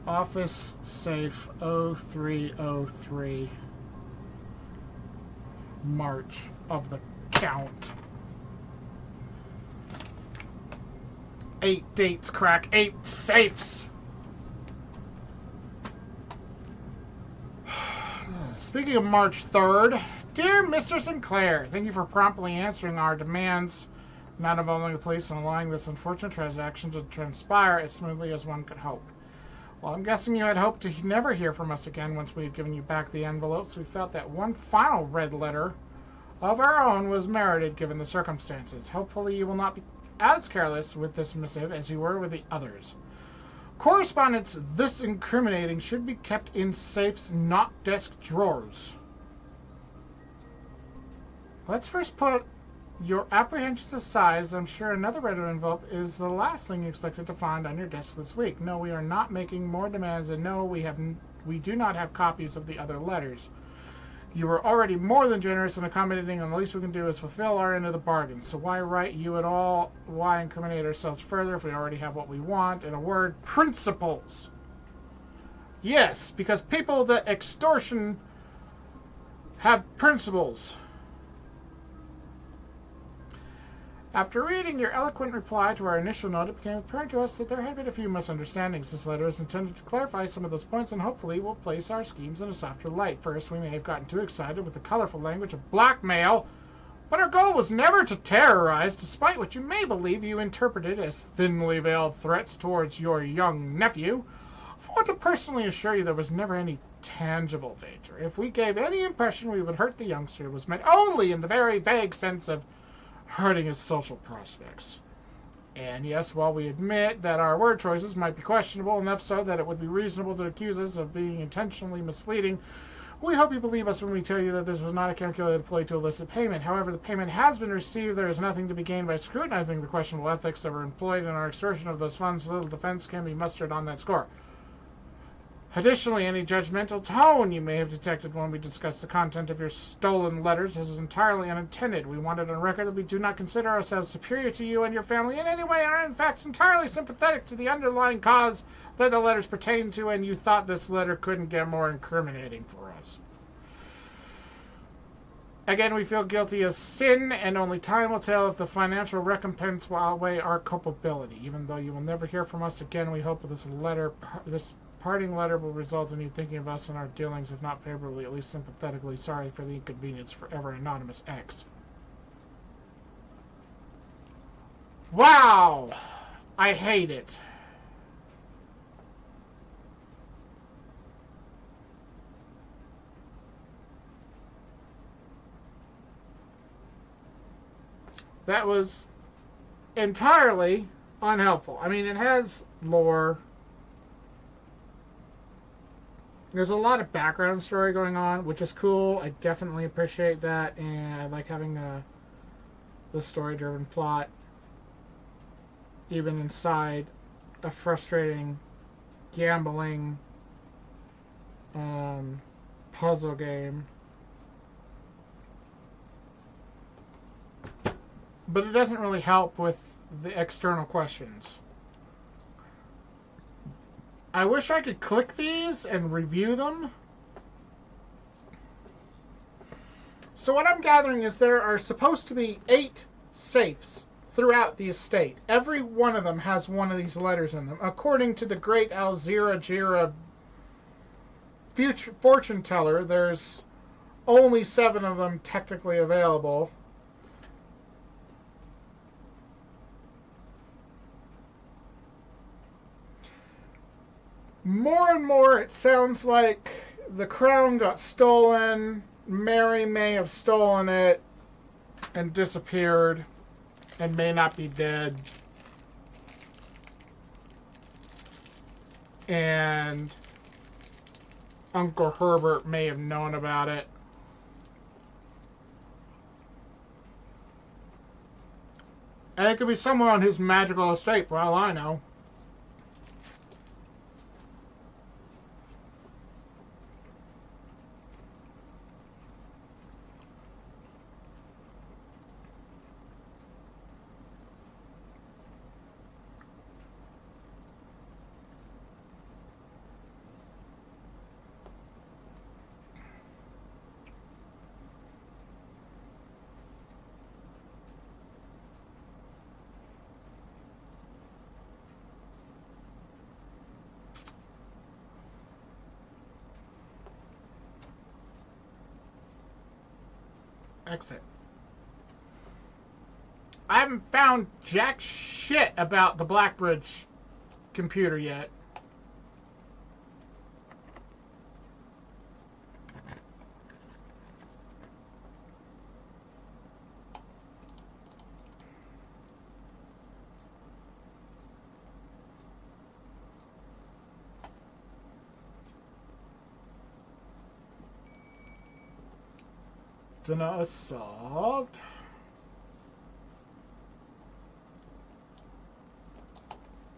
Office safe 0303. March of the count. 8 dates, crack. 8 safes. Speaking of March 3rd, dear Mr. Sinclair, thank you for promptly answering our demands, not involving the police, and allowing this unfortunate transaction to transpire as smoothly as one could hope. Well, I'm guessing you had hoped to never hear from us again once we had given you back the envelopes. We felt that one final red letter of our own was merited given the circumstances. Hopefully you will not be as careless with this missive as you were with the others. Correspondence this incriminating should be kept in safes, not desk drawers. Let's first put your apprehensions aside, as I'm sure another red envelope is the last thing you expected to find on your desk this week. No, we are not making more demands, and no, we do not have copies of the other letters. You were already more than generous and accommodating, and the least we can do is fulfill our end of the bargain. So why write you at all? Why incriminate ourselves further if we already have what we want? In a word, principles. Yes, because people that extortion have principles. After reading your eloquent reply to our initial note, it became apparent to us that there had been a few misunderstandings. This letter is intended to clarify some of those points and hopefully will place our schemes in a softer light. First, we may have gotten too excited with the colorful language of blackmail, but our goal was never to terrorize, despite what you may believe you interpreted as thinly veiled threats towards your young nephew. I want to personally assure you there was never any tangible danger. If we gave any impression we would hurt the youngster, it was meant only in the very vague sense of hurting his social prospects. And yes, while we admit that our word choices might be questionable, enough so that it would be reasonable to accuse us of being intentionally misleading, we hope you believe us when we tell you that this was not a calculated ploy to elicit payment. However, the payment has been received. There is nothing to be gained by scrutinizing the questionable ethics that were employed in our extortion of those funds. Little defense can be mustered on that score. Additionally, any judgmental tone you may have detected when we discussed the content of your stolen letters is entirely unintended. We wanted on record that we do not consider ourselves superior to you and your family in any way, and are in fact entirely sympathetic to the underlying cause that the letters pertain to, and you thought this letter couldn't get more incriminating for us. Again, we feel guilty as sin, and only time will tell if the financial recompense will outweigh our culpability. Even though you will never hear from us again, we hope this parting letter will result in you thinking of us and our dealings, if not favorably, at least sympathetically. Sorry for the inconvenience. Forever Anonymous X. Wow! I hate it. That was entirely unhelpful. I mean, it has lore. There's a lot of background story going on, which is cool. I definitely appreciate that, and I like having the story-driven plot, even inside a frustrating, gambling puzzle game. But it doesn't really help with the external questions. I wish I could click these and review them. So what I'm gathering is there are supposed to be 8 safes throughout the estate. Every one of them has one of these letters in them. According to the great Alzira Jira fortune teller, there's only 7 of them technically available. More and more, it sounds like the crown got stolen. Mary may have stolen it and disappeared and may not be dead. And Uncle Herbert may have known about it. And it could be somewhere on his magical estate, for all I know. exit. I haven't found jack shit about the Blackbridge computer yet. Dinner is solved.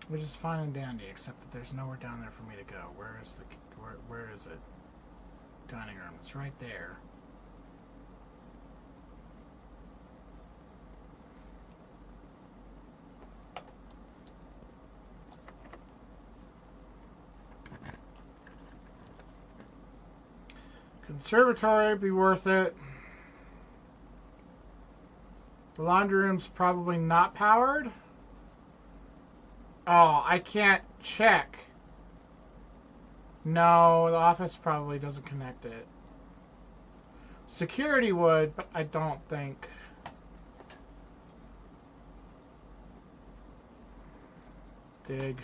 Which is fine and dandy, except that there's nowhere down there for me to go. Where is where is it? Dining room. It's right there. Conservatory be worth it. The laundry room's probably not powered. Oh, I can't check. No, the office probably doesn't connect it. Security would, but I don't think. Dig.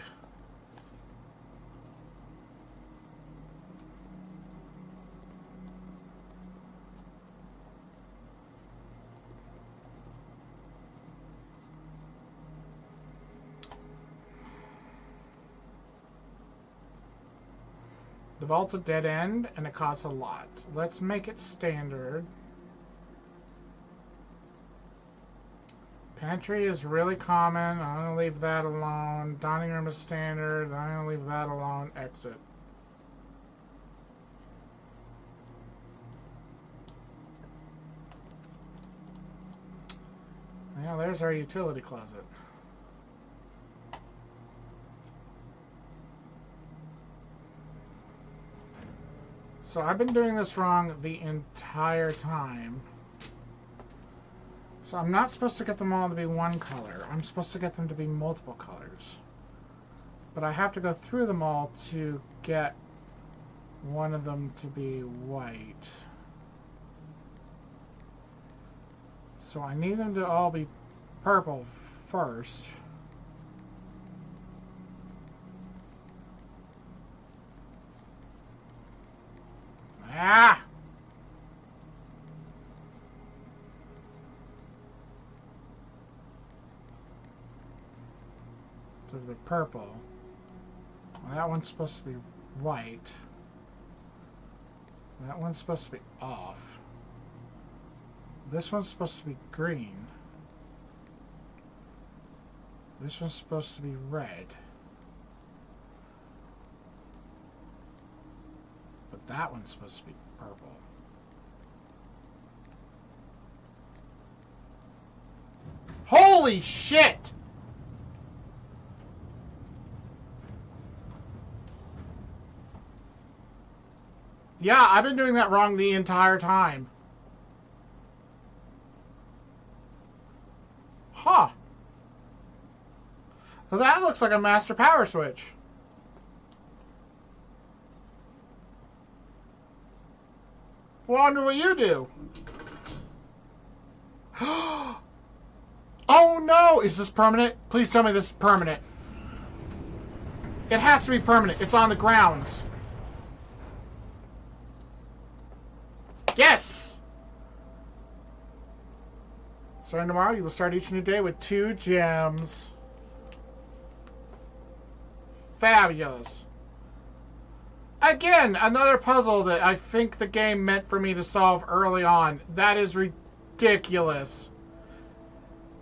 The vault's a dead end, and it costs a lot. Let's make it standard. Pantry is really common. I'm going to leave that alone. Dining room is standard. I'm going to leave that alone. Exit. Yeah, there's our utility closet. So I've been doing this wrong the entire time. So I'm not supposed to get them all to be one color. I'm supposed to get them to be multiple colors. But I have to go through them all to get one of them to be white. So I need them to all be purple first. Ah! So they're purple. Well, that one's supposed to be white. That one's supposed to be off. This one's supposed to be green. This one's supposed to be red. But that one's supposed to be purple. Holy shit! Yeah, I've been doing that wrong the entire time. Huh. So that looks like a master power switch. Wonder what you do. Oh no! Is this permanent? Please tell me this is permanent. It has to be permanent. It's on the grounds. Yes! Starting tomorrow, you will start each new day with 2 gems. Fabulous. Again, another puzzle that I think the game meant for me to solve early on. That is ridiculous.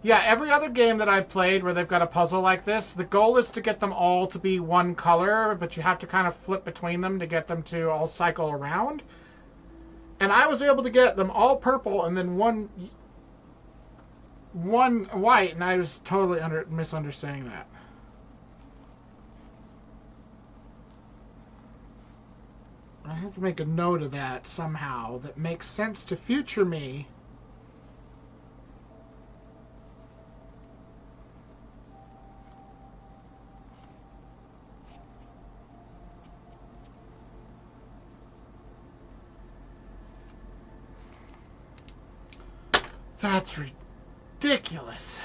Yeah, every other game that I've played where they've got a puzzle like this, the goal is to get them all to be one color, but you have to kind of flip between them to get them to all cycle around. And I was able to get them all purple and then one white, and I was totally misunderstanding that. I have to make a note of that somehow that makes sense to future me. That's ridiculous.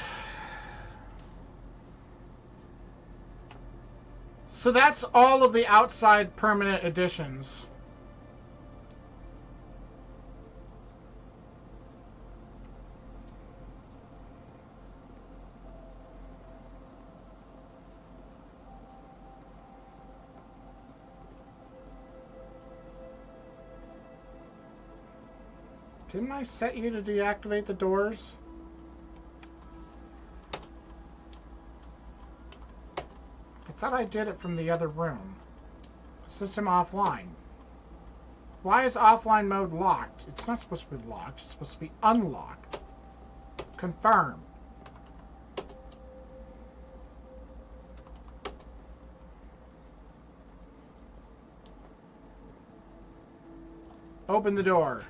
So that's all of the outside permanent additions. Didn't I set you to deactivate the doors? I thought I did it from the other room. System offline. Why is offline mode locked? It's not supposed to be locked. It's supposed to be unlocked. Confirm. Open the door.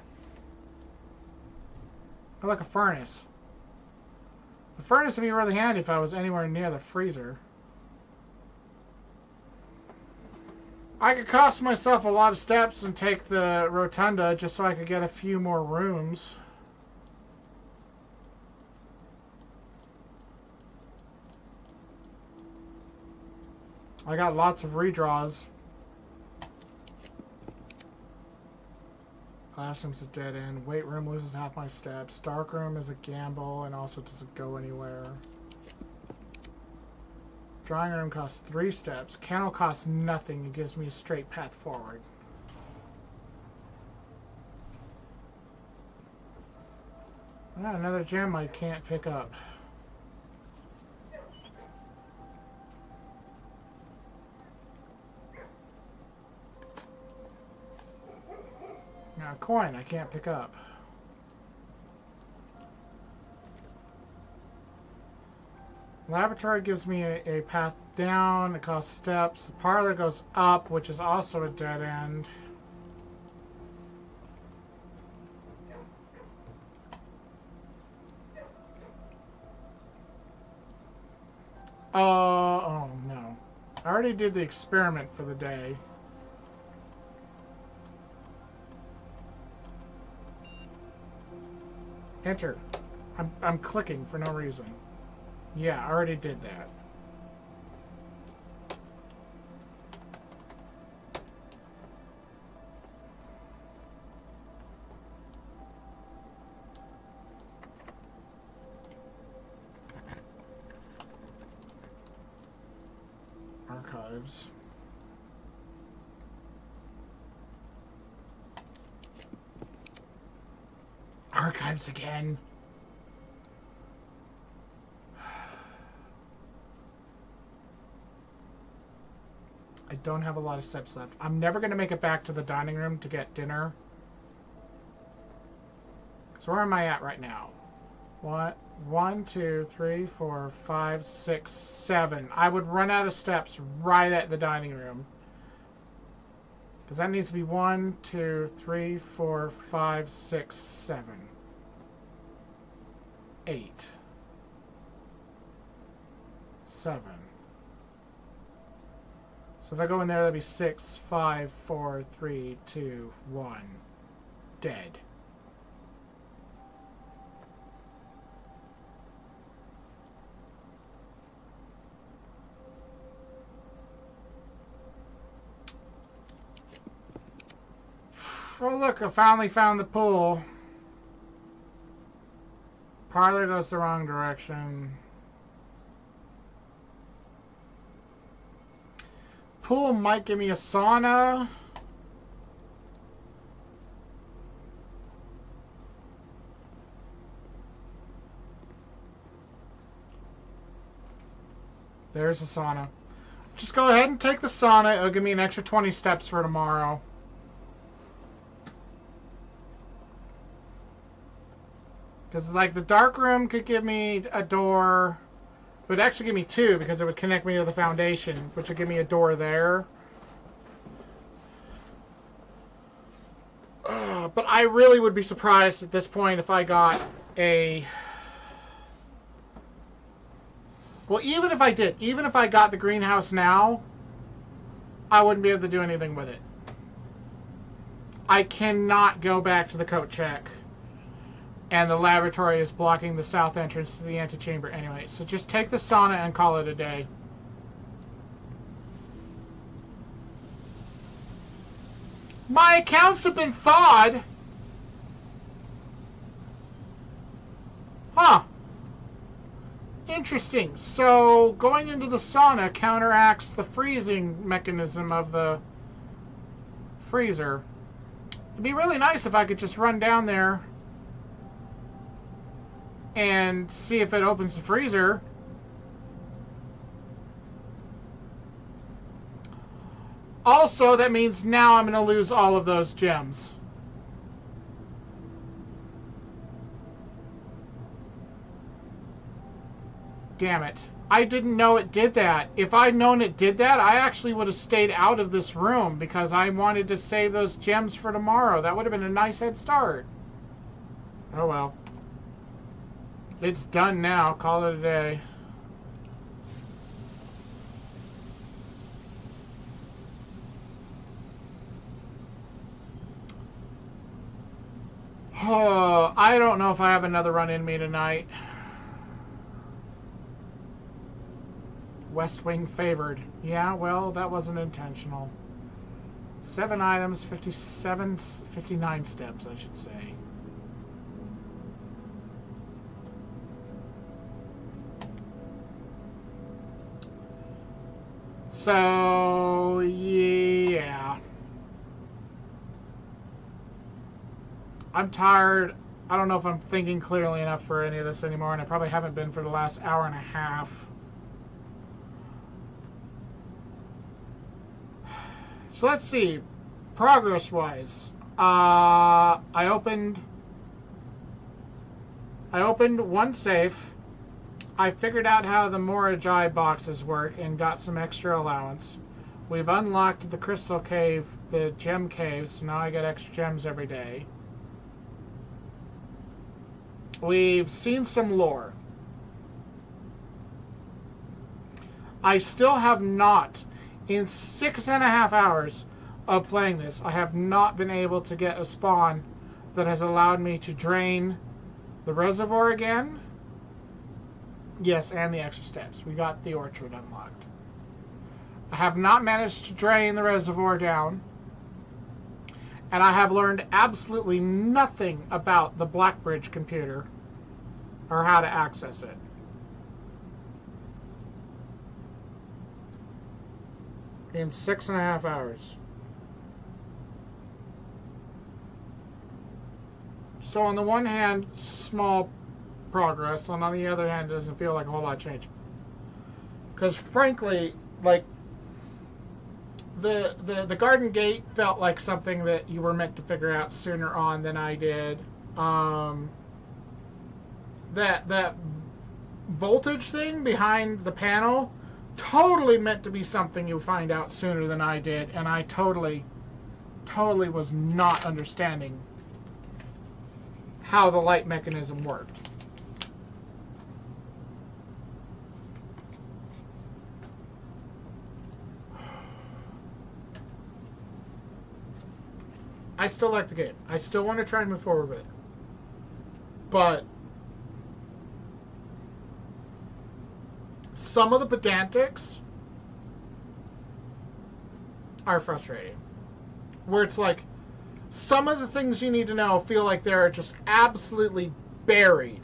Oh, look, a furnace. The furnace would be really handy if I was anywhere near the freezer. I could cost myself a lot of steps and take the rotunda just so I could get a few more rooms. I got lots of redraws. Classroom's a dead end. Weight room loses half my steps. Dark room is a gamble and also doesn't go anywhere. Drawing room costs 3 steps. Kennel costs nothing. It gives me a straight path forward. Ah, another gem I can't pick up. Now, a coin I can't pick up. Laboratory gives me a path down. It costs steps. The parlor goes up, which is also a dead end. Oh no. I already did the experiment for the day. Enter. I'm clicking for no reason. Yeah, I already did that. Archives. Archives again. I don't have a lot of steps left. I'm never going to make it back to the dining room to get dinner. So where am I at right now? What? 1, 2, 3, 4, 5, 6, 7. I would run out of steps right at the dining room. Because that needs to be 1, 2, 3, 4, 5, 6, 7. 8. 7. So if I go in there, that'd be 6, 5, 4, 3, 2, 1. Dead. Oh look, I finally found the pool. Parlor goes the wrong direction. Pool might give me a sauna. There's a sauna. Just go ahead and take the sauna. It'll give me an extra 20 steps for tomorrow. Because, like, the dark room could give me a door. It would actually give me 2 because it would connect me to the foundation, which would give me a door there. But I really would be surprised at this point if I got a... Well, even if I did, even if I got the greenhouse now, I wouldn't be able to do anything with it. I cannot go back to the coat check And the laboratory is blocking the south entrance to the antechamber anyway. So just take the sauna and call it a day. My accounts have been thawed. Huh. Interesting. So going into the sauna counteracts the freezing mechanism of the freezer. It'd be really nice if I could just run down there and see if it opens the freezer. Also, that means now I'm going to lose all of those gems. Damn it. I didn't know it did that. If I'd known it did that, I actually would have stayed out of this room because I wanted to save those gems for tomorrow. That would have been a nice head start. Oh well. It's done now. Call it a day. Oh, I don't know if I have another run in me tonight. West Wing favored. Yeah, well, that wasn't intentional. 7 items, 59 steps, I should say. So, yeah. I'm tired. I don't know if I'm thinking clearly enough for any of this anymore, and I probably haven't been for the last hour and a half. So let's see. Progress-wise, I opened one safe. I figured out how the Morajai boxes work and got some extra allowance. We've unlocked the crystal cave, the gem cave, so now I get extra gems every day. We've seen some lore. I still have not, in 6.5 hours of playing this, I have not been able to get a spawn that has allowed me to drain the reservoir again. Yes, and the extra steps. We got the orchard unlocked. I have not managed to drain the reservoir down. And I have learned absolutely nothing about the Blackbridge computer or how to access it. In 6.5 hours. So on the one hand, small progress. On the other hand, it doesn't feel like a whole lot of change. Because frankly, like, the garden gate felt like something that you were meant to figure out sooner on than I did. That voltage thing behind the panel, totally meant to be something you find out sooner than I did, and I totally was not understanding how the light mechanism worked. I still like the game. I still want to try and move forward with it. But some of the pedantics are frustrating. Where it's like, some of the things you need to know feel like they're just absolutely buried.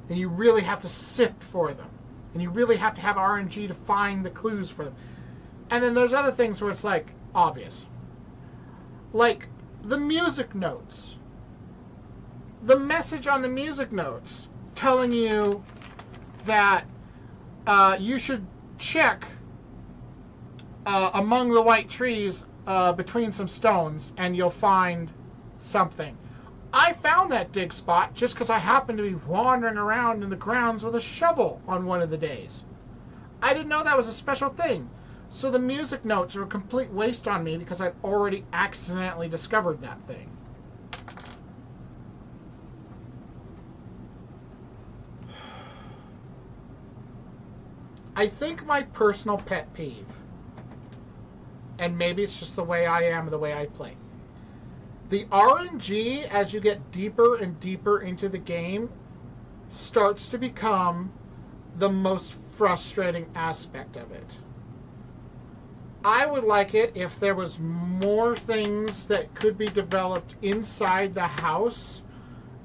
And you really have to sift for them. And you really have to have RNG to find the clues for them. And then there's other things where it's like, obvious. Like, the music notes. The message on the music notes telling you that you should check among the white trees between some stones and you'll find something. I found that dig spot just because I happened to be wandering around in the grounds with a shovel on one of the days. I didn't know that was a special thing. So the music notes are a complete waste on me because I'd already accidentally discovered that thing. I think my personal pet peeve, and maybe it's just the way I am, the way I play, The RNG, as you get deeper and deeper into the game, starts to become the most frustrating aspect of it. I would like it if there was more things that could be developed inside the house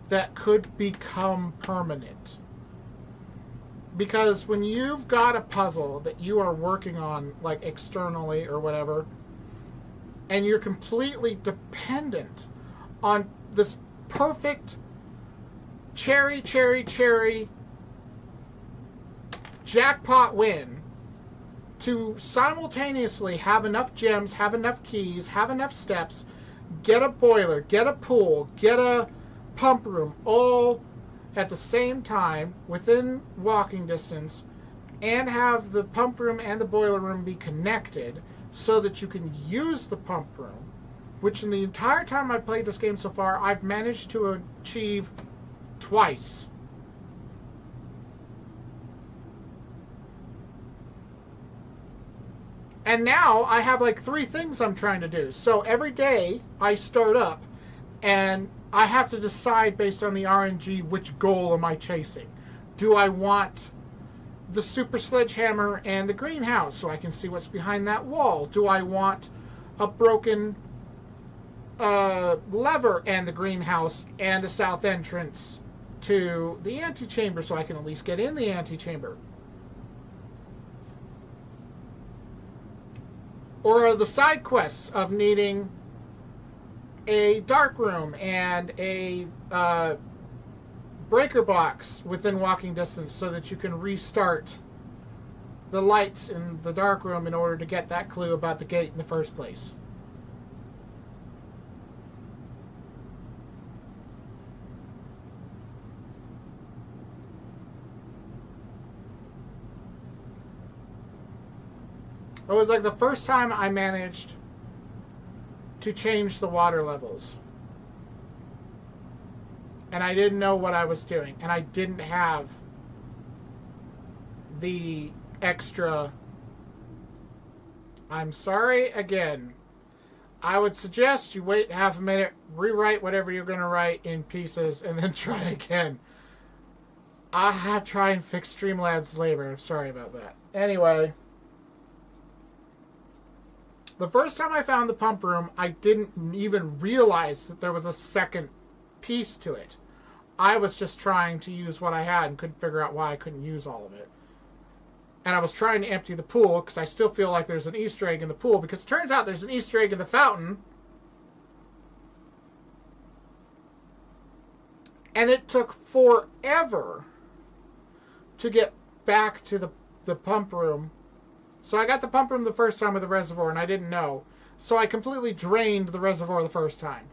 that could become permanent. Because when you've got a puzzle that you are working on, like externally or whatever, and you're completely dependent on this perfect cherry jackpot win to simultaneously have enough gems, have enough keys, have enough steps, get a boiler, get a pool, get a pump room, all at the same time within walking distance, and have the pump room and the boiler room be connected so that you can use the pump room, which in the entire time I've played this game so far, I've managed to achieve twice. And now I have like 3 things I'm trying to do. So every day I start up and I have to decide based on the RNG which goal am I chasing. Do I want the super sledgehammer and the greenhouse so I can see what's behind that wall? Do I want a broken lever and the greenhouse and a south entrance to the antechamber so I can at least get in the antechamber? Or the side quests of needing a dark room and a breaker box within walking distance so that you can restart the lights in the dark room in order to get that clue about the gate in the first place. It was like the first time I managed to change the water levels. And I didn't know what I was doing. And I didn't have the extra... I'm sorry again. I would suggest you wait half a minute, rewrite whatever you're going to write in pieces, and then try again. I had to try and fix Streamlabs labor. Sorry about that. Anyway... The first time I found the pump room, I didn't even realize that there was a second piece to it. I was just trying to use what I had and couldn't figure out why I couldn't use all of it. And I was trying to empty the pool because I still feel like there's an Easter egg in the pool, because it turns out there's an Easter egg in the fountain. And it took forever to get back to the pump room. So I got the pump room the first time with the reservoir, and I didn't know. So I completely drained the reservoir the first time,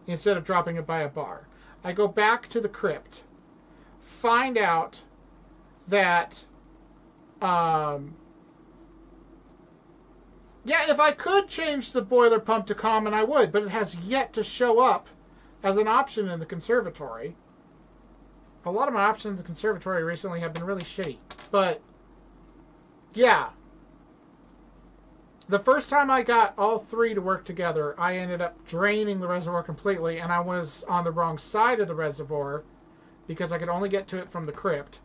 instead of dropping it by a bar. I go back to the crypt, find out that, yeah, if I could change the boiler pump to common, I would, but it has yet to show up as an option in the conservatory. A lot of my options in the conservatory recently have been really shitty, but, yeah. The first time I got all 3 to work together, I ended up draining the reservoir completely, and I was on the wrong side of the reservoir because I could only get to it from the crypt.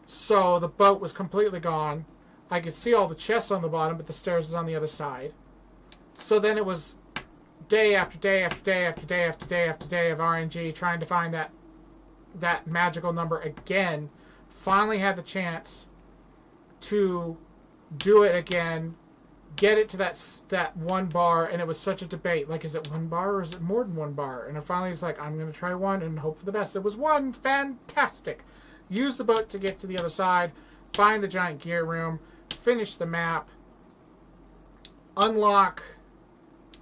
So the boat was completely gone. I could see all the chests on the bottom, but the stairs is on the other side. So then it was day after day after day after day after day after day of RNG trying to find that magical number again. Finally had the chance to do it again, get it to that 1 bar, and it was such a debate. Like, is it 1 bar or is it more than 1 bar? And I finally was like, I'm going to try 1 and hope for the best. It was 1. Fantastic. Use the boat to get to the other side, find the giant gear room, finish the map, unlock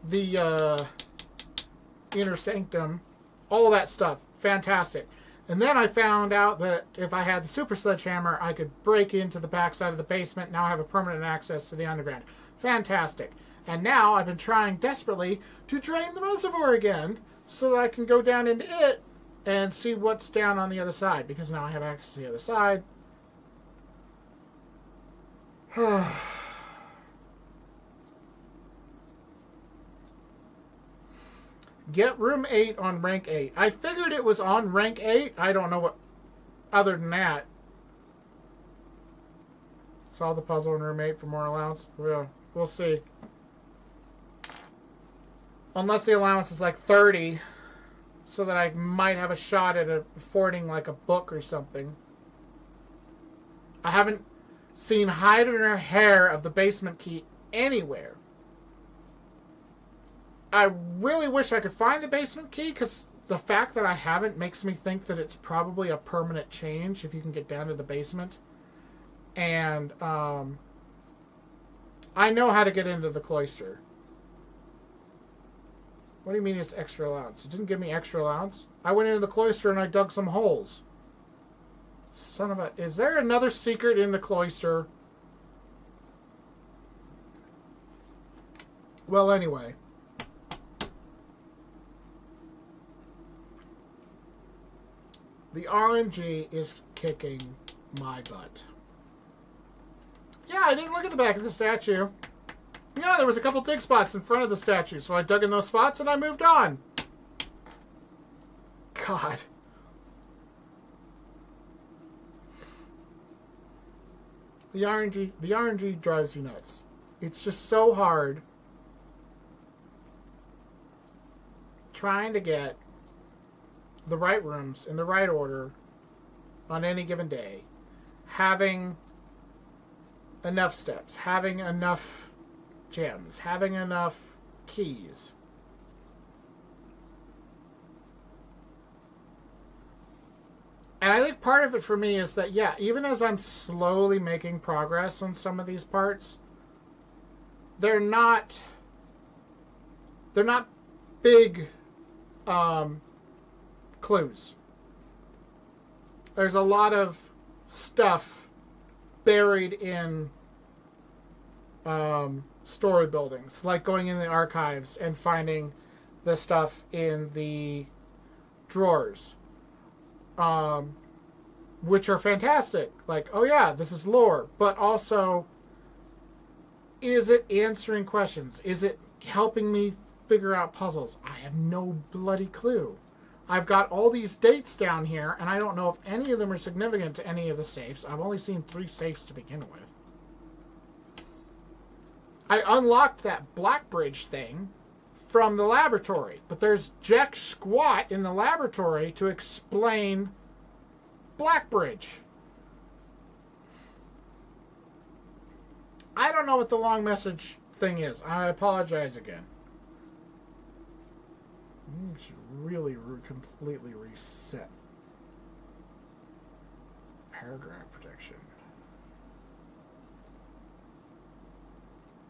the inner sanctum, all that stuff. Fantastic. And then I found out that if I had the super sledgehammer, I could break into the backside of the basement. Now I have a permanent access to the underground. Fantastic. And now I've been trying desperately to drain the reservoir again so that I can go down into it and see what's down on the other side, because now I have access to the other side. Get room 8 on rank 8. I figured it was on rank 8. I don't know what other than that. Solve the puzzle in room 8 for more allowance. We'll see. Unless the allowance is like 30, so that I might have a shot at affording like a book or something. I haven't seen hide or hair of the basement key anywhere. I really wish I could find the basement key, because the fact that I haven't makes me think that it's probably a permanent change if you can get down to the basement. And I know how to get into the cloister. What do you mean it's extra allowance? It didn't give me extra allowance. I went into the cloister and I dug some holes. Son of a... Is there another secret in the cloister? Well, anyway. The RNG is kicking my butt. Yeah, I didn't look at the back of the statue. Yeah, there was a couple dig spots in front of the statue, so I dug in those spots and I moved on. God. The RNG drives you nuts. It's just so hard trying to get the right rooms in the right order on any given day, having enough steps, having enough gems, having enough keys. And I think part of it for me is that, yeah, even as I'm slowly making progress on some of these parts, they're not big clues. There's a lot of stuff buried in story buildings, like going in the archives and finding the stuff in the drawers, which are fantastic. Like, oh yeah, this is lore, but also, is it answering questions? Is it helping me figure out puzzles? I have no bloody clue. I've got all these dates down here, and I don't know if any of them are significant to any of the safes. I've only seen 3 safes to begin with. I unlocked that Black Bridge thing from the laboratory, but there's jack squat in the laboratory to explain Black Bridge. I don't know what the long message thing is. I apologize again. I should really completely reset paragraph protection.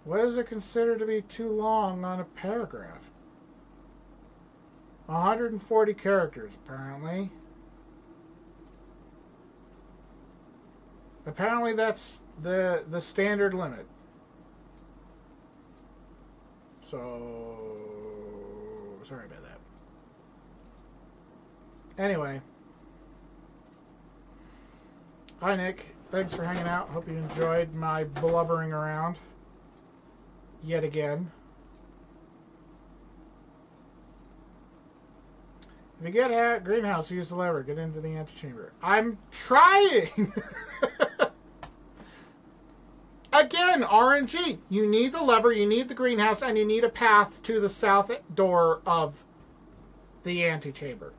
What is it considered to be too long on a paragraph? 140 characters, apparently. Apparently that's the standard limit. So, sorry about that. Anyway. Hi, Nick. Thanks for hanging out. Hope you enjoyed my blubbering around. Yet again. If you get a greenhouse, use the lever. Get into the antechamber. I'm trying! Again, RNG. You need the lever, you need the greenhouse, and you need a path to the south door of the antechamber.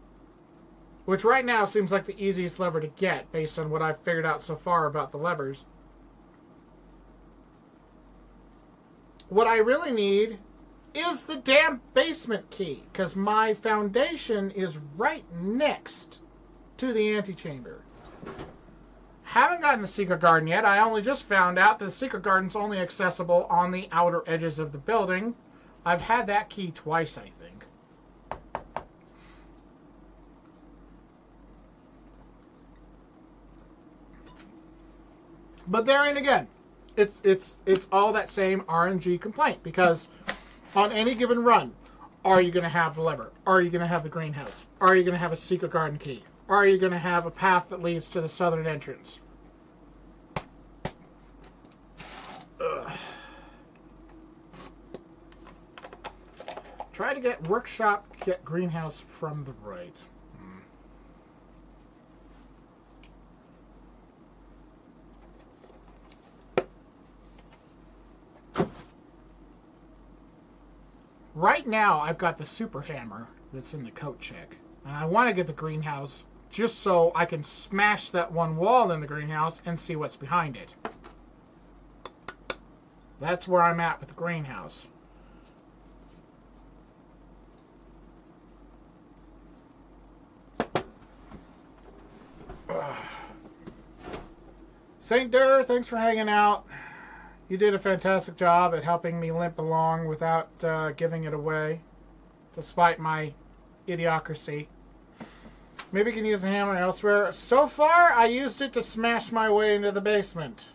Which right now seems like the easiest lever to get, based on what I've figured out so far about the levers. What I really need is the damn basement key, because my foundation is right next to the antechamber. Haven't gotten the secret garden yet. I only just found out that the secret garden's only accessible on the outer edges of the building. I've had that key twice, I think. But therein again, it's all that same RNG complaint, because on any given run, are you going to have the lever? Are you going to have the greenhouse? Are you going to have a secret garden key? Are you going to have a path that leads to the southern entrance? Ugh. Try to get workshop get greenhouse from the right. Right now, I've got the super hammer that's in the coat check. And I want to get the greenhouse just so I can smash that one wall in the greenhouse and see what's behind it. That's where I'm at with the greenhouse. St. Durr, thanks for hanging out. You did a fantastic job at helping me limp along without giving it away, despite my idiocracy. Maybe you can use a hammer elsewhere. So far, I used it to smash my way into the basement.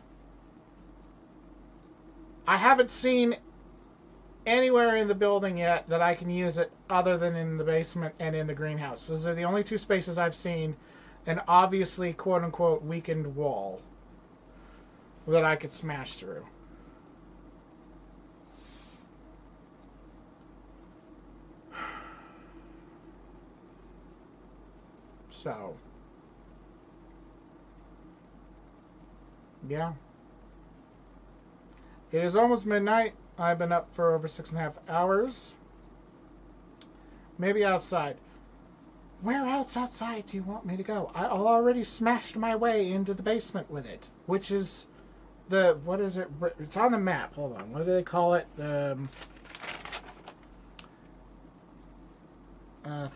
I haven't seen anywhere in the building yet that I can use it other than in the basement and in the greenhouse. Those are the only two spaces I've seen an obviously quote-unquote weakened wall that I could smash through. So, yeah. It is almost midnight. I've been up for over 6.5 hours. Maybe outside. Where else outside do you want me to go? I already smashed my way into the basement with it, which is the, what is it? It's on the map. Hold on. What do they call it?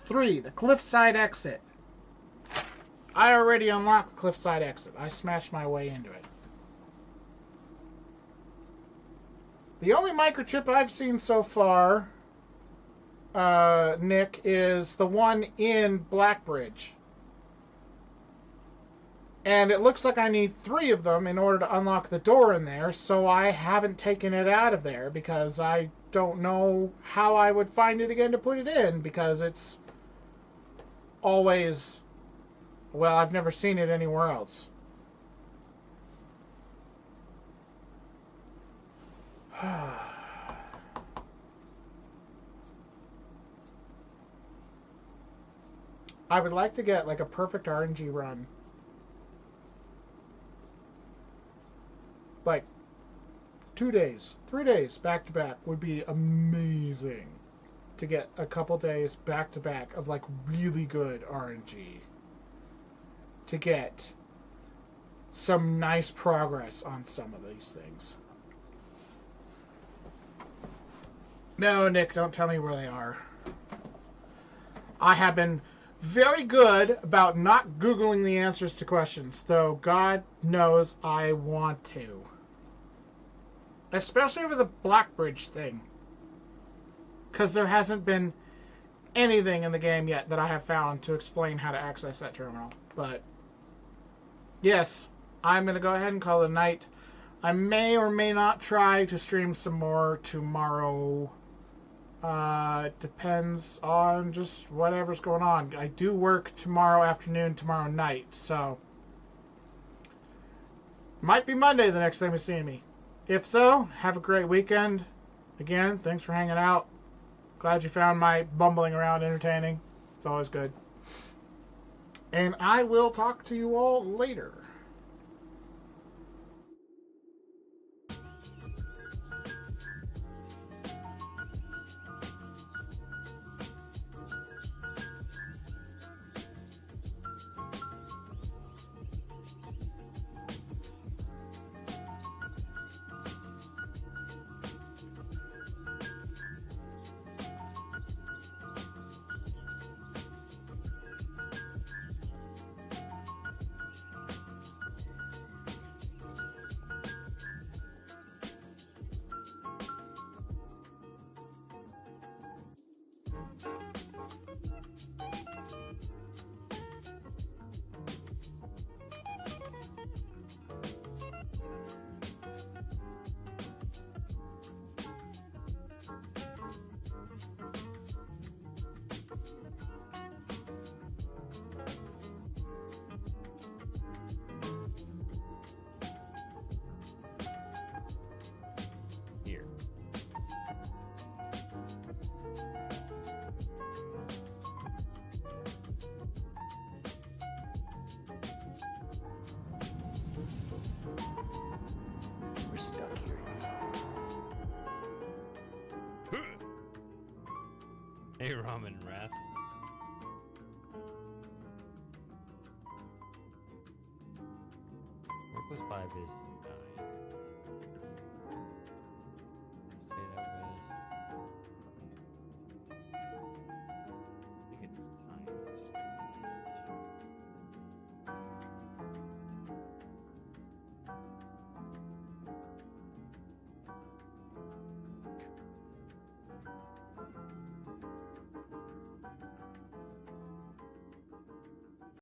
3, the cliffside exit. I already unlocked the cliffside exit. I smashed my way into it. The only microchip I've seen so far, Nick, is the one in Blackbridge. And it looks like I need 3 of them in order to unlock the door in there, so I haven't taken it out of there because I don't know how I would find it again to put it in, because it's always... Well, I've never seen it anywhere else. I would like to get like a perfect RNG run. Like 2 days, 3 days back to back would be amazing. To get a couple days back to back of like really good RNG. To get some nice progress on some of these things. No, Nick, don't tell me where they are. I have been very good about not Googling the answers to questions, though God knows I want to. Especially over the Blackbridge thing. Because there hasn't been anything in the game yet that I have found to explain how to access that terminal. But yes, I'm going to go ahead and call it a night. I may or may not try to stream some more tomorrow. Depends on just whatever's going on. I do work tomorrow afternoon, tomorrow night, so might be Monday the next time you see me. If so, have a great weekend. Again, thanks for hanging out. Glad you found my bumbling around entertaining. It's always good. And I will talk to you all later. Hey, Ramen Wrath. Reckless 5 is